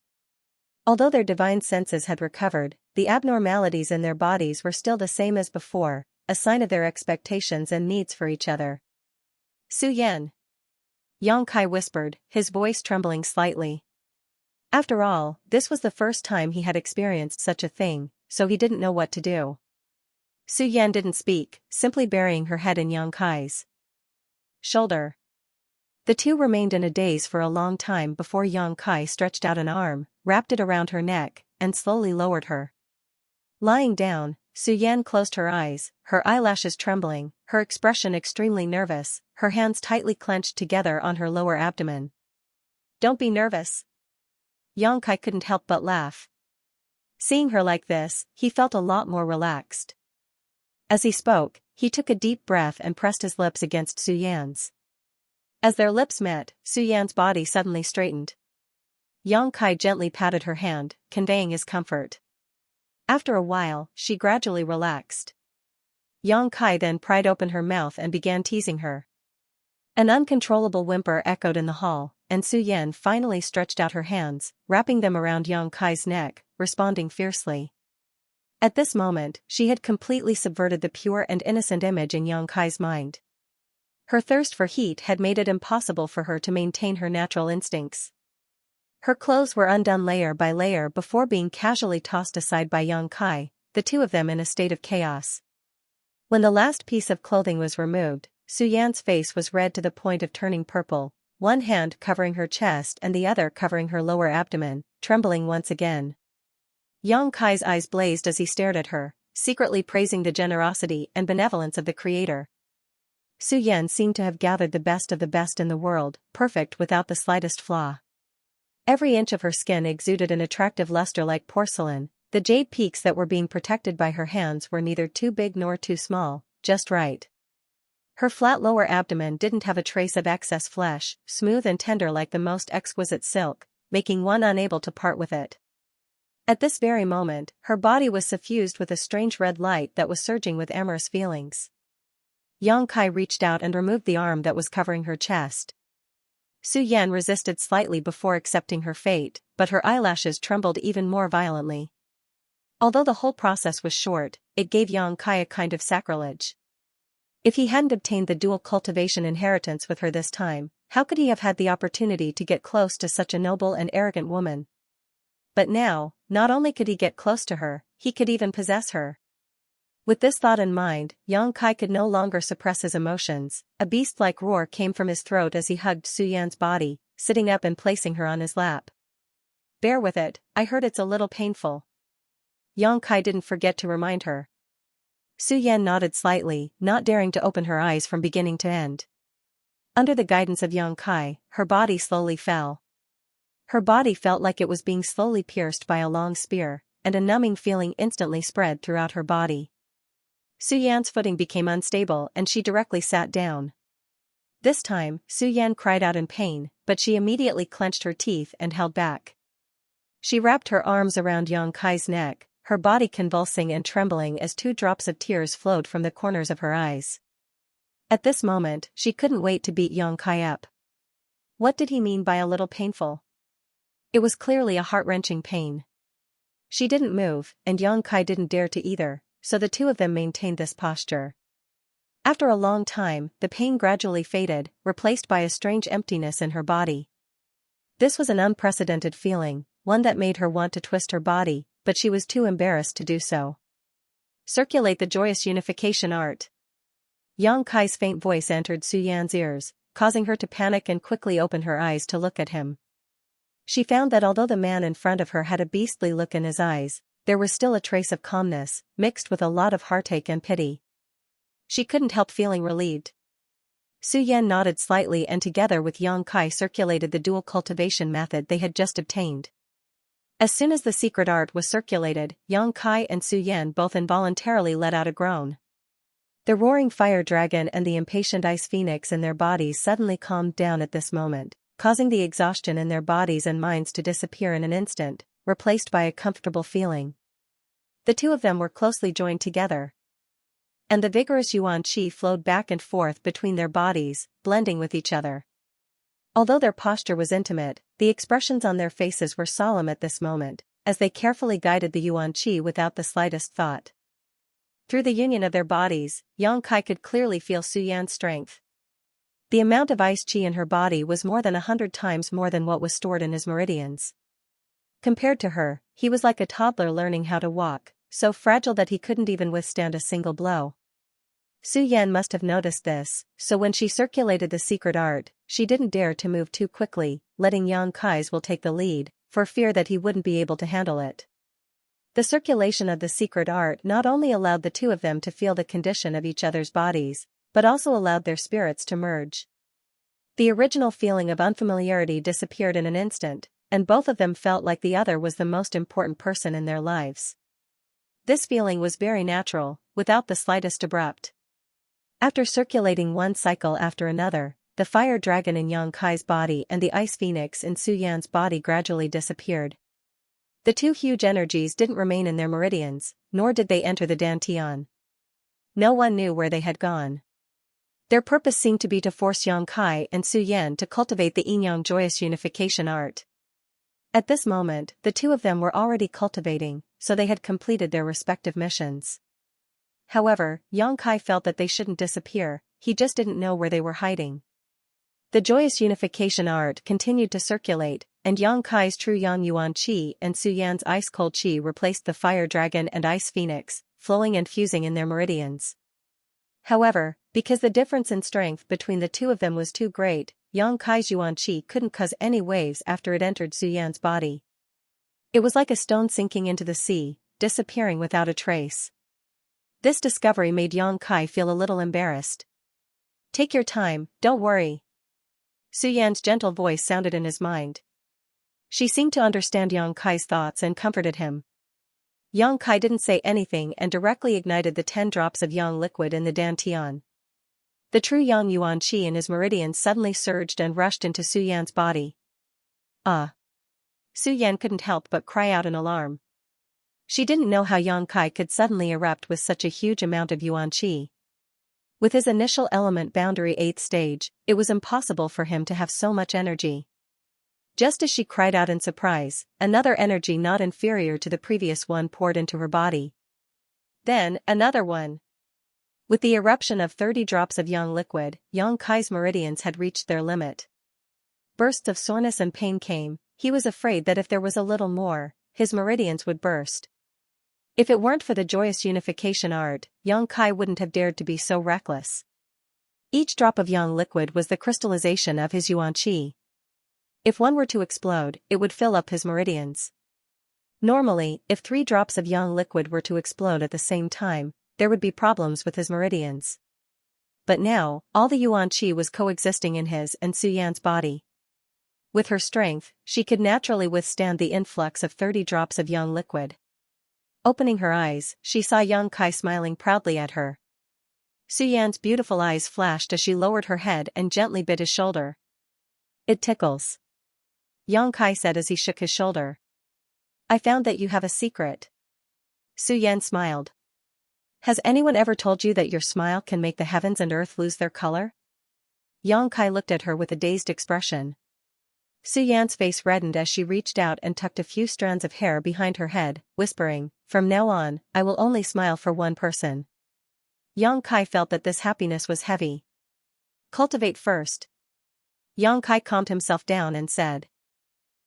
Although their divine senses had recovered, the abnormalities in their bodies were still the same as before, a sign of their expectations and needs for each other. Su Yan. Yang Kai whispered, his voice trembling slightly. After all, this was the first time he had experienced such a thing, so he didn't know what to do. Su Yan didn't speak, simply burying her head in Yang Kai's shoulder. The two remained in a daze for a long time before Yang Kai stretched out an arm, wrapped it around her neck, and slowly lowered her. Lying down, Su Yan closed her eyes, her eyelashes trembling, her expression extremely nervous, her hands tightly clenched together on her lower abdomen. "Don't be nervous." Yang Kai couldn't help but laugh. Seeing her like this, he felt a lot more relaxed. As he spoke, he took a deep breath and pressed his lips against Su Yan's. As their lips met, Su Yan's body suddenly straightened. Yang Kai gently patted her hand, conveying his comfort. After a while, she gradually relaxed. Yang Kai then pried open her mouth and began teasing her. An uncontrollable whimper echoed in the hall, and Su Yan finally stretched out her hands, wrapping them around Yang Kai's neck, responding fiercely. At this moment, she had completely subverted the pure and innocent image in Yang Kai's mind. Her thirst for heat had made it impossible for her to maintain her natural instincts. Her clothes were undone layer by layer before being casually tossed aside by Yang Kai, the two of them in a state of chaos. When the last piece of clothing was removed, Su Yan's face was red to the point of turning purple, one hand covering her chest and the other covering her lower abdomen, trembling once again. Yang Kai's eyes blazed as he stared at her, secretly praising the generosity and benevolence of the Creator. Su Yan seemed to have gathered the best of the best in the world, perfect without the slightest flaw. Every inch of her skin exuded an attractive luster like porcelain, the jade peaks that were being protected by her hands were neither too big nor too small, just right. Her flat lower abdomen didn't have a trace of excess flesh, smooth and tender like the most exquisite silk, making one unable to part with it. At this very moment, her body was suffused with a strange red light that was surging with amorous feelings. Yang Kai reached out and removed the arm that was covering her chest. Su Yan resisted slightly before accepting her fate, but her eyelashes trembled even more violently. Although the whole process was short, it gave Yang Kai a kind of sacrilege. If he hadn't obtained the dual cultivation inheritance with her this time, how could he have had the opportunity to get close to such a noble and arrogant woman? But now, not only could he get close to her, he could even possess her. With this thought in mind, Yang Kai could no longer suppress his emotions. A beast-like roar came from his throat as he hugged Su Yan's body, sitting up and placing her on his lap. "Bear with it, I heard it's a little painful." Yang Kai didn't forget to remind her. Su Yan nodded slightly, not daring to open her eyes from beginning to end. Under the guidance of Yang Kai, her body slowly fell. Her body felt like it was being slowly pierced by a long spear, and a numbing feeling instantly spread throughout her body. Su Yan's footing became unstable and she directly sat down. This time, Su Yan cried out in pain, but she immediately clenched her teeth and held back. She wrapped her arms around Yang Kai's neck, her body convulsing and trembling as 2 drops of tears flowed from the corners of her eyes. At this moment, she couldn't wait to beat Yang Kai up. What did he mean by a little painful? It was clearly a heart-wrenching pain. She didn't move, and Yang Kai didn't dare to either, so the two of them maintained this posture. After a long time, the pain gradually faded, replaced by a strange emptiness in her body. This was an unprecedented feeling, one that made her want to twist her body, but she was too embarrassed to do so. "Circulate the joyous unification art." Yang Kai's faint voice entered Su Yan's ears, causing her to panic and quickly open her eyes to look at him. She found that although the man in front of her had a beastly look in his eyes, there was still a trace of calmness, mixed with a lot of heartache and pity. She couldn't help feeling relieved. Su Yan nodded slightly and together with Yang Kai circulated the dual cultivation method they had just obtained. As soon as the secret art was circulated, Yang Kai and Su Yan both involuntarily let out a groan. The roaring fire dragon and the impatient ice phoenix in their bodies suddenly calmed down at this moment, causing the exhaustion in their bodies and minds to disappear in an instant, replaced by a comfortable feeling. The two of them were closely joined together, and the vigorous yuan qi flowed back and forth between their bodies, blending with each other. Although their posture was intimate, the expressions on their faces were solemn at this moment, as they carefully guided the yuan qi without the slightest thought. Through the union of their bodies, Yang Kai could clearly feel Su Yan's strength. The amount of ice chi in her body was more than 100 times more than what was stored in his meridians. Compared to her, he was like a toddler learning how to walk, so fragile that he couldn't even withstand a single blow. Su Yan must have noticed this, so when she circulated the secret art, she didn't dare to move too quickly, letting Yang Kai's will take the lead, for fear that he wouldn't be able to handle it. The circulation of the secret art not only allowed the two of them to feel the condition of each other's bodies, but also allowed their spirits to merge. The original feeling of unfamiliarity disappeared in an instant, and both of them felt like the other was the most important person in their lives. This feeling was very natural, without the slightest abrupt. After circulating one cycle after another, the fire dragon in Yang Kai's body and the ice phoenix in Su Yan's body gradually disappeared. The two huge energies didn't remain in their meridians, nor did they enter the dantian. No one knew where they had gone. Their purpose seemed to be to force Yang Kai and Su Yan to cultivate the yin-yang joyous unification art. At this moment, the two of them were already cultivating, so they had completed their respective missions. However, Yang Kai felt that they shouldn't disappear, he just didn't know where they were hiding. The joyous unification art continued to circulate, and Yang Kai's true Yang Yuan Qi and Su Yan's ice-cold Qi replaced the fire dragon and ice phoenix, flowing and fusing in their meridians. However, because the difference in strength between the two of them was too great, Yang Kai's Yuan Qi couldn't cause any waves after it entered Su Yan's body. It was like a stone sinking into the sea, disappearing without a trace. This discovery made Yang Kai feel a little embarrassed. "Take your time, don't worry." Su Yan's gentle voice sounded in his mind. She seemed to understand Yang Kai's thoughts and comforted him. Yang Kai didn't say anything and directly ignited the 10 drops of yang liquid in the dantian. The true Yang Yuan Qi in his meridians suddenly surged and rushed into Su Yan's body. Ah! Su Yan couldn't help but cry out in alarm. She didn't know how Yang Kai could suddenly erupt with such a huge amount of Yuan Qi. With his initial element boundary 8th stage, it was impossible for him to have so much energy. Just as she cried out in surprise, another energy not inferior to the previous one poured into her body. Then, another one. With the eruption of 30 drops of yang liquid, Yang Kai's meridians had reached their limit. Bursts of soreness and pain came. He was afraid that if there was a little more, his meridians would burst. If it weren't for the joyous unification art, Yang Kai wouldn't have dared to be so reckless. Each drop of yang liquid was the crystallization of his Yuan Qi. If one were to explode, it would fill up his meridians. Normally, if 3 drops of yang liquid were to explode at the same time, there would be problems with his meridians. But now, all the Yuan Qi was coexisting in his and Su Yan's body. With her strength, she could naturally withstand the influx of 30 drops of yang liquid. Opening her eyes, she saw Yang Kai smiling proudly at her. Su Yan's beautiful eyes flashed as she lowered her head and gently bit his shoulder. "It tickles," Yang Kai said as he shook his shoulder. "I found that you have a secret." Su Yan smiled. "Has anyone ever told you that your smile can make the heavens and earth lose their color?" Yang Kai looked at her with a dazed expression. Su Yan's face reddened as she reached out and tucked a few strands of hair behind her head, whispering, "From now on, I will only smile for one person." Yang Kai felt that this happiness was heavy. "Cultivate first." Yang Kai calmed himself down and said.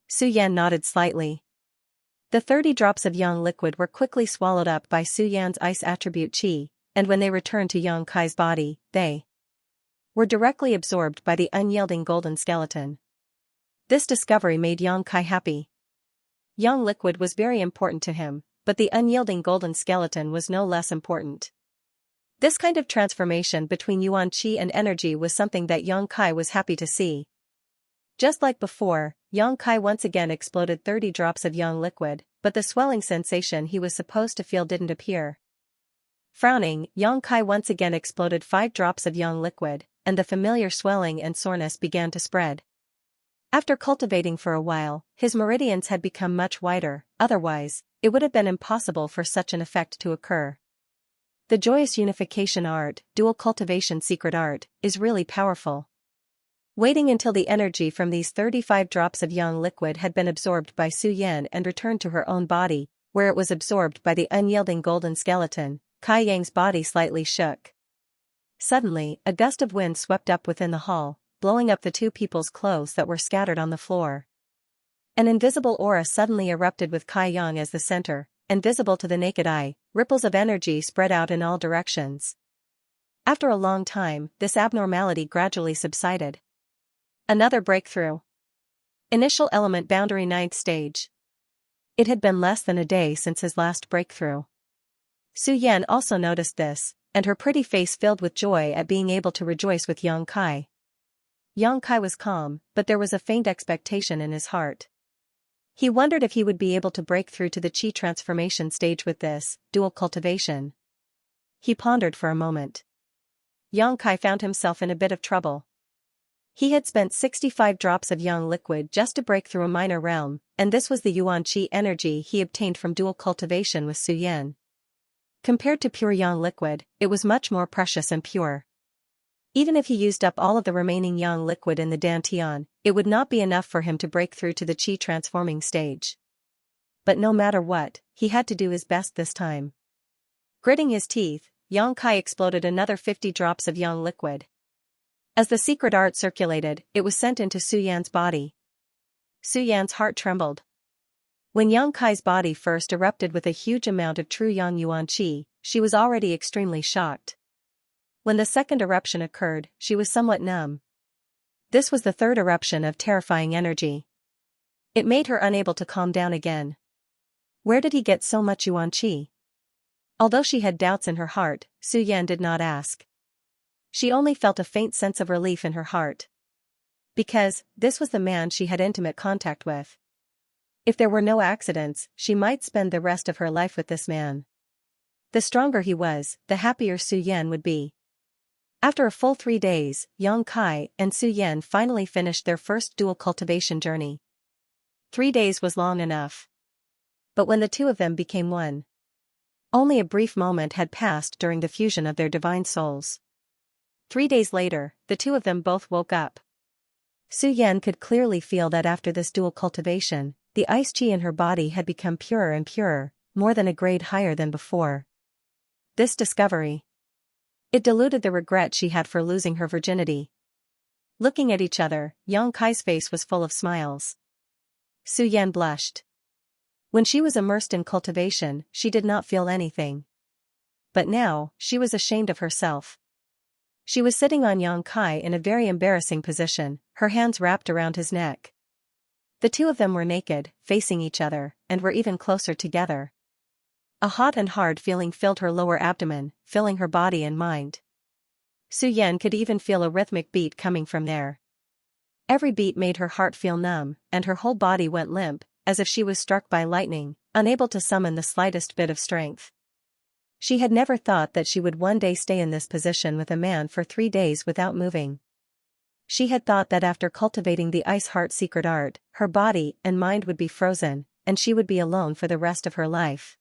Su Yan nodded slightly. The 30 drops of yang liquid were quickly swallowed up by Su Yan's ice attribute Qi, and when they returned to Yang Kai's body, they were directly absorbed by the unyielding golden skeleton. This discovery made Yang Kai happy. Yang liquid was very important to him, but the unyielding golden skeleton was no less important. This kind of transformation between Yuan Qi and energy was something that Yang Kai was happy to see. Just like before, Yang Kai once again exploded 30 drops of yang liquid, but the swelling sensation he was supposed to feel didn't appear. Frowning, Yang Kai once again exploded 5 drops of yang liquid, and the familiar swelling and soreness began to spread. After cultivating for a while, his meridians had become much wider, otherwise, it would have been impossible for such an effect to occur. The joyous unification art, dual cultivation secret art, is really powerful. Waiting until the energy from these 35 drops of yang liquid had been absorbed by Su Yan and returned to her own body, where it was absorbed by the unyielding golden skeleton, Kai Yang's body slightly shook. Suddenly, a gust of wind swept up within the hall, blowing up the two people's clothes that were scattered on the floor. An invisible aura suddenly erupted with Kai Yang as the center, and visible to the naked eye, ripples of energy spread out in all directions. After a long time, this abnormality gradually subsided. Another breakthrough. Initial element boundary 9th stage. It had been less than a day since his last breakthrough. Su Yan also noticed this, and her pretty face filled with joy at being able to rejoice with Yang Kai. Yang Kai was calm, but there was a faint expectation in his heart. He wondered if he would be able to break through to the Qi transformation stage with this dual cultivation. He pondered for a moment. Yang Kai found himself in a bit of trouble. He had spent 65 drops of yang liquid just to break through a minor realm, and this was the yuan qi energy he obtained from dual cultivation with Su Yan. Compared to pure yang liquid, it was much more precious and pure. Even if he used up all of the remaining yang liquid in the dantian, it would not be enough for him to break through to the qi transforming stage. But no matter what, he had to do his best this time. Gritting his teeth, Yang Kai exploded another 50 drops of yang liquid. As the secret art circulated, it was sent into Su Yan's body. Su Yan's heart trembled. When Yang Kai's body first erupted with a huge amount of true yang yuan qi, she was already extremely shocked. When the second eruption occurred, she was somewhat numb. This was the third eruption of terrifying energy. It made her unable to calm down again. Where did he get so much yuan qi? Although she had doubts in her heart, Su Yan did not ask. She only felt a faint sense of relief in her heart. Because, this was the man she had intimate contact with. If there were no accidents, she might spend the rest of her life with this man. The stronger he was, the happier Su Yan would be. After a full 3 days, Yang Kai and Su Yan finally finished their first dual cultivation journey. 3 days was long enough. But when the two of them became one, only a brief moment had passed during the fusion of their divine souls. 3 days later, the two of them both woke up. Su Yan could clearly feel that after this dual cultivation, the ice qi in her body had become purer and purer, more than a grade higher than before. This discovery. It diluted the regret she had for losing her virginity. Looking at each other, Yang Kai's face was full of smiles. Su Yan blushed. When she was immersed in cultivation, she did not feel anything. But now, she was ashamed of herself. She was sitting on Yang Kai in a very embarrassing position, her hands wrapped around his neck. The two of them were naked, facing each other, and were even closer together. A hot and hard feeling filled her lower abdomen, filling her body and mind. Su Yan could even feel a rhythmic beat coming from there. Every beat made her heart feel numb, and her whole body went limp, as if she was struck by lightning, unable to summon the slightest bit of strength. She had never thought that she would one day stay in this position with a man for 3 days without moving. She had thought that after cultivating the ice heart secret art, her body and mind would be frozen, and she would be alone for the rest of her life.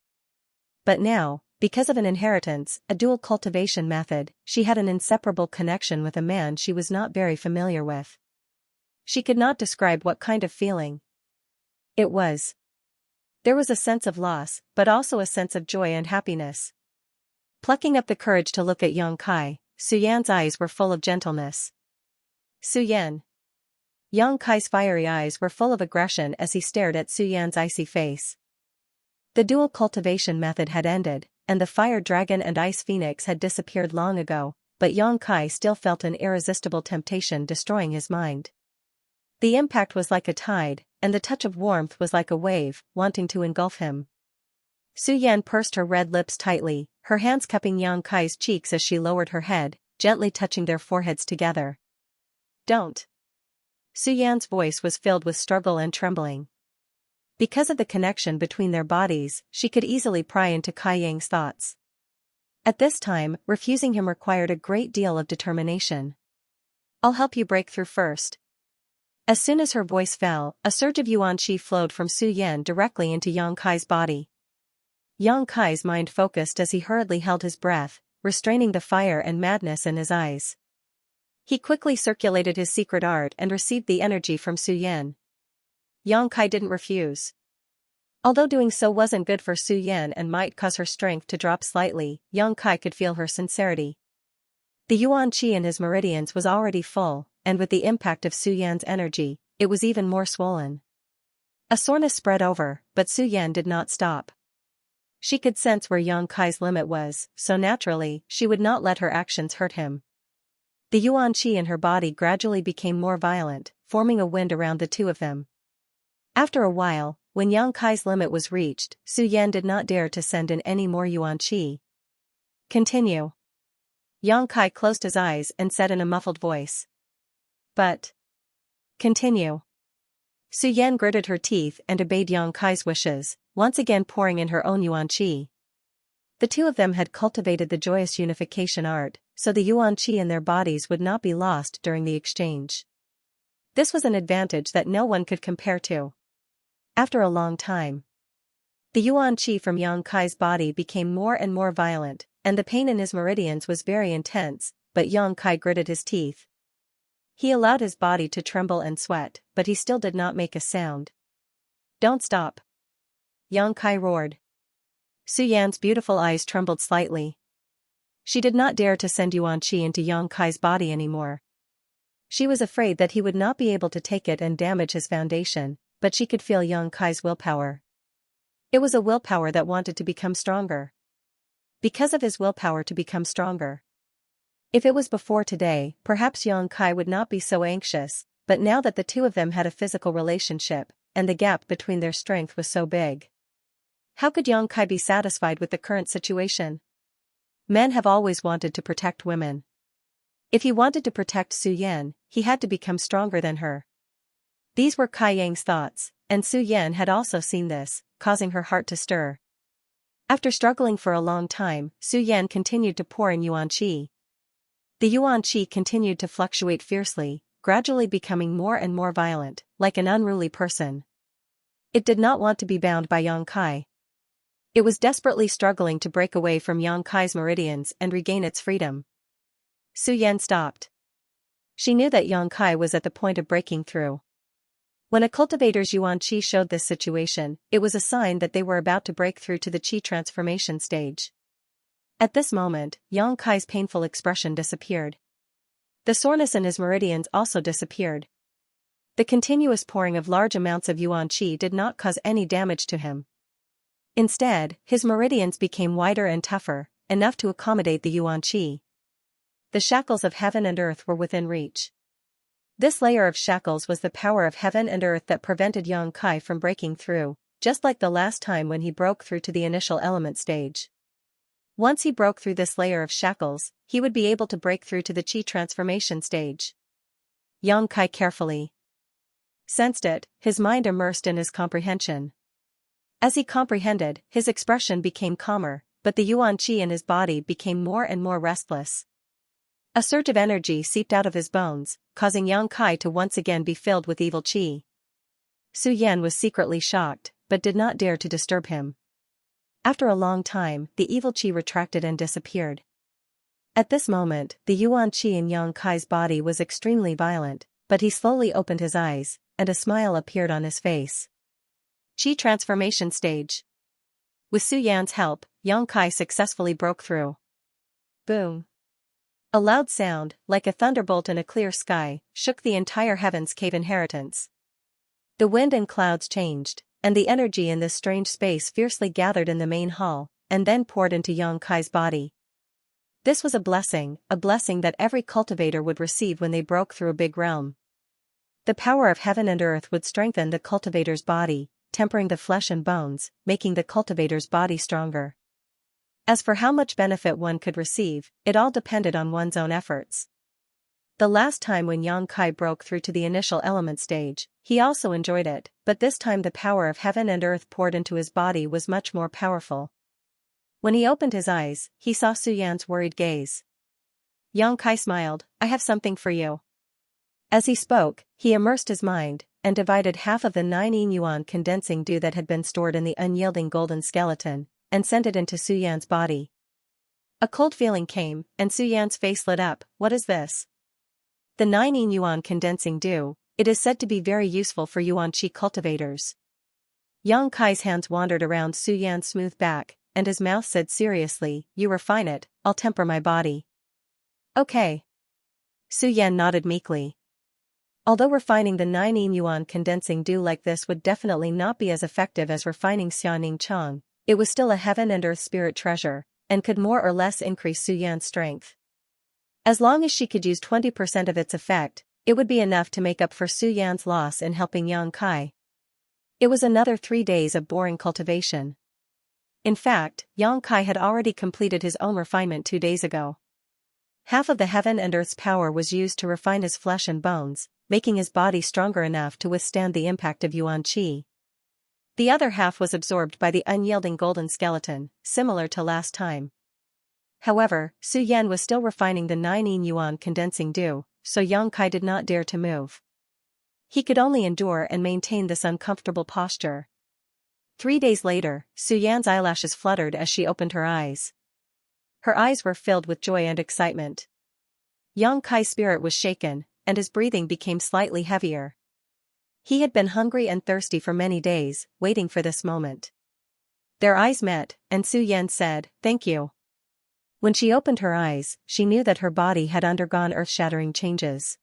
But now, because of an inheritance, a dual cultivation method, she had an inseparable connection with a man she was not very familiar with. She could not describe what kind of feeling it was. There was a sense of loss, but also a sense of joy and happiness. Plucking up the courage to look at Yang Kai, Su Yan's eyes were full of gentleness. Su Yan. Yang Kai's fiery eyes were full of aggression as he stared at Su Yan's icy face. The dual cultivation method had ended, and the fire dragon and ice phoenix had disappeared long ago, but Yang Kai still felt an irresistible temptation destroying his mind. The impact was like a tide, and the touch of warmth was like a wave, wanting to engulf him. Su Yan pursed her red lips tightly, her hands cupping Yang Kai's cheeks as she lowered her head, gently touching their foreheads together. Don't. Su Yan's voice was filled with struggle and trembling. Because of the connection between their bodies, she could easily pry into Kai Yang's thoughts. At this time, refusing him required a great deal of determination. I'll help you break through first. As soon as her voice fell, a surge of yuan qi flowed from Su Yan directly into Yang Kai's body. Yang Kai's mind focused as he hurriedly held his breath, restraining the fire and madness in his eyes. He quickly circulated his secret art and received the energy from Su Yan. Yang Kai didn't refuse. Although doing so wasn't good for Su Yan and might cause her strength to drop slightly, Yang Kai could feel her sincerity. The yuan qi in his meridians was already full, and with the impact of Su Yan's energy, it was even more swollen. A soreness spread over, but Su Yan did not stop. She could sense where Yang Kai's limit was, so naturally, she would not let her actions hurt him. The yuan qi in her body gradually became more violent, forming a wind around the two of them. After a while, when Yang Kai's limit was reached, Su Yan did not dare to send in any more yuan qi. Continue. Yang Kai closed his eyes and said in a muffled voice. But. Continue. Su Yan gritted her teeth and obeyed Yang Kai's wishes, once again pouring in her own yuan qi. The two of them had cultivated the joyous unification art, so the yuan qi in their bodies would not be lost during the exchange. This was an advantage that no one could compare to. After a long time, the yuan qi from Yang Kai's body became more and more violent, and the pain in his meridians was very intense, but Yang Kai gritted his teeth. He allowed his body to tremble and sweat, but he still did not make a sound. Don't stop. Yang Kai roared. Su Yan's beautiful eyes trembled slightly. She did not dare to send yuan qi into Yang Kai's body anymore. She was afraid that he would not be able to take it and damage his foundation, but she could feel Yang Kai's willpower. It was a willpower that wanted to become stronger. Because of his willpower to become stronger. If it was before today, perhaps Yang Kai would not be so anxious, but now that the two of them had a physical relationship, and the gap between their strength was so big. How could Yang Kai be satisfied with the current situation? Men have always wanted to protect women. If he wanted to protect Su Yan, he had to become stronger than her. These were Kai Yang's thoughts, and Su Yan had also seen this, causing her heart to stir. After struggling for a long time, Su Yan continued to pour in yuan qi. The yuan qi continued to fluctuate fiercely, gradually becoming more and more violent, like an unruly person. It did not want to be bound by Yang Kai. It was desperately struggling to break away from Yang Kai's meridians and regain its freedom. Su Yan stopped. She knew that Yang Kai was at the point of breaking through. When a cultivator's yuan qi showed this situation, it was a sign that they were about to break through to the qi transformation stage. At this moment, Yang Kai's painful expression disappeared. The soreness in his meridians also disappeared. The continuous pouring of large amounts of yuan qi did not cause any damage to him. Instead, his meridians became wider and tougher, enough to accommodate the yuan qi. The shackles of heaven and earth were within reach. This layer of shackles was the power of heaven and earth that prevented Yang Kai from breaking through, just like the last time when he broke through to the initial element stage. Once he broke through this layer of shackles, he would be able to break through to the qi transformation stage. Yang Kai carefully sensed it, his mind immersed in his comprehension. As he comprehended, his expression became calmer, but the yuan qi in his body became more and more restless. A surge of energy seeped out of his bones, causing Yang Kai to once again be filled with evil qi. Su Yan was secretly shocked, but did not dare to disturb him. After a long time, the evil qi retracted and disappeared. At this moment, the yuan qi in Yang Kai's body was extremely violent, but he slowly opened his eyes, and a smile appeared on his face. Qi transformation stage. With Su Yan's help, Yang Kai successfully broke through. Boom. A loud sound, like a thunderbolt in a clear sky, shook the entire heaven's cave inheritance. The wind and clouds changed, and the energy in this strange space fiercely gathered in the main hall, and then poured into Yang Kai's body. This was a blessing that every cultivator would receive when they broke through a big realm. The power of heaven and earth would strengthen the cultivator's body, tempering the flesh and bones, making the cultivator's body stronger. As for how much benefit one could receive, it all depended on one's own efforts. The last time when Yang Kai broke through to the initial element stage, he also enjoyed it, but this time the power of heaven and earth poured into his body was much more powerful. When he opened his eyes, he saw Su Yan's worried gaze. Yang Kai smiled, "I have something for you." As he spoke, he immersed his mind, and divided half of the 9 yuan condensing dew that had been stored in the unyielding golden skeleton, and sent it into Su Yan's body. A cold feeling came, and Su Yan's face lit up. "What is this?" The 9 yuan condensing dew. It is said to be very useful for yuan qi cultivators. Yang Kai's hands wandered around Su Yan's smooth back, and his mouth said seriously, "You refine it, I'll temper my body." "Okay." Su Yan nodded meekly. Although refining the 9 yuan condensing dew like this would definitely not be as effective as refining Xiaoning Chang, it was still a heaven and earth spirit treasure, and could more or less increase Su Yan's strength. As long as she could use 20% of its effect, it would be enough to make up for Su Yan's loss in helping Yang Kai. It was another 3 days of boring cultivation. In fact, Yang Kai had already completed his own refinement 2 days ago. Half of the heaven and earth's power was used to refine his flesh and bones, making his body stronger enough to withstand the impact of Yuan Qi. The other half was absorbed by the unyielding golden skeleton, similar to last time. However, Su Yan was still refining the 9 yuan condensing dew, so Yang Kai did not dare to move. He could only endure and maintain this uncomfortable posture. 3 days later, Su Yan's eyelashes fluttered as she opened her eyes. Her eyes were filled with joy and excitement. Yang Kai's spirit was shaken, and his breathing became slightly heavier. He had been hungry and thirsty for many days, waiting for this moment. Their eyes met, and Su Yan said, "Thank you." When she opened her eyes, she knew that her body had undergone earth-shattering changes.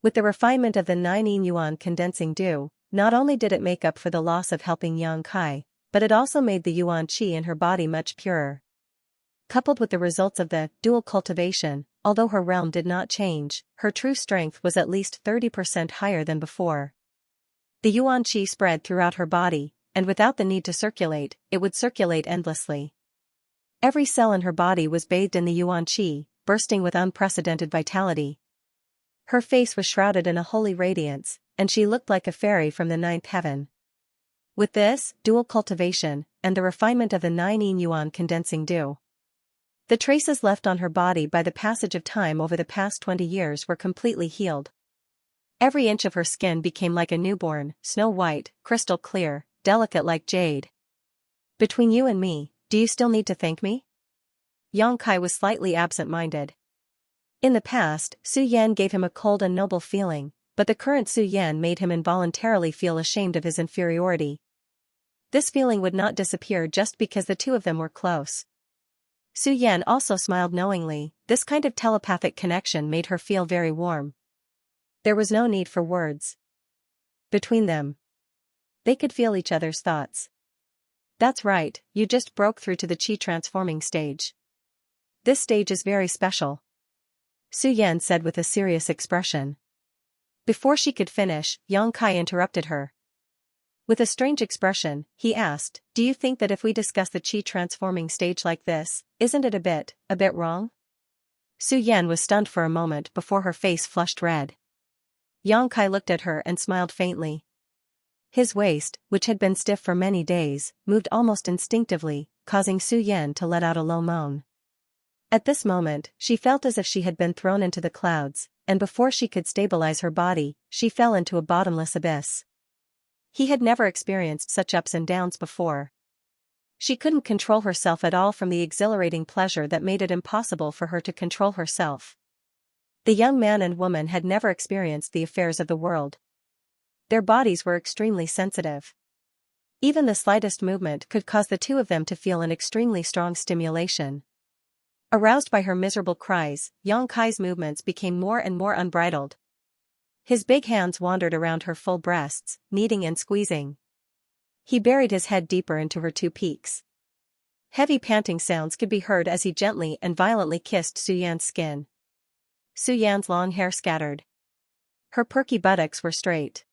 With the refinement of the 9 yuan condensing dew, not only did it make up for the loss of helping Yang Kai, but it also made the Yuan Qi in her body much purer. Coupled with the results of the dual cultivation, although her realm did not change, her true strength was at least 30% higher than before. The Yuan Qi spread throughout her body, and without the need to circulate, it would circulate endlessly. Every cell in her body was bathed in the Yuan Qi, bursting with unprecedented vitality. Her face was shrouded in a holy radiance, and she looked like a fairy from the 9th heaven. With this, dual cultivation, and the refinement of the 9 yuan condensing dew, the traces left on her body by the passage of time over the past 20 years were completely healed. Every inch of her skin became like a newborn, snow-white, crystal clear, delicate like jade. "Between you and me, do you still need to thank me?" Yang Kai was slightly absent-minded. In the past, Su Yan gave him a cold and noble feeling, but the current Su Yan made him involuntarily feel ashamed of his inferiority. This feeling would not disappear just because the two of them were close. Su Yan also smiled knowingly. This kind of telepathic connection made her feel very warm. There was no need for words. Between them, they could feel each other's thoughts. "That's right, you just broke through to the Qi transforming stage. This stage is very special," Su Yan said with a serious expression. Before she could finish, Yang Kai interrupted her. With a strange expression, he asked, "Do you think that if we discuss the Qi transforming stage like this, isn't it a bit wrong?" Su Yan was stunned for a moment before her face flushed red. Yang Kai looked at her and smiled faintly. His waist, which had been stiff for many days, moved almost instinctively, causing Su Yan to let out a low moan. At this moment, she felt as if she had been thrown into the clouds, and before she could stabilize her body, she fell into a bottomless abyss. He had never experienced such ups and downs before. She couldn't control herself at all from the exhilarating pleasure that made it impossible for her to control herself. The young man and woman had never experienced the affairs of the world. Their bodies were extremely sensitive. Even the slightest movement could cause the two of them to feel an extremely strong stimulation. Aroused by her miserable cries, Yang Kai's movements became more and more unbridled. His big hands wandered around her full breasts, kneading and squeezing. He buried his head deeper into her 2 peaks. Heavy panting sounds could be heard as he gently and violently kissed Su Yan's skin. Su Yan's long hair scattered. Her perky buttocks were straight.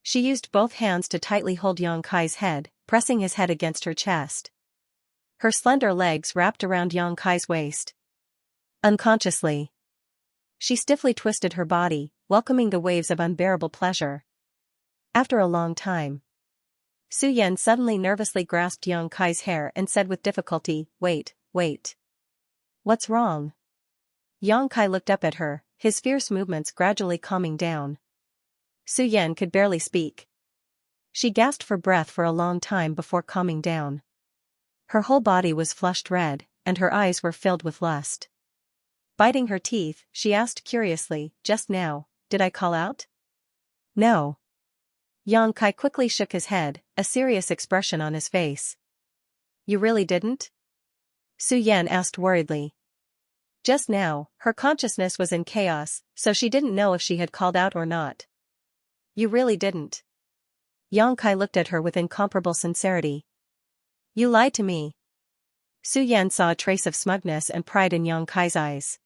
She used both hands to tightly hold Yang Kai's head, pressing his head against her chest. Her slender legs wrapped around Yang Kai's waist. Unconsciously, she stiffly twisted her body, welcoming the waves of unbearable pleasure. After a long time, Su Yan suddenly nervously grasped Yang Kai's hair and said with difficulty, wait. What's wrong?" Yang Kai looked up at her, his fierce movements gradually calming down. Su Yan could barely speak. She gasped for breath for a long time before calming down. Her whole body was flushed red, and her eyes were filled with lust. Biting her teeth, she asked curiously, "Just now, did I call out?" "No." Yang Kai quickly shook his head, a serious expression on his face. You really didn't? Su Yan asked worriedly. Just now, her consciousness was in chaos, so she didn't know if she had called out or not. You really didn't? Yang Kai looked at her with incomparable sincerity. You lied to me. Su Yan saw a trace of smugness and pride in Yang Kai's eyes.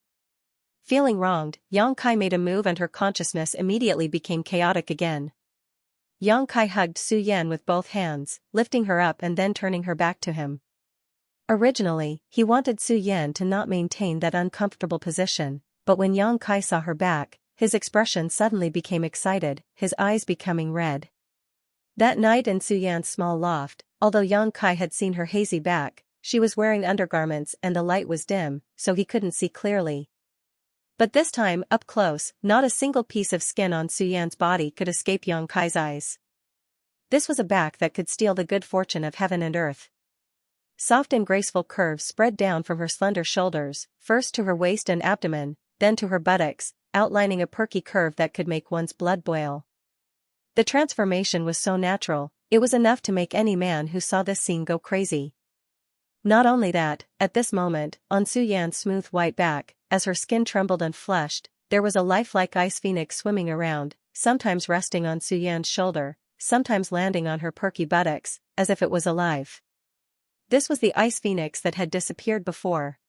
Feeling wronged, Yang Kai made a move and her consciousness immediately became chaotic again. Yang Kai hugged Su Yan with both hands, lifting her up and then turning her back to him. Originally, he wanted Su Yan to not maintain that uncomfortable position, but when Yang Kai saw her back, his expression suddenly became excited, his eyes becoming red. That night in Su Yan's small loft, although Yang Kai had seen her hazy back, she was wearing undergarments and the light was dim, so he couldn't see clearly. But this time, up close, not a single piece of skin on Su Yan's body could escape Yang Kai's eyes. This was a back that could steal the good fortune of heaven and earth. Soft and graceful curves spread down from her slender shoulders, first to her waist and abdomen, then to her buttocks, outlining a perky curve that could make one's blood boil. The transformation was so natural, it was enough to make any man who saw this scene go crazy. Not only that, at this moment, on Su Yan's smooth white back, as her skin trembled and flushed, there was a lifelike ice phoenix swimming around, sometimes resting on Su Yan's shoulder, sometimes landing on her perky buttocks, as if it was alive. This was the ice phoenix that had disappeared before.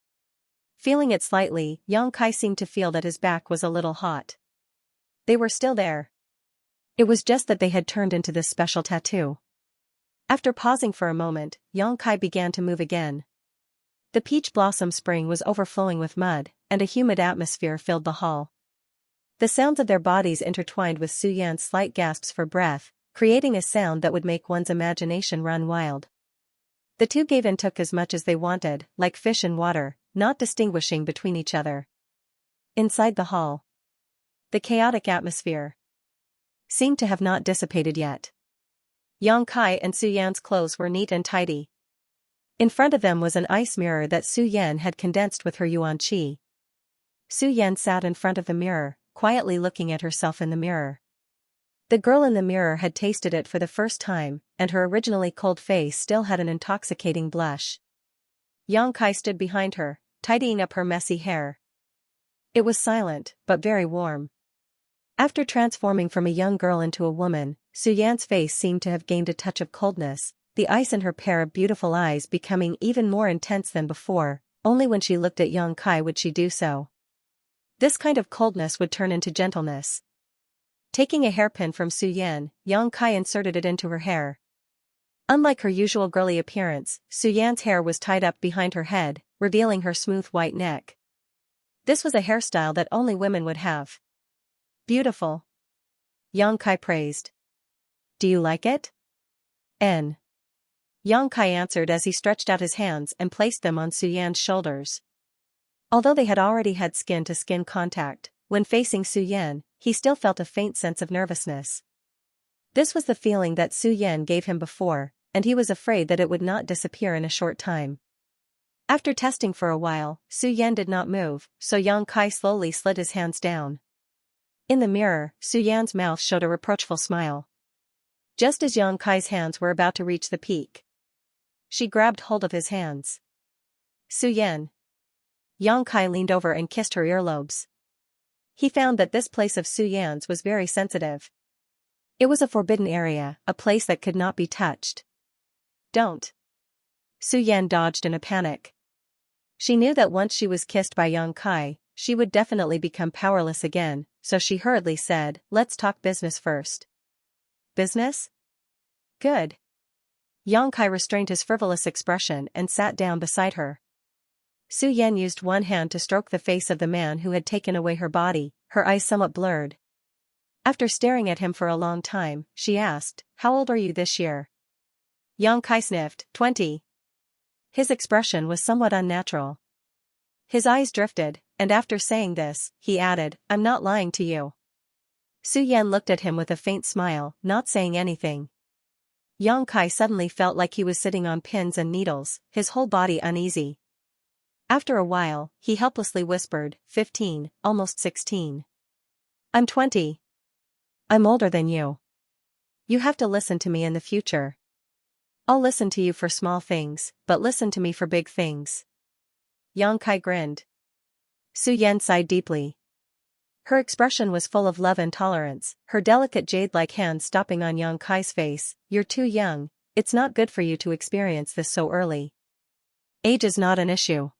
Feeling it slightly, Yang Kai seemed to feel that his back was a little hot. They were still there. It was just that they had turned into this special tattoo. After pausing for a moment, Yang Kai began to move again. The peach blossom spring was overflowing with mud, and a humid atmosphere filled the hall. The sounds of their bodies intertwined with Su Yan's slight gasps for breath, creating a sound that would make one's imagination run wild. The two gave and took as much as they wanted, like fish in water, not distinguishing between each other. Inside the hall, the chaotic atmosphere seemed to have not dissipated yet. Yang Kai and Su Yan's clothes were neat and tidy. In front of them was an ice mirror that Su Yan had condensed with her yuan qi. Su Yan sat in front of the mirror, quietly looking at herself in the mirror. The girl in the mirror had tasted it for the first time, and her originally cold face still had an intoxicating blush. Yang Kai stood behind her, tidying up her messy hair. It was silent, but very warm. After transforming from a young girl into a woman, Su Yan's face seemed to have gained a touch of coldness, the ice in her pair of beautiful eyes becoming even more intense than before. Only when she looked at Yang Kai would she do so. This kind of coldness would turn into gentleness. Taking a hairpin from Su Yan, Yang Kai inserted it into her hair. Unlike her usual girly appearance, Su Yan's hair was tied up behind her head, revealing her smooth white neck. This was a hairstyle that only women would have. Beautiful. Yang Kai praised. Do you like it? N. Yang Kai answered as he stretched out his hands and placed them on Su Yan's shoulders. Although they had already had skin-to-skin contact, when facing Su Yan, he still felt a faint sense of nervousness. This was the feeling that Su Yan gave him before, and he was afraid that it would not disappear in a short time. After testing for a while, Su Yan did not move, so Yang Kai slowly slid his hands down. In the mirror, Su Yan's mouth showed a reproachful smile. Just as Yang Kai's hands were about to reach the peak, she grabbed hold of his hands. Su Yan. Yang Kai leaned over and kissed her earlobes. He found that this place of Su Yan's was very sensitive. It was a forbidden area, a place that could not be touched. Don't. Su Yan dodged in a panic. She knew that once she was kissed by Yang Kai, she would definitely become powerless again, so she hurriedly said, "Let's talk business first." Business? Good. Yang Kai restrained his frivolous expression and sat down beside her. Su Yan used one hand to stroke the face of the man who had taken away her body, her eyes somewhat blurred. After staring at him for a long time, she asked, "How old are you this year?" Yang Kai sniffed, 20. His expression was somewhat unnatural. His eyes drifted, and after saying this, he added, "I'm not lying to you." Su Yan looked at him with a faint smile, not saying anything. Yang Kai suddenly felt like he was sitting on pins and needles, his whole body uneasy. After a while, he helplessly whispered, 15, almost 16. I'm 20. I'm older than you. You have to listen to me in the future. I'll listen to you for small things, but listen to me for big things. Yang Kai grinned. Su Yan sighed deeply. Her expression was full of love and tolerance, her delicate jade-like hands stopping on Yang Kai's face. You're too young, it's not good for you to experience this so early. Age is not an issue.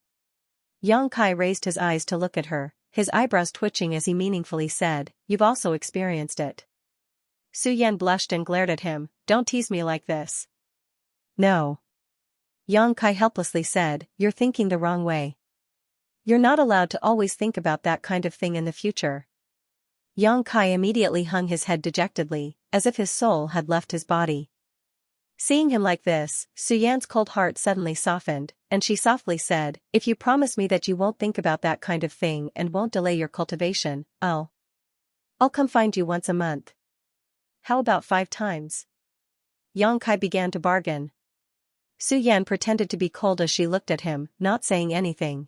Yang Kai raised his eyes to look at her, his eyebrows twitching as he meaningfully said, You've also experienced it. Su Yan blushed and glared at him, Don't tease me like this. No. Yang Kai helplessly said, You're thinking the wrong way. You're not allowed to always think about that kind of thing in the future. Yang Kai immediately hung his head dejectedly, as if his soul had left his body. Seeing him like this, Su Yan's cold heart suddenly softened, and she softly said, If you promise me that you won't think about that kind of thing and won't delay your cultivation, I'll come find you once a month. How about 5 times? Yang Kai began to bargain. Su Yan pretended to be cold as she looked at him, not saying anything.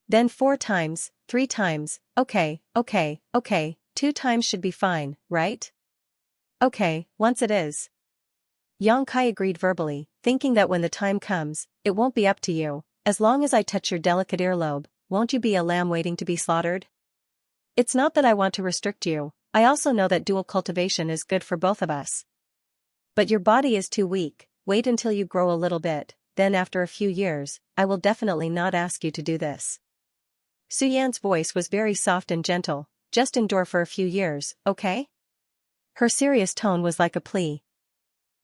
Then 4 times, 3 times, okay, 2 times should be fine, right? Okay, once it is. Yang Kai agreed verbally, thinking that when the time comes, it won't be up to you. As long as I touch your delicate earlobe, won't you be a lamb waiting to be slaughtered? It's not that I want to restrict you, I also know that dual cultivation is good for both of us. But your body is too weak, wait until you grow a little bit, then after a few years, I will definitely not ask you to do this. Su Yan's voice was very soft and gentle, just endure for a few years, okay? Her serious tone was like a plea.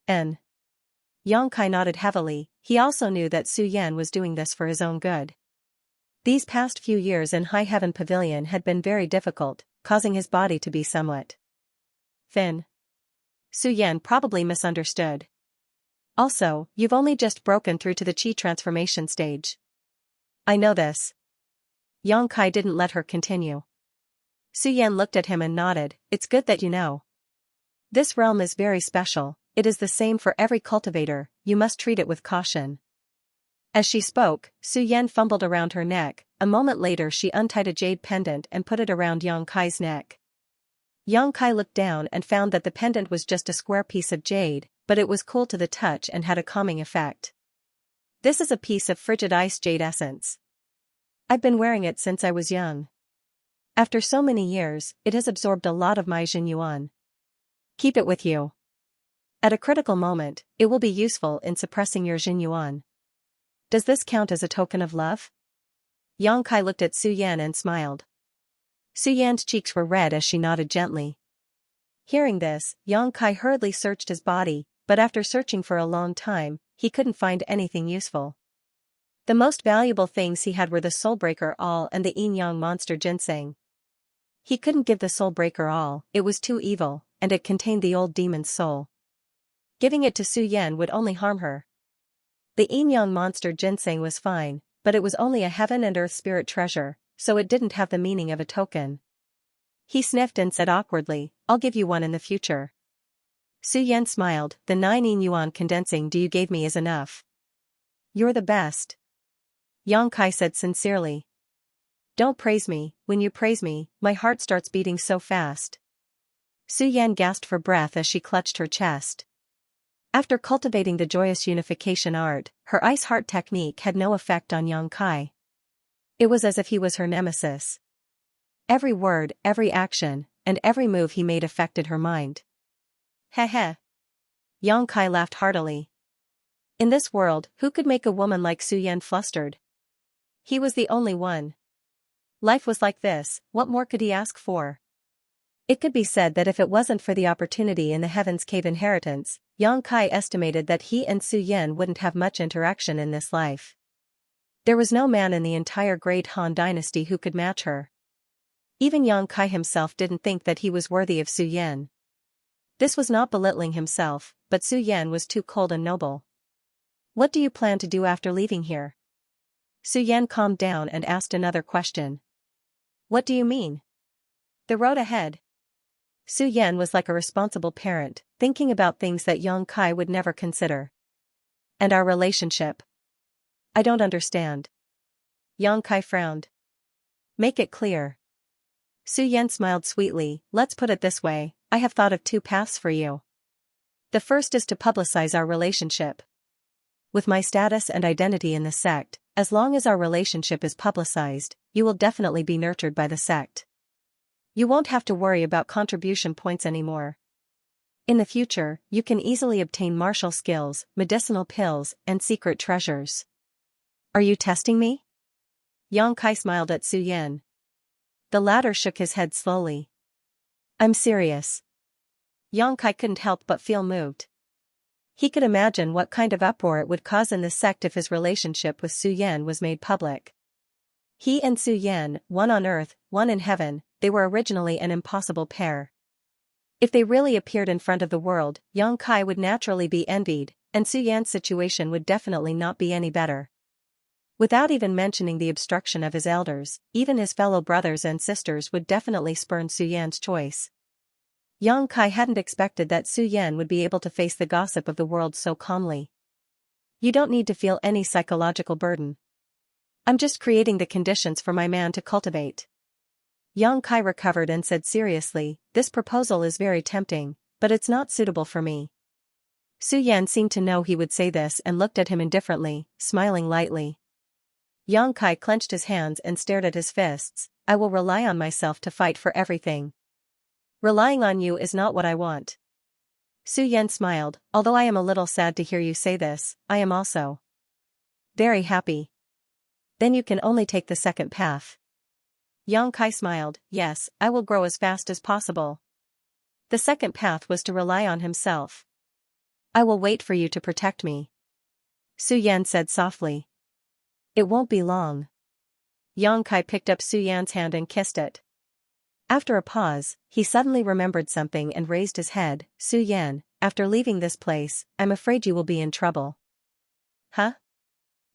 Yang Kai nodded heavily, he also knew that Su Yan was doing this for his own good. These past few years in High Heaven Pavilion had been very difficult, causing his body to be somewhat thin. Su Yan probably misunderstood. Also, you've only just broken through to the Qi transformation stage. I know this. Yang Kai didn't let her continue. Su Yan looked at him and nodded, It's good that you know. This realm is very special, it is the same for every cultivator, you must treat it with caution. As she spoke, Su Yan fumbled around her neck, a moment later she untied a jade pendant and put it around Yang Kai's neck. Yang Kai looked down and found that the pendant was just a square piece of jade, but it was cool to the touch and had a calming effect. This is a piece of frigid ice jade essence. I've been wearing it since I was young. After so many years, it has absorbed a lot of my Jin Yuan. Keep it with you. At a critical moment, it will be useful in suppressing your Jin Yuan. Does this count as a token of love? Yang Kai looked at Su Yan and smiled. Su Yan's cheeks were red as she nodded gently. Hearing this, Yang Kai hurriedly searched his body, but after searching for a long time, he couldn't find anything useful. The most valuable things he had were the Soulbreaker All and the Yin-Yang Monster Ginseng. He couldn't give the Soulbreaker All, it was too evil, and it contained the old demon's soul. Giving it to Su Yan would only harm her. The Yin-Yang Monster Ginseng was fine, but it was only a heaven and earth spirit treasure, so it didn't have the meaning of a token. He sniffed and said awkwardly, I'll give you one in the future. Su Yan smiled, the 9 Yin Yuan condensing you gave me is enough. You're the best. Yang Kai said sincerely. Don't praise me, when you praise me, my heart starts beating so fast. Su Yan gasped for breath as she clutched her chest. After cultivating the joyous unification art, her ice heart technique had no effect on Yang Kai. It was as if he was her nemesis. Every word, every action, and every move he made affected her mind. Heh heh. Yang Kai laughed heartily. In this world, who could make a woman like Su Yan flustered? He was the only one. Life was like this, what more could he ask for? It could be said that if it wasn't for the opportunity in the Heaven's Cave inheritance, Yang Kai estimated that he and Su Yan wouldn't have much interaction in this life. There was no man in the entire Great Han dynasty who could match her. Even Yang Kai himself didn't think that he was worthy of Su Yan. This was not belittling himself, but Su Yan was too cold and noble. What do you plan to do after leaving here? Su Yan calmed down and asked another question. What do you mean? The road ahead. Su Yan was like a responsible parent, thinking about things that Yang Kai would never consider. And our relationship. I don't understand. Yang Kai frowned. Make it clear. Su Yan smiled sweetly, let's put it this way, I have thought of 2 paths for you. The first is to publicize our relationship. With my status and identity in the sect, as long as our relationship is publicized, you will definitely be nurtured by the sect. You won't have to worry about contribution points anymore. In the future, you can easily obtain martial skills, medicinal pills, and secret treasures. Are you testing me? Yang Kai smiled at Su Yan. The latter shook his head slowly. I'm serious. Yang Kai couldn't help but feel moved. He could imagine what kind of uproar it would cause in the sect if his relationship with Su Yan was made public. He and Su Yan, one on earth, one in heaven, they were originally an impossible pair. If they really appeared in front of the world, Yang Kai would naturally be envied, and Su Yan's situation would definitely not be any better. Without even mentioning the obstruction of his elders, even his fellow brothers and sisters would definitely spurn Su Yan's choice. Yang Kai hadn't expected that Su Yan would be able to face the gossip of the world so calmly. You don't need to feel any psychological burden. I'm just creating the conditions for my man to cultivate. Yang Kai recovered and said seriously, this proposal is very tempting, but it's not suitable for me. Su Yan seemed to know he would say this and looked at him indifferently, smiling lightly. Yang Kai clenched his hands and stared at his fists. I will rely on myself to fight for everything. Relying on you is not what I want. Su Yan smiled, although I am a little sad to hear you say this, I am also very happy. Then you can only take the second path. Yang Kai smiled, yes, I will grow as fast as possible. The second path was to rely on himself. I will wait for you to protect me. Su Yan said softly. It won't be long. Yang Kai picked up Su Yan's hand and kissed it. After a pause, he suddenly remembered something and raised his head. Su Yan, after leaving this place, I'm afraid you will be in trouble. Huh?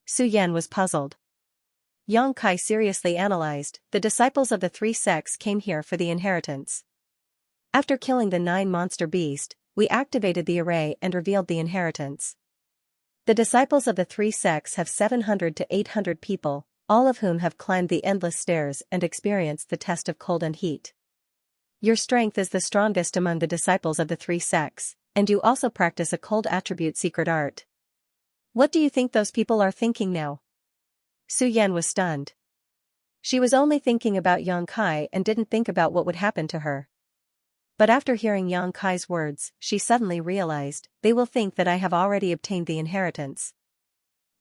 Su Yan was puzzled. Yang Kai seriously analyzed, the disciples of the three sects came here for the inheritance. After killing the 9 monster beast, we activated the array and revealed the inheritance. The disciples of the three sects have 700 to 800 people, all of whom have climbed the endless stairs and experienced the test of cold and heat. Your strength is the strongest among the disciples of the three sects, and you also practice a cold attribute secret art. What do you think those people are thinking now? Su Yan was stunned. She was only thinking about Yang Kai and didn't think about what would happen to her. But after hearing Yang Kai's words, she suddenly realized, they will think that I have already obtained the inheritance.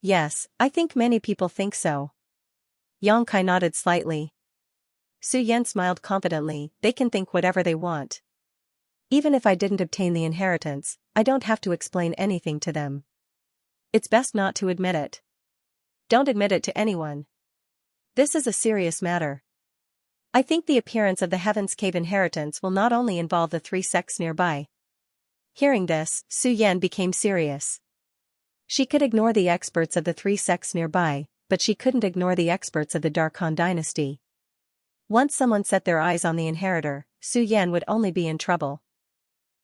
Yes, I think many people think so. Yang Kai nodded slightly. Su Yan smiled confidently, they can think whatever they want. Even if I didn't obtain the inheritance, I don't have to explain anything to them. It's best not to admit it. Don't admit it to anyone. This is a serious matter. I think the appearance of the Heaven's Cave inheritance will not only involve the three sects nearby. Hearing this, Su Yan became serious. She could ignore the experts of the three sects nearby, but she couldn't ignore the experts of the Darkhan dynasty. Once someone set their eyes on the inheritor, Su Yan would only be in trouble.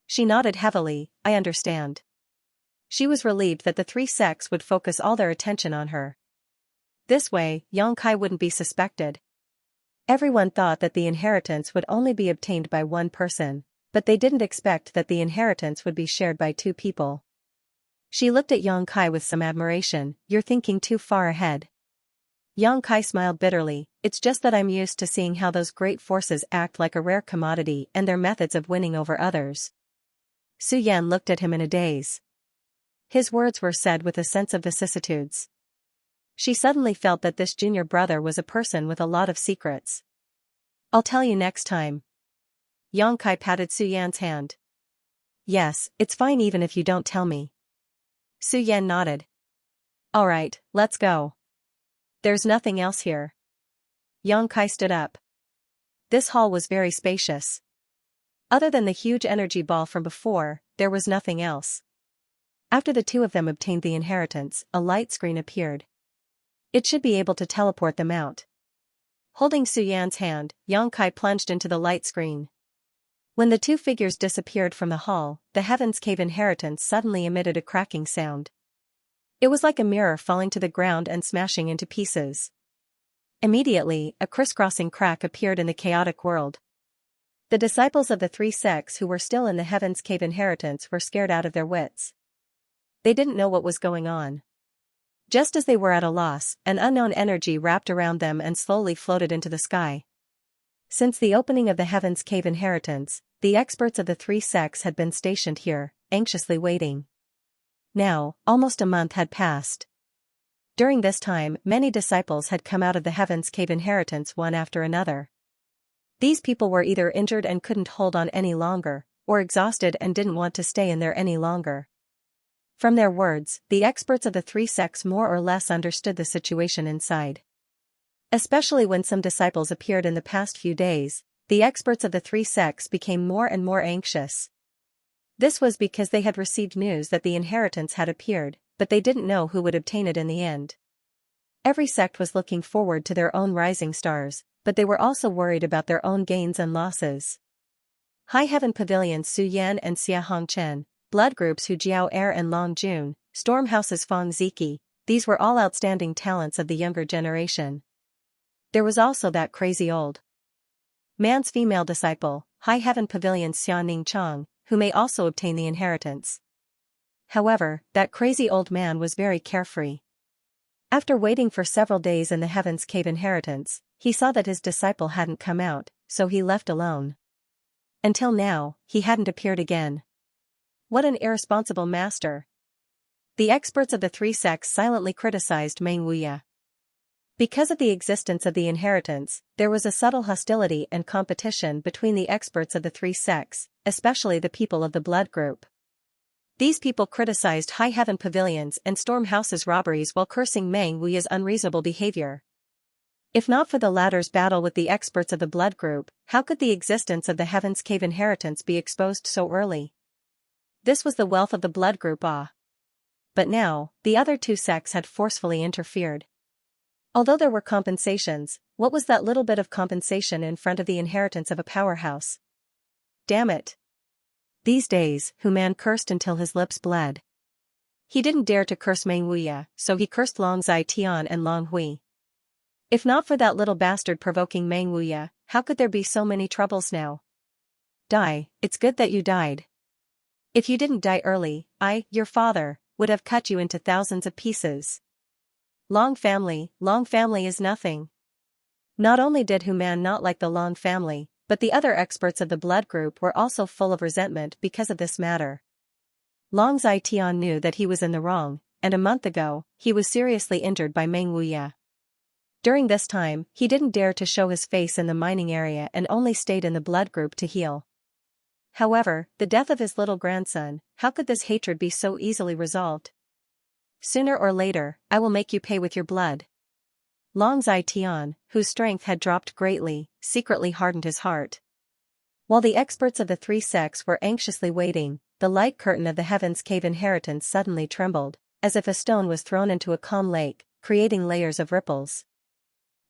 She nodded heavily, I understand. She was relieved that the three sects would focus all their attention on her. This way, Yang Kai wouldn't be suspected. Everyone thought that the inheritance would only be obtained by one person, but they didn't expect that the inheritance would be shared by 2 people. She looked at Yang Kai with some admiration, you're thinking too far ahead. Yang Kai smiled bitterly, it's just that I'm used to seeing how those great forces act like a rare commodity and their methods of winning over others. Su Yan looked at him in a daze. His words were said with a sense of vicissitudes. She suddenly felt that this junior brother was a person with a lot of secrets. I'll tell you next time. Yang Kai patted Su Yan's hand. Yes, it's fine even if you don't tell me. Su Yan nodded. Alright, let's go. There's nothing else here. Yang Kai stood up. This hall was very spacious. Other than the huge energy ball from before, there was nothing else. After the 2 of them obtained the inheritance, a light screen appeared. It should be able to teleport them out. Holding Su Yan's hand, Yang Kai plunged into the light screen. When the 2 figures disappeared from the hall, the Heaven's Cave inheritance suddenly emitted a cracking sound. It was like a mirror falling to the ground and smashing into pieces. Immediately, a crisscrossing crack appeared in the chaotic world. The disciples of the three sects who were still in the Heaven's Cave inheritance were scared out of their wits. They didn't know what was going on. Just as they were at a loss, an unknown energy wrapped around them and slowly floated into the sky. Since the opening of the Heaven's Cave inheritance, the experts of the three sects had been stationed here, anxiously waiting. Now, almost a month had passed. During this time, many disciples had come out of the Heaven's Cave inheritance one after another. These people were either injured and couldn't hold on any longer, or exhausted and didn't want to stay in there any longer. From their words, the experts of the three sects more or less understood the situation inside. Especially when some disciples appeared in the past few days, the experts of the three sects became more and more anxious. This was because they had received news that the inheritance had appeared, but they didn't know who would obtain it in the end. Every sect was looking forward to their own rising stars, but they were also worried about their own gains and losses. High Heaven Pavilions Su Yan and Xia Hongchen, blood groups Hu Jiao Er and Long Jun, storm houses Fang Ziki, these were all outstanding talents of the younger generation. There was also that crazy old man's female disciple, High Heaven Pavilion's Xia Ning Chang, who may also obtain the inheritance. However, that crazy old man was very carefree. After waiting for several days in the Heaven's Cave inheritance, he saw that his disciple hadn't come out, so he left alone. Until now, he hadn't appeared again. What an irresponsible master! The experts of the three sects silently criticized Meng Wuya. Because of the existence of the inheritance, there was a subtle hostility and competition between the experts of the three sects, especially the people of the blood group. These people criticized High Heaven Pavilions and Storm House's robberies while cursing Meng Wuya's unreasonable behavior. If not for the latter's battle with the experts of the blood group, how could the existence of the Heaven's Cave inheritance be exposed so early? This was the wealth of the blood group. But now, the other two sects had forcefully interfered. Although there were compensations, what was that little bit of compensation in front of the inheritance of a powerhouse? Damn it! These days, Hu Man cursed until his lips bled. He didn't dare to curse Meng Wuya, so he cursed Long Zai Tian and Long Hui. If not for that little bastard provoking Meng Wuya, how could there be so many troubles now? Die, it's good that you died. If you didn't die early, your father, would have cut you into thousands of pieces. Long family is nothing. Not only did Hu Man not like the Long family, but the other experts of the blood group were also full of resentment because of this matter. Long Zai Tian knew that he was in the wrong, and a month ago, he was seriously injured by Meng Wuya. During this time, he didn't dare to show his face in the mining area and only stayed in the blood group to heal. However, the death of his little grandson, how could this hatred be so easily resolved? Sooner or later, I will make you pay with your blood. Long Zai Tian, whose strength had dropped greatly, secretly hardened his heart. While the experts of the three sects were anxiously waiting, the light curtain of the Heaven's Cave inheritance suddenly trembled, as if a stone was thrown into a calm lake, creating layers of ripples.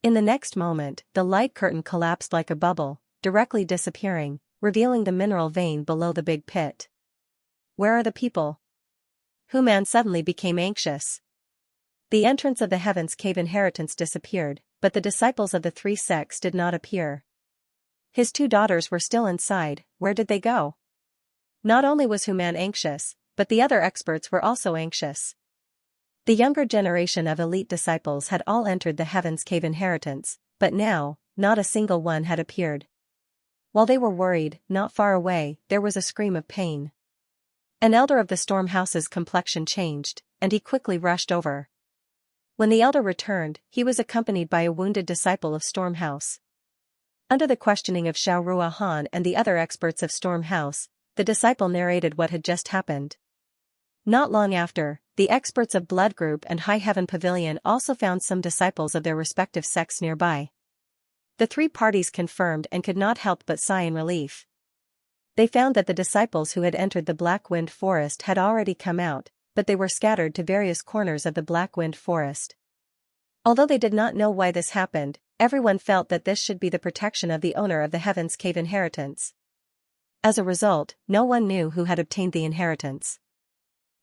In the next moment, the light curtain collapsed like a bubble, directly disappearing, revealing the mineral vein below the big pit. Where are the people? Hu Man suddenly became anxious. The entrance of the Heaven's Cave inheritance disappeared, but the disciples of the three sects did not appear. His two daughters were still inside. Where did they go? Not only was Hu Man anxious, but the other experts were also anxious. The younger generation of elite disciples had all entered the Heaven's Cave inheritance, but now, not a single one had appeared. While they were worried, not far away, there was a scream of pain. An elder of the Storm House's complexion changed, and he quickly rushed over. When the elder returned, he was accompanied by a wounded disciple of Storm House. Under the questioning of Xiao Rua Han and the other experts of Storm House, the disciple narrated what had just happened. Not long after, the experts of Blood Group and High Heaven Pavilion also found some disciples of their respective sects nearby. The three parties confirmed and could not help but sigh in relief. They found that the disciples who had entered the Black Wind Forest had already come out, but they were scattered to various corners of the Black Wind Forest. Although they did not know why this happened, everyone felt that this should be the protection of the owner of the Heaven's Cave inheritance. As a result, no one knew who had obtained the inheritance.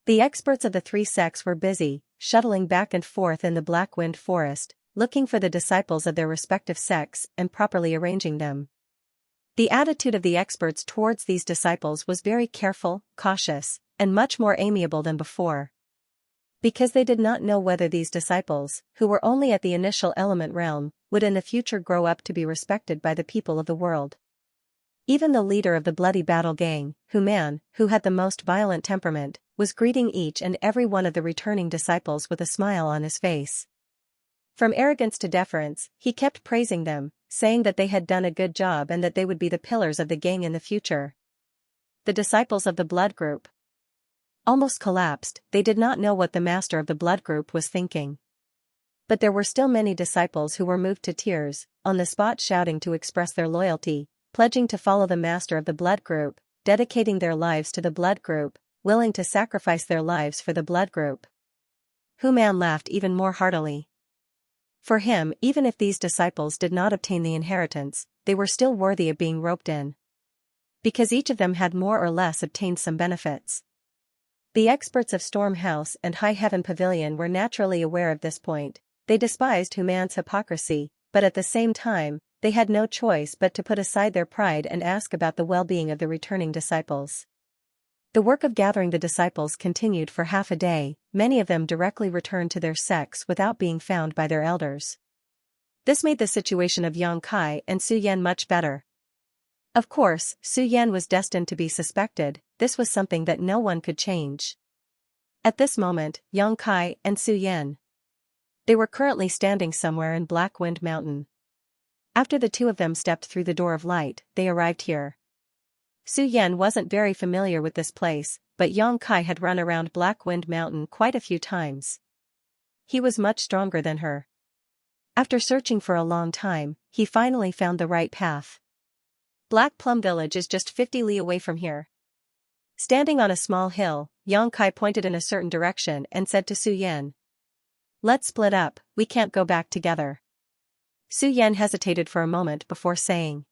The experts of the three sects were busy, shuttling back and forth in the Black Wind Forest, looking for the disciples of their respective sects and properly arranging them. The attitude of the experts towards these disciples was very careful, cautious, and much more amiable than before. Because they did not know whether these disciples, who were only at the initial element realm, would in the future grow up to be respected by the people of the world. Even the leader of the bloody battle gang, who had the most violent temperament, was greeting each and every one of the returning disciples with a smile on his face. From arrogance to deference, he kept praising them, saying that they had done a good job and that they would be the pillars of the gang in the future. The disciples of the blood group almost collapsed. They did not know what the master of the blood group was thinking. But there were still many disciples who were moved to tears, on the spot shouting to express their loyalty, pledging to follow the master of the blood group, dedicating their lives to the blood group, willing to sacrifice their lives for the blood group. Man laughed even more heartily. For him, even if these disciples did not obtain the inheritance, they were still worthy of being roped in. Because each of them had more or less obtained some benefits. The experts of Storm House and High Heaven Pavilion were naturally aware of this point. They despised man's hypocrisy, but at the same time, they had no choice but to put aside their pride and ask about the well-being of the returning disciples. The work of gathering the disciples continued for half a day. Many of them directly returned to their sects without being found by their elders. This made the situation of Xianxia and Xianxia much better. Of course, Xianxia was destined to be suspected. This was something that no one could change. At this moment, Xianxia and Xianxia. They were currently standing somewhere in Black Wind Mountain. After the two of them stepped through the door of light, they arrived here. Xianxia wasn't very familiar with this place, but Xianxia had run around Black Wind Mountain quite a few times. He was much stronger than her. After searching for a long time, he finally found the right path. Black Plum Village is just 50 li away from here. Standing on a small hill, Xianxia pointed in a certain direction and said to Xianxia, "Let's split up, we can't go back together." Xianxia hesitated for a moment before saying.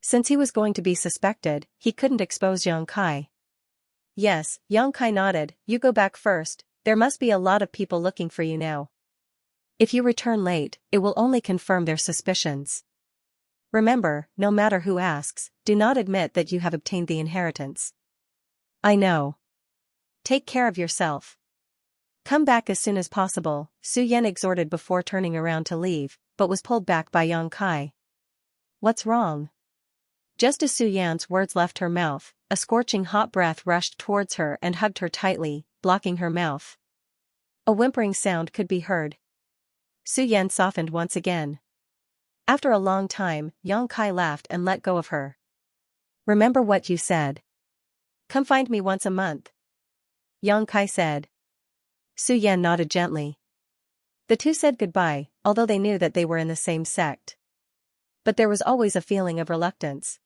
Since he was going to be suspected, he couldn't expose Xianxia. Yes, Xianxia nodded, "You go back first, there must be a lot of people looking for you now. If you return late, it will only confirm their suspicions. Remember, no matter who asks, do not admit that you have obtained the inheritance." "I know. Take care of yourself. Come back as soon as possible," Xianxia exhorted before turning around to leave, but was pulled back by Xianxia. "What's wrong?" Just as Xianxia's words left her mouth, a scorching hot breath rushed towards her and hugged her tightly, blocking her mouth. A whimpering sound could be heard. Xianxia softened once again. After a long time, Xianxia laughed and let go of her. "Remember what you said. Come find me once a month," Xianxia said. Xianxia nodded gently. The two said goodbye, although they knew that they were in the same sect. But there was always a feeling of reluctance.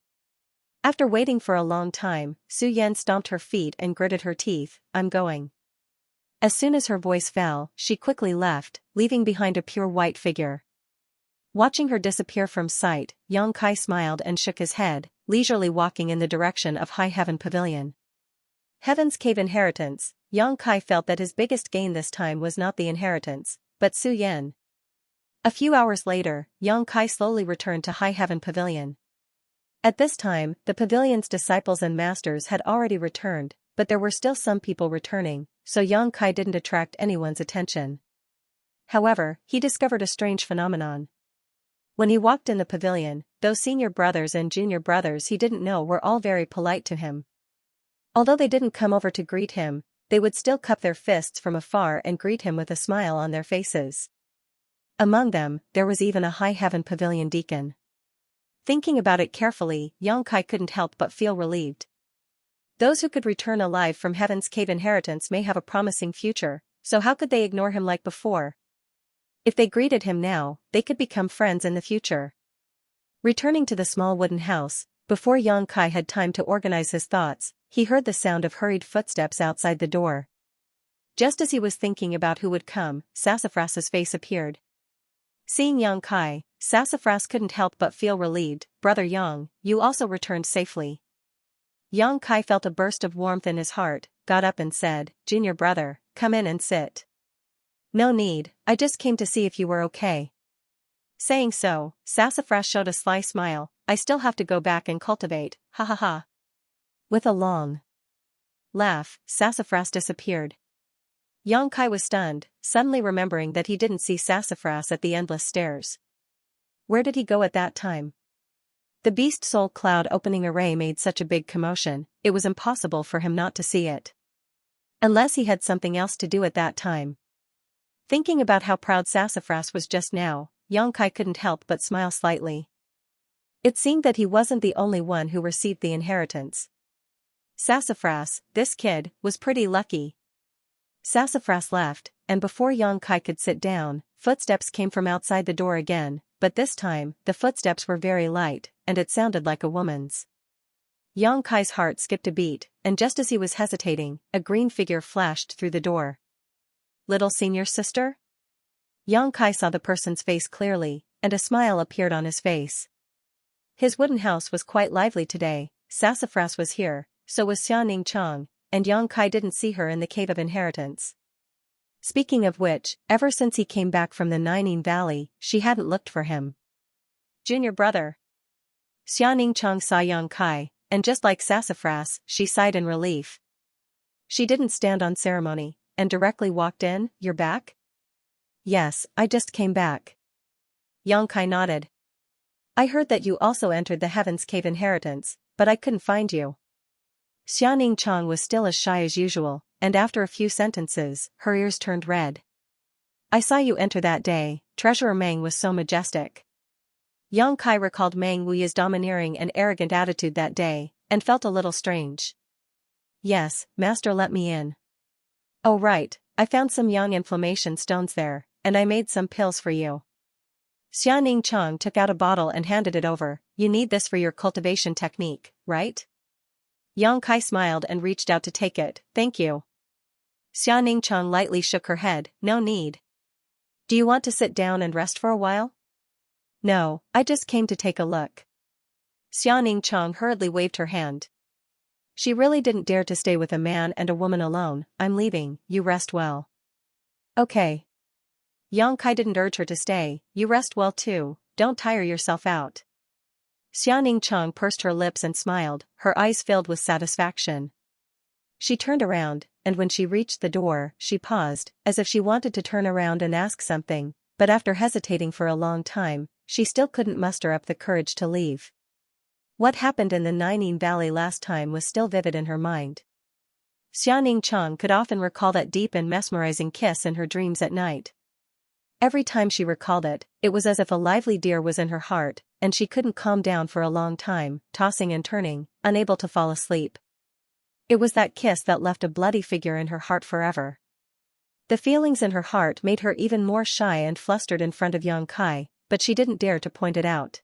After waiting for a long time, Xianxia stomped her feet and gritted her teeth, "I'm going." As soon as her voice fell, she quickly left, leaving behind a pure white figure. Watching her disappear from sight, Xianxia smiled and shook his head, leisurely walking in the direction of High Heaven Pavilion. Heaven's Cave inheritance. Xianxia felt that his biggest gain this time was not the inheritance, but Xianxia. A few hours later, Xianxia slowly returned to High Heaven Pavilion. At this time, the pavilion's disciples and masters had already returned, but there were still some people returning, so Xianxia didn't attract anyone's attention. However, he discovered a strange phenomenon. When he walked in the pavilion, those senior brothers and junior brothers he didn't know were all very polite to him. Although they didn't come over to greet him, they would still cup their fists from afar and greet him with a smile on their faces. Among them, there was even a High Heaven Pavilion deacon. Thinking about it carefully, Xianxia couldn't help but feel relieved. Those who could return alive from Heaven's Cave inheritance may have a promising future, so how could they ignore him like before? If they greeted him now, they could become friends in the future. Returning to the small wooden house, before Xianxia had time to organize his thoughts, he heard the sound of hurried footsteps outside the door. Just as he was thinking about who would come, Sassafras's face appeared. Seeing Xianxia, Sassafras couldn't help but feel relieved. "Brother Yang, you also returned safely." Xianxia felt a burst of warmth in his heart, got up and said, "Junior brother, come in and sit." "No need, I just came to see if you were okay." Saying so, Sassafras showed a sly smile, I still have to go back and cultivate, ha ha ha. With a long laugh, Sassafras disappeared. Yongkai was stunned, suddenly remembering that he didn't see Sassafras at the endless stairs. Where did he go at that time? The beast soul cloud opening array made such a big commotion, it was impossible for him not to see it. Unless he had something else to do at that time. Thinking about how proud Sassafras was just now, Yongkai couldn't help but smile slightly. It seemed that he wasn't the only one who received the inheritance. Sassafras, this kid, was pretty lucky. Sassafras left, and before Yongkai could sit down, footsteps came from outside the door again, but this time, the footsteps were very light, and it sounded like a woman's. Yongkai's heart skipped a beat, and just as he was hesitating, a green figure flashed through the door. Little senior sister? Yongkai saw the person's face clearly, and a smile appeared on his face. His wooden house was quite lively today. Sassafras was here, so was Xianxia, and Yongkai didn't see her in the Cave of Inheritance. Speaking of which, ever since he came back from the Nining Valley, she hadn't looked for him. Junior brother. Xianxia saw Yongkai, and just like Sassafras, she sighed in relief. She didn't stand on ceremony, and directly walked in. You're back? Yes, I just came back. Yongkai nodded. I heard that you also entered the Heaven's Cave Inheritance, but I couldn't find you. Xianxia was still as shy as usual, and after a few sentences, her ears turned red. I saw you enter that day. Treasurer Meng was so majestic. Yongkai recalled Meng Wuya's domineering and arrogant attitude that day, and felt a little strange. Yes, master let me in. Oh right, I found some yang inflammation stones there, and I made some pills for you. Xianxia took out a bottle and handed it over. You need this for your cultivation technique, right? Yongkai smiled and reached out to take it. Thank you. Xianxia lightly shook her head. No need. Do you want to sit down and rest for a while? No, I just came to take a look. Xianxia hurriedly waved her hand. She really didn't dare to stay with a man and a woman alone. I'm leaving, you rest well. Okay. Yongkai didn't urge her to stay. You rest well too, don't tire yourself out. Xianxia pursed her lips and smiled, her eyes filled with satisfaction. She turned around, and when she reached the door, she paused, as if she wanted to turn around and ask something, but after hesitating for a long time, she still couldn't muster up the courage to leave. What happened in the Nining Valley last time was still vivid in her mind. Xianxia could often recall that deep and mesmerizing kiss in her dreams at night. Every time she recalled it, it was as if a lively deer was in her heart, and she couldn't calm down for a long time, tossing and turning, unable to fall asleep. It was that kiss that left a bloody figure in her heart forever. The feelings in her heart made her even more shy and flustered in front of Yongkai, but she didn't dare to point it out.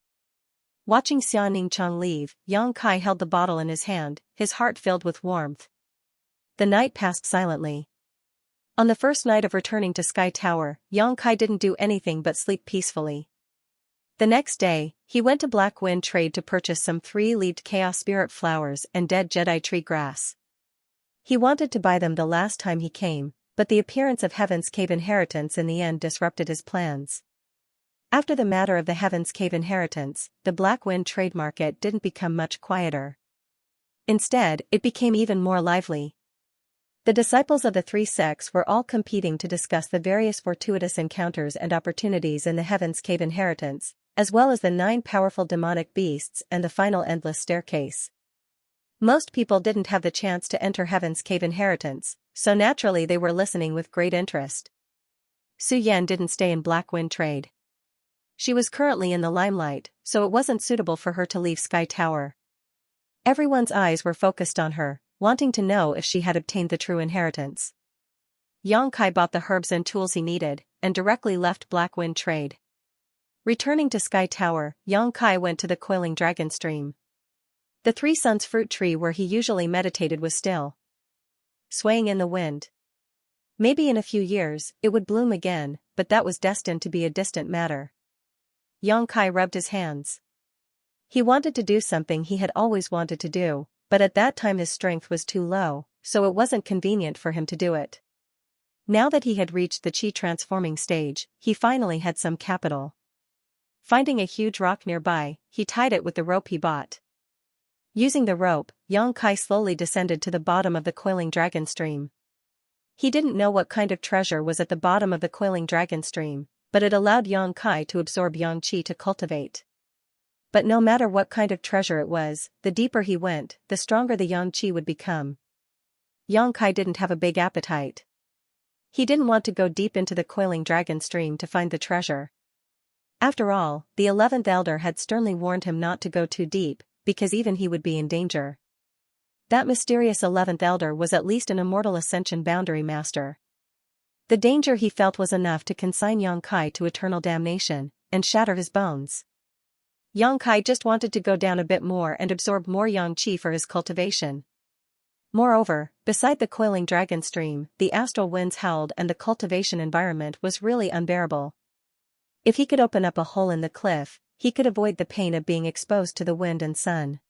Watching Xianxia leave, Yongkai held the bottle in his hand, his heart filled with warmth. The night passed silently. On the first night of returning to Sky Tower, Yongkai didn't do anything but sleep peacefully. The next day, he went to Black Wind Trade to purchase some 3-leaved Chaos Spirit flowers and dead Jedi tree grass. He wanted to buy them the last time he came, but the appearance of Heaven's Cave Inheritance in the end disrupted his plans. After the matter of the Heaven's Cave Inheritance, the Black Wind Trade Market didn't become much quieter. Instead, it became even more lively. The disciples of the three sects were all competing to discuss the various fortuitous encounters and opportunities in the Heaven's Cave Inheritance, as well as the 9 powerful demonic beasts and the final endless staircase. Most people didn't have the chance to enter Heaven's Cave Inheritance, so naturally they were listening with great interest. Su Yan didn't stay in Black Wind Trade. She was currently in the limelight, so it wasn't suitable for her to leave Sky Tower. Everyone's eyes were focused on her, wanting to know if she had obtained the true inheritance. Yongkai bought the herbs and tools he needed, and directly left Black Wind Trade. Returning to Sky Tower, Yongkai went to the coiling dragon stream. The Three Suns fruit tree where he usually meditated was still swaying in the wind. Maybe in a few years, it would bloom again, but that was destined to be a distant matter. Yongkai rubbed his hands. He wanted to do something he had always wanted to do, but at that time his strength was too low, so it wasn't convenient for him to do it. Now that he had reached the chi transforming stage, he finally had some capital. Finding a huge rock nearby, he tied it with the rope he bought. Using the rope, Yang Kai slowly descended to the bottom of the coiling dragon stream. He didn't know what kind of treasure was at the bottom of the coiling dragon stream, but it allowed Yang Kai to absorb yang qi to cultivate. But no matter what kind of treasure it was, the deeper he went, the stronger the yang qi would become. Yang Kai didn't have a big appetite. He didn't want to go deep into the coiling dragon stream to find the treasure. After all, the 11th elder had sternly warned him not to go too deep, because even he would be in danger. That mysterious 11th elder was at least an immortal ascension boundary master. The danger he felt was enough to consign Yang Kai to eternal damnation, and shatter his bones. Yang Kai just wanted to go down a bit more and absorb more yang qi for his cultivation. Moreover, beside the coiling dragon stream, the astral winds howled and the cultivation environment was really unbearable. If he could open up a hole in the cliff, he could avoid the pain of being exposed to the wind and sun.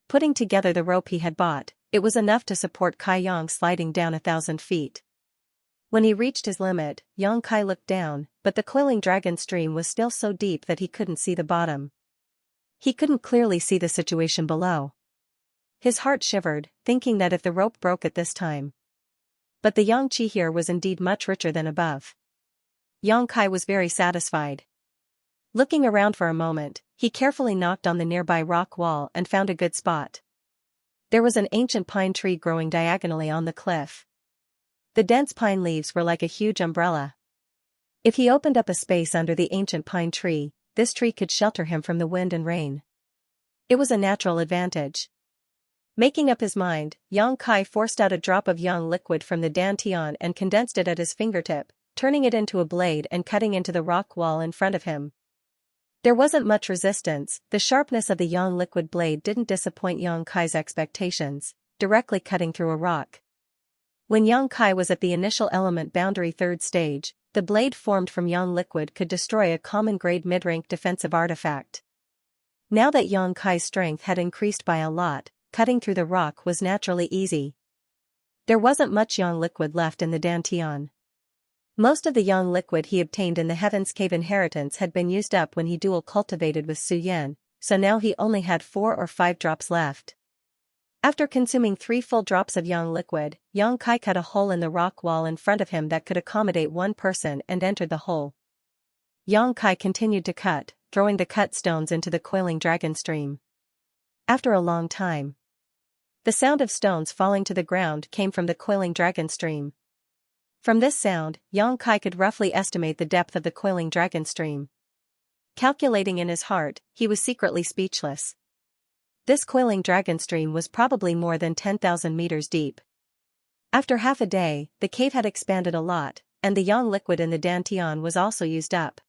Putting together the rope he had bought, it was enough to support Kai Yang sliding down 1,000 feet. When he reached his limit, Yang Kai looked down, but the coiling dragon stream was still so deep that he couldn't see the bottom. He couldn't clearly see the situation below. His heart shivered, thinking that if the rope broke at this time. But the yang qi here was indeed much richer than above. Yang Kai was very satisfied. Looking around for a moment, he carefully knocked on the nearby rock wall and found a good spot. There was an ancient pine tree growing diagonally on the cliff. The dense pine leaves were like a huge umbrella. If he opened up a space under the ancient pine tree, this tree could shelter him from the wind and rain. It was a natural advantage. Making up his mind, Yang Kai forced out a drop of yang liquid from the dantian and condensed it at his fingertip, turning it into a blade and cutting into the rock wall in front of him. There wasn't much resistance. The sharpness of the yang liquid blade didn't disappoint Yang Kai's expectations, directly cutting through a rock. When Yang Kai was at the initial element boundary 3rd stage, the blade formed from yang liquid could destroy a common grade mid-rank defensive artifact. Now that Yang Kai's strength had increased by a lot, cutting through the rock was naturally easy. There wasn't much yang liquid left in the dantian. Most of the yang liquid he obtained in the Heaven's Cave inheritance had been used up when he dual cultivated with Su Yan, so now he only had 4 or 5 drops left. After consuming 3 full drops of yang liquid, Yang Kai cut a hole in the rock wall in front of him that could accommodate one person and entered the hole. Yang Kai continued to cut, throwing the cut stones into the coiling dragon stream. After a long time, the sound of stones falling to the ground came from the coiling dragon stream. From this sound, Yang Kai could roughly estimate the depth of the coiling dragon stream. Calculating in his heart, he was secretly speechless. This coiling dragon stream was probably more than 10,000 meters deep. After half a day, the cave had expanded a lot, and the yang liquid in the dantian was also used up.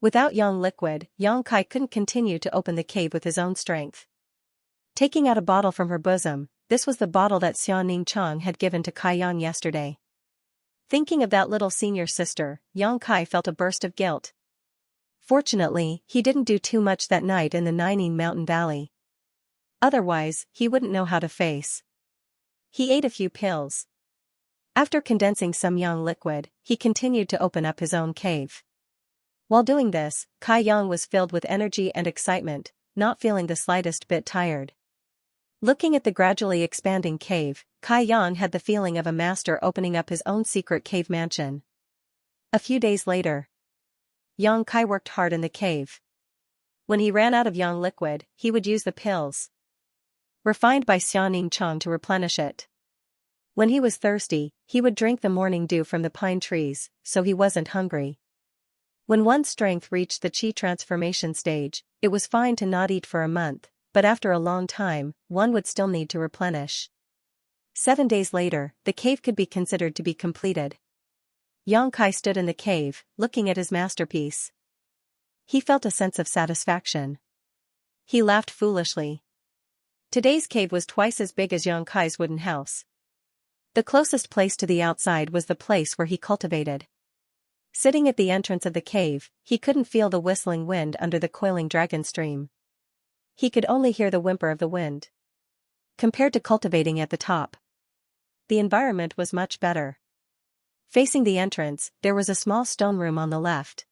Without yang liquid, Yang Kai couldn't continue to open the cave with his own strength. Taking out a bottle from her bosom, this was the bottle that Xianxia had given to Kai Yang yesterday. Thinking of that little senior sister, Yang Kai felt a burst of guilt. Fortunately, he didn't do too much that night in the Nining Mountain Valley. Otherwise, he wouldn't know how to face. He ate a few pills. After condensing some yang liquid, he continued to open up his own cave. While doing this, Kai Yang was filled with energy and excitement, not feeling the slightest bit tired. Looking at the gradually expanding cave, Kai Yang had the feeling of a master opening up his own secret cave mansion. A few days later, Yang Kai worked hard in the cave. When he ran out of yang liquid, he would use the pills refined by Xianxia to replenish it. When he was thirsty, he would drink the morning dew from the pine trees, so he wasn't hungry. When one's strength reached the qi transformation stage, it was fine to not eat for a month, but after a long time, one would still need to replenish. 7 days later, the cave could be considered to be completed. Yang Kai stood in the cave, looking at his masterpiece. He felt a sense of satisfaction. He laughed foolishly. Today's cave was twice as big as Yang Kai's wooden house. The closest place to the outside was the place where he cultivated. Sitting at the entrance of the cave, he couldn't feel the whistling wind under the coiling dragon stream. He could only hear the whimper of the wind. Compared to cultivating at the top, the environment was much better. Facing the entrance, there was a small stone room on the left.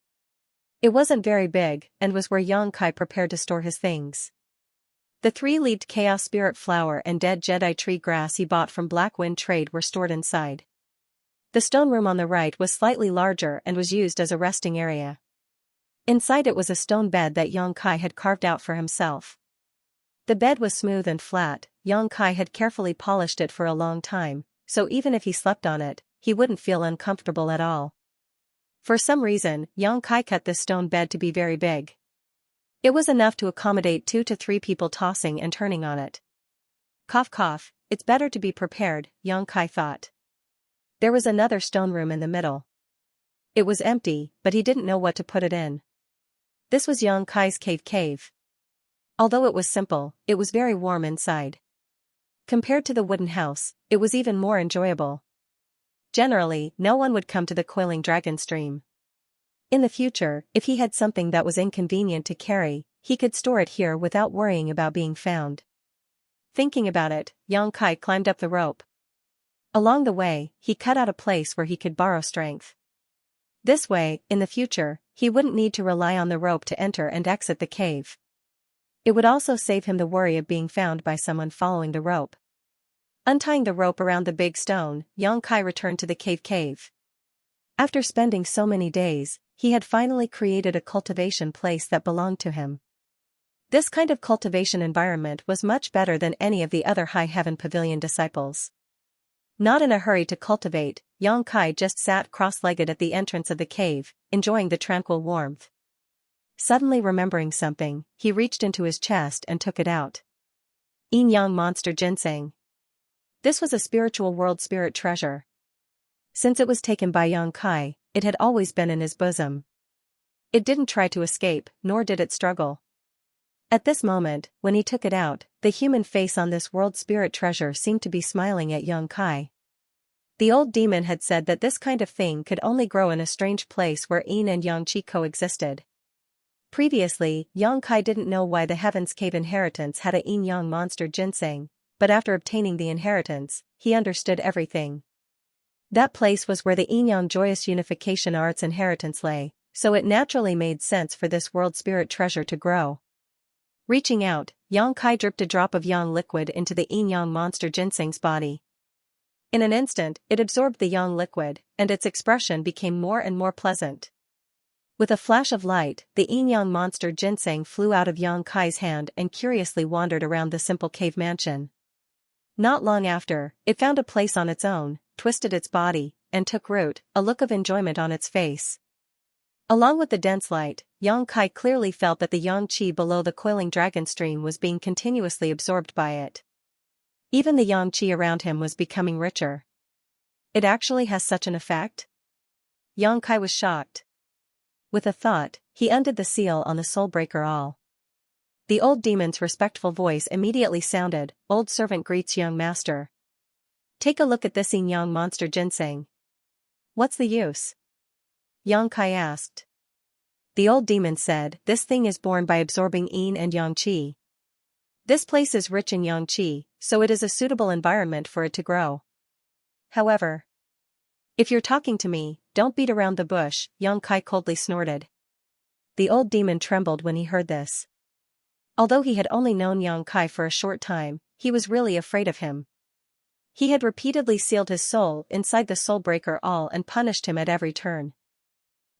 It wasn't very big and was where Yang Kai prepared to store his things. The 3-leaved Chaos Spirit flower and dead Jedi tree grass he bought from Black Wind Trade were stored inside. The stone room on the right was slightly larger and was used as a resting area. Inside it was a stone bed that Yang Kai had carved out for himself. The bed was smooth and flat. Yang Kai had carefully polished it for a long time, so even if he slept on it, he wouldn't feel uncomfortable at all. For some reason, Yang Kai cut this stone bed to be very big. It was enough to accommodate 2 to 3 people tossing and turning on it. Cough cough, it's better to be prepared, Yang Kai thought. There was another stone room in the middle. It was empty, but he didn't know what to put it in. This was Yang Kai's cave. Although it was simple, it was very warm inside. Compared to the wooden house, it was even more enjoyable. Generally, no one would come to the Coiling Dragon Stream. In the future, if he had something that was inconvenient to carry, he could store it here without worrying about being found. Thinking about it, Yang Kai climbed up the rope. Along the way, he cut out a place where he could borrow strength. This way, in the future, he wouldn't need to rely on the rope to enter and exit the cave. It would also save him the worry of being found by someone following the rope. Untying the rope around the big stone, Yang Kai returned to the cave. After spending so many days, he had finally created a cultivation place that belonged to him. This kind of cultivation environment was much better than any of the other High Heaven Pavilion disciples. Not in a hurry to cultivate, Yang Kai just sat cross-legged at the entrance of the cave, enjoying the tranquil warmth. Suddenly remembering something, he reached into his chest and took it out. Yin Yang Monster Ginseng. This was a spiritual world spirit treasure. Since it was taken by Yang Kai, it had always been in his bosom. It didn't try to escape, nor did it struggle. At this moment, when he took it out, the human face on this world spirit treasure seemed to be smiling at Yang Kai. The old demon had said that this kind of thing could only grow in a strange place where Yin and Yang Qi coexisted. Previously, Yang Kai didn't know why the Heaven's Cave inheritance had a Yin Yang Monster Ginseng, but after obtaining the inheritance, he understood everything. That place was where the Yin Yang Joyous Unification Arts inheritance lay, so it naturally made sense for this world spirit treasure to grow. Reaching out, Yang Kai dripped a drop of Yang liquid into the Yin Yang Monster Ginseng's body. In an instant, it absorbed the Yang liquid, and its expression became more and more pleasant. With a flash of light, the Yin Yang Monster Ginseng flew out of Yang Kai's hand and curiously wandered around the simple cave mansion. Not long after, it found a place on its own, twisted its body, and took root, a look of enjoyment on its face. Along with the dense light, Yang Kai clearly felt that the Yang Qi below the Coiling Dragon Stream was being continuously absorbed by it. Even the Yang Qi around him was becoming richer. It actually has such an effect? Yang Kai was shocked. With a thought, he undid the seal on the Soulbreaker All. The old demon's respectful voice immediately sounded, "Old servant greets young master. Take a look at this Yin Yang Monster Ginseng." "What's the use?" Yang Kai asked. The old demon said, "This thing is born by absorbing Yin and Yang Qi. This place is rich in Yang Qi, so it is a suitable environment for it to grow. However, if you're talking to me, don't beat around the bush," Yang Kai coldly snorted. The old demon trembled when he heard this. Although he had only known Yang Kai for a short time, he was really afraid of him. He had repeatedly sealed his soul inside the Soulbreaker All and punished him at every turn.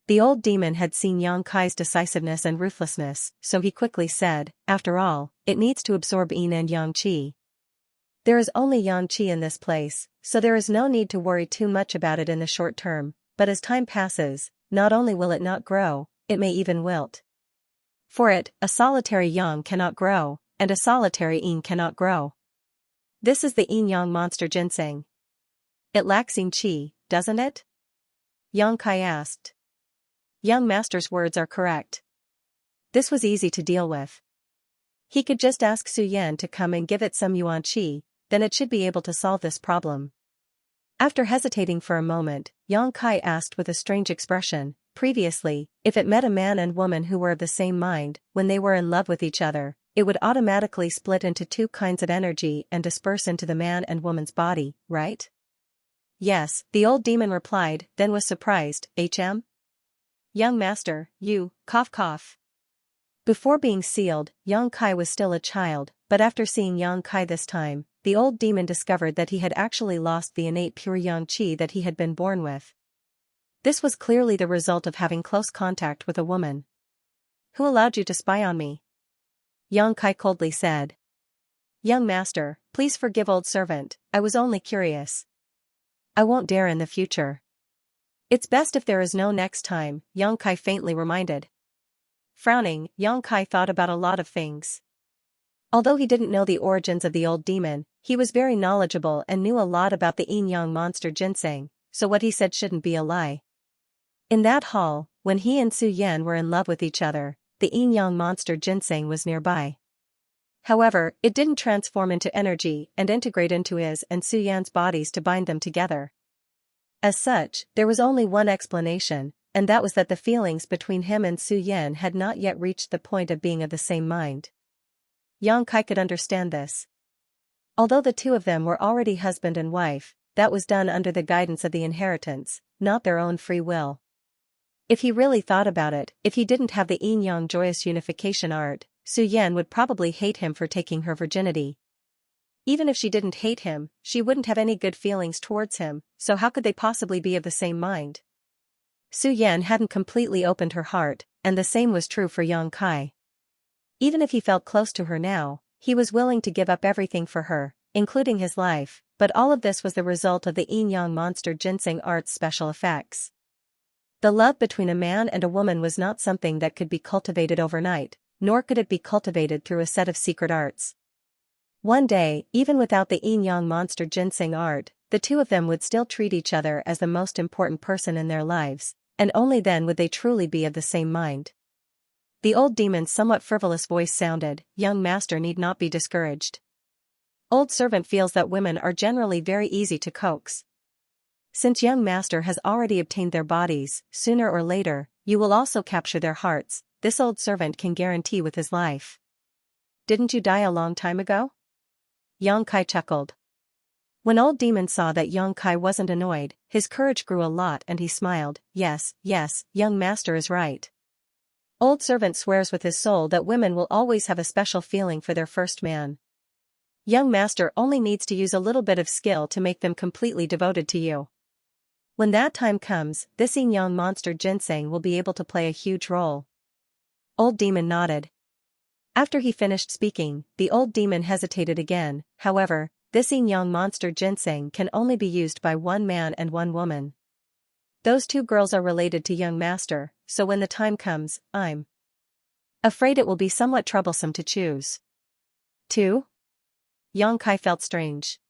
The old demon had seen Yang Kai's decisiveness and ruthlessness, so he quickly said, "After all, it needs to absorb Yin and Yang Qi. There is only Yang Qi in this place, so there is no need to worry too much about it in the short term, but as time passes, not only will it not grow, it may even wilt. For it, a solitary Yang cannot grow, and a solitary Yin cannot grow. This is the Yin Yang Monster Ginseng. It lacks Yin Qi, doesn't it?" Yang Kai asked. Young Master's words are correct. This was easy to deal with. He could just ask Su Yan to come and give it some Yuan Qi, then it should be able to solve this problem. After hesitating for a moment, Yang Kai asked with a strange expression, "Previously, if it met a man and woman who were of the same mind, when they were in love with each other, it would automatically split into 2 kinds of energy and disperse into the man and woman's body, right?" "Yes," the old demon replied, then was surprised, "HM? Young master, you, cough cough. Before being sealed, Yang Kai was still a child, but after seeing Yang Kai this time, the old demon discovered that he had actually lost the innate pure yang qi that he had been born with. This was clearly the result of having close contact with a woman. Who allowed you to spy on me? Yang Kai coldly said. Young master, please forgive old servant, I was only curious. I won't dare in the future. It's best if there is no next time, Yang Kai faintly reminded. Frowning, Yang Kai thought about a lot of things. Although he didn't know the origins of the old demon, he was very knowledgeable and knew a lot about the yin-yang monster ginseng, so what he said shouldn't be a lie. In that hall, when he and Su Yan were in love with each other, the yin-yang monster ginseng was nearby. However, it didn't transform into energy and integrate into his and Su Yan's bodies to bind them together. As such, there was only one explanation, and that was that the feelings between him and Su Yan had not yet reached the point of being of the same mind. Yang Kai could understand this. Although the two of them were already husband and wife, that was done under the guidance of the inheritance, not their own free will. If he really thought about it, if he didn't have the yin-yang joyous unification art, Su Yan would probably hate him for taking her virginity. Even if she didn't hate him, she wouldn't have any good feelings towards him, so how could they possibly be of the same mind? Su Yan hadn't completely opened her heart, and the same was true for Yang Kai. Even if he felt close to her now, he was willing to give up everything for her, including his life, but all of this was the result of the yin-yang monster ginseng art's special effects. The love between a man and a woman was not something that could be cultivated overnight, nor could it be cultivated through a set of secret arts. One day, even without the yin-yang monster ginseng art, the two of them would still treat each other as the most important person in their lives, and only then would they truly be of the same mind. The old demon's somewhat frivolous voice sounded, "Young master need not be discouraged. Old servant feels that women are generally very easy to coax. Since young master has already obtained their bodies, sooner or later, you will also capture their hearts, this old servant can guarantee with his life." Didn't you die a long time ago? Yang Kai chuckled. When old demon saw that Yang Kai wasn't annoyed, his courage grew a lot and he smiled. Yes, young master is right. Old servant swears with his soul that women will always have a special feeling for their first man. Young master only needs to use a little bit of skill to make them completely devoted to you. When that time comes, this yin-yang monster ginseng will be able to play a huge role. Old demon nodded. After he finished speaking, the old demon hesitated again. However, this yin-yang monster ginseng can only be used by one man and one woman. Those two girls are related to young master, so when the time comes, I'm afraid it will be somewhat troublesome to choose. Two? Yang Kai felt strange.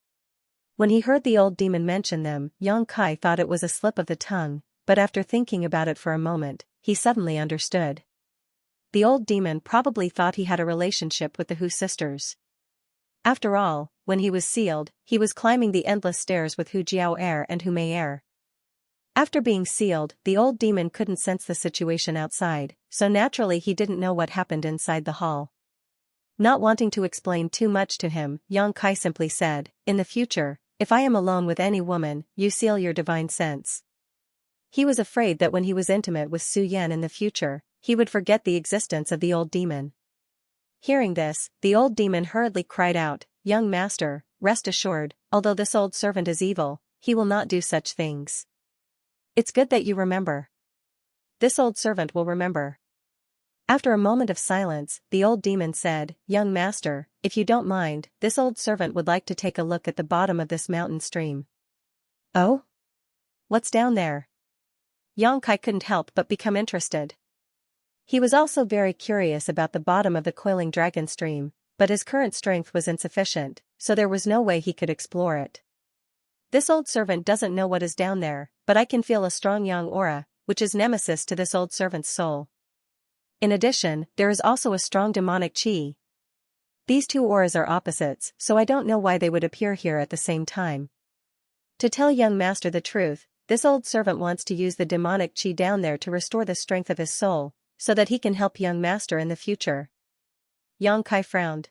When he heard the old demon mention them, Yang Kai thought it was a slip of the tongue, but after thinking about it for a moment, he suddenly understood. The old demon probably thought he had a relationship with the Hu sisters. After all, when he was sealed, he was climbing the endless stairs with Hu Jiao and Hu Mei. After being sealed, the old demon couldn't sense the situation outside, so naturally he didn't know what happened inside the hall. Not wanting to explain too much to him, Yang Kai simply said, "In the future, if I am alone with any woman, you seal your divine sense." He was afraid that when he was intimate with Su Yan in the future, he would forget the existence of the old demon. Hearing this, the old demon hurriedly cried out, "Young master, rest assured, although this old servant is evil, he will not do such things. It's good that you remember. This old servant will remember." After a moment of silence, the old demon said, "Young master, if you don't mind, this old servant would like to take a look at the bottom of this mountain stream." "Oh? What's down there?" Yang Kai couldn't help but become interested. He was also very curious about the bottom of the coiling dragon stream, but his current strength was insufficient, so there was no way he could explore it. "This old servant doesn't know what is down there, but I can feel a strong yang aura, which is nemesis to this old servant's soul. In addition, there is also a strong demonic qi. These two auras are opposites, so I don't know why they would appear here at the same time. To tell young master the truth, this old servant wants to use the demonic qi down there to restore the strength of his soul, so that he can help young master in the future." Yang Kai frowned.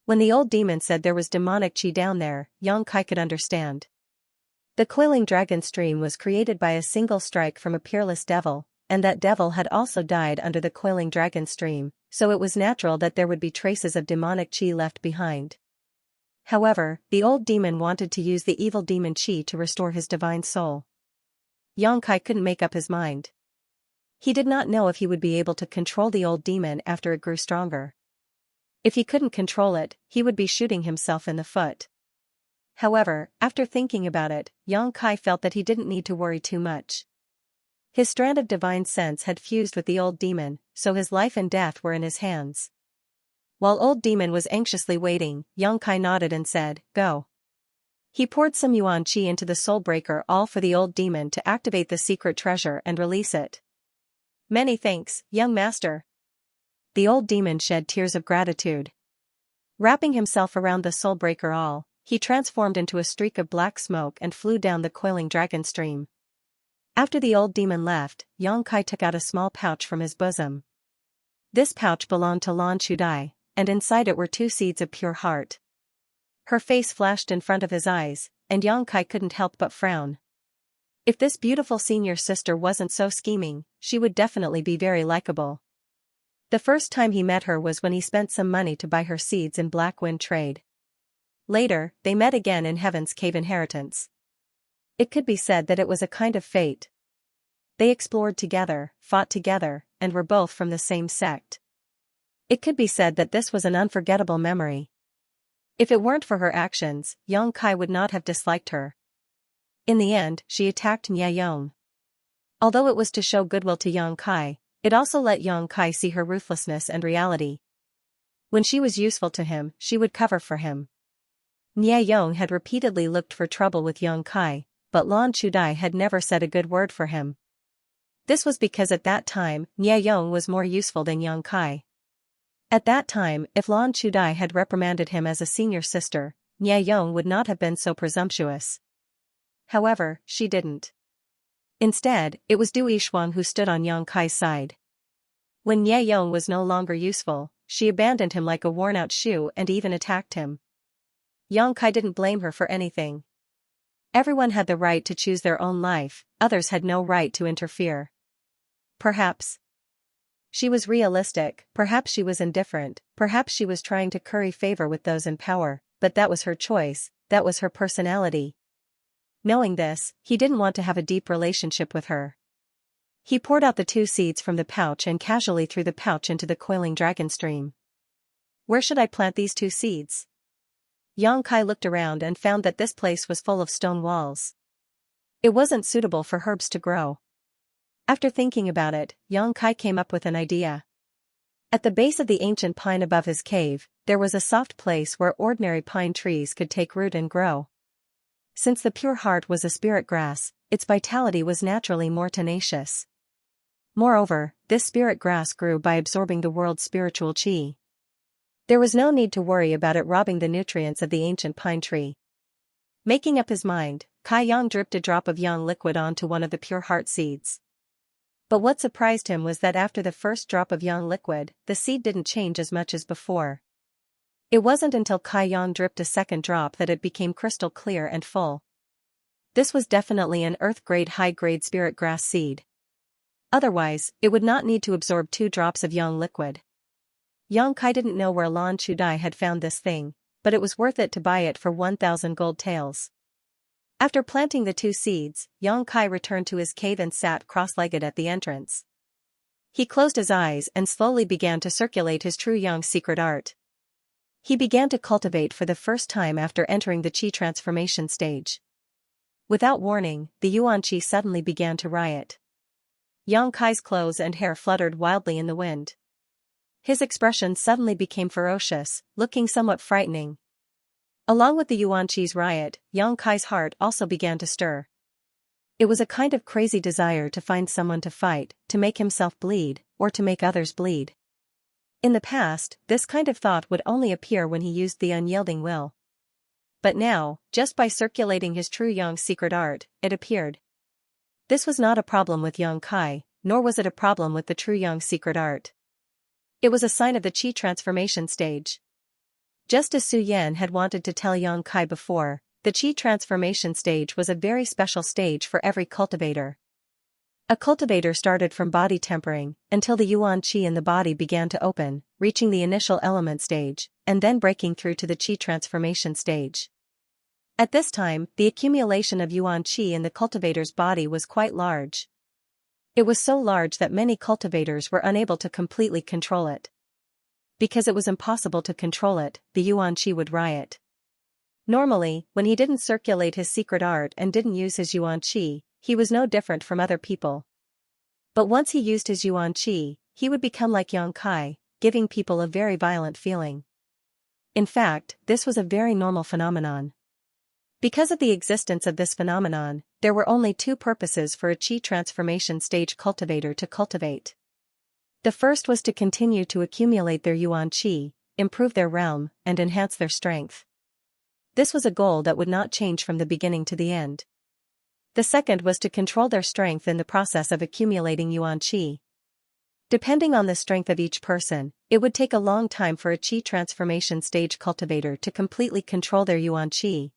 When the old demon said there was demonic qi down there, Yang Kai could understand. The coiling dragon stream was created by a single strike from a peerless devil, and that devil had also died under the coiling dragon stream, so it was natural that there would be traces of demonic chi left behind. However, the old demon wanted to use the evil demon chi to restore his divine soul. Yang Kai couldn't make up his mind. He did not know if he would be able to control the old demon after it grew stronger. If he couldn't control it, he would be shooting himself in the foot. However, after thinking about it, Yang Kai felt that he didn't need to worry too much. His strand of divine sense had fused with the old demon, so his life and death were in his hands. While old demon was anxiously waiting, Yang Kai nodded and said, "Go." He poured some yuan qi into the soul breaker, all for the old demon to activate the secret treasure and release it. "Many thanks, young master." The old demon shed tears of gratitude. Wrapping himself around the soul breaker all, he transformed into a streak of black smoke and flew down the coiling dragon stream. After the old demon left, Yang Kai took out a small pouch from his bosom. This pouch belonged to Lan Chudai, and inside it were 2 seeds of pure heart. Her face flashed in front of his eyes, and Yang Kai couldn't help but frown. If this beautiful senior sister wasn't so scheming, she would definitely be very likable. The first time he met her was when he spent some money to buy her seeds in Black Wind trade. Later, they met again in Heaven's Cave inheritance. It could be said that it was a kind of fate. They explored together, fought together, and were both from the same sect. It could be said that this was an unforgettable memory. If it weren't for her actions, Yang Kai would not have disliked her. In the end, she attacked Nye Yong. Although it was to show goodwill to Yang Kai, it also let Yang Kai see her ruthlessness and reality. When she was useful to him, she would cover for him. Nye Yong had repeatedly looked for trouble with Yang Kai, but Lan Chudai had never said a good word for him. This was because at that time, Nye Yong was more useful than Yang Kai. At that time, if Lan Chudai had reprimanded him as a senior sister, Nye Yong would not have been so presumptuous. However, she didn't. Instead, it was Du Yishuang who stood on Yang Kai's side. When Nye Yong was no longer useful, she abandoned him like a worn-out shoe and even attacked him. Yang Kai didn't blame her for anything. Everyone had the right to choose their own life, others had no right to interfere. Perhaps she was realistic, perhaps she was indifferent, perhaps she was trying to curry favor with those in power, but that was her choice, that was her personality. Knowing this, he didn't want to have a deep relationship with her. He poured out the 2 seeds from the pouch and casually threw the pouch into the coiling dragon stream. "Where should I plant these 2 seeds?" Yang Kai looked around and found that this place was full of stone walls. It wasn't suitable for herbs to grow. After thinking about it, Yang Kai came up with an idea. At the base of the ancient pine above his cave, there was a soft place where ordinary pine trees could take root and grow. Since the pure heart was a spirit grass, its vitality was naturally more tenacious. Moreover, this spirit grass grew by absorbing the world's spiritual chi. There was no need to worry about it robbing the nutrients of the ancient pine tree. Making up his mind, Kai Yang dripped a drop of yang liquid onto one of the pure heart seeds. But what surprised him was that after the first drop of yang liquid, the seed didn't change as much as before. It wasn't until Kai Yang dripped a second drop that it became crystal clear and full. This was definitely an earth-grade high-grade spirit grass seed. Otherwise, it would not need to absorb 2 drops of yang liquid. Yang Kai didn't know where Lan Chudai had found this thing, but it was worth it to buy it for 1,000 gold taels. After planting the 2 seeds, Yang Kai returned to his cave and sat cross-legged at the entrance. He closed his eyes and slowly began to circulate his true yang secret art. He began to cultivate for the first time after entering the Qi transformation stage. Without warning, the Yuan Qi suddenly began to riot. Yang Kai's clothes and hair fluttered wildly in the wind. His expression suddenly became ferocious, looking somewhat frightening. Along with the Yuan Qi's riot, Yang Kai's heart also began to stir. It was a kind of crazy desire to find someone to fight, to make himself bleed, or to make others bleed. In the past, this kind of thought would only appear when he used the unyielding will. But now, just by circulating his true yang secret art, it appeared. This was not a problem with Yang Kai, nor was it a problem with the true yang secret art. It was a sign of the Qi transformation stage. Just as Su Yan had wanted to tell Yang Kai before, the Qi transformation stage was a very special stage for every cultivator. A cultivator started from body tempering until the yuan qi in the body began to open, reaching the initial element stage, and then breaking through to the qi transformation stage. At this time, the accumulation of yuan qi in the cultivator's body was quite large. It was so large that many cultivators were unable to completely control it. Because it was impossible to control it, the yuan qi would riot. Normally, when he didn't circulate his secret art and didn't use his yuan qi, he was no different from other people. But once he used his yuan qi, he would become like Yang Kai, giving people a very violent feeling. In fact, this was a very normal phenomenon. Because of the existence of this phenomenon, there were only two purposes for a qi transformation stage cultivator to cultivate. The first was to continue to accumulate their yuan qi, improve their realm, and enhance their strength. This was a goal that would not change from the beginning to the end. The second was to control their strength in the process of accumulating yuan qi. Depending on the strength of each person, it would take a long time for a qi transformation stage cultivator to completely control their yuan qi.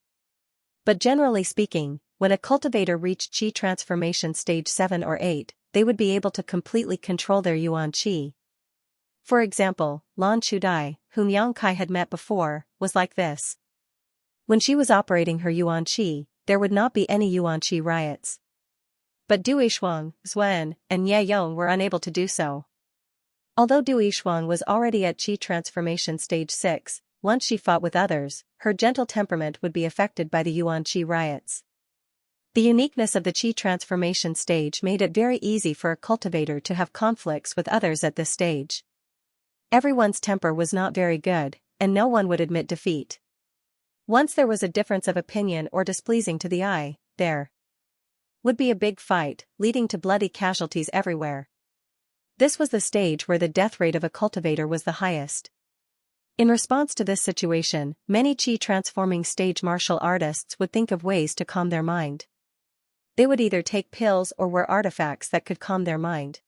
But generally speaking, when a cultivator reached qi transformation stage 7 or 8, they would be able to completely control their yuan qi. For example, Lan Chudai, whom Yang Kai had met before, was like this. When she was operating her yuan qi, there would not be any yuan qi riots. But Du Yishuang, Zuen, and Ye Yong were unable to do so. Although Du Yishuang was already at qi transformation stage 6, once she fought with others, her gentle temperament would be affected by the yuan qi riots. The uniqueness of the qi transformation stage made it very easy for a cultivator to have conflicts with others at this stage. Everyone's temper was not very good, and no one would admit defeat. Once there was a difference of opinion or displeasing to the eye, there would be a big fight, leading to bloody casualties everywhere. This was the stage where the death rate of a cultivator was the highest. In response to this situation, many qi transforming stage martial artists would think of ways to calm their mind. They would either take pills or wear artifacts that could calm their mind.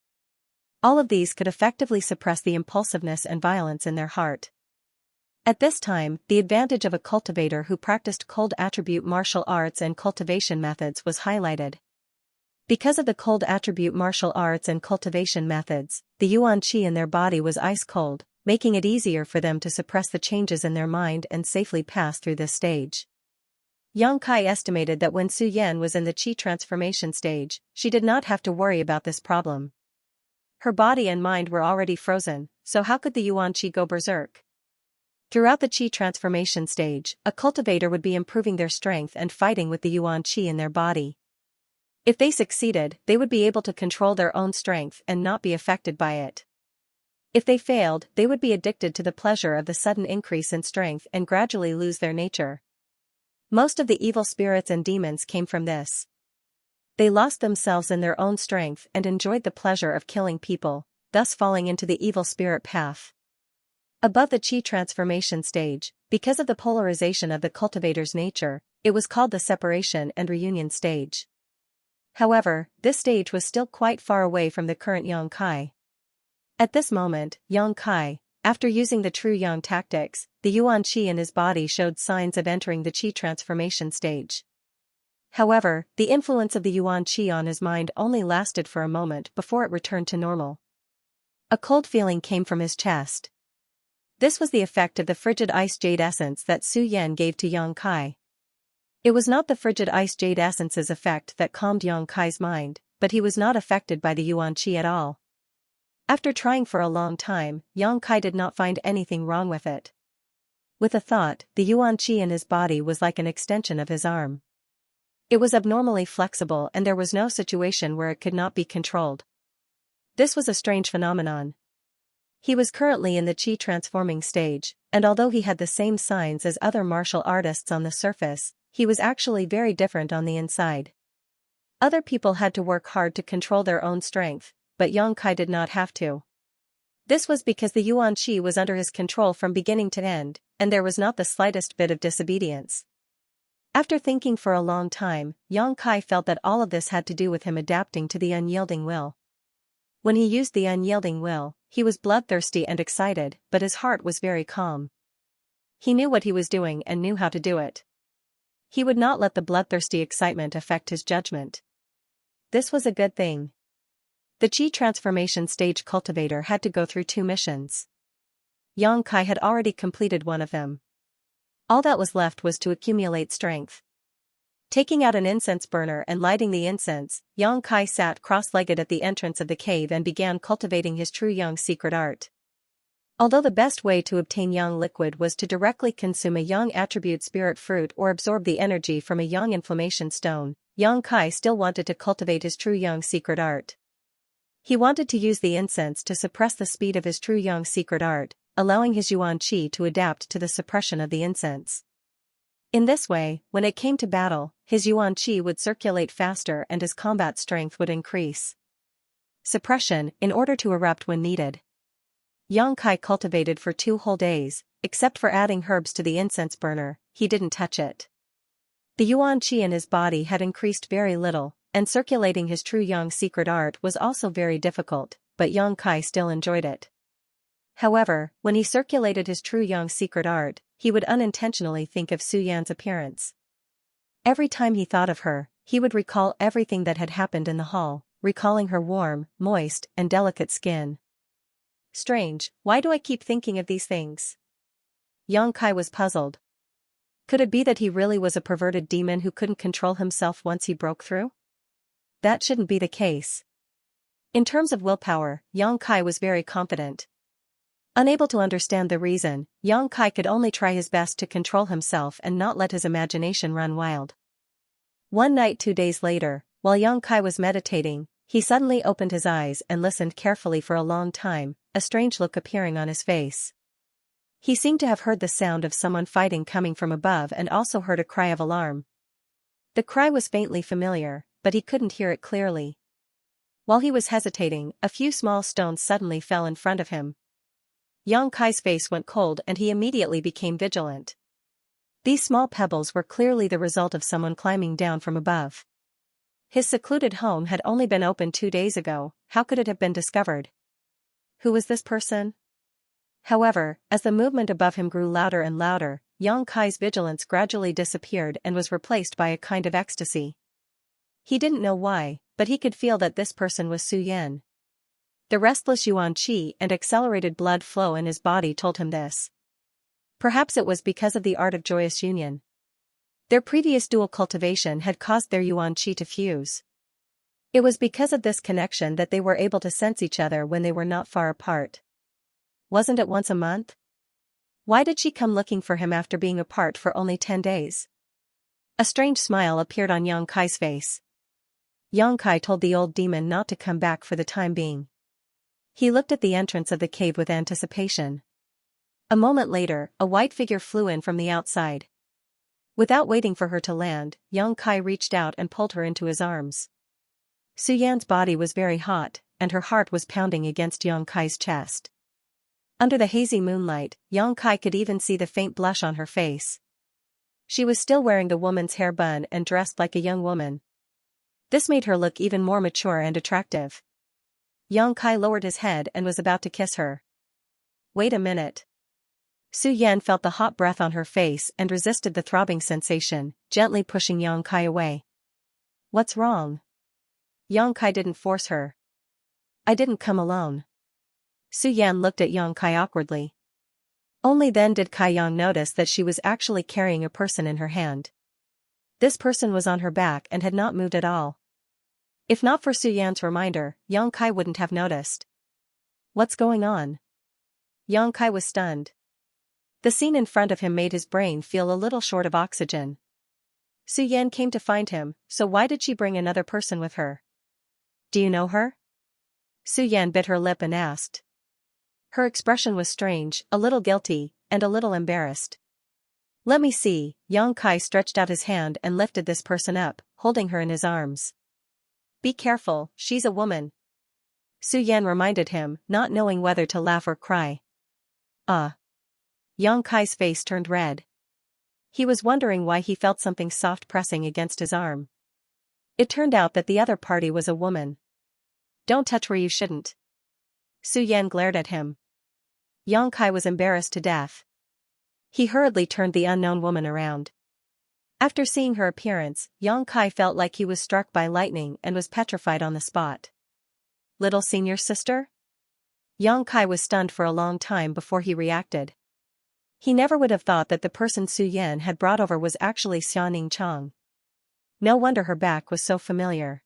All of these could effectively suppress the impulsiveness and violence in their heart. At this time, the advantage of a cultivator who practiced cold attribute martial arts and cultivation methods was highlighted. Because of the cold attribute martial arts and cultivation methods, the yuan qi in their body was ice cold, making it easier for them to suppress the changes in their mind and safely pass through this stage. Yang Kai estimated that when Su Yan was in the qi transformation stage, she did not have to worry about this problem. Her body and mind were already frozen, so how could the yuan qi go berserk? Throughout the qi transformation stage, a cultivator would be improving their strength and fighting with the yuan qi in their body. If they succeeded, they would be able to control their own strength and not be affected by it. If they failed, they would be addicted to the pleasure of the sudden increase in strength and gradually lose their nature. Most of the evil spirits and demons came from this. They lost themselves in their own strength and enjoyed the pleasure of killing people, thus falling into the evil spirit path. Above the qi transformation stage, because of the polarization of the cultivator's nature, it was called the separation and reunion stage. However, this stage was still quite far away from the current Yang Kai. At this moment, Yang Kai, after using the true Yang tactics, the yuan qi in his body showed signs of entering the qi transformation stage. However, the influence of the yuan qi on his mind only lasted for a moment before it returned to normal. A cold feeling came from his chest. This was the effect of the frigid ice jade essence that Su Yan gave to Yang Kai. It was not the frigid ice jade essence's effect that calmed Yang Kai's mind, but he was not affected by the yuan qi at all. After trying for a long time, Yang Kai did not find anything wrong with it. With a thought, the yuan qi in his body was like an extension of his arm. It was abnormally flexible and there was no situation where it could not be controlled. This was a strange phenomenon. He was currently in the qi transforming stage, and although he had the same signs as other martial artists on the surface, he was actually very different on the inside. Other people had to work hard to control their own strength, but Yang Kai did not have to. This was because the yuan qi was under his control from beginning to end, and there was not the slightest bit of disobedience. After thinking for a long time, Yang Kai felt that all of this had to do with him adapting to the unyielding will. When he used the unyielding will, he was bloodthirsty and excited, but his heart was very calm. He knew what he was doing and knew how to do it. He would not let the bloodthirsty excitement affect his judgment. This was a good thing. The Qi transformation stage cultivator had to go through 2 missions. Yang Kai had already completed one of them. All that was left was to accumulate strength. Taking out an incense burner and lighting the incense, Yang Kai sat cross-legged at the entrance of the cave and began cultivating his true Yang secret art. Although the best way to obtain Yang liquid was to directly consume a Yang attribute spirit fruit or absorb the energy from a Yang inflammation stone, Yang Kai still wanted to cultivate his true Yang secret art. He wanted to use the incense to suppress the speed of his true Yang secret art, allowing his Yuan Qi to adapt to the suppression of the incense. In this way, when it came to battle, his Yuan Qi would circulate faster and his combat strength would increase. Suppression, in order to erupt when needed. Yang Kai cultivated for 2 whole days, except for adding herbs to the incense burner, he didn't touch it. The Yuan Qi in his body had increased very little, and circulating his true Yang secret art was also very difficult, but Yang Kai still enjoyed it. However, when he circulated his true Yang secret art, he would unintentionally think of Su Yan's appearance. Every time he thought of her, he would recall everything that had happened in the hall, recalling her warm, moist, and delicate skin. Strange, why do I keep thinking of these things? Yang Kai was puzzled. Could it be that he really was a perverted demon who couldn't control himself once he broke through? That shouldn't be the case. In terms of willpower, Yang Kai was very confident. Unable to understand the reason, Yang Kai could only try his best to control himself and not let his imagination run wild. One night 2 days later, while Yang Kai was meditating, he suddenly opened his eyes and listened carefully for a long time, a strange look appearing on his face. He seemed to have heard the sound of someone fighting coming from above and also heard a cry of alarm. The cry was faintly familiar, but he couldn't hear it clearly. While he was hesitating, a few small stones suddenly fell in front of him. Yang Kai's face went cold and he immediately became vigilant. These small pebbles were clearly the result of someone climbing down from above. His secluded home had only been opened 2 days ago, how could it have been discovered? Who was this person? However, as the movement above him grew louder and louder, Yang Kai's vigilance gradually disappeared and was replaced by a kind of ecstasy. He didn't know why, but he could feel that this person was Su Yan. The restless Yuan Qi and accelerated blood flow in his body told him this. Perhaps it was because of the art of joyous union. Their previous dual cultivation had caused their Yuan Qi to fuse. It was because of this connection that they were able to sense each other when they were not far apart. Wasn't it once a month? Why did she come looking for him after being apart for only 10 days? A strange smile appeared on Yang Kai's face. Yang Kai told the old demon not to come back for the time being. He looked at the entrance of the cave with anticipation. A moment later, a white figure flew in from the outside. Without waiting for her to land, Yang Kai reached out and pulled her into his arms. Su Yan's body was very hot, and her heart was pounding against Yang Kai's chest. Under the hazy moonlight, Yang Kai could even see the faint blush on her face. She was still wearing the woman's hair bun and dressed like a young woman. This made her look even more mature and attractive. Yang Kai lowered his head and was about to kiss her. Wait a minute. Su Yan felt the hot breath on her face and resisted the throbbing sensation, gently pushing Yang Kai away. What's wrong? Yang Kai didn't force her. I didn't come alone. Su Yan looked at Yang Kai awkwardly. Only then did Kai Yang notice that she was actually carrying a person in her hand. This person was on her back and had not moved at all. If not for Su Yan's reminder, Yang Kai wouldn't have noticed. What's going on? Yang Kai was stunned. The scene in front of him made his brain feel a little short of oxygen. Su Yan came to find him, so why did she bring another person with her? Do you know her? Su Yan bit her lip and asked. Her expression was strange, a little guilty, and a little embarrassed. Let me see. Yang Kai stretched out his hand and lifted this person up, holding her in his arms. Be careful, she's a woman. Su Yan reminded him, not knowing whether to laugh or cry. Yang Kai's face turned red. He was wondering why he felt something soft pressing against his arm. It turned out that the other party was a woman. Don't touch where you shouldn't. Su Yan glared at him. Yang Kai was embarrassed to death. He hurriedly turned the unknown woman around. After seeing her appearance, Yang Kai felt like he was struck by lightning and was petrified on the spot. little senior sister? Yang Kai was stunned for a long time before he reacted. He never would have thought that the person Su Yan had brought over was actually Xianxia. No wonder her back was so familiar.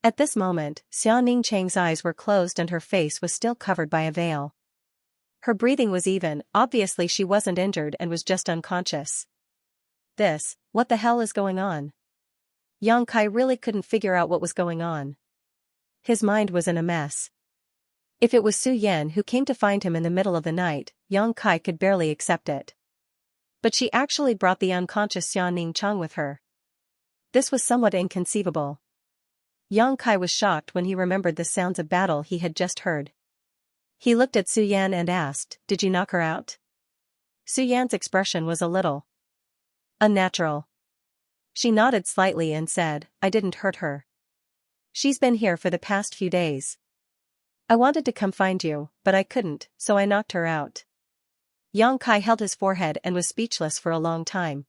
At this moment, Xianxia's eyes were closed and her face was still covered by a veil. Her breathing was even, obviously she wasn't injured and was just unconscious. What the hell is going on? Yang Kai really couldn't figure out what was going on. His mind was in a mess. If it was Su Yan who came to find him in the middle of the night, Yang Kai could barely accept it. But she actually brought the unconscious Xianxia with her. This was somewhat inconceivable. Yang Kai was shocked when he remembered the sounds of battle he had just heard. He looked at Su Yan and asked, "Did you knock her out?" Su Yan's expression was a little unnatural. She nodded slightly and said, "I didn't hurt her. She's been here for the past few days. I wanted to come find you, but I couldn't, so I knocked her out." Yang Kai held his forehead and was speechless for a long time.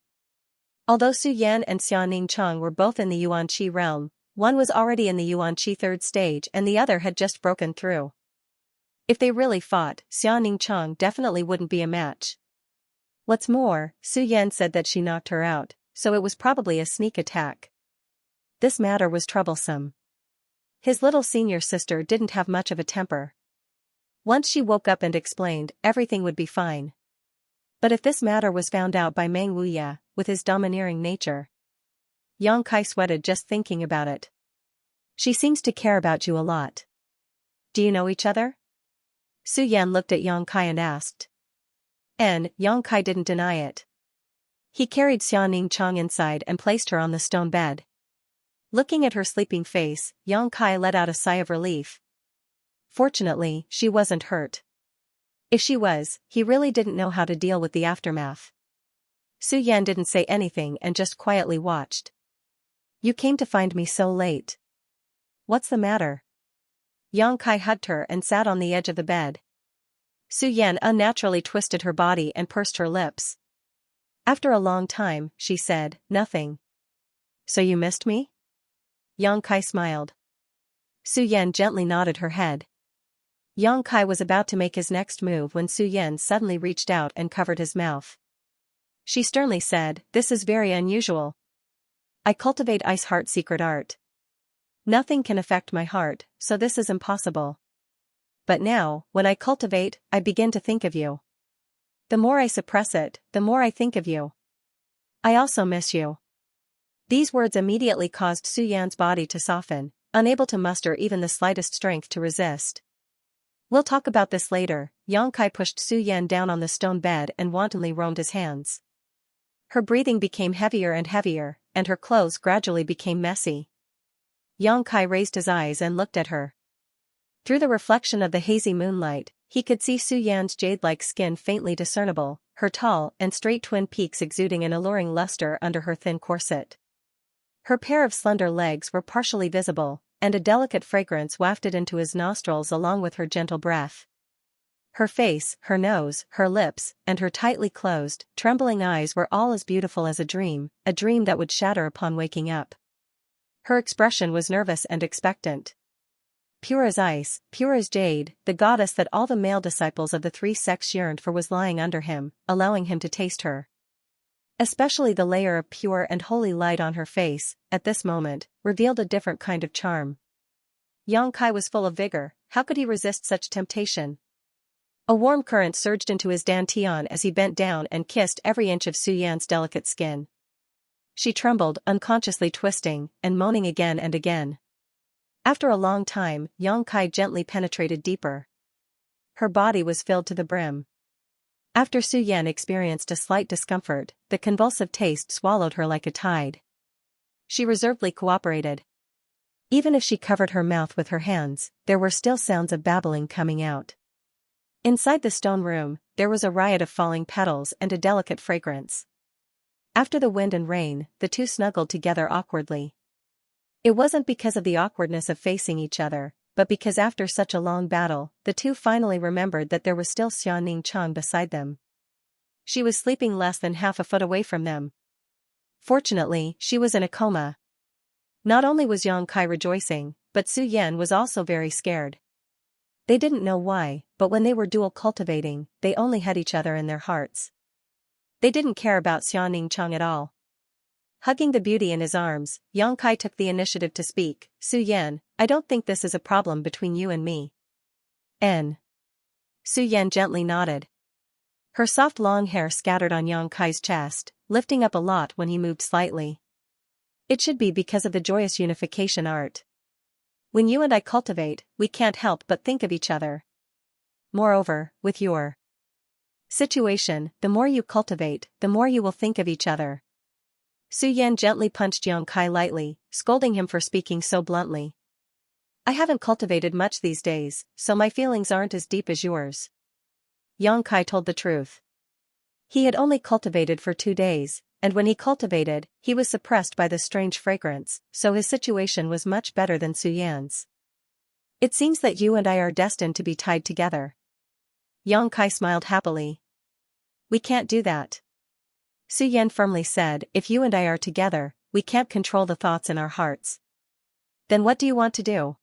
Although Su Yan and Xianxia were both in the Yuanqi realm, one was already in the Yuanqi third stage and the other had just broken through. If they really fought, Xianxia definitely wouldn't be a match. What's more, Su Yan said that she knocked her out, so it was probably a sneak attack. This matter was troublesome. His little senior sister didn't have much of a temper. Once she woke up and explained, everything would be fine. But if this matter was found out by Meng Wuya, with his domineering nature. Yang Kai sweated just thinking about it. She seems to care about you a lot. Do you know each other? Su Yan looked at Yang Kai and asked. And Yang Kai didn't deny it. He carried Xianxia inside and placed her on the stone bed. Looking at her sleeping face, Yang Kai let out a sigh of relief. Fortunately, she wasn't hurt. If she was, he really didn't know how to deal with the aftermath. Su Yan didn't say anything and just quietly watched. "You came to find me so late. What's the matter?" Yang Kai hugged her and sat on the edge of the bed. Su Yan unnaturally twisted her body and pursed her lips. After a long time, she said, "Nothing." "So you missed me?" Yang Kai smiled. Su Yan gently nodded her head. Yang Kai was about to make his next move when Su Yan suddenly reached out and covered his mouth. She sternly said, "This is very unusual. I cultivate ice heart secret art. Nothing can affect my heart, so this is impossible. But now, when I cultivate, I begin to think of you. The more I suppress it, the more I think of you. I also miss you." These words immediately caused Su Yan's body to soften, unable to muster even the slightest strength to resist. "We'll talk about this later." Yang Kai pushed Su Yan down on the stone bed and wantonly roamed his hands. Her breathing became heavier and heavier, and her clothes gradually became messy. Yang Kai raised his eyes and looked at her. Through the reflection of the hazy moonlight, he could see Su Yan's jade-like skin faintly discernible, her tall and straight twin peaks exuding an alluring luster under her thin corset. Her pair of slender legs were partially visible, and a delicate fragrance wafted into his nostrils along with her gentle breath. Her face, her nose, her lips, and her tightly closed, trembling eyes were all as beautiful as a dream that would shatter upon waking up. Her expression was nervous and expectant. Pure as ice, pure as jade, the goddess that all the male disciples of the three sects yearned for was lying under him, allowing him to taste her. Especially the layer of pure and holy light on her face, at this moment, revealed a different kind of charm. Yang Kai was full of vigor. How could he resist such temptation? A warm current surged into his dantian as he bent down and kissed every inch of Su Yan's delicate skin. She trembled, unconsciously twisting, and moaning again and again. After a long time, Yang Kai gently penetrated deeper. Her body was filled to the brim. After Su Yan experienced a slight discomfort, the convulsive taste swallowed her like a tide. She reservedly cooperated. Even if she covered her mouth with her hands, there were still sounds of babbling coming out. Inside the stone room, there was a riot of falling petals and a delicate fragrance. After the wind and rain, the two snuggled together awkwardly. It wasn't because of the awkwardness of facing each other, but because after such a long battle, the two finally remembered that there was still Xianxia beside them. She was sleeping less than half a foot away from them. Fortunately, she was in a coma. Not only was Yang Kai rejoicing, but Su Yan was also very scared. They didn't know why, but when they were dual cultivating, they only had each other in their hearts. They didn't care about Xianxia at all. Hugging the beauty in his arms, Yang Kai took the initiative to speak. Su Yan, I don't think this is a problem between you and me. N. Su Yan gently nodded. Her soft long hair scattered on Yang Kai's chest, lifting up a lot when he moved slightly. It should be because of the joyous unification art. When you and I cultivate, we can't help but think of each other. Moreover, with your situation, the more you cultivate, the more you will think of each other. Su Yan gently punched Yang Kai lightly, scolding him for speaking so bluntly. I haven't cultivated much these days, so my feelings aren't as deep as yours. Yang Kai told the truth. He had only cultivated for 2 days, and when he cultivated, he was suppressed by the strange fragrance, so his situation was much better than Su Yan's. It seems that you and I are destined to be tied together. Yang Kai smiled happily. We can't do that. Su Yan firmly said, if you and I are together, we can't control the thoughts in our hearts. Then what do you want to do?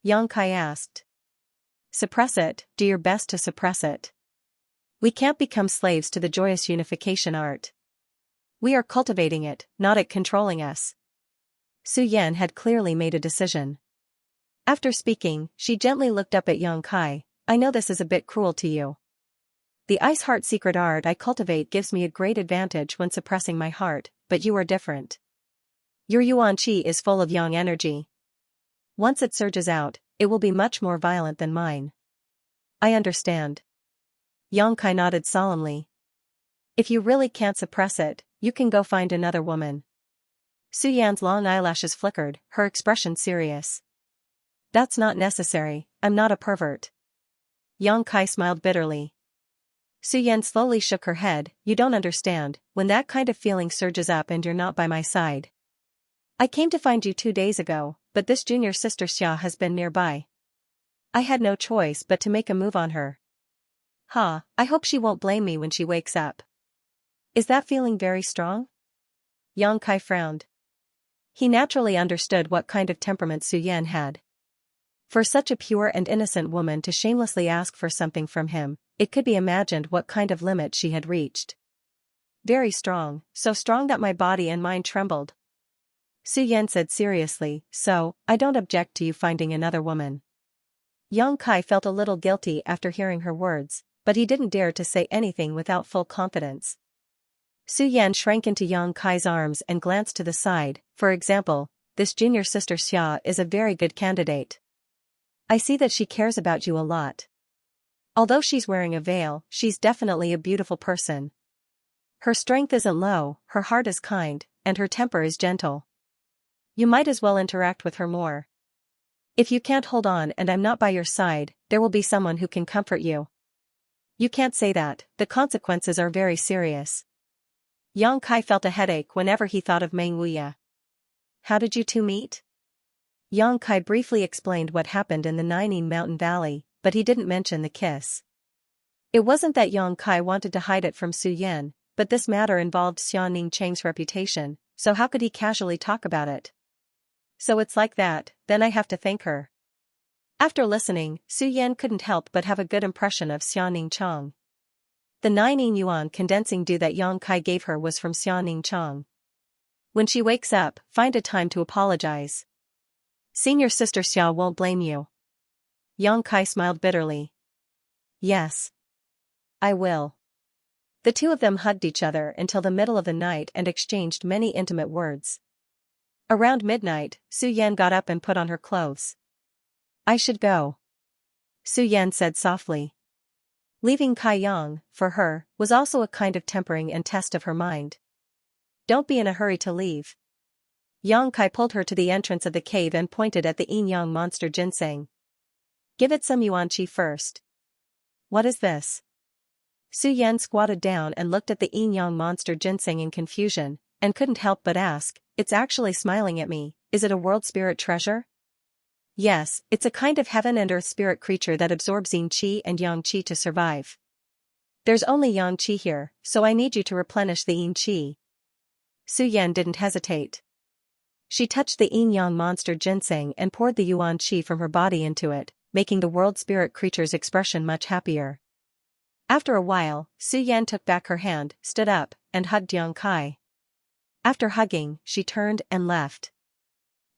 Yang Kai asked. Suppress it, do your best to suppress it. We can't become slaves to the joyous unification art. We are cultivating it, not it controlling us. Su Yan had clearly made a decision. After speaking, she gently looked up at Yang Kai. I know this is a bit cruel to you. The ice heart secret art I cultivate gives me a great advantage when suppressing my heart, but you are different. Your yuan qi is full of yang energy. Once it surges out, it will be much more violent than mine. I understand. Yang Kai nodded solemnly. If you really can't suppress it, you can go find another woman. Su Yan's long eyelashes flickered, her expression serious. That's not necessary, I'm not a pervert. Yang Kai smiled bitterly. Su Yan slowly shook her head, you don't understand, when that kind of feeling surges up and you're not by my side. I came to find you 2 days ago, but this junior sister Xia has been nearby. I had no choice but to make a move on her. I hope she won't blame me when she wakes up. Is that feeling very strong? Yang Kai frowned. He naturally understood what kind of temperament Su Yan had. For such a pure and innocent woman to shamelessly ask for something from him, it could be imagined what kind of limit she had reached. Very strong, so strong that my body and mind trembled. Su Yan said seriously, so, I don't object to you finding another woman. Yang Kai felt a little guilty after hearing her words, but he didn't dare to say anything without full confidence. Su Yan shrank into Yang Kai's arms and glanced to the side. For example, this junior sister Xia is a very good candidate. I see that she cares about you a lot. Although she's wearing a veil, she's definitely a beautiful person. Her strength isn't low, her heart is kind, and her temper is gentle. You might as well interact with her more. If you can't hold on and I'm not by your side, there will be someone who can comfort you. You can't say that, the consequences are very serious. Yang Kai felt a headache whenever he thought of Meng Wuya. How did you two meet? Yang Kai briefly explained what happened in the Nining Mountain Valley, but he didn't mention the kiss. It wasn't that Yang Kai wanted to hide it from Su Yan, but this matter involved Xianning Cheng's reputation, so how could he casually talk about it? So it's like that, then I have to thank her. After listening, Su Yan couldn't help but have a good impression of Xianning Cheng. The 9 yuan condensing dew that Yang Kai gave her was from Xianning Cheng. When she wakes up, find a time to apologize. Senior sister Xia won't blame you. Yang Kai smiled bitterly. Yes. I will. The two of them hugged each other until the middle of the night and exchanged many intimate words. Around midnight, Su Yan got up and put on her clothes. I should go. Su Yan said softly. Leaving Kai Yang, for her, was also a kind of tempering and test of her mind. Don't be in a hurry to leave. Yang Kai pulled her to the entrance of the cave and pointed at the yin yang monster ginseng. Give it some yuan qi first. What is this? Su Yan squatted down and looked at the yin yang monster ginseng in confusion, and couldn't help but ask, it's actually smiling at me, is it a world spirit treasure? Yes, it's a kind of heaven and earth spirit creature that absorbs yin qi and yang qi to survive. There's only yang qi here, so I need you to replenish the yin qi. Su Yan didn't hesitate. She touched the yin-yang monster ginseng and poured the yuan qi from her body into it, making the world spirit creature's expression much happier. After a while, Su Yan took back her hand, stood up, and hugged Yang Kai. After hugging, she turned and left.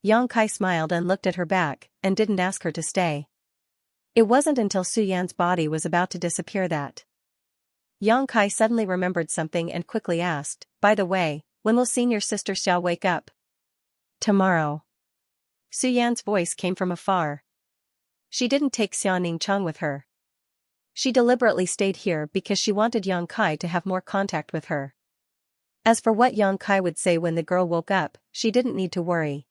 Yang Kai smiled and looked at her back, and didn't ask her to stay. It wasn't until Su Yan's body was about to disappear that Yang Kai suddenly remembered something and quickly asked, "By the way, when will senior sister Xiao wake up?" "Tomorrow." Su Yan's voice came from afar. She didn't take Xianning Cheng with her. She deliberately stayed here because she wanted Yang Kai to have more contact with her. As for what Yang Kai would say when the girl woke up, she didn't need to worry.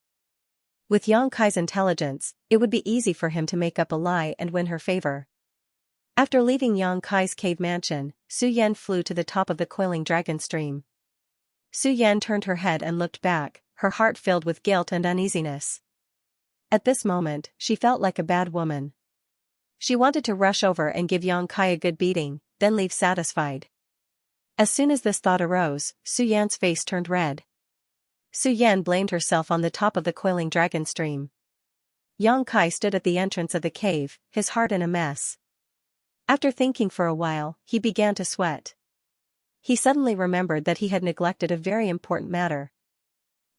With Yang Kai's intelligence, it would be easy for him to make up a lie and win her favor. After leaving Yang Kai's cave mansion, Su Yan flew to the top of the coiling dragon stream. Su Yan turned her head and looked back, her heart filled with guilt and uneasiness. At this moment, she felt like a bad woman. She wanted to rush over and give Yang Kai a good beating, then leave satisfied. As soon as this thought arose, Su Yan's face turned red. Su Yan blamed herself on the top of the coiling dragon stream. Yang Kai stood at the entrance of the cave, his heart in a mess. After thinking for a while, he began to sweat. He suddenly remembered that he had neglected a very important matter.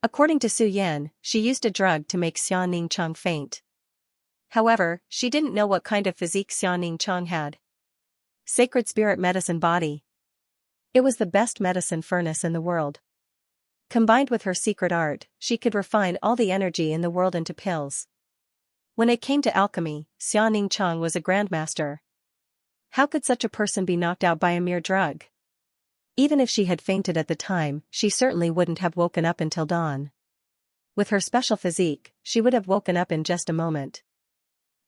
According to Su Yan, she used a drug to make Xianning Cheng faint. However, she didn't know what kind of physique Xianning Cheng had. Sacred spirit medicine body. It was the best medicine furnace in the world. Combined with her secret art, she could refine all the energy in the world into pills. When it came to alchemy, Xianning Cheng was a grandmaster. How could such a person be knocked out by a mere drug? Even if she had fainted at the time, she certainly wouldn't have woken up until dawn. With her special physique, she would have woken up in just a moment.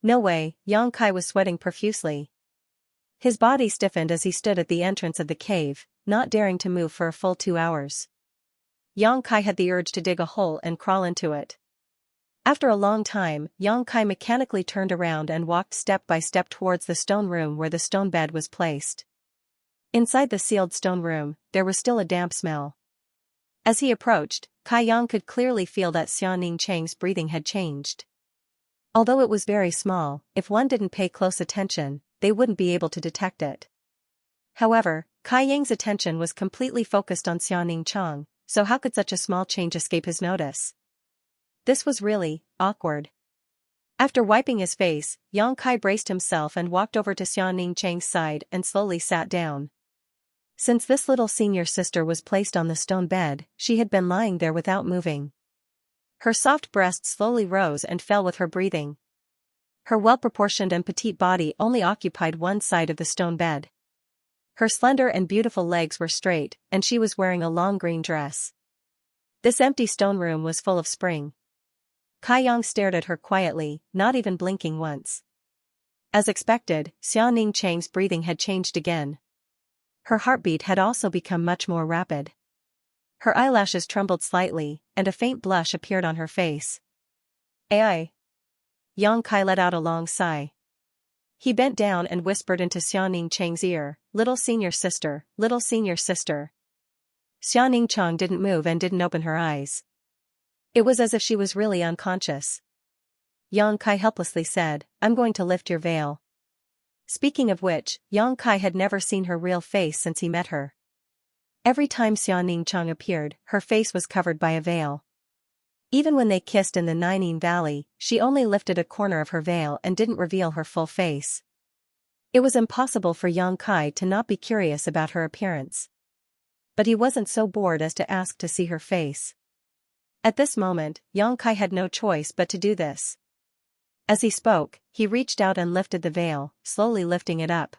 No way, Yang Kai was sweating profusely. His body stiffened as he stood at the entrance of the cave, not daring to move for a full 2 hours. Yang Kai had the urge to dig a hole and crawl into it. After a long time, Yang Kai mechanically turned around and walked step by step towards the stone room where the stone bed was placed. Inside the sealed stone room, there was still a damp smell. As he approached, Kai Yang could clearly feel that Xianning Cheng's breathing had changed. Although it was very small, if one didn't pay close attention, they wouldn't be able to detect it. However, Kai Yang's attention was completely focused on Xianning Cheng, so how could such a small change escape his notice? This was really awkward. After wiping his face, Yang Kai braced himself and walked over to Xianning Cheng's side and slowly sat down. Since this little senior sister was placed on the stone bed, she had been lying there without moving. Her soft breast slowly rose and fell with her breathing. Her well-proportioned and petite body only occupied one side of the stone bed. Her slender and beautiful legs were straight, and she was wearing a long green dress. This empty stone room was full of spring. Kai Yang stared at her quietly, not even blinking once. As expected, Xianning Cheng's breathing had changed again. Her heartbeat had also become much more rapid. Her eyelashes trembled slightly, and a faint blush appeared on her face. "Ai." Yang Kai let out a long sigh. He bent down and whispered into Xianning Cheng's ear, "Little senior sister, little senior sister." Xianning Cheng didn't move and didn't open her eyes. It was as if she was really unconscious. Yang Kai helplessly said, "I'm going to lift your veil." Speaking of which, Yang Kai had never seen her real face since he met her. Every time Xianning Cheng appeared, her face was covered by a veil. Even when they kissed in the Nining Valley, she only lifted a corner of her veil and didn't reveal her full face. It was impossible for Yang Kai to not be curious about her appearance. But he wasn't so bored as to ask to see her face. At this moment, Yang Kai had no choice but to do this. As he spoke, he reached out and lifted the veil, slowly lifting it up.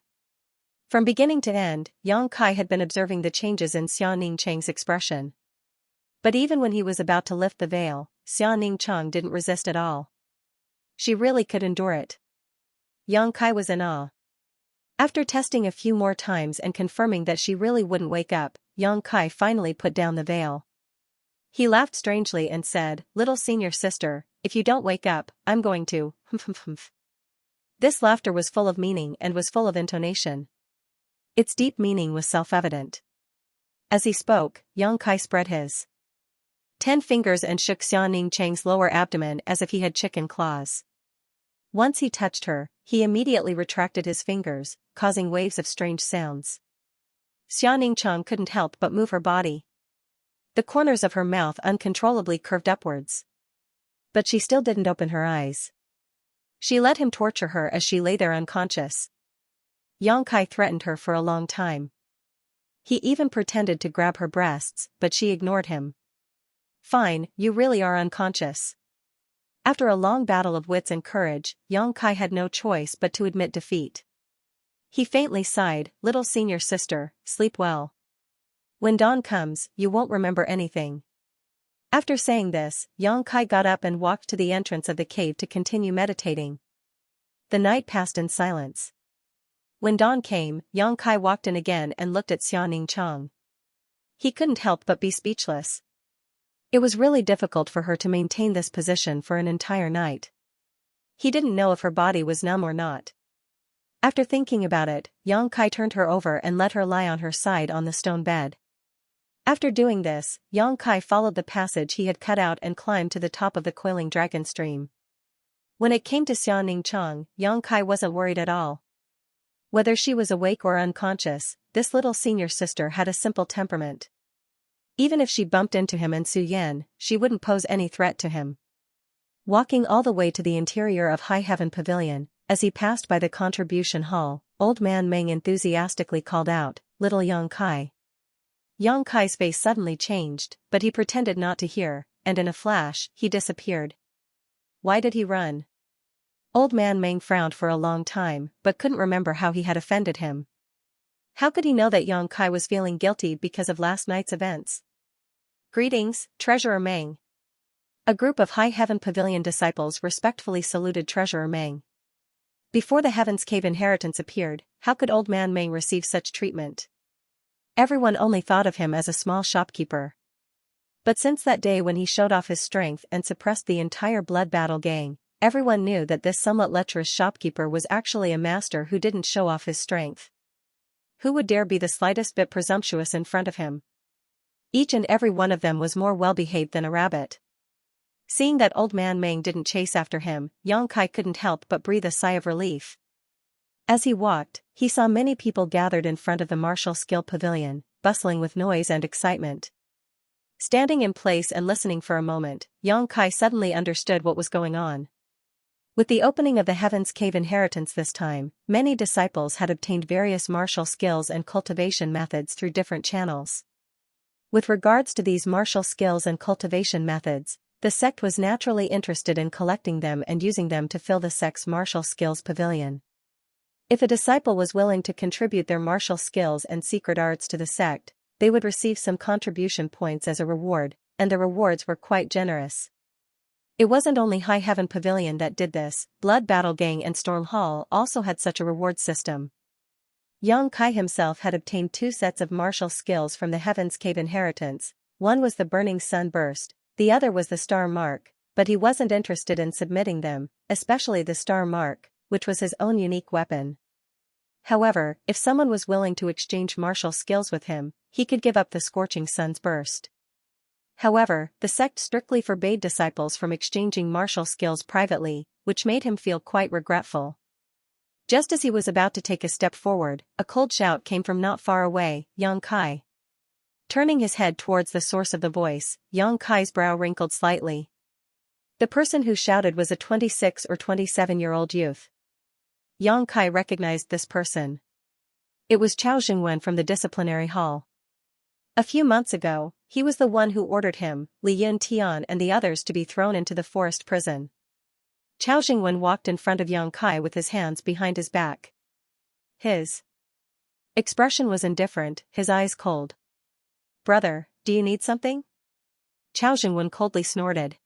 From beginning to end, Yang Kai had been observing the changes in Xianning Cheng's expression. But even when he was about to lift the veil, Xianning Cheng didn't resist at all. She really could endure it. Yang Kai was in awe. After testing a few more times and confirming that she really wouldn't wake up, Yang Kai finally put down the veil. He laughed strangely and said, "Little senior sister, if you don't wake up, I'm going to, humph." This laughter was full of meaning and was full of intonation. Its deep meaning was self-evident. As he spoke, Yang Kai spread his 10 fingers and shook Xianning Chang's lower abdomen as if he had chicken claws. Once he touched her, he immediately retracted his fingers, causing waves of strange sounds. Xianning Chang couldn't help but move her body. The corners of her mouth uncontrollably curved upwards. But she still didn't open her eyes. She let him torture her as she lay there unconscious. Yang Kai threatened her for a long time. He even pretended to grab her breasts, but she ignored him. Fine, you really are unconscious. After a long battle of wits and courage, Yang Kai had no choice but to admit defeat. He faintly sighed, "Little senior sister, sleep well. When dawn comes, you won't remember anything." After saying this, Yang Kai got up and walked to the entrance of the cave to continue meditating. The night passed in silence. When dawn came, Yang Kai walked in again and looked at Xianning Chang. He couldn't help but be speechless. It was really difficult for her to maintain this position for an entire night. He didn't know if her body was numb or not. After thinking about it, Yang Kai turned her over and let her lie on her side on the stone bed. After doing this, Yang Kai followed the passage he had cut out and climbed to the top of the coiling dragon stream. When it came to Xianning Chang, Yang Kai wasn't worried at all. Whether she was awake or unconscious, this little senior sister had a simple temperament. Even if she bumped into him and Su Yan, she wouldn't pose any threat to him. Walking all the way to the interior of High Heaven Pavilion, as he passed by the contribution hall, Old Man Meng enthusiastically called out, "Little Yang Kai." Yang Kai's face suddenly changed, but he pretended not to hear, and in a flash, he disappeared. Why did he run? Old Man Meng frowned for a long time, but couldn't remember how he had offended him. How could he know that Yang Kai was feeling guilty because of last night's events? "Greetings, Treasurer Meng." A group of High Heaven Pavilion disciples respectfully saluted Treasurer Meng. Before the Heaven's Cave inheritance appeared, how could Old Man Meng receive such treatment? Everyone only thought of him as a small shopkeeper. But since that day when he showed off his strength and suppressed the entire Blood Battle gang, everyone knew that this somewhat lecherous shopkeeper was actually a master who didn't show off his strength. Who would dare be the slightest bit presumptuous in front of him? Each and every one of them was more well-behaved than a rabbit. Seeing that Old Man Meng didn't chase after him, Yang Kai couldn't help but breathe a sigh of relief. As he walked, he saw many people gathered in front of the martial skill pavilion, bustling with noise and excitement. Standing in place and listening for a moment, Yang Kai suddenly understood what was going on. With the opening of the Heaven's Cave inheritance this time, many disciples had obtained various martial skills and cultivation methods through different channels. With regards to these martial skills and cultivation methods, the sect was naturally interested in collecting them and using them to fill the sect's martial skills pavilion. If a disciple was willing to contribute their martial skills and secret arts to the sect, they would receive some contribution points as a reward, and the rewards were quite generous. It wasn't only High Heaven Pavilion that did this, Blood Battle Gang and Storm Hall also had such a reward system. Yang Kai himself had obtained 2 sets of martial skills from the Heaven's Cave inheritance. One was the Burning Sun Burst, the other was the Star Mark, but he wasn't interested in submitting them, especially the Star Mark, which was his own unique weapon. However, if someone was willing to exchange martial skills with him, he could give up the Scorching Sun's Burst. However, the sect strictly forbade disciples from exchanging martial skills privately, which made him feel quite regretful. Just as he was about to take a step forward, a cold shout came from not far away, "Yang Kai." Turning his head towards the source of the voice, Yang Kai's brow wrinkled slightly. The person who shouted was a 26 or 27-year-old youth. Yang Kai recognized this person. It was Chao Jingwen from the disciplinary hall. A few months ago, he was the one who ordered him, Li Yun Tian and the others to be thrown into the forest prison. Chao Jingwen walked in front of Yang Kai with his hands behind his back. His expression was indifferent, his eyes cold. "Brother, do you need something?" Chao Jingwen coldly snorted.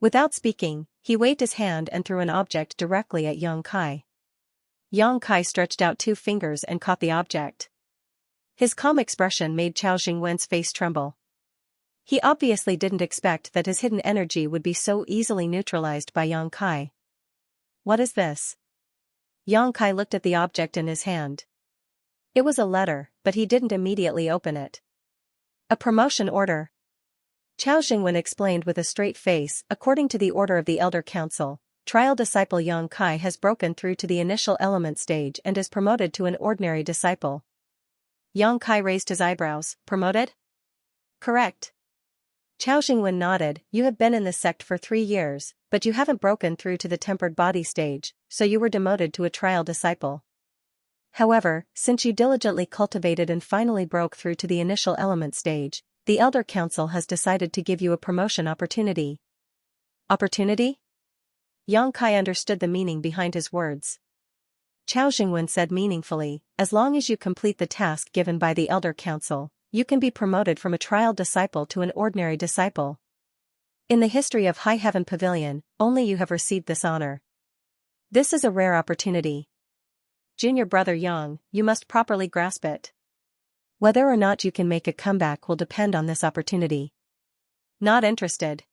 Without speaking, he waved his hand and threw an object directly at Yang Kai. Yang Kai stretched out 2 fingers and caught the object. His calm expression made Chao Jingwen's face tremble. He obviously didn't expect that his hidden energy would be so easily neutralized by Yang Kai. "What is this?" Yang Kai looked at the object in his hand. It was a letter, but he didn't immediately open it. "A promotion order." Chao Xingwen explained with a straight face, according to the order of the Elder Council, trial disciple Yang Kai has broken through to the initial element stage and is promoted to an ordinary disciple. Yang Kai raised his eyebrows. Promoted? Correct. Chao Xingwen nodded. You have been in this sect for 3 years, but you haven't broken through to the tempered body stage, so you were demoted to a trial disciple. However, since you diligently cultivated and finally broke through to the initial element stage, the Elder Council has decided to give you a promotion opportunity. Opportunity? Yang Kai understood the meaning behind his words. Chao Xingwen said meaningfully, as long as you complete the task given by the Elder Council, you can be promoted from a trial disciple to an ordinary disciple. In the history of High Heaven Pavilion, only you have received this honor. This is a rare opportunity. Junior brother Yang, you must properly grasp it. Whether or not you can make a comeback will depend on this opportunity. Not interested.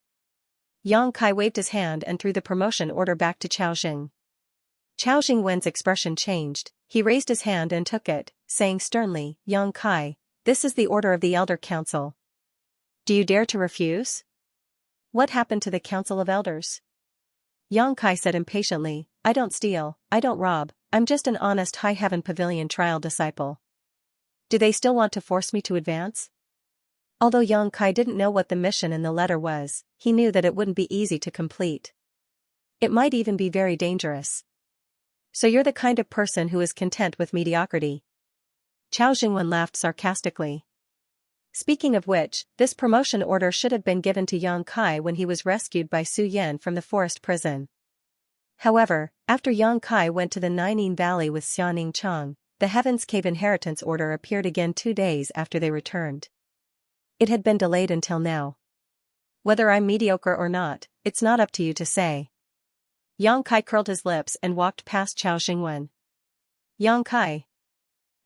Yang Kai waved his hand and threw the promotion order back to Chao Xing. Chao Xingwen's expression changed. He raised his hand and took it, saying sternly, Yang Kai, this is the order of the Elder Council. Do you dare to refuse? What happened to the Council of Elders? Yang Kai said impatiently, I don't steal, I don't rob, I'm just an honest High Heaven Pavilion trial disciple. Do they still want to force me to advance? Although Yang Kai didn't know what the mission in the letter was, he knew that it wouldn't be easy to complete. It might even be very dangerous. So you're the kind of person who is content with mediocrity. Chao Xingwen laughed sarcastically. Speaking of which, this promotion order should have been given to Yang Kai when he was rescued by Su Yan from the forest prison. However, after Yang Kai went to the Nining Valley with Xianing Chang, the Heaven's Cave Inheritance Order appeared again 2 days after they returned. It had been delayed until now. Whether I'm mediocre or not, it's not up to you to say. Yang Kai curled his lips and walked past Chao Xingwen. Yang Kai.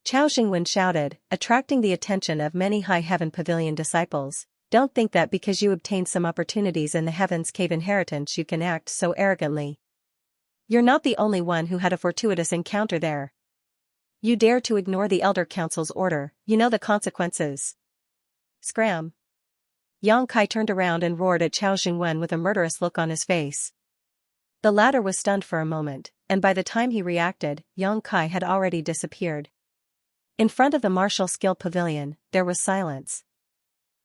Chao Xingwen shouted, attracting the attention of many High Heaven Pavilion disciples. Don't think that because you obtained some opportunities in the Heaven's Cave Inheritance you can act so arrogantly. You're not the only one who had a fortuitous encounter there. You dare to ignore the Elder Council's order, you know the consequences. Scram. Yang Kai turned around and roared at Chao Xingwen with a murderous look on his face. The latter was stunned for a moment, and by the time he reacted, Yang Kai had already disappeared. In front of the Martial Skill Pavilion, there was silence.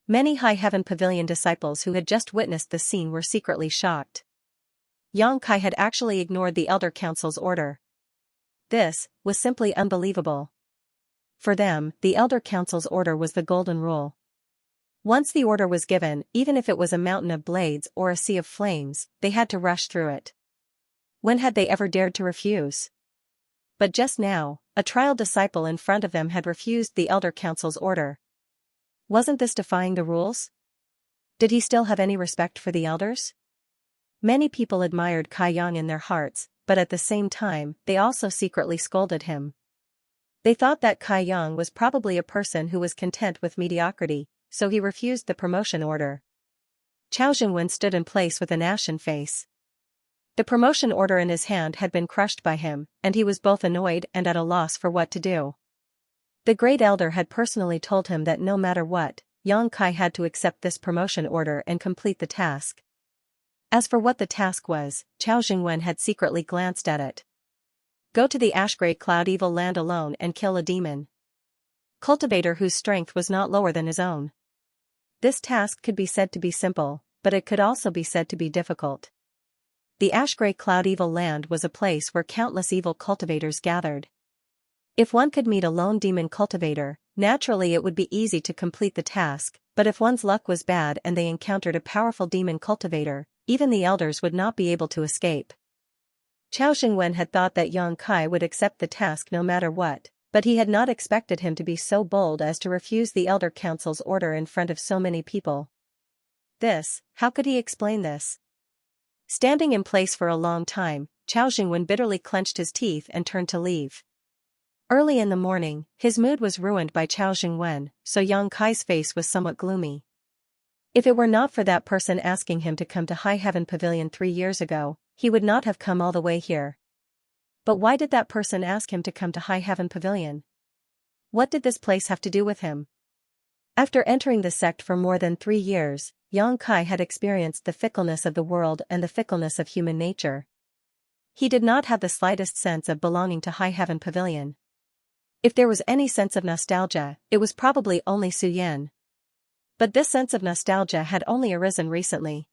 Many High Heaven Pavilion disciples who had just witnessed the scene were secretly shocked. Yang Kai had actually ignored the Elder Council's order. This was simply unbelievable. For them, the Elder Council's order was the golden rule. Once the order was given, even if it was a mountain of blades or a sea of flames, they had to rush through it. When had they ever dared to refuse? But just now, a trial disciple in front of them had refused the Elder Council's order. Wasn't this defying the rules? Did he still have any respect for the elders? Many people admired Kai Yang in their hearts, but at the same time, they also secretly scolded him. They thought that Kai Yang was probably a person who was content with mediocrity, so he refused the promotion order. Chao Xingwen stood in place with an ashen face. The promotion order in his hand had been crushed by him, and he was both annoyed and at a loss for what to do. The great elder had personally told him that no matter what, Yang Kai had to accept this promotion order and complete the task. As for what the task was, Chao Xingwen had secretly glanced at it. Go to the ash-gray cloud evil land alone and kill a demon. Cultivator whose strength was not lower than his own. This task could be said to be simple, but it could also be said to be difficult. The ash-gray cloud evil land was a place where countless evil cultivators gathered. If one could meet a lone demon cultivator, naturally it would be easy to complete the task, but if one's luck was bad and they encountered a powerful demon cultivator, even the elders would not be able to escape. Chao Xingwen had thought that Yang Kai would accept the task no matter what, but he had not expected him to be so bold as to refuse the Elder Council's order in front of so many people. How could he explain this? Standing in place for a long time, Chao Xingwen bitterly clenched his teeth and turned to leave. Early in the morning, his mood was ruined by Chao Xingwen, so Yang Kai's face was somewhat gloomy. If it were not for that person asking him to come to High Heaven Pavilion 3 years ago, he would not have come all the way here. But why did that person ask him to come to High Heaven Pavilion? What did this place have to do with him? After entering the sect for more than 3 years, Yang Kai had experienced the fickleness of the world and the fickleness of human nature. He did not have the slightest sense of belonging to High Heaven Pavilion. If there was any sense of nostalgia, it was probably only Su Yan. But this sense of nostalgia had only arisen recently.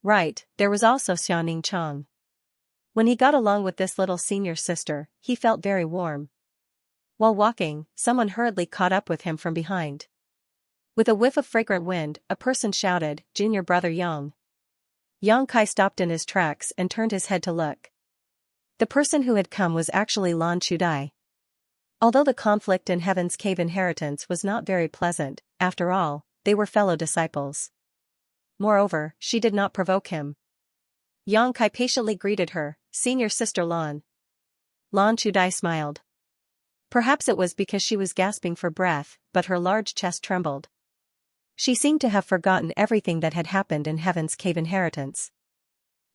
Right, there was also Xianxia. When he got along with this little senior sister, he felt very warm. While walking, someone hurriedly caught up with him from behind. With a whiff of fragrant wind, a person shouted, "Junior brother Yang." Yang Kai stopped in his tracks and turned his head to look. The person who had come was actually Lan Chudai. Although the conflict in Heaven's Cave inheritance was not very pleasant, after all, they were fellow disciples. Moreover, she did not provoke him. Yang Kai patiently greeted her, "Senior sister Lan." Lan Chudai smiled. Perhaps it was because she was gasping for breath, but her large chest trembled. She seemed to have forgotten everything that had happened in Heaven's Cave inheritance.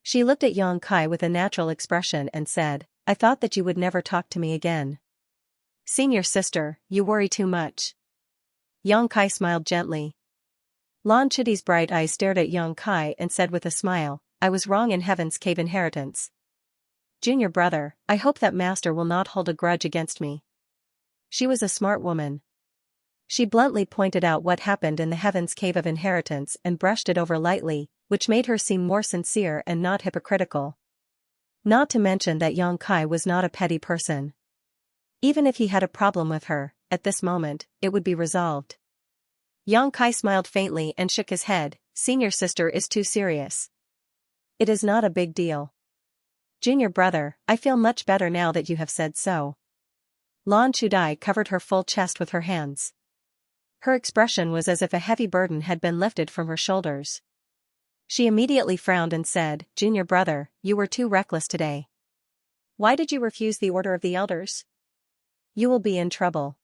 She looked at Yang Kai with a natural expression and said, "I thought that you would never talk to me again." "Senior sister, you worry too much." Yang Kai smiled gently. Lan Chudai's bright eyes stared at Yang Kai and said with a smile, "I was wrong in Heaven's Cave inheritance. Junior brother, I hope that master will not hold a grudge against me." She was a smart woman. She bluntly pointed out what happened in the Heaven's Cave of inheritance and brushed it over lightly, which made her seem more sincere and not hypocritical. Not to mention that Yang Kai was not a petty person. Even if he had a problem with her, at this moment, it would be resolved. Yang Kai smiled faintly and shook his head, "Senior sister is too serious. It is not a big deal. Junior brother, I feel much better now that you have said so." Lan Chudai covered her full chest with her hands. Her expression was as if a heavy burden had been lifted from her shoulders. She immediately frowned and said, "Junior brother, you were too reckless today. Why did you refuse the order of the elders? You will be in trouble.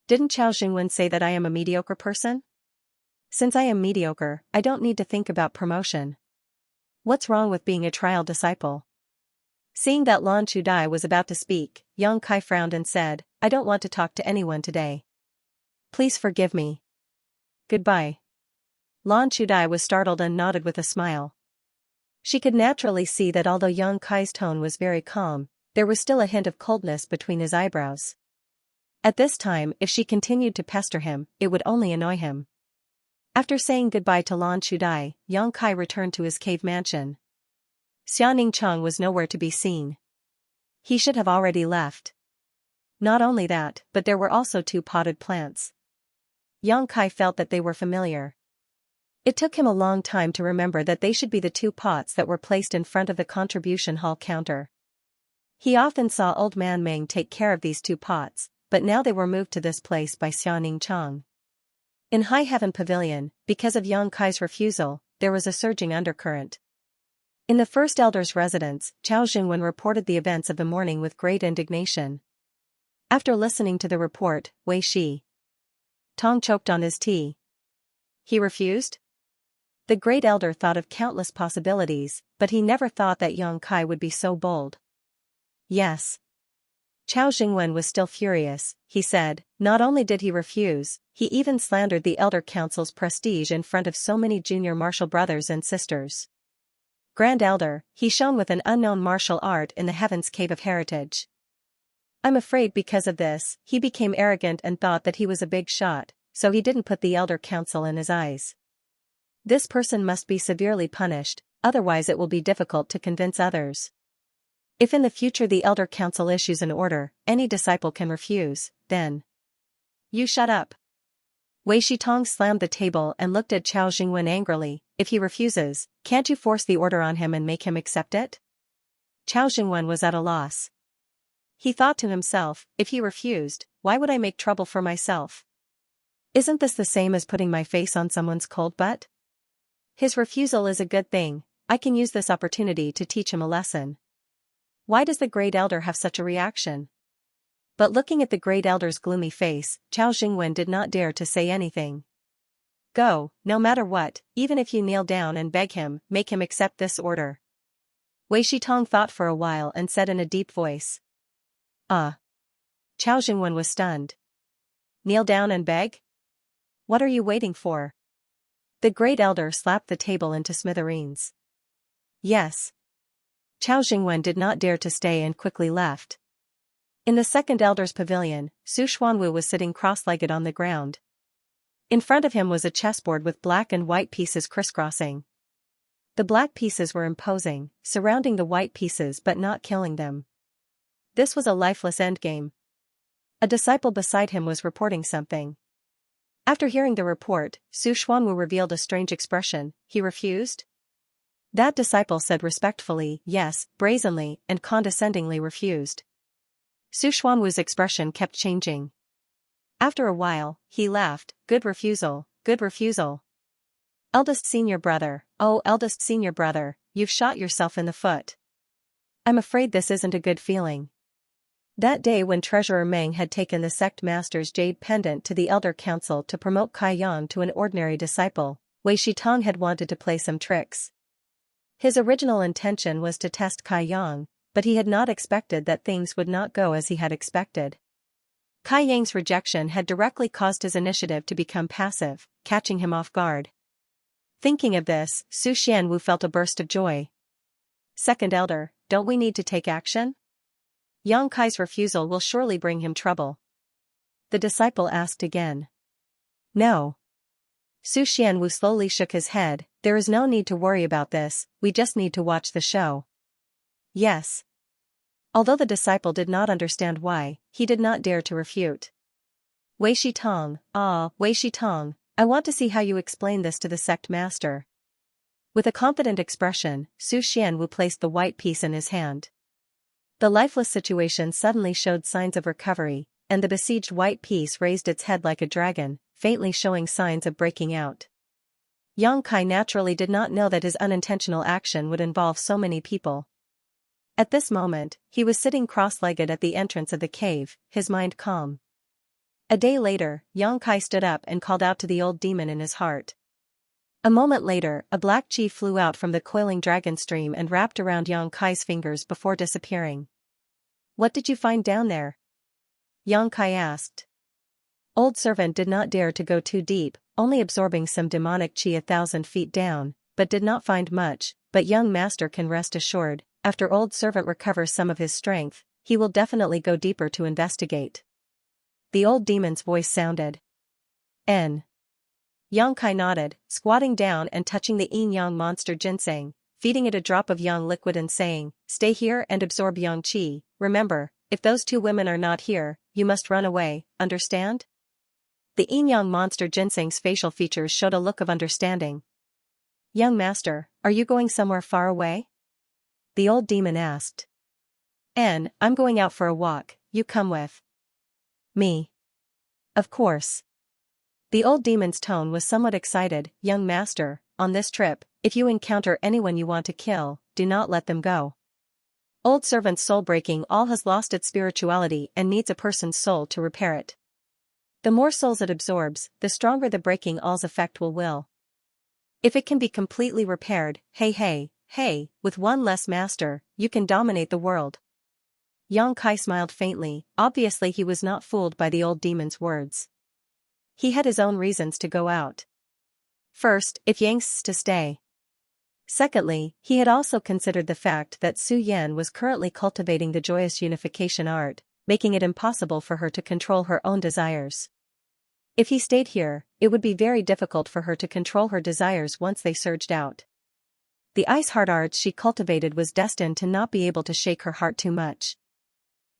Didn't Chao Jingwen say that I am a mediocre person? Since I am mediocre, I don't need to think about promotion. What's wrong with being a trial disciple?" Seeing that Lan Chudai was about to speak, Yang Kai frowned and said, "I don't want to talk to anyone today. Please forgive me. Goodbye." Lan Chudai was startled and nodded with a smile. She could naturally see that although Yang Kai's tone was very calm, there was still a hint of coldness between his eyebrows. At this time, if she continued to pester him, it would only annoy him. After saying goodbye to Lan Chudai, Yang Kai returned to his cave mansion. Xianxia was nowhere to be seen. He should have already left. Not only that, but there were also 2 potted plants. Yang Kai felt that they were familiar. It took him a long time to remember that they should be the 2 pots that were placed in front of the contribution hall counter. He often saw old man Meng take care of these 2 pots, but now they were moved to this place by Xianxia. In High Heaven Pavilion, because of Yang Kai's refusal, there was a surging undercurrent. In the first elder's residence, Chao Jingwen reported the events of the morning with great indignation. After listening to the report, Wei Shi Tong choked on his tea. He refused? The great elder thought of countless possibilities, but he never thought that Yang Kai would be so bold. Yes. Chao Jingwen was still furious. He said, not only did he refuse, he even slandered the Elder Council's prestige in front of so many junior martial brothers and sisters. Grand Elder, he shone with an unknown martial art in the Heaven's Cave of Heritage. I'm afraid because of this, he became arrogant and thought that he was a big shot, so he didn't put the Elder Council in his eyes. This person must be severely punished, otherwise it will be difficult to convince others. If in the future the Elder Council issues an order, any disciple can refuse, then. You shut up. Wei Shitong slammed the table and looked at Chao Jingwen angrily. If he refuses, can't you force the order on him and make him accept it? Chao Jingwen was at a loss. He thought to himself, if he refused, why would I make trouble for myself? Isn't this the same as putting my face on someone's cold butt? His refusal is a good thing. I can use this opportunity to teach him a lesson. Why does the great elder have such a reaction? But looking at the great elder's gloomy face, Chao Jingwen did not dare to say anything. Go, no matter what, even if you kneel down and beg him, make him accept this order. Wei Shitong thought for a while and said in a deep voice. Chao Jingwen was stunned. Kneel down and beg? What are you waiting for? The great elder slapped the table into smithereens. Yes. Chao Jingwen did not dare to stay and quickly left. In the second elder's pavilion, Su Xuanwu was sitting cross-legged on the ground. In front of him was a chessboard with black and white pieces crisscrossing. The black pieces were imposing, surrounding the white pieces but not killing them. This was a lifeless endgame. A disciple beside him was reporting something. After hearing the report, Su Xuanwu revealed a strange expression. He refused? That disciple said respectfully, yes, brazenly, and condescendingly refused. Su Xuanwu's expression kept changing. After a while, he laughed. Good refusal, good refusal. Eldest senior brother, oh eldest senior brother, you've shot yourself in the foot. I'm afraid this isn't a good feeling. That day when Treasurer Meng had taken the sect master's jade pendant to the elder council to promote Kai Yang to an ordinary disciple, Wei Shitong had wanted to play some tricks. His original intention was to test Kai Yang, but he had not expected that things would not go as he had expected. Kai Yang's rejection had directly caused his initiative to become passive, catching him off guard. Thinking of this, Su Xianwu felt a burst of joy. Second elder, don't we need to take action? Yang Kai's refusal will surely bring him trouble. The disciple asked again. No. Su Xianwu slowly shook his head. There is no need to worry about this, we just need to watch the show. Yes. Although the disciple did not understand why, he did not dare to refute. Wei Shitong, Wei Shitong, I want to see how you explain this to the sect master. With a confident expression, Su Xianwu placed the white piece in his hand. The lifeless situation suddenly showed signs of recovery, and the besieged white piece raised its head like a dragon, faintly showing signs of breaking out. Yang Kai naturally did not know that his unintentional action would involve so many people. At this moment, he was sitting cross-legged at the entrance of the cave, his mind calm. A day later, Yang Kai stood up and called out to the old demon in his heart. A moment later, a black chi flew out from the coiling dragon stream and wrapped around Yang Kai's fingers before disappearing. What did you find down there? Yang Kai asked. Old servant did not dare to go too deep, only absorbing some demonic chi 1,000 feet down, but did not find much, but young master can rest assured, after old servant recovers some of his strength, he will definitely go deeper to investigate. The old demon's voice sounded. N. Yang Kai nodded, squatting down and touching the yin-yang monster ginseng, feeding it a drop of yang liquid and saying, stay here and absorb yang qi, remember, if those two women are not here, you must run away, understand? The yin-yang monster ginseng's facial features showed a look of understanding. Young master, are you going somewhere far away? The old demon asked. N, I'm going out for a walk, you come with me. Of course. The old demon's tone was somewhat excited. Young master, on this trip, if you encounter anyone you want to kill, do not let them go. Old servant's soul-breaking all has lost its spirituality and needs a person's soul to repair it. The more souls it absorbs, the stronger the breaking all's effect will. If it can be completely repaired, hey, with one less master, you can dominate the world. Yang Kai smiled faintly, obviously he was not fooled by the old demon's words. He had his own reasons to go out. First, if Yang's to stay. Secondly, he had also considered the fact that Su Yan was currently cultivating the joyous unification art, making it impossible for her to control her own desires. If he stayed here, it would be very difficult for her to control her desires once they surged out. The ice heart art she cultivated was destined to not be able to shake her heart too much.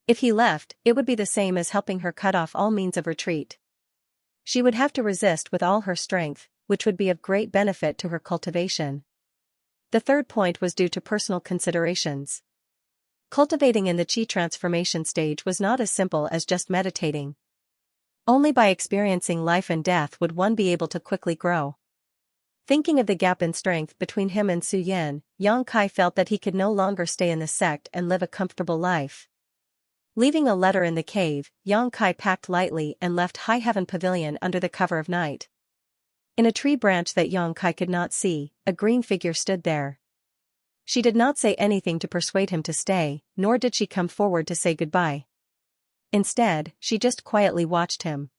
If he left, it would be the same as helping her cut off all means of retreat. She would have to resist with all her strength, which would be of great benefit to her cultivation. The third point was due to personal considerations. Cultivating in the chi transformation stage was not as simple as just meditating. Only by experiencing life and death would one be able to quickly grow. Thinking of the gap in strength between him and Su Yan, Yang Kai felt that he could no longer stay in the sect and live a comfortable life. Leaving a letter in the cave, Yang Kai packed lightly and left High Heaven Pavilion under the cover of night. In a tree branch that Yang Kai could not see, a green figure stood there. She did not say anything to persuade him to stay, nor did she come forward to say goodbye. Instead, she just quietly watched him.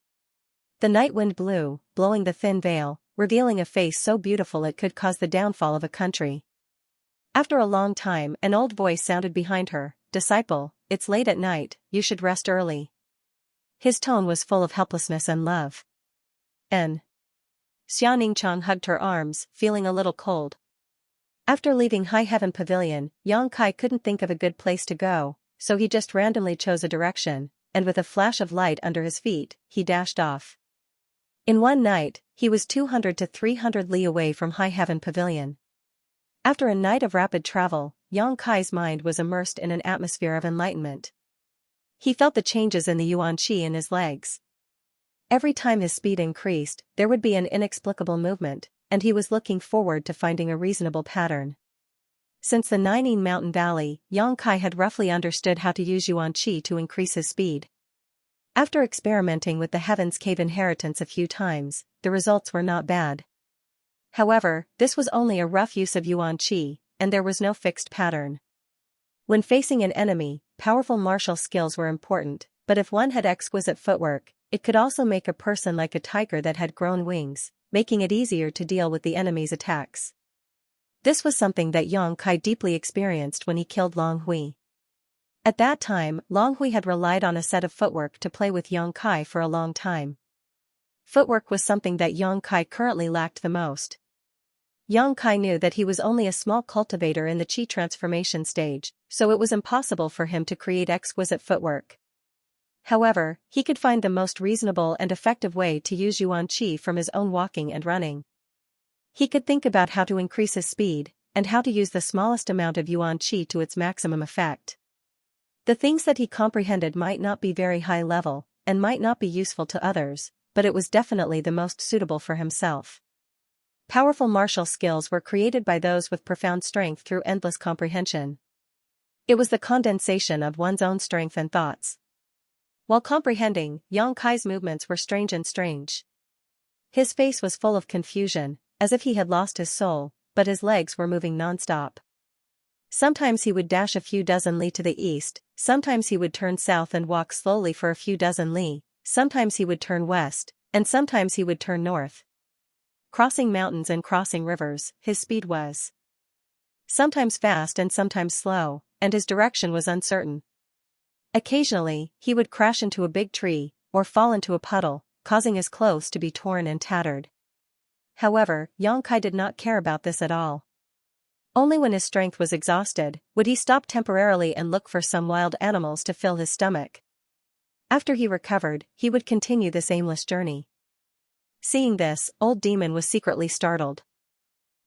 The night wind blew, blowing the thin veil, revealing a face so beautiful it could cause the downfall of a country. After a long time, an old voice sounded behind her, "Disciple, it's late at night, you should rest early." His tone was full of helplessness and love. N. Xianxia hugged her arms, feeling a little cold. After leaving High Heaven Pavilion, Yang Kai couldn't think of a good place to go, so he just randomly chose a direction, and with a flash of light under his feet, he dashed off. In one night, he was 200 to 300 li away from High Heaven Pavilion. After a night of rapid travel, Yang Kai's mind was immersed in an atmosphere of enlightenment. He felt the changes in the yuan qi in his legs. Every time his speed increased, there would be an inexplicable movement, and he was looking forward to finding a reasonable pattern. Since the Nining Mountain Valley, Yang Kai had roughly understood how to use yuan qi to increase his speed. After experimenting with the Heaven's Cave inheritance a few times, the results were not bad. However, this was only a rough use of yuan qi, and there was no fixed pattern. When facing an enemy, powerful martial skills were important, but if one had exquisite footwork, it could also make a person like a tiger that had grown wings, making it easier to deal with the enemy's attacks. This was something that Yang Kai deeply experienced when he killed Long Hui. At that time, Long Hui had relied on a set of footwork to play with Yang Kai for a long time. Footwork was something that Yang Kai currently lacked the most. Yang Kai knew that he was only a small cultivator in the Qi transformation stage, so it was impossible for him to create exquisite footwork. However, he could find the most reasonable and effective way to use yuan qi from his own walking and running. He could think about how to increase his speed, and how to use the smallest amount of yuan qi to its maximum effect. The things that he comprehended might not be very high level, and might not be useful to others, but it was definitely the most suitable for himself. Powerful martial skills were created by those with profound strength through endless comprehension. It was the condensation of one's own strength and thoughts. While comprehending, Yang Kai's movements were strange. His face was full of confusion, as if he had lost his soul, but his legs were moving non-stop. Sometimes he would dash a few dozen li to the east, sometimes he would turn south and walk slowly for a few dozen li, sometimes he would turn west, and sometimes he would turn north. Crossing mountains and crossing rivers, his speed was sometimes fast and sometimes slow, and his direction was uncertain. Occasionally, he would crash into a big tree, or fall into a puddle, causing his clothes to be torn and tattered. However, Yang Kai did not care about this at all. Only when his strength was exhausted, would he stop temporarily and look for some wild animals to fill his stomach. After he recovered, he would continue this aimless journey. Seeing this, Old Demon was secretly startled.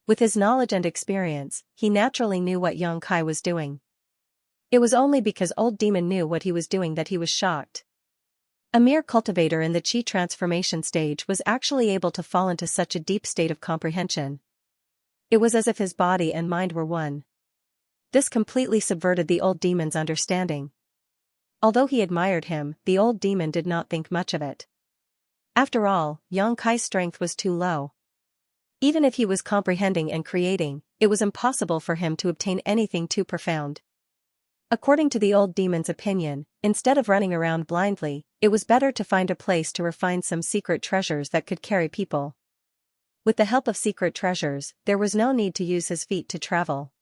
With his knowledge and experience, he naturally knew what Yang Kai was doing. It was only because Old Demon knew what he was doing that he was shocked. A mere cultivator in the Qi transformation stage was actually able to fall into such a deep state of comprehension. It was as if his body and mind were one. This completely subverted the Old Demon's understanding. Although he admired him, the Old Demon did not think much of it. After all, Yang Kai's strength was too low. Even if he was comprehending and creating, it was impossible for him to obtain anything too profound. According to the Old Demon's opinion, instead of running around blindly, it was better to find a place to refine some secret treasures that could carry people. With the help of secret treasures, there was no need to use his feet to travel.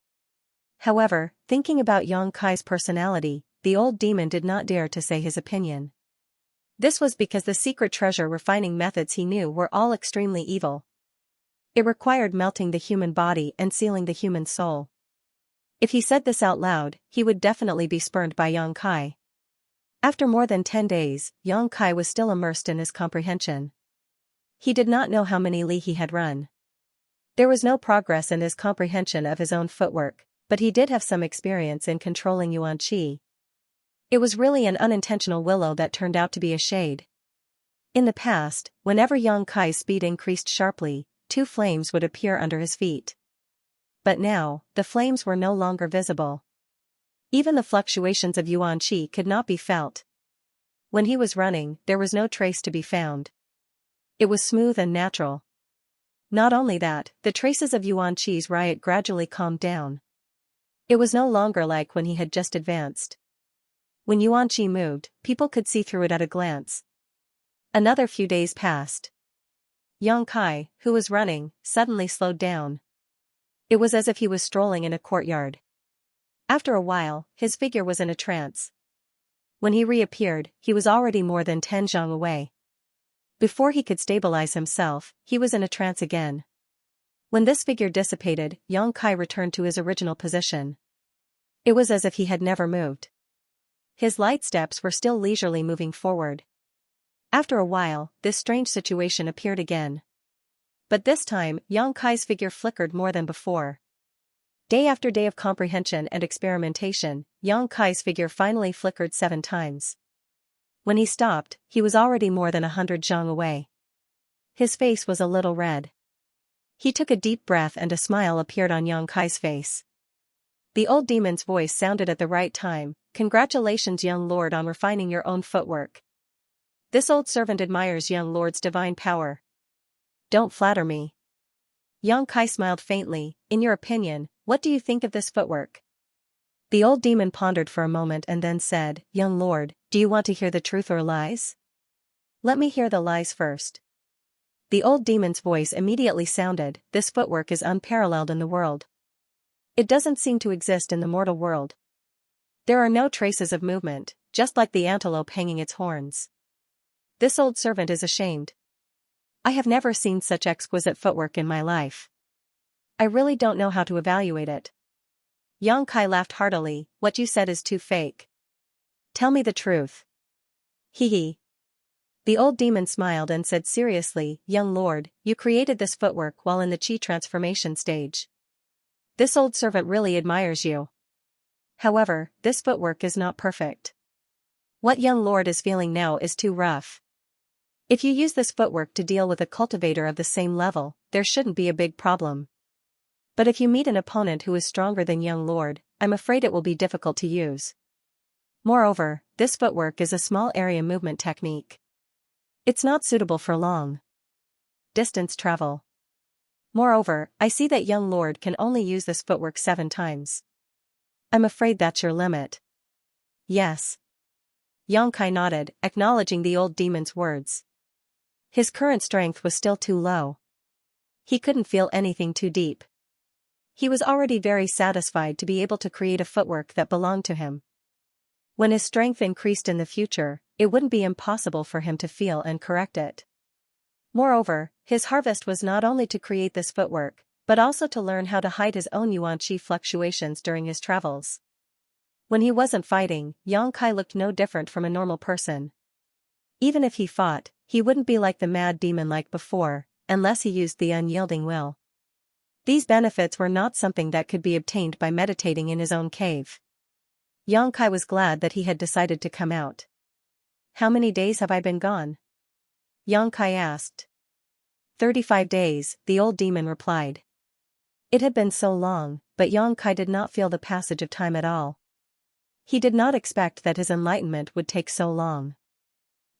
However, thinking about Yang Kai's personality, the Old Demon did not dare to say his opinion. This was because the secret treasure refining methods he knew were all extremely evil. It required melting the human body and sealing the human soul. If he said this out loud, he would definitely be spurned by Yang Kai. After more than 10 days, Yang Kai was still immersed in his comprehension. He did not know how many li he had run. There was no progress in his comprehension of his own footwork, but he did have some experience in controlling yuan qi. It was really an unintentional willow that turned out to be a shade. In the past, whenever Yang Kai's speed increased sharply, 2 flames would appear under his feet. But now, the flames were no longer visible. Even the fluctuations of yuan qi could not be felt. When he was running, there was no trace to be found. It was smooth and natural. Not only that, the traces of yuan qi's riot gradually calmed down. It was no longer like when he had just advanced. When yuan qi moved, people could see through it at a glance. Another few days passed. Yang Kai, who was running, suddenly slowed down. It was as if he was strolling in a courtyard. After a while, his figure was in a trance. When he reappeared, he was already more than 10 zhang away. Before he could stabilize himself, he was in a trance again. When this figure dissipated, Yang Kai returned to his original position. It was as if he had never moved. His light steps were still leisurely moving forward. After a while, this strange situation appeared again. But this time, Yang Kai's figure flickered more than before. Day after day of comprehension and experimentation, Yang Kai's figure finally flickered 7 times. When he stopped, he was already more than 100 zhang away. His face was a little red. He took a deep breath and a smile appeared on Yang Kai's face. The old demon's voice sounded at the right time. Congratulations, young lord, on refining your own footwork. This old servant admires young lord's divine power. Don't flatter me. Yang Kai smiled faintly. In your opinion, what do you think of this footwork? The old demon pondered for a moment and then said, Young lord, do you want to hear the truth or lies? Let me hear the lies first. The old demon's voice immediately sounded, this footwork is unparalleled in the world. It doesn't seem to exist in the mortal world. There are no traces of movement, just like the antelope hanging its horns. This old servant is ashamed. I have never seen such exquisite footwork in my life. I really don't know how to evaluate it. Yang Kai laughed heartily, what you said is too fake. Tell me the truth. Hee hee. The old demon smiled and said seriously, young lord, you created this footwork while in the chi transformation stage. This old servant really admires you. However, this footwork is not perfect. What young lord is feeling now is too rough. If you use this footwork to deal with a cultivator of the same level, there shouldn't be a big problem. But if you meet an opponent who is stronger than young lord, I'm afraid it will be difficult to use. Moreover, this footwork is a small area movement technique. It's not suitable for long distance travel. Moreover, I see that young lord can only use this footwork 7 times. I'm afraid that's your limit. Yes. Yang Kai nodded, acknowledging the old demon's words. His current strength was still too low. He couldn't feel anything too deep. He was already very satisfied to be able to create a footwork that belonged to him. When his strength increased in the future, it wouldn't be impossible for him to feel and correct it. Moreover, his harvest was not only to create this footwork, but also to learn how to hide his own yuan qi fluctuations during his travels. When he wasn't fighting, Yang Kai looked no different from a normal person. Even if he fought, he wouldn't be like the mad demon like before, unless he used the unyielding will. These benefits were not something that could be obtained by meditating in his own cave. Yang Kai was glad that he had decided to come out. How many days have I been gone? Yang Kai asked. 35 days, the old demon replied. It had been so long, but Yang Kai did not feel the passage of time at all. He did not expect that his enlightenment would take so long.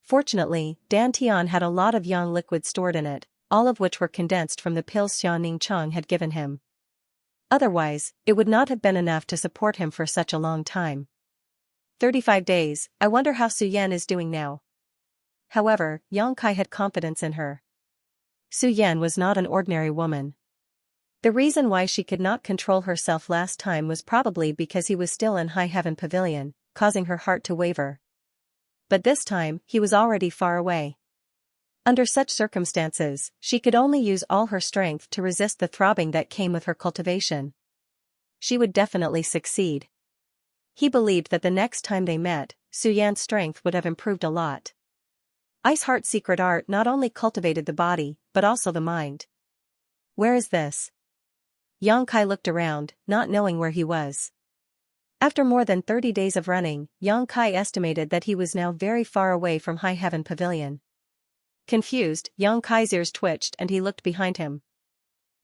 Fortunately, Dantian had a lot of yang liquid stored in it, all of which were condensed from the pills Xianing Cheng had given him. Otherwise, it would not have been enough to support him for such a long time. 35 days, I wonder how Su Yan is doing now. However, Yang Kai had confidence in her. Su Yan was not an ordinary woman. The reason why she could not control herself last time was probably because he was still in High Heaven Pavilion, causing her heart to waver. But this time, he was already far away. Under such circumstances, she could only use all her strength to resist the throbbing that came with her cultivation. She would definitely succeed. He believed that the next time they met, Su Yan's strength would have improved a lot. Ice Heart's secret art not only cultivated the body, but also the mind. Where is this? Yang Kai looked around, not knowing where he was. After more than 30 days of running, Yang Kai estimated that he was now very far away from High Heaven Pavilion. Confused, Yang Kai's ears twitched and he looked behind him.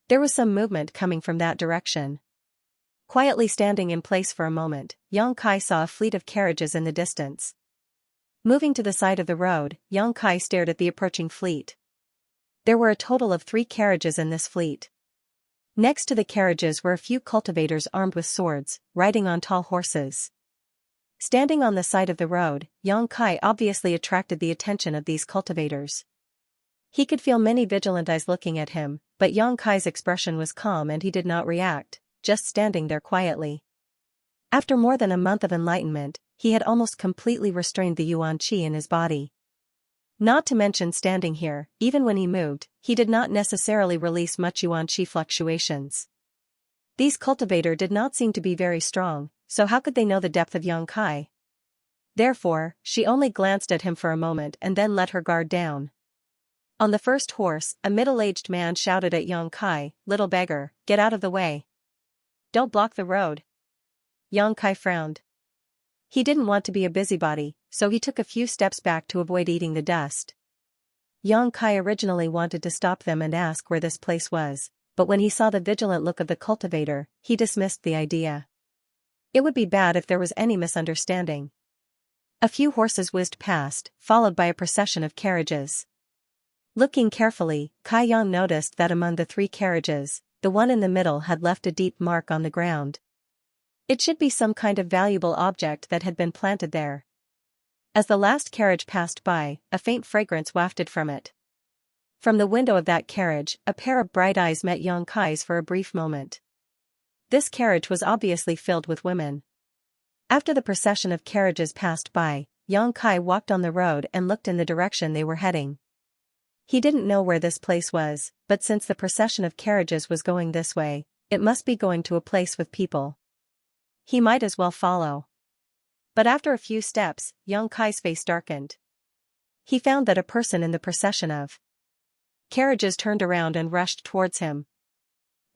There was some movement coming from that direction. Quietly standing in place for a moment, Yang Kai saw a fleet of carriages in the distance. Moving to the side of the road, Yang Kai stared at the approaching fleet. There were a total of 3 carriages in this fleet. Next to the carriages were a few cultivators armed with swords, riding on tall horses. Standing on the side of the road, Yang Kai obviously attracted the attention of these cultivators. He could feel many vigilant eyes looking at him, but Yang Kai's expression was calm and he did not react, just standing there quietly. After more than a month of enlightenment, he had almost completely restrained the yuan qi in his body. Not to mention standing here, even when he moved, he did not necessarily release much yuan qi fluctuations. These cultivator did not seem to be very strong, so how could they know the depth of Yang Kai? Therefore, she only glanced at him for a moment and then let her guard down. On the first horse, a middle-aged man shouted at Yang Kai, "Little beggar, get out of the way. Don't block the road." Yang Kai frowned. He didn't want to be a busybody, so he took a few steps back to avoid eating the dust. Yang Kai originally wanted to stop them and ask where this place was, but when he saw the vigilant look of the cultivator, he dismissed the idea. It would be bad if there was any misunderstanding. A few horses whizzed past, followed by a procession of carriages. Looking carefully, Kai Yang noticed that among the 3 carriages, the one in the middle had left a deep mark on the ground. It should be some kind of valuable object that had been planted there. As the last carriage passed by, a faint fragrance wafted from it. From the window of that carriage, a pair of bright eyes met Yang Kai's for a brief moment. This carriage was obviously filled with women. After the procession of carriages passed by, Yang Kai walked on the road and looked in the direction they were heading. He didn't know where this place was, but since the procession of carriages was going this way, it must be going to a place with people. He might as well follow. But after a few steps, Yang Kai's face darkened. He found that a person in the procession of carriages turned around and rushed towards him.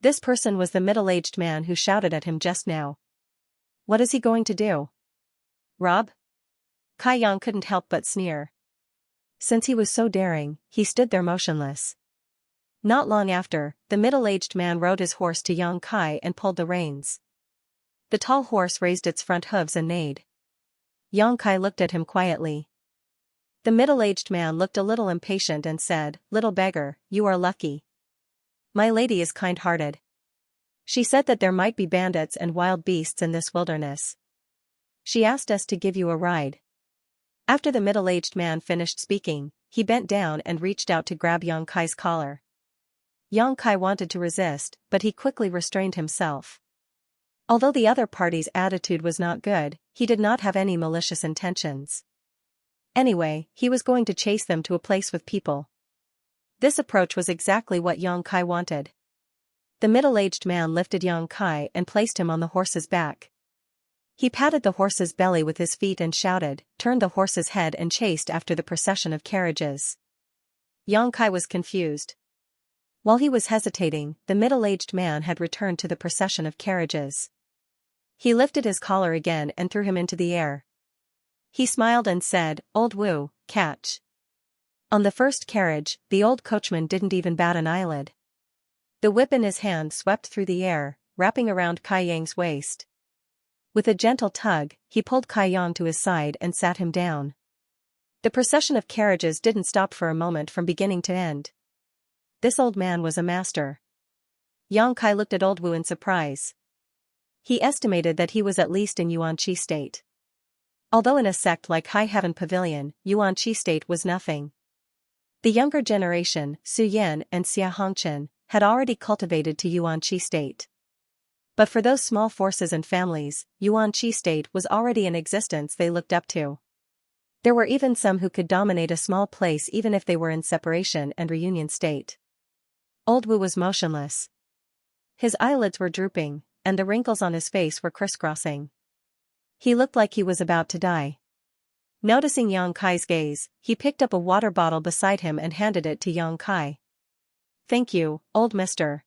This person was the middle-aged man who shouted at him just now. What is he going to do? Rob? Kai Yang couldn't help but sneer. Since he was so daring, he stood there motionless. Not long after, the middle-aged man rode his horse to Yang Kai and pulled the reins. The tall horse raised its front hooves and neighed. Yang Kai looked at him quietly. The middle-aged man looked a little impatient and said, "Little beggar, you are lucky. My lady is kind-hearted. She said that there might be bandits and wild beasts in this wilderness. She asked us to give you a ride." After the middle-aged man finished speaking, he bent down and reached out to grab Yang Kai's collar. Yang Kai wanted to resist, but he quickly restrained himself. Although the other party's attitude was not good, he did not have any malicious intentions. Anyway, he was going to chase them to a place with people. This approach was exactly what Yang Kai wanted. The middle-aged man lifted Yang Kai and placed him on the horse's back. He patted the horse's belly with his feet and shouted, turned the horse's head and chased after the procession of carriages. Yang Kai was confused. While he was hesitating, the middle-aged man had returned to the procession of carriages. He lifted his collar again and threw him into the air. He smiled and said, "Old Wu, catch." On the first carriage, the old coachman didn't even bat an eyelid. The whip in his hand swept through the air, wrapping around Kai Yang's waist. With a gentle tug, he pulled Kai Yang to his side and sat him down. The procession of carriages didn't stop for a moment from beginning to end. This old man was a master. Yang Kai looked at old Wu in surprise. He estimated that he was at least in Yuan Qi state. Although in a sect like High Heaven Pavilion, Yuan Qi state was nothing. The younger generation, Su Yan and Xianxia, had already cultivated to Yuan Qi state. But for those small forces and families, Yuan Qi state was already an existence they looked up to. There were even some who could dominate a small place even if they were in separation and reunion state. Old Wu was motionless. His eyelids were drooping, and the wrinkles on his face were crisscrossing. He looked like he was about to die. Noticing Yang Kai's gaze, he picked up a water bottle beside him and handed it to Yang Kai. "Thank you, old mister."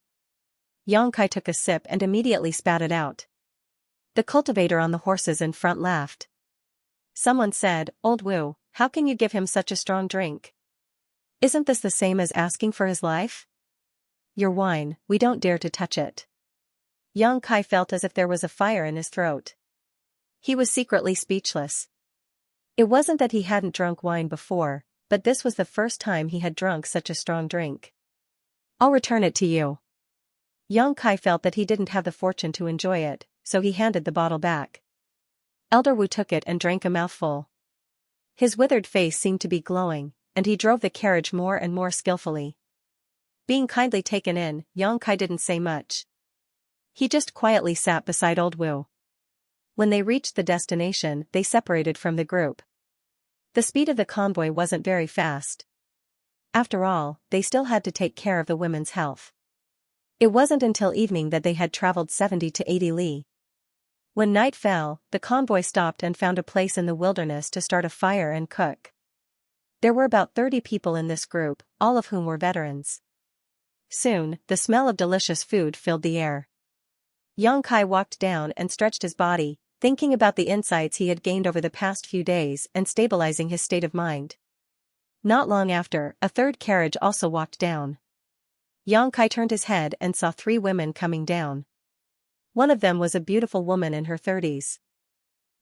Yang Kai took a sip and immediately spat it out. The cultivator on the horses in front laughed. Someone said, "Old Wu, how can you give him such a strong drink? Isn't this the same as asking for his life? Your wine, we don't dare to touch it." Yang Kai felt as if there was a fire in his throat. He was secretly speechless. It wasn't that he hadn't drunk wine before, but this was the first time he had drunk such a strong drink. "I'll return it to you." Yang Kai felt that he didn't have the fortune to enjoy it, so he handed the bottle back. Elder Wu took it and drank a mouthful. His withered face seemed to be glowing, and he drove the carriage more and more skillfully. Being kindly taken in, Xianxia didn't say much. He just quietly sat beside old Wu. When they reached the destination, they separated from the group. The speed of the convoy wasn't very fast. After all, they still had to take care of the women's health. It wasn't until evening that they had traveled 70 to 80 li. When night fell, the convoy stopped and found a place in the wilderness to start a fire and cook. There were about 30 people in this group, all of whom were veterans. Soon, the smell of delicious food filled the air. Xianxia walked down and stretched his body, thinking about the insights he had gained over the past few days and stabilizing his state of mind. Not long after, a third carriage also walked down. Xianxia turned his head and saw 3 women coming down. One of them was a beautiful woman in her 30s.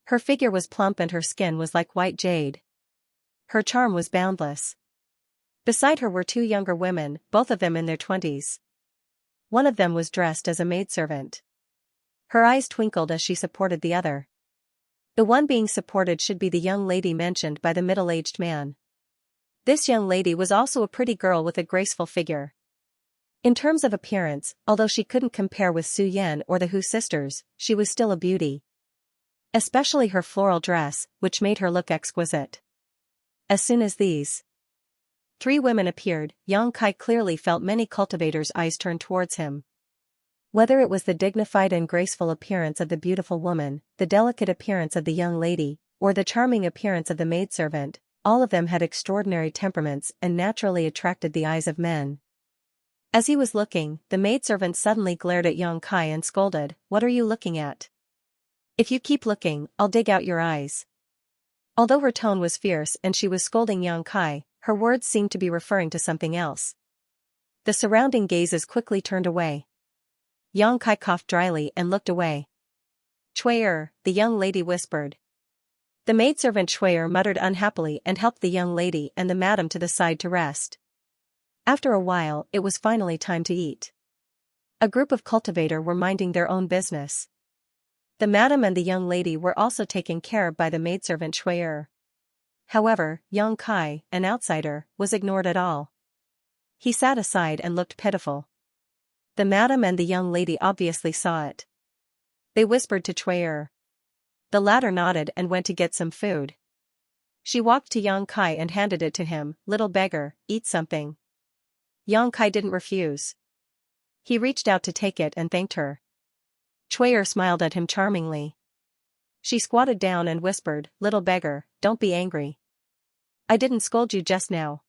Her figure was plump and her skin was like white jade. Her charm was boundless. Beside her were 2 younger women, both of them in their 20s. One of them was dressed as a maidservant. Her eyes twinkled as she supported the other. The one being supported should be the young lady mentioned by the middle-aged man. This young lady was also a pretty girl with a graceful figure. In terms of appearance, although she couldn't compare with Su Yan or the Hu sisters, she was still a beauty. Especially her floral dress, which made her look exquisite. As soon as these 3 women appeared, Xianxia clearly felt many cultivators' eyes turn towards him. Whether it was the dignified and graceful appearance of the beautiful woman, the delicate appearance of the young lady, or the charming appearance of the maidservant, all of them had extraordinary temperaments and naturally attracted the eyes of men. As he was looking, the maidservant suddenly glared at Xianxia and scolded, "What are you looking at? If you keep looking, I'll dig out your eyes." Although her tone was fierce and she was scolding Xianxia, her words seemed to be referring to something else. The surrounding gazes quickly turned away. Xianxia coughed dryly and looked away. "Chui'er," the young lady whispered. The maidservant Chui'er muttered unhappily and helped the young lady and the madam to the side to rest. After a while, it was finally time to eat. A group of cultivators were minding their own business. The madam and the young lady were also taken care of by the maidservant Chui'er. However, Xianxia, an outsider, was ignored at all. He sat aside and looked pitiful. The madam and the young lady obviously saw it. They whispered to Chui'er. The latter nodded and went to get some food. She walked to Xianxia and handed it to him. "Little beggar, eat something." Xianxia didn't refuse. He reached out to take it and thanked her. Chui'er smiled at him charmingly. She squatted down and whispered, "Little beggar, don't be angry. I didn't scold you just now."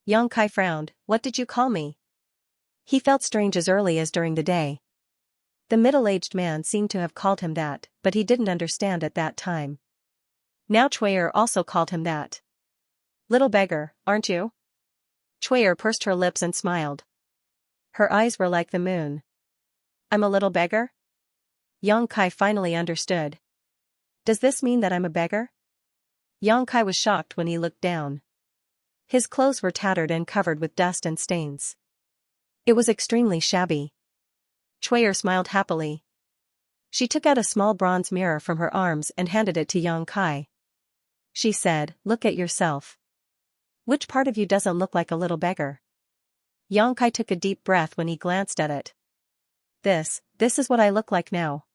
Xianxia frowned. "What did you call me?" He felt strange as early as during the day. The middle-aged man seemed to have called him that, but he didn't understand at that time. Now Chui'er also called him that. "Little beggar, aren't you?" Chui'er pursed her lips and smiled. Her eyes were like the moon. "I'm a little beggar?" Xianxia finally understood. "Does this mean that I'm a beggar?" Xianxia was shocked when he looked down. His clothes were tattered and covered with dust and stains. It was extremely shabby. Chui'er smiled happily. She took out a small bronze mirror from her arms and handed it to Xianxia. She said, "Look at yourself. Which part of you doesn't look like a little beggar?" Xianxia took a deep breath when he glanced at it. This is what I look like now."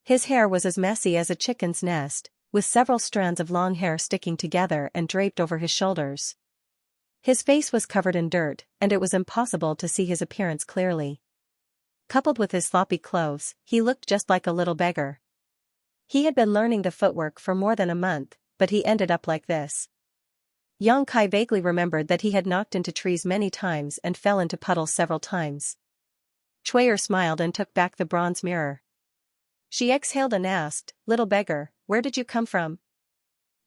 His hair was as messy as a chicken's nest, with several strands of long hair sticking together and draped over his shoulders. His face was covered in dirt, and it was impossible to see his appearance clearly. Coupled with his sloppy clothes, he looked just like a little beggar. He had been learning the footwork for more than a month, but he ended up like this. Xianxia vaguely remembered that he had knocked into trees many times and fell into puddles several times. Chui'er smiled and took back the bronze mirror. She exhaled and asked, "Little beggar, where did you come from?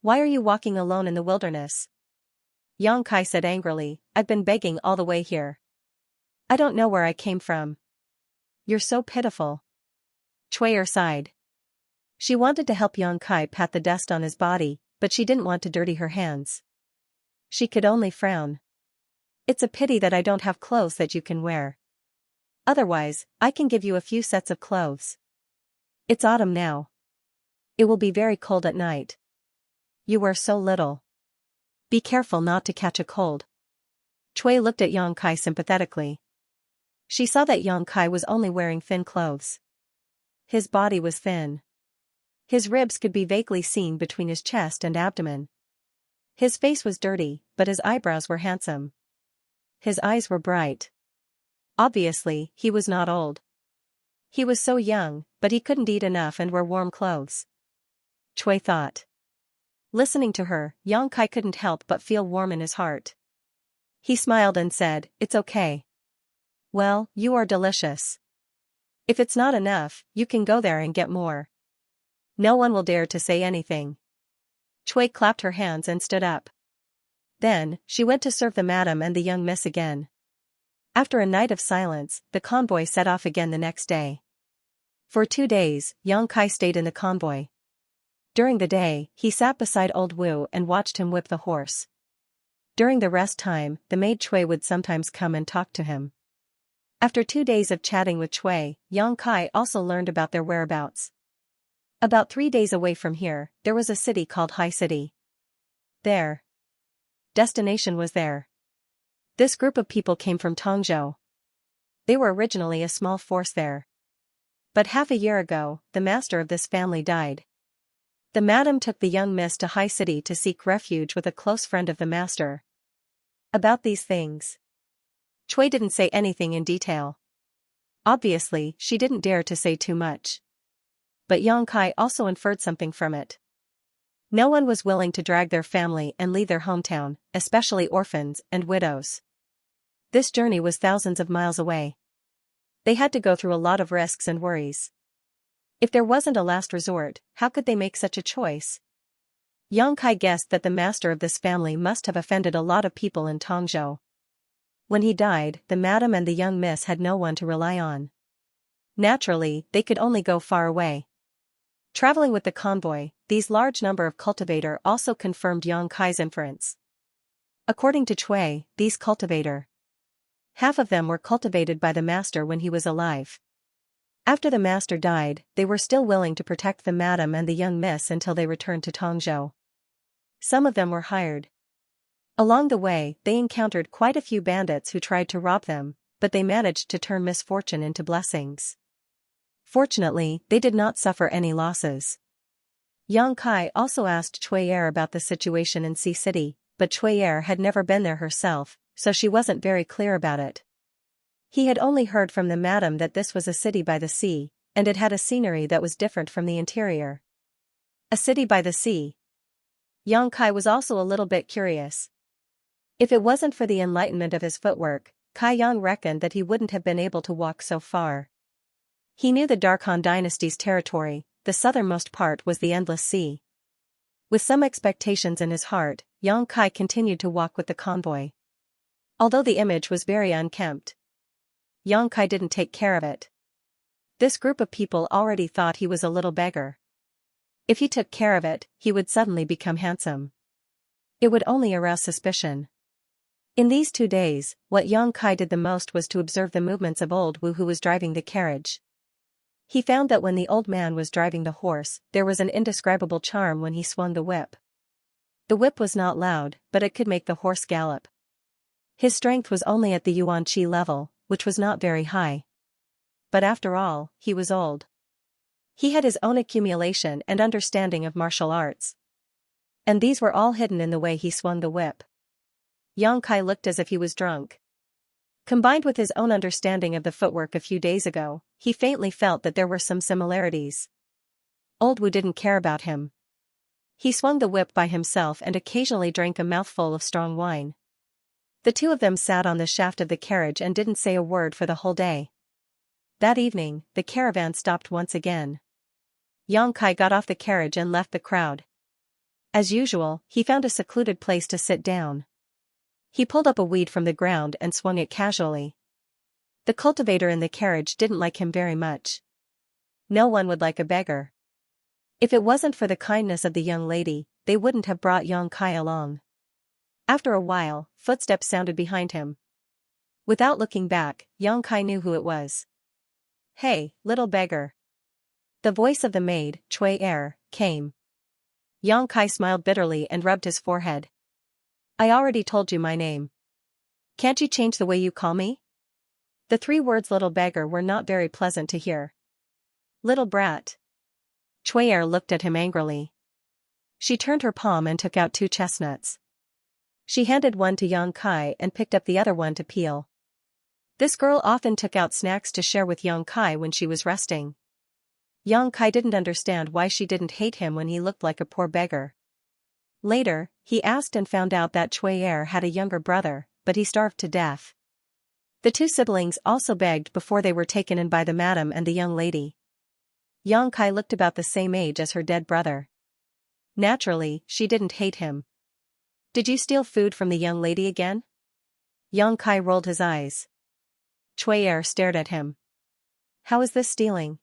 Why are you walking alone in the wilderness?" Xianxia said angrily, "I've been begging all the way here. I don't know where I came from." "You're so pitiful." Chui'er sighed. She wanted to help Xianxia pat the dust on his body, but she didn't want to dirty her hands. She could only frown. "It's a pity that I don't have clothes that you can wear. Otherwise, I can give you a few sets of clothes. It's autumn now. It will be very cold at night. You wear so little." Be careful not to catch a cold. Chui looked at Yang Kai sympathetically. She saw that Yang Kai was only wearing thin clothes. His body was thin. His ribs could be vaguely seen between his chest and abdomen. His face was dirty, but his eyebrows were handsome. His eyes were bright. Obviously, he was not old. He was so young, but he couldn't eat enough and wear warm clothes. Chui thought. Listening to her, Yang Kai couldn't help but feel warm in his heart. He smiled and said, "It's okay. Well, you are delicious. If it's not enough, you can go there and get more. No one will dare to say anything." Chui clapped her hands and stood up. Then, she went to serve the madam and the young miss again. After a night of silence, the convoy set off again the next day. For 2 days, Yang Kai stayed in the convoy. During the day, he sat beside old Wu and watched him whip the horse. During the rest time, the maid Chui would sometimes come and talk to him. After 2 days of chatting with Chui, Yang Kai also learned about their whereabouts. About 3 days away from here, there was a city called High City. Their destination was there. This group of people came from Tongzhou. They were originally a small force there. But half a year ago, the master of this family died. The madam took the young miss to High City to seek refuge with a close friend of the master. About these things, Chui didn't say anything in detail. Obviously, she didn't dare to say too much. But Yang Kai also inferred something from it. No one was willing to drag their family and leave their hometown, especially orphans and widows. This journey was thousands of miles away. They had to go through a lot of risks and worries. If there wasn't a last resort, how could they make such a choice? Yang Kai guessed that the master of this family must have offended a lot of people in Tongzhou. When he died, the madam and the young miss had no one to rely on. Naturally, they could only go far away. Traveling with the convoy, these large number of cultivator also confirmed Yang Kai's inference. According to Chui, these cultivator, half of them were cultivated by the master when he was alive. After the master died, they were still willing to protect the madam and the young miss until they returned to Tongzhou. Some of them were hired. Along the way, they encountered quite a few bandits who tried to rob them, but they managed to turn misfortune into blessings. Fortunately, they did not suffer any losses. Yang Kai also asked Chui about the situation in Sea City, but Chui had never been there herself, so she wasn't very clear about it. He had only heard from the madam that this was a city by the sea, and it had a scenery that was different from the interior. A city by the sea. Yang Kai was also a little bit curious. If it wasn't for the enlightenment of his footwork, Kai Yang reckoned that he wouldn't have been able to walk so far. He knew the Dark Han dynasty's territory, the southernmost part was the endless sea. With some expectations in his heart, Yang Kai continued to walk with the convoy. Although the image was very unkempt, Yang Kai didn't take care of it. This group of people already thought he was a little beggar. If he took care of it, he would suddenly become handsome. It would only arouse suspicion. In these 2 days, what Yang Kai did the most was to observe the movements of old Wu who was driving the carriage. He found that when the old man was driving the horse, there was an indescribable charm when he swung the whip. The whip was not loud, but it could make the horse gallop. His strength was only at the Yuan Qi level, which was not very high. But after all, he was old. He had his own accumulation and understanding of martial arts. And these were all hidden in the way he swung the whip. Yang Kai looked as if he was drunk. Combined with his own understanding of the footwork a few days ago, he faintly felt that there were some similarities. Old Wu didn't care about him. He swung the whip by himself and occasionally drank a mouthful of strong wine. The two of them sat on the shaft of the carriage and didn't say a word for the whole day. That evening, the caravan stopped once again. Yang Kai got off the carriage and left the crowd. As usual, he found a secluded place to sit down. He pulled up a weed from the ground and swung it casually. The cultivator in the carriage didn't like him very much. No one would like a beggar. If it wasn't for the kindness of the young lady, they wouldn't have brought Yang Kai along. After a while, footsteps sounded behind him. Without looking back, Yang Kai knew who it was. "Hey, little beggar." The voice of the maid, Chui came. Yang Kai smiled bitterly and rubbed his forehead. I already told you my name. Can't you change the way you call me? The 3 words little beggar were not very pleasant to hear. Little brat. Chui'er looked at him angrily. She turned her palm and took out 2 chestnuts. She handed one to Yang Kai and picked up the other one to peel. This girl often took out snacks to share with Yang Kai when she was resting. Yang Kai didn't understand why she didn't hate him when he looked like a poor beggar. Later, he asked and found out that Chui'er had a younger brother, but he starved to death. The 2 siblings also begged before they were taken in by the madam and the young lady. Yang Kai looked about the same age as her dead brother. Naturally, she didn't hate him. Did you steal food from the young lady again? Yang Kai rolled his eyes. Chui'er stared at him. How is this stealing?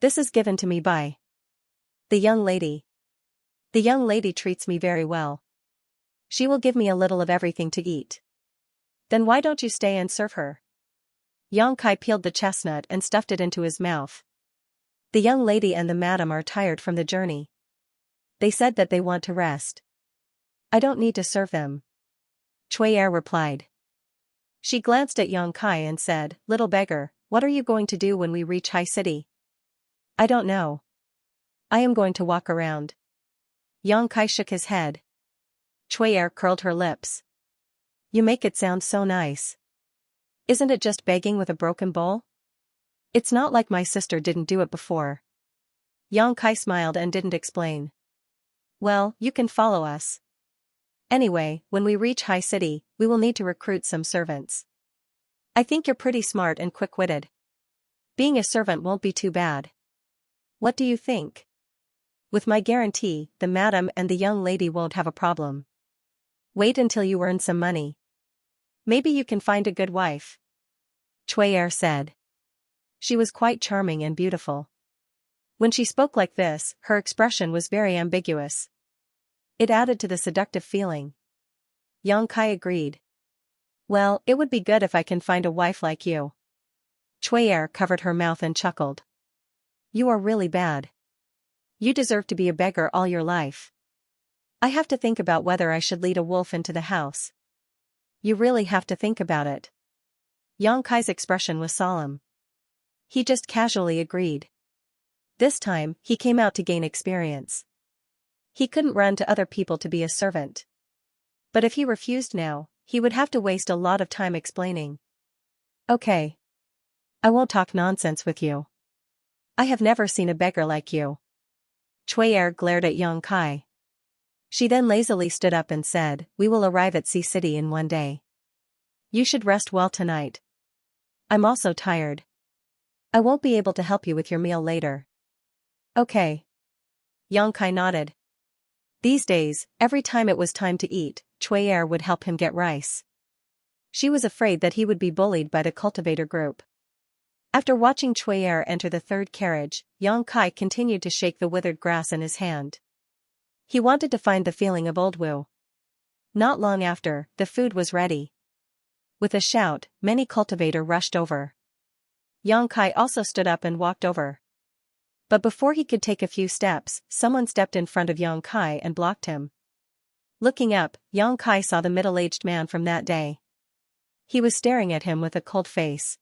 This is given to me by the young lady. The young lady treats me very well. She will give me a little of everything to eat. Then why don't you stay and serve her? Yang Kai peeled the chestnut and stuffed it into his mouth. The young lady and the madam are tired from the journey. They said that they want to rest. I don't need to serve them. Chui'er replied. She glanced at Yang Kai and said, Little beggar, what are you going to do when we reach High City? I don't know. I am going to walk around. Yang Kai shook his head. Chui'er curled her lips. You make it sound so nice. Isn't it just begging with a broken bowl? It's not like my sister didn't do it before. Yang Kai smiled and didn't explain. Well, you can follow us. Anyway, when we reach High City, we will need to recruit some servants. I think you're pretty smart and quick-witted. Being a servant won't be too bad. What do you think? With my guarantee, the madam and the young lady won't have a problem. Wait until you earn some money. Maybe you can find a good wife. Chui'er said. She was quite charming and beautiful. When she spoke like this, her expression was very ambiguous. It added to the seductive feeling. Yang Kai agreed. Well, it would be good if I can find a wife like you. Chui'er covered her mouth and chuckled. You are really bad. You deserve to be a beggar all your life. I have to think about whether I should lead a wolf into the house. You really have to think about it. Yang Kai's expression was solemn. He just casually agreed. This time, he came out to gain experience. He couldn't run to other people to be a servant. But if he refused now, he would have to waste a lot of time explaining. Okay. I won't talk nonsense with you. I have never seen a beggar like you. Chui'er glared at Yang Kai. She then lazily stood up and said, We will arrive at Sea City in 1 day. You should rest well tonight. I'm also tired. I won't be able to help you with your meal later. Okay. Yang Kai nodded. These days, every time it was time to eat, Chui'er would help him get rice. She was afraid that he would be bullied by the cultivator group. After watching Chui'er enter the 3rd carriage, Yang Kai continued to shake the withered grass in his hand. He wanted to find the feeling of old Wu. Not long after, the food was ready. With a shout, many cultivator rushed over. Yang Kai also stood up and walked over. But before he could take a few steps, someone stepped in front of Yang Kai and blocked him. Looking up, Yang Kai saw the middle-aged man from that day. He was staring at him with a cold face.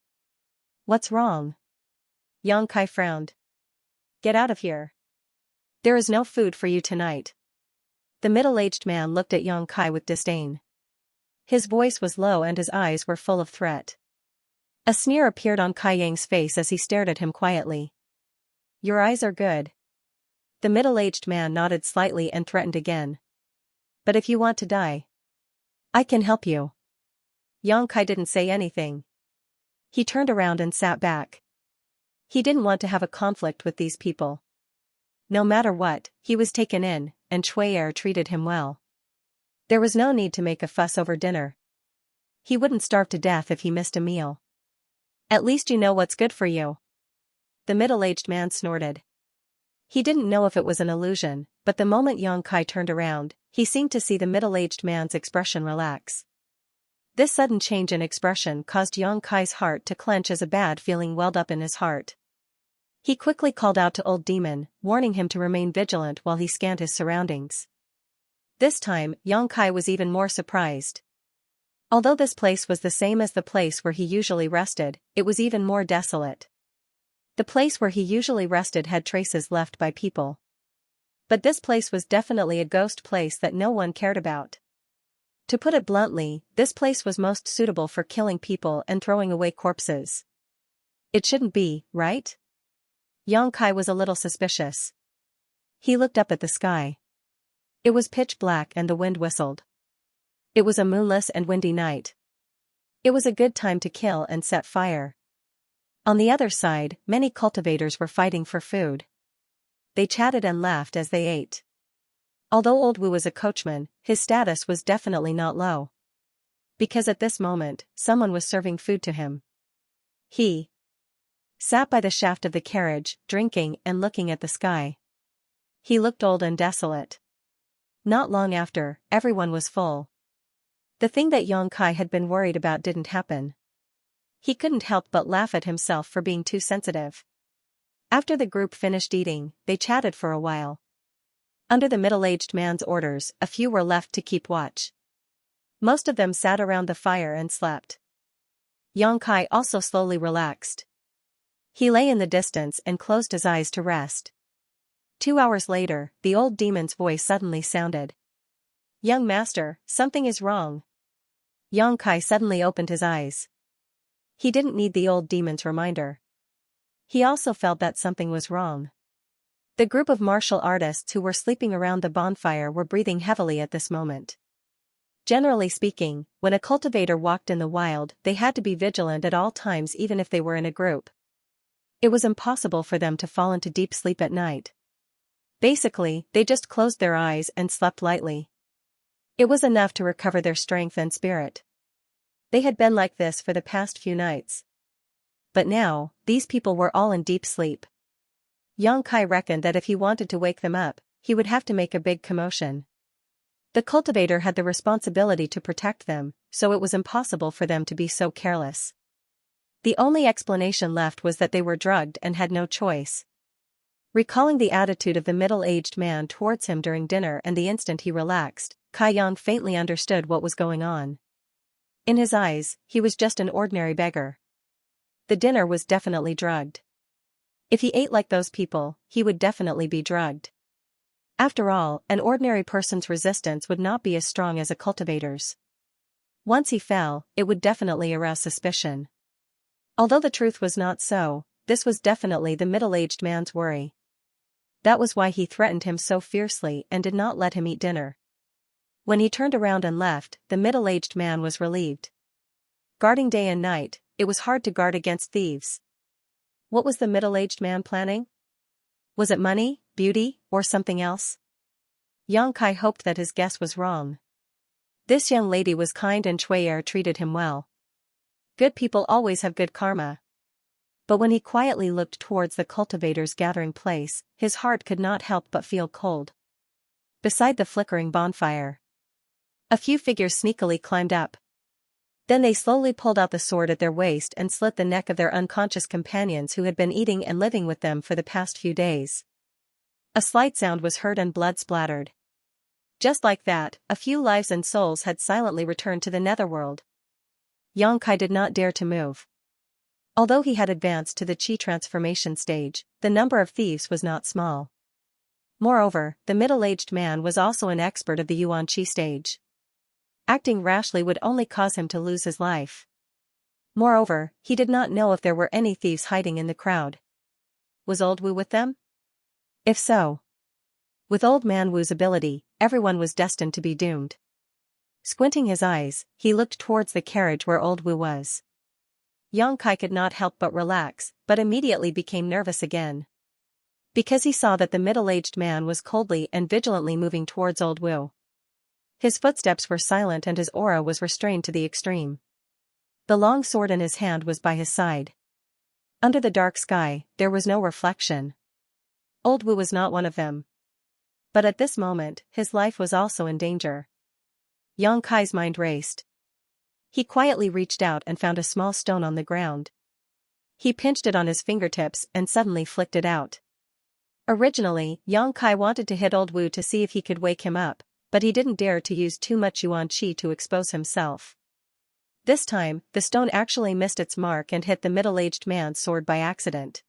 What's wrong? Yang Kai frowned. Get out of here. There is no food for you tonight. The middle-aged man looked at Yang Kai with disdain. His voice was low and his eyes were full of threat. A sneer appeared on Kai Yang's face as he stared at him quietly. Your eyes are good. The middle-aged man nodded slightly and threatened again. But if you want to die, I can help you. Yang Kai didn't say anything. He turned around and sat back. He didn't want to have a conflict with these people. No matter what, he was taken in, and Chui'er treated him well. There was no need to make a fuss over dinner. He wouldn't starve to death if he missed a meal. At least you know what's good for you. The middle-aged man snorted. He didn't know if it was an illusion, but the moment Yang Kai turned around, he seemed to see the middle-aged man's expression relax. This sudden change in expression caused Yang Kai's heart to clench as a bad feeling welled up in his heart. He quickly called out to Old Demon, warning him to remain vigilant while he scanned his surroundings. This time, Yang Kai was even more surprised. Although this place was the same as the place where he usually rested, it was even more desolate. The place where he usually rested had traces left by people. But this place was definitely a ghost place that no one cared about. To put it bluntly, this place was most suitable for killing people and throwing away corpses. It shouldn't be, right? Yang Kai was a little suspicious. He looked up at the sky. It was pitch black and the wind whistled. It was a moonless and windy night. It was a good time to kill and set fire. On the other side, many cultivators were fighting for food. They chatted and laughed as they ate. Although Old Wu was a coachman, his status was definitely not low. Because at this moment, someone was serving food to him. He sat by the shaft of the carriage, drinking and looking at the sky. He looked old and desolate. Not long after, everyone was full. The thing that Yang Kai had been worried about didn't happen. He couldn't help but laugh at himself for being too sensitive. After the group finished eating, they chatted for a while. Under the middle-aged man's orders, a few were left to keep watch. Most of them sat around the fire and slept. Yang Kai also slowly relaxed. He lay in the distance and closed his eyes to rest. 2 hours later, the old demon's voice suddenly sounded. "Young master, something is wrong." Yang Kai suddenly opened his eyes. He didn't need the old demon's reminder. He also felt that something was wrong. The group of martial artists who were sleeping around the bonfire were breathing heavily at this moment. Generally speaking, when a cultivator walked in the wild, they had to be vigilant at all times even if they were in a group. It was impossible for them to fall into deep sleep at night. Basically, they just closed their eyes and slept lightly. It was enough to recover their strength and spirit. They had been like this for the past few nights. But now, these people were all in deep sleep. Yang Kai reckoned that if he wanted to wake them up, he would have to make a big commotion. The cultivator had the responsibility to protect them, so it was impossible for them to be so careless. The only explanation left was that they were drugged and had no choice. Recalling the attitude of the middle-aged man towards him during dinner and the instant he relaxed, Kai Yang faintly understood what was going on. In his eyes, he was just an ordinary beggar. The dinner was definitely drugged. If he ate like those people, he would definitely be drugged. After all, an ordinary person's resistance would not be as strong as a cultivator's. Once he fell, it would definitely arouse suspicion. Although the truth was not so, this was definitely the middle-aged man's worry. That was why he threatened him so fiercely and did not let him eat dinner. When he turned around and left, the middle-aged man was relieved. Guarding day and night, it was hard to guard against thieves. What was the middle-aged man planning? Was it money, beauty, or something else? Yang Kai hoped that his guess was wrong. This young lady was kind and Chui'er treated him well. Good people always have good karma. But when he quietly looked towards the cultivator's gathering place, his heart could not help but feel cold. Beside the flickering bonfire, a few figures sneakily climbed up. Then they slowly pulled out the sword at their waist and slit the neck of their unconscious companions who had been eating and living with them for the past few days. A slight sound was heard and blood splattered. Just like that, a few lives and souls had silently returned to the netherworld. Yang Kai did not dare to move. Although he had advanced to the Qi transformation stage, the number of thieves was not small. Moreover, the middle-aged man was also an expert of the Yuan Qi stage. Acting rashly would only cause him to lose his life. Moreover, he did not know if there were any thieves hiding in the crowd. Was Old Wu with them? If so, with Old Man Wu's ability, everyone was destined to be doomed. Squinting his eyes, he looked towards the carriage where Old Wu was. Yang Kai could not help but relax, but immediately became nervous again. Because he saw that the middle-aged man was coldly and vigilantly moving towards Old Wu. His footsteps were silent and his aura was restrained to the extreme. The long sword in his hand was by his side. Under the dark sky, there was no reflection. Old Wu was not one of them. But at this moment, his life was also in danger. Yang Kai's mind raced. He quietly reached out and found a small stone on the ground. He pinched it on his fingertips and suddenly flicked it out. Originally, Yang Kai wanted to hit Old Wu to see if he could wake him up, but he didn't dare to use too much yuan qi to expose himself. This time, the stone actually missed its mark and hit the middle-aged man's sword by accident.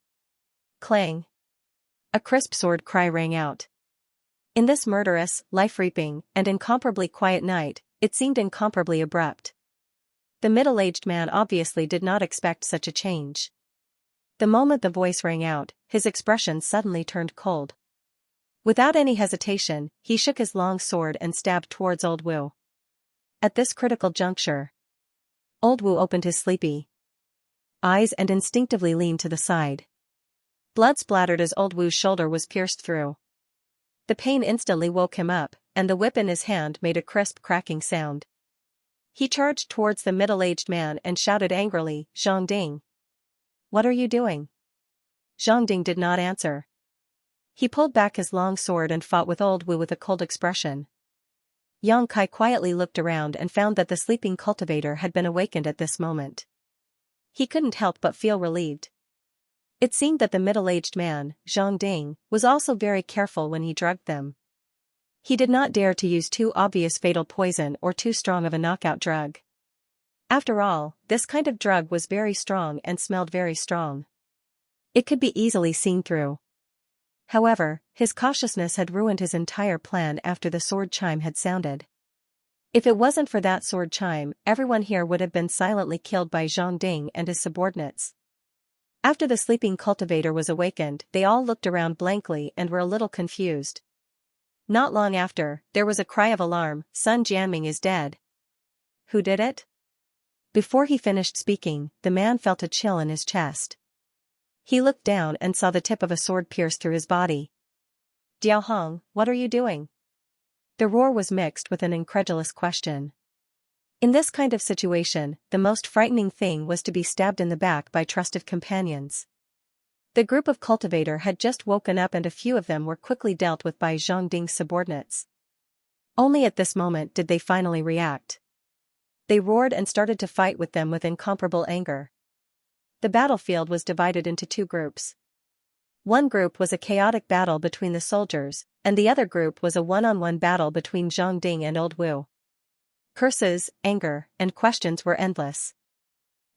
Clang! A crisp sword cry rang out. In this murderous, life-reaping, and incomparably quiet night, it seemed incomparably abrupt. The middle-aged man obviously did not expect such a change. The moment the voice rang out, his expression suddenly turned cold. Without any hesitation, he shook his long sword and stabbed towards Old Wu. At this critical juncture, Old Wu opened his sleepy eyes and instinctively leaned to the side. Blood splattered as Old Wu's shoulder was pierced through. The pain instantly woke him up, and the whip in his hand made a crisp cracking sound. He charged towards the middle-aged man and shouted angrily, "Zhang Ding! What are you doing?" Zhang Ding did not answer. He pulled back his long sword and fought with Old Wu with a cold expression. Yang Kai quietly looked around and found that the sleeping cultivator had been awakened at this moment. He couldn't help but feel relieved. It seemed that the middle-aged man, Zhang Ding, was also very careful when he drugged them. He did not dare to use too obvious fatal poison or too strong of a knockout drug. After all, this kind of drug was very strong and smelled very strong. It could be easily seen through. However, his cautiousness had ruined his entire plan after the sword chime had sounded. If it wasn't for that sword chime, everyone here would have been silently killed by Zhang Ding and his subordinates. After the sleeping cultivator was awakened, they all looked around blankly and were a little confused. Not long after, there was a cry of alarm, "Sun Jianming is dead." Who did it? Before he finished speaking, the man felt a chill in his chest. He looked down and saw the tip of a sword pierce through his body. "Diao Hong, what are you doing?" The roar was mixed with an incredulous question. In this kind of situation, the most frightening thing was to be stabbed in the back by trusted companions. The group of cultivator had just woken up and a few of them were quickly dealt with by Zhang Ding's subordinates. Only at this moment did they finally react. They roared and started to fight with them with incomparable anger. The battlefield was divided into two groups. One group was a chaotic battle between the soldiers, and the other group was a one-on-one battle between Zhang Ding and Old Wu. Curses, anger, and questions were endless.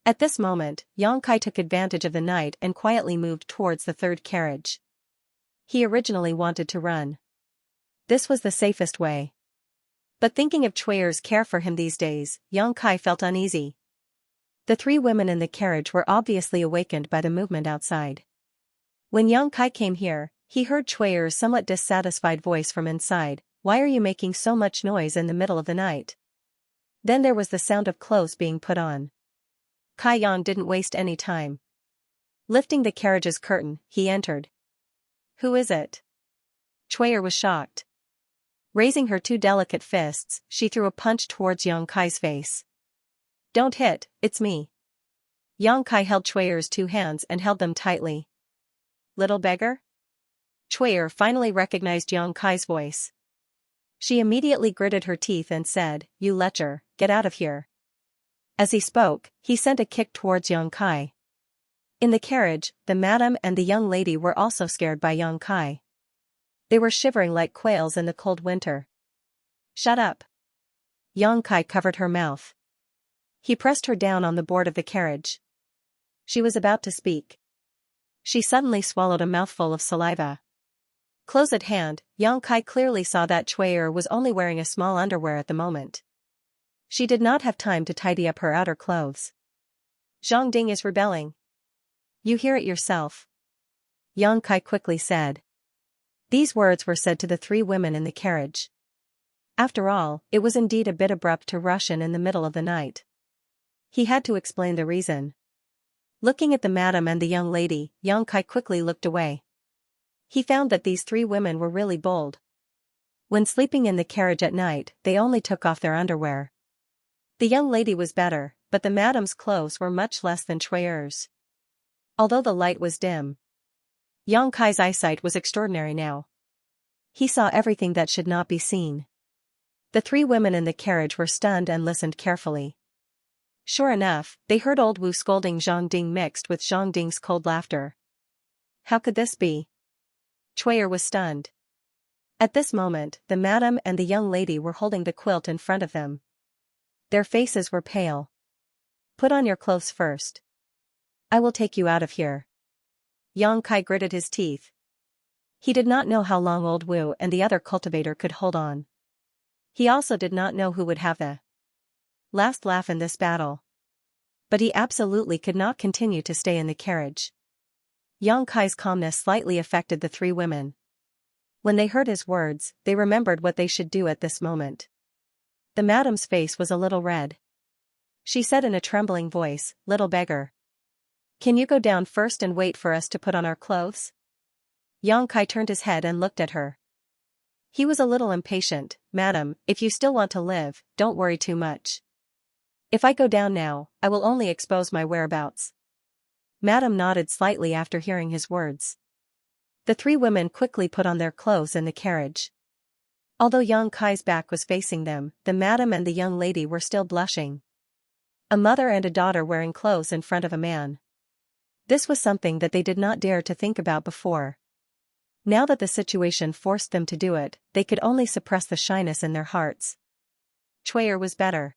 At this moment, Yang Kai took advantage of the night and quietly moved towards the third carriage. He originally wanted to run. This was the safest way. But thinking of Chui'er's care for him these days, Yang Kai felt uneasy. The three women in the carriage were obviously awakened by the movement outside. When Yang Kai came here, he heard Chui'er's somewhat dissatisfied voice from inside, "Why are you making so much noise in the middle of the night?" Then there was the sound of clothes being put on. Kai Yang didn't waste any time. Lifting the carriage's curtain, he entered. "Who is it?" Chui'er was shocked. Raising her two delicate fists, she threw a punch towards Yang Kai's face. "Don't hit, it's me." Yang Kai held Chui'er's two hands and held them tightly. "Little beggar?" Chui'er finally recognized Yang Kai's voice. She immediately gritted her teeth and said, "You lecher, get out of here." As he spoke, he sent a kick towards Yang Kai. In the carriage, the madam and the young lady were also scared by Yang Kai. They were shivering like quails in the cold winter. "Shut up." Yang Kai covered her mouth. He pressed her down on the board of the carriage. She was about to speak. She suddenly swallowed a mouthful of saliva. Close at hand, Yang Kai clearly saw that Chui'er was only wearing a small underwear at the moment. She did not have time to tidy up her outer clothes. "Zhang Ding is rebelling. You hear it yourself," Yang Kai quickly said. These words were said to the three women in the carriage. After all, it was indeed a bit abrupt to rush in the middle of the night. He had to explain the reason. Looking at the madam and the young lady, Yang Kai quickly looked away. He found that these three women were really bold. When sleeping in the carriage at night, they only took off their underwear. The young lady was better, but the madam's clothes were much less than Chui'er's. Although the light was dim, Yang Kai's eyesight was extraordinary now. He saw everything that should not be seen. The three women in the carriage were stunned and listened carefully. Sure enough, they heard Old Wu scolding Zhang Ding mixed with Zhang Ding's cold laughter. How could this be? Chui'er was stunned. At this moment, the madam and the young lady were holding the quilt in front of them. Their faces were pale. "Put on your clothes first. I will take you out of here." Xianxia gritted his teeth. He did not know how long Old Wu and the other cultivator could hold on. He also did not know who would have the last laugh in this battle. But he absolutely could not continue to stay in the carriage. Xianxia's calmness slightly affected the three women. When they heard his words, they remembered what they should do at this moment. The madam's face was a little red. She said in a trembling voice, "Little beggar. Can you go down first and wait for us to put on our clothes?" Xianxia turned his head and looked at her. He was a little impatient. "Madam, if you still want to live, don't worry too much. If I go down now, I will only expose my whereabouts." Madam nodded slightly after hearing his words. The three women quickly put on their clothes in the carriage. Although Xianxia's back was facing them, the madam and the young lady were still blushing. A mother and a daughter wearing clothes in front of a man. This was something that they did not dare to think about before. Now that the situation forced them to do it, they could only suppress the shyness in their hearts. Chui'er was better.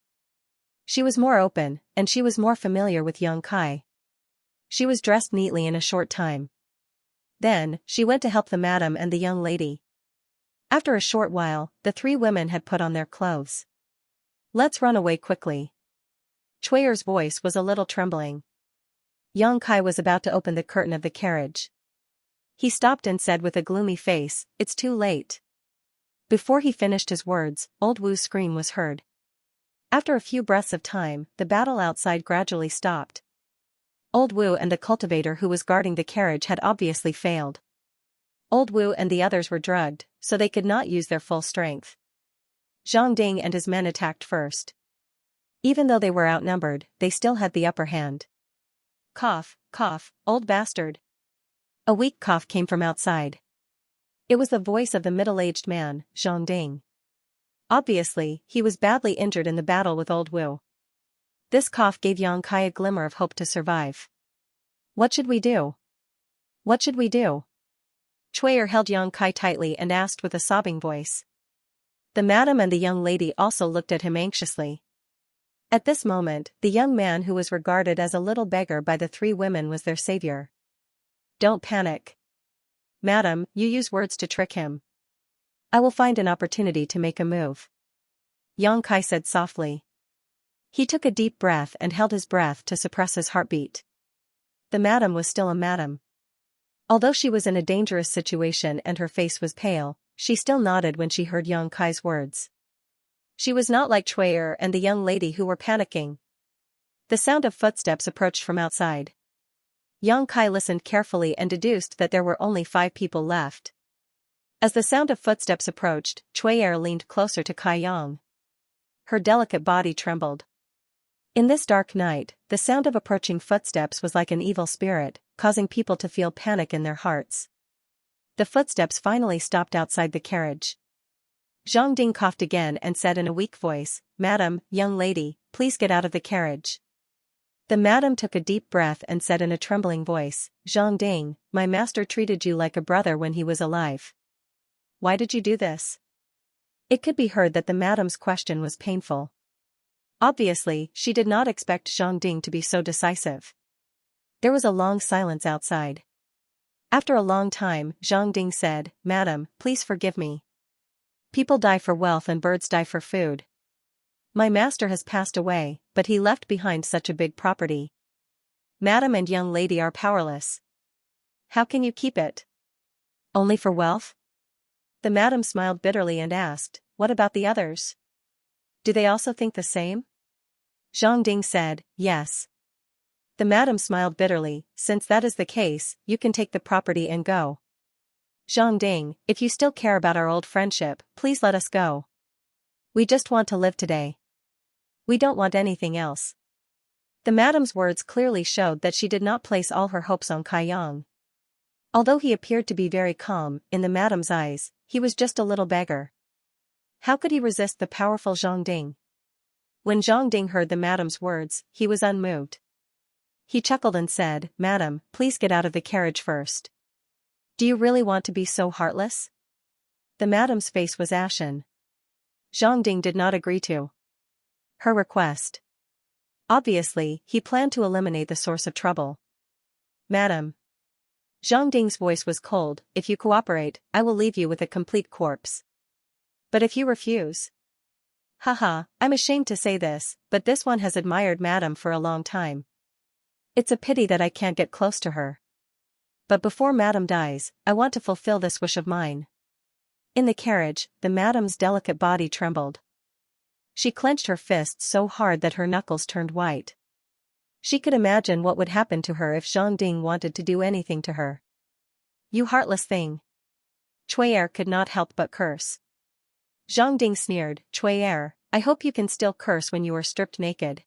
She was more open, and she was more familiar with Xianxia. She was dressed neatly in a short time. Then, she went to help the madam and the young lady. After a short while, the three women had put on their clothes. "Let's run away quickly." Chui'er's voice was a little trembling. Xianxia was about to open the curtain of the carriage. He stopped and said with a gloomy face, "It's too late." Before he finished his words, Old Wu's scream was heard. After a few breaths of time, the battle outside gradually stopped. Old Wu and the cultivator who was guarding the carriage had obviously failed. Old Wu and the others were drugged, so they could not use their full strength. Zhang Ding and his men attacked first. Even though they were outnumbered, they still had the upper hand. "Cough, cough, old bastard." A weak cough came from outside. It was the voice of the middle-aged man, Zhang Ding. Obviously, he was badly injured in the battle with Old Wu. This cough gave Xianxia a glimmer of hope to survive. "What should we do? What should we do?" Chui'er held Xianxia tightly and asked with a sobbing voice. The madam and the young lady also looked at him anxiously. At this moment, the young man who was regarded as a little beggar by the three women was their savior. "Don't panic. Madam, you use words to trick him. I will find an opportunity to make a move," Xianxia said softly. He took a deep breath and held his breath to suppress his heartbeat. The madam was still a madam. Although she was in a dangerous situation and her face was pale, she still nodded when she heard Xianxia's words. She was not like Chui'er and the young lady who were panicking. The sound of footsteps approached from outside. Xianxia listened carefully and deduced that there were only 5 people left. As the sound of footsteps approached, Chui'er leaned closer to Kaiyang. Her delicate body trembled. In this dark night, the sound of approaching footsteps was like an evil spirit, causing people to feel panic in their hearts. The footsteps finally stopped outside the carriage. Zhang Ding coughed again and said in a weak voice, "Madam, young lady, please get out of the carriage." The madam took a deep breath and said in a trembling voice, "Zhang Ding, my master treated you like a brother when he was alive. Why did you do this?" It could be heard that the madam's question was painful. Obviously, she did not expect Zhang Ding to be so decisive. There was a long silence outside. After a long time, Zhang Ding said, "Madam, please forgive me. People die for wealth and birds die for food. My master has passed away, but he left behind such a big property. Madam and young lady are powerless. How can you keep it? Only for wealth?" The madam smiled bitterly and asked, "What about the others? Do they also think the same?" Zhang Ding said, "Yes." The madam smiled bitterly, "Since that is the case, you can take the property and go. Zhang Ding, if you still care about our old friendship, please let us go. We just want to live today. We don't want anything else." The madam's words clearly showed that she did not place all her hopes on Kaiyang. Although he appeared to be very calm, in the madam's eyes, he was just a little beggar. How could he resist the powerful Zhang Ding? When Zhang Ding heard the madam's words, he was unmoved. He chuckled and said, "Madam, please get out of the carriage first. Do you really want to be so heartless?" The madam's face was ashen. Zhang Ding did not agree to her request. Obviously, he planned to eliminate the source of trouble. Madam. Zhang Ding's voice was cold. If you cooperate, I will leave you with a complete corpse. But if you refuse? Haha, I'm ashamed to say this, but this one has admired Madam for a long time. It's a pity that I can't get close to her. But before Madam dies, I want to fulfill this wish of mine. In the carriage, the Madam's delicate body trembled. She clenched her fists so hard that her knuckles turned white. She could imagine what would happen to her if Zhang Ding wanted to do anything to her. You heartless thing. Cui'er could not help but curse. Zhang Ding sneered, Cui'er, I hope you can still curse when you are stripped naked.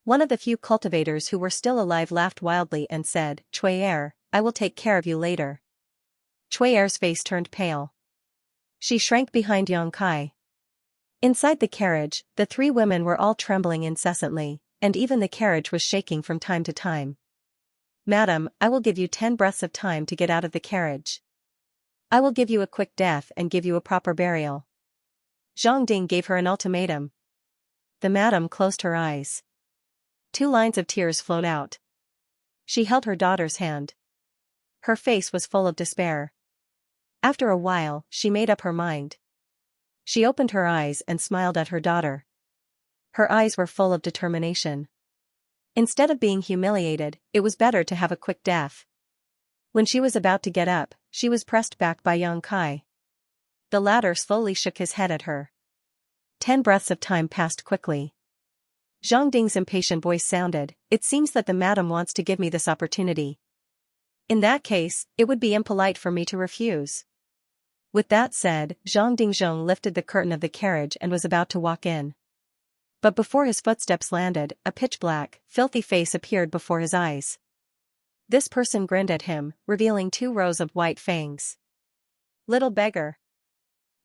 One of the few cultivators who were still alive laughed wildly and said, Cui'er, I will take care of you later. Cui'er's face turned pale. She shrank behind Yang Kai. Inside the carriage, the three women were all trembling incessantly, and even the carriage was shaking from time to time. Madam, I will give you 10 breaths of time to get out of the carriage. I will give you a quick death and give you a proper burial. Zhang Ding gave her an ultimatum. The madam closed her eyes. 2 lines of tears flowed out. She held her daughter's hand. Her face was full of despair. After a while, she made up her mind. She opened her eyes and smiled at her daughter. Her eyes were full of determination. Instead of being humiliated, it was better to have a quick death. When she was about to get up, she was pressed back by Yang Kai. The latter slowly shook his head at her. 10 breaths of time passed quickly. Zhang Ding's impatient voice sounded, It seems that the madam wants to give me this opportunity. In that case, it would be impolite for me to refuse. With that said, Zhang Dingzhong lifted the curtain of the carriage and was about to walk in. But before his footsteps landed, a pitch-black, filthy face appeared before his eyes. This person grinned at him, revealing 2 rows of white fangs. Little beggar.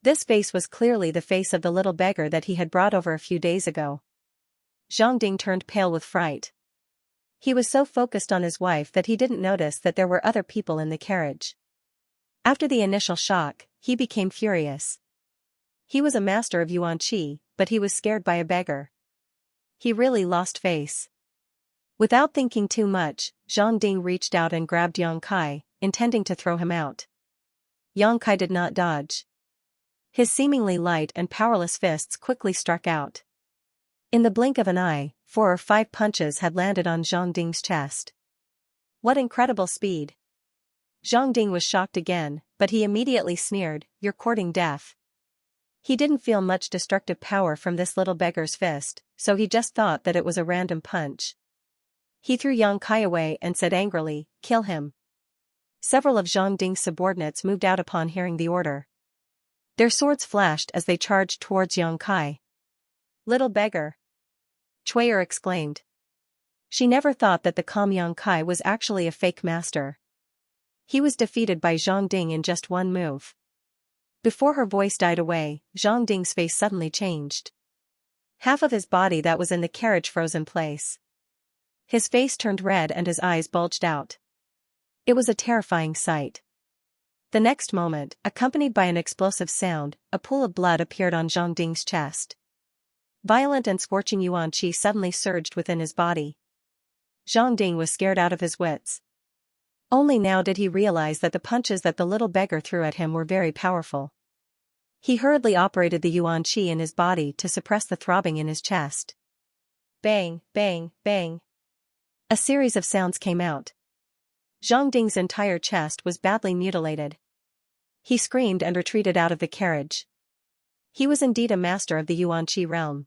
This face was clearly the face of the little beggar that he had brought over a few days ago. Zhang Ding turned pale with fright. He was so focused on his wife that he didn't notice that there were other people in the carriage. After the initial shock, he became furious. He was a master of Yuan Qi, but he was scared by a beggar. He really lost face. Without thinking too much, Zhang Ding reached out and grabbed Yang Kai, intending to throw him out. Yang Kai did not dodge. His seemingly light and powerless fists quickly struck out. In the blink of an eye, 4 or 5 punches had landed on Zhang Ding's chest. What incredible speed! Zhang Ding was shocked again, but he immediately sneered, You're courting death. He didn't feel much destructive power from this little beggar's fist, so he just thought that it was a random punch. He threw Yang Kai away and said angrily, Kill him. Several of Zhang Ding's subordinates moved out upon hearing the order. Their swords flashed as they charged towards Yang Kai. Little beggar! Cui'er exclaimed. She never thought that the calm Yang Kai was actually a fake master. He was defeated by Zhang Ding in just 1 move. Before her voice died away, Zhang Ding's face suddenly changed. Half of his body that was in the carriage froze in place. His face turned red and his eyes bulged out. It was a terrifying sight. The next moment, accompanied by an explosive sound, a pool of blood appeared on Zhang Ding's chest. Violent and scorching Yuan Qi suddenly surged within his body. Zhang Ding was scared out of his wits. Only now did he realize that the punches that the little beggar threw at him were very powerful. He hurriedly operated the Yuan Qi in his body to suppress the throbbing in his chest. Bang, bang, bang. A series of sounds came out. Zhang Ding's entire chest was badly mutilated. He screamed and retreated out of the carriage. He was indeed a master of the Yuan Qi realm.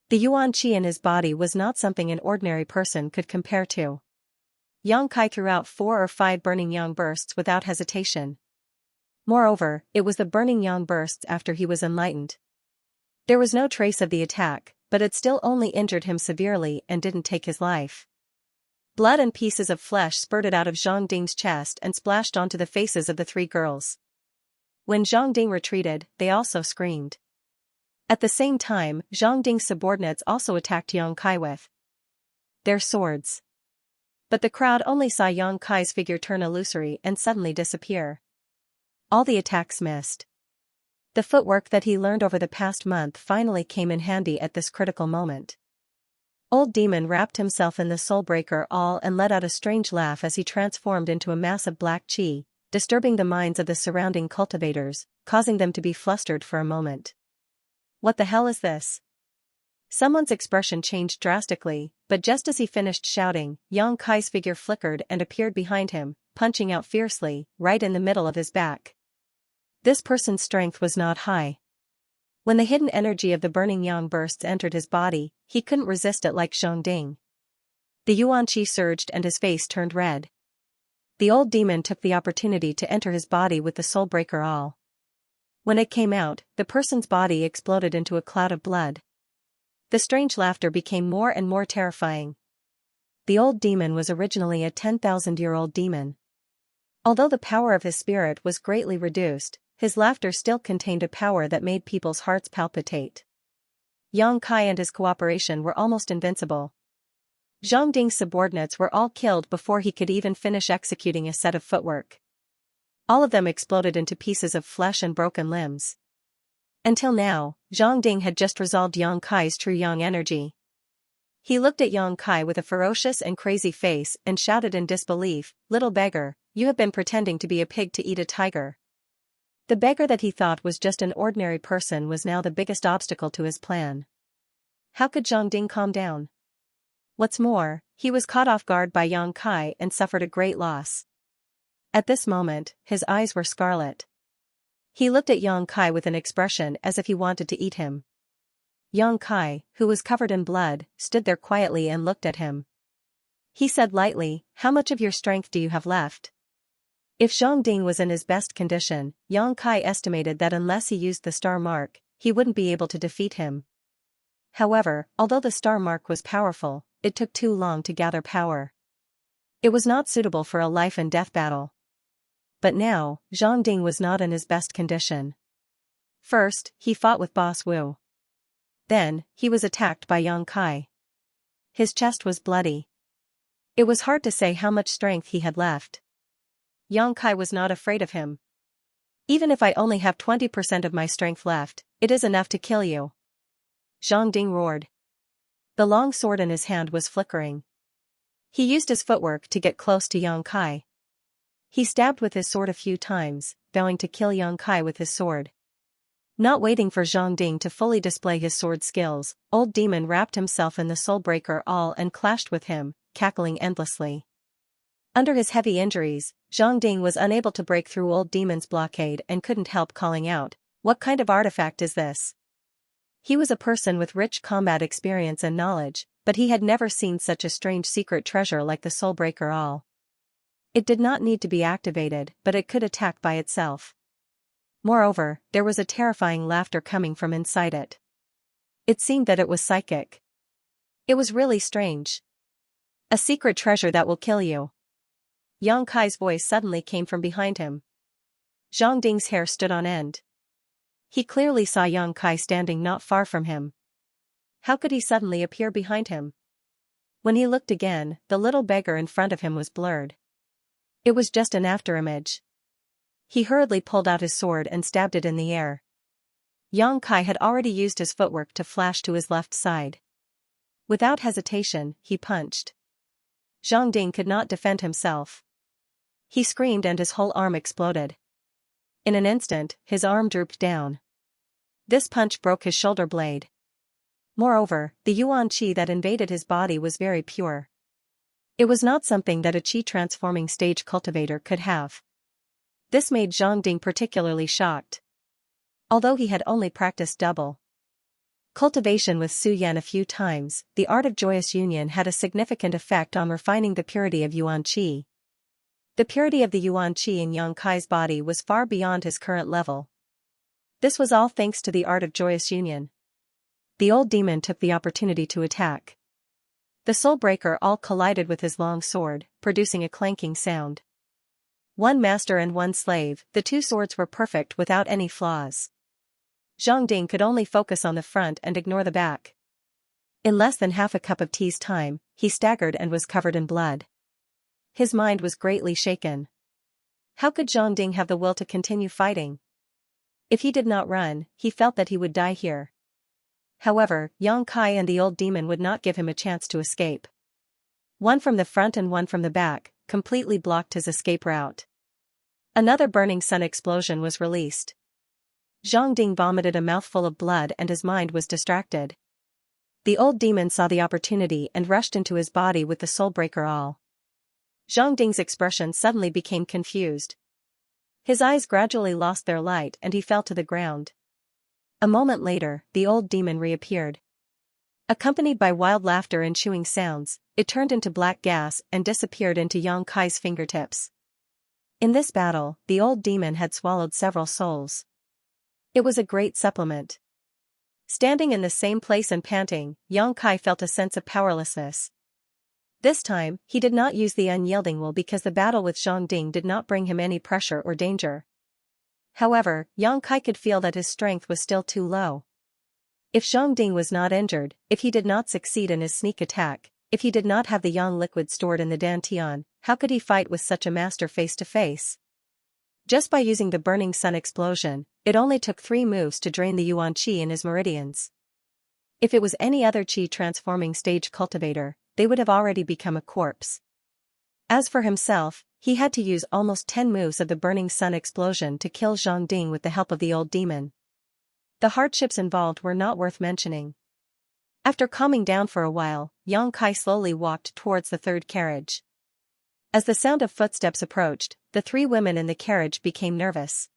The Yuan Qi in his body was not something an ordinary person could compare to. Yang Kai threw out 4 or 5 burning yang bursts without hesitation. Moreover, it was the burning yang bursts after he was enlightened. There was no trace of the attack, but it still only injured him severely and didn't take his life. Blood and pieces of flesh spurted out of Zhang Ding's chest and splashed onto the faces of the 3 girls. When Zhang Ding retreated, they also screamed. At the same time, Zhang Ding's subordinates also attacked Yang Kai with their swords. But the crowd only saw Yang Kai's figure turn illusory and suddenly disappear. All the attacks missed. The footwork that he learned over the past month finally came in handy at this critical moment. Old Demon wrapped himself in the Soulbreaker All and let out a strange laugh as he transformed into a massive black chi, disturbing the minds of the surrounding cultivators, causing them to be flustered for a moment. What the hell is this? Someone's expression changed drastically, but just as he finished shouting, Yang Kai's figure flickered and appeared behind him, punching out fiercely, right in the middle of his back. This person's strength was not high. When the hidden energy of the burning yang bursts entered his body, he couldn't resist it like Xianxia. The yuan qi surged and his face turned red. The old demon took the opportunity to enter his body with the Soulbreaker All. When it came out, the person's body exploded into a cloud of blood. The strange laughter became more and more terrifying. The old demon was originally a 10,000-year-old demon. Although the power of his spirit was greatly reduced, his laughter still contained a power that made people's hearts palpitate. Yang Kai and his cooperation were almost invincible. Zhang Ding's subordinates were all killed before he could even finish executing a set of footwork. All of them exploded into pieces of flesh and broken limbs. Until now, Zhang Ding had just resolved Yang Kai's true yang energy. He looked at Yang Kai with a ferocious and crazy face and shouted in disbelief, "Little beggar, you have been pretending to be a pig to eat a tiger." The beggar that he thought was just an ordinary person was now the biggest obstacle to his plan. How could Zhang Ding calm down? What's more, he was caught off guard by Yang Kai and suffered a great loss. At this moment, his eyes were scarlet. He looked at Yang Kai with an expression as if he wanted to eat him. Yang Kai, who was covered in blood, stood there quietly and looked at him. He said lightly, "How much of your strength do you have left?" If Zhang Ding was in his best condition, Yang Kai estimated that unless he used the star mark, he wouldn't be able to defeat him. However, although the star mark was powerful, it took too long to gather power. It was not suitable for a life and death battle. But now, Zhang Ding was not in his best condition. First, he fought with Boss Wu. Then, he was attacked by Yang Kai. His chest was bloody. It was hard to say how much strength he had left. Yang Kai was not afraid of him. "Even if I only have 20% of my strength left, it is enough to kill you," Zhang Ding roared. The long sword in his hand was flickering. He used his footwork to get close to Yang Kai. He stabbed with his sword a few times, vowing to kill Yang Kai with his sword. Not waiting for Zhang Ding to fully display his sword skills, Old Demon wrapped himself in the Soulbreaker All and clashed with him, cackling endlessly. Under his heavy injuries, Zhang Ding was unable to break through Old Demon's blockade and couldn't help calling out, "What kind of artifact is this?" He was a person with rich combat experience and knowledge, but he had never seen such a strange secret treasure like the Soulbreaker All. It did not need to be activated, but it could attack by itself. Moreover, there was a terrifying laughter coming from inside it. It seemed that it was psychic. It was really strange. "A secret treasure that will kill you." Yang Kai's voice suddenly came from behind him. Zhang Ding's hair stood on end. He clearly saw Yang Kai standing not far from him. How could he suddenly appear behind him? When he looked again, the little beggar in front of him was blurred. It was just an afterimage. He hurriedly pulled out his sword and stabbed it in the air. Yang Kai had already used his footwork to flash to his left side. Without hesitation, he punched. Zhang Ding could not defend himself. He screamed and his whole arm exploded. In an instant, his arm drooped down. This punch broke his shoulder blade. Moreover, the yuan qi that invaded his body was very pure. It was not something that a qi-transforming stage cultivator could have. This made Zhang Ding particularly shocked. Although he had only practiced double cultivation with Su Yan a few times, the art of joyous union had a significant effect on refining the purity of yuan qi. The purity of the yuan qi in Yang Kai's body was far beyond his current level. This was all thanks to the art of joyous union. The old demon took the opportunity to attack. The Soulbreaker All collided with his long sword, producing a clanking sound. One master and one slave, the two swords were perfect without any flaws. Zhang Ding could only focus on the front and ignore the back. In less than half a cup of tea's time, he staggered and was covered in blood. His mind was greatly shaken. How could Zhang Ding have the will to continue fighting? If he did not run, he felt that he would die here. However, Yang Kai and the old demon would not give him a chance to escape. One from the front and one from the back, completely blocked his escape route. Another burning sun explosion was released. Zhang Ding vomited a mouthful of blood and his mind was distracted. The old demon saw the opportunity and rushed into his body with the soul-breaker all. Zhang Ding's expression suddenly became confused. His eyes gradually lost their light and he fell to the ground. A moment later, the old demon reappeared. Accompanied by wild laughter and chewing sounds, it turned into black gas and disappeared into Yang Kai's fingertips. In this battle, the old demon had swallowed several souls. It was a great supplement. Standing in the same place and panting, Yang Kai felt a sense of powerlessness. This time, he did not use the unyielding will because the battle with Zhang Ding did not bring him any pressure or danger. However, Yang Kai could feel that his strength was still too low. If Zhang Ding was not injured, if he did not succeed in his sneak attack, if he did not have the yang liquid stored in the dantian, how could he fight with such a master face to face? Just by using the burning sun explosion, it only took 3 moves to drain the yuan qi in his meridians. If it was any other qi transforming stage cultivator, they would have already become a corpse. As for himself, he had to use almost 10 moves of the burning sun explosion to kill Zhang Ding with the help of the old demon. The hardships involved were not worth mentioning. After calming down for a while, Yang Kai slowly walked towards the third carriage. As the sound of footsteps approached, the 3 women in the carriage became nervous.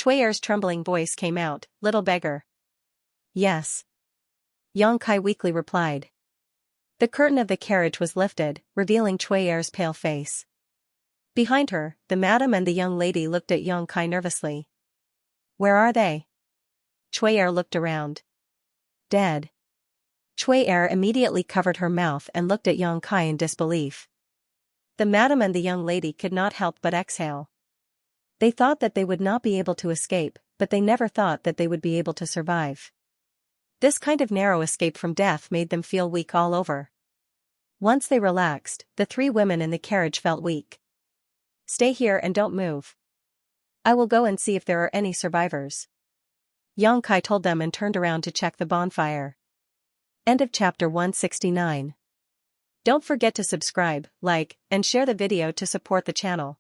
Cui Er's trembling voice came out, "Little beggar." "Yes." Yang Kai weakly replied. The curtain of the carriage was lifted, revealing Cui Er's pale face. Behind her, the madam and the young lady looked at Yang Kai nervously. "Where are they?" Cui Er looked around. "Dead." Cui Er immediately covered her mouth and looked at Yang Kai in disbelief. The madam and the young lady could not help but exhale. They thought that they would not be able to escape, but they never thought that they would be able to survive. This kind of narrow escape from death made them feel weak all over. Once they relaxed, the 3 women in the carriage felt weak. "Stay here and don't move. I will go and see if there are any survivors." Yang Kai told them and turned around to check the bonfire. End of chapter 169. Don't forget to subscribe, like, and share the video to support the channel.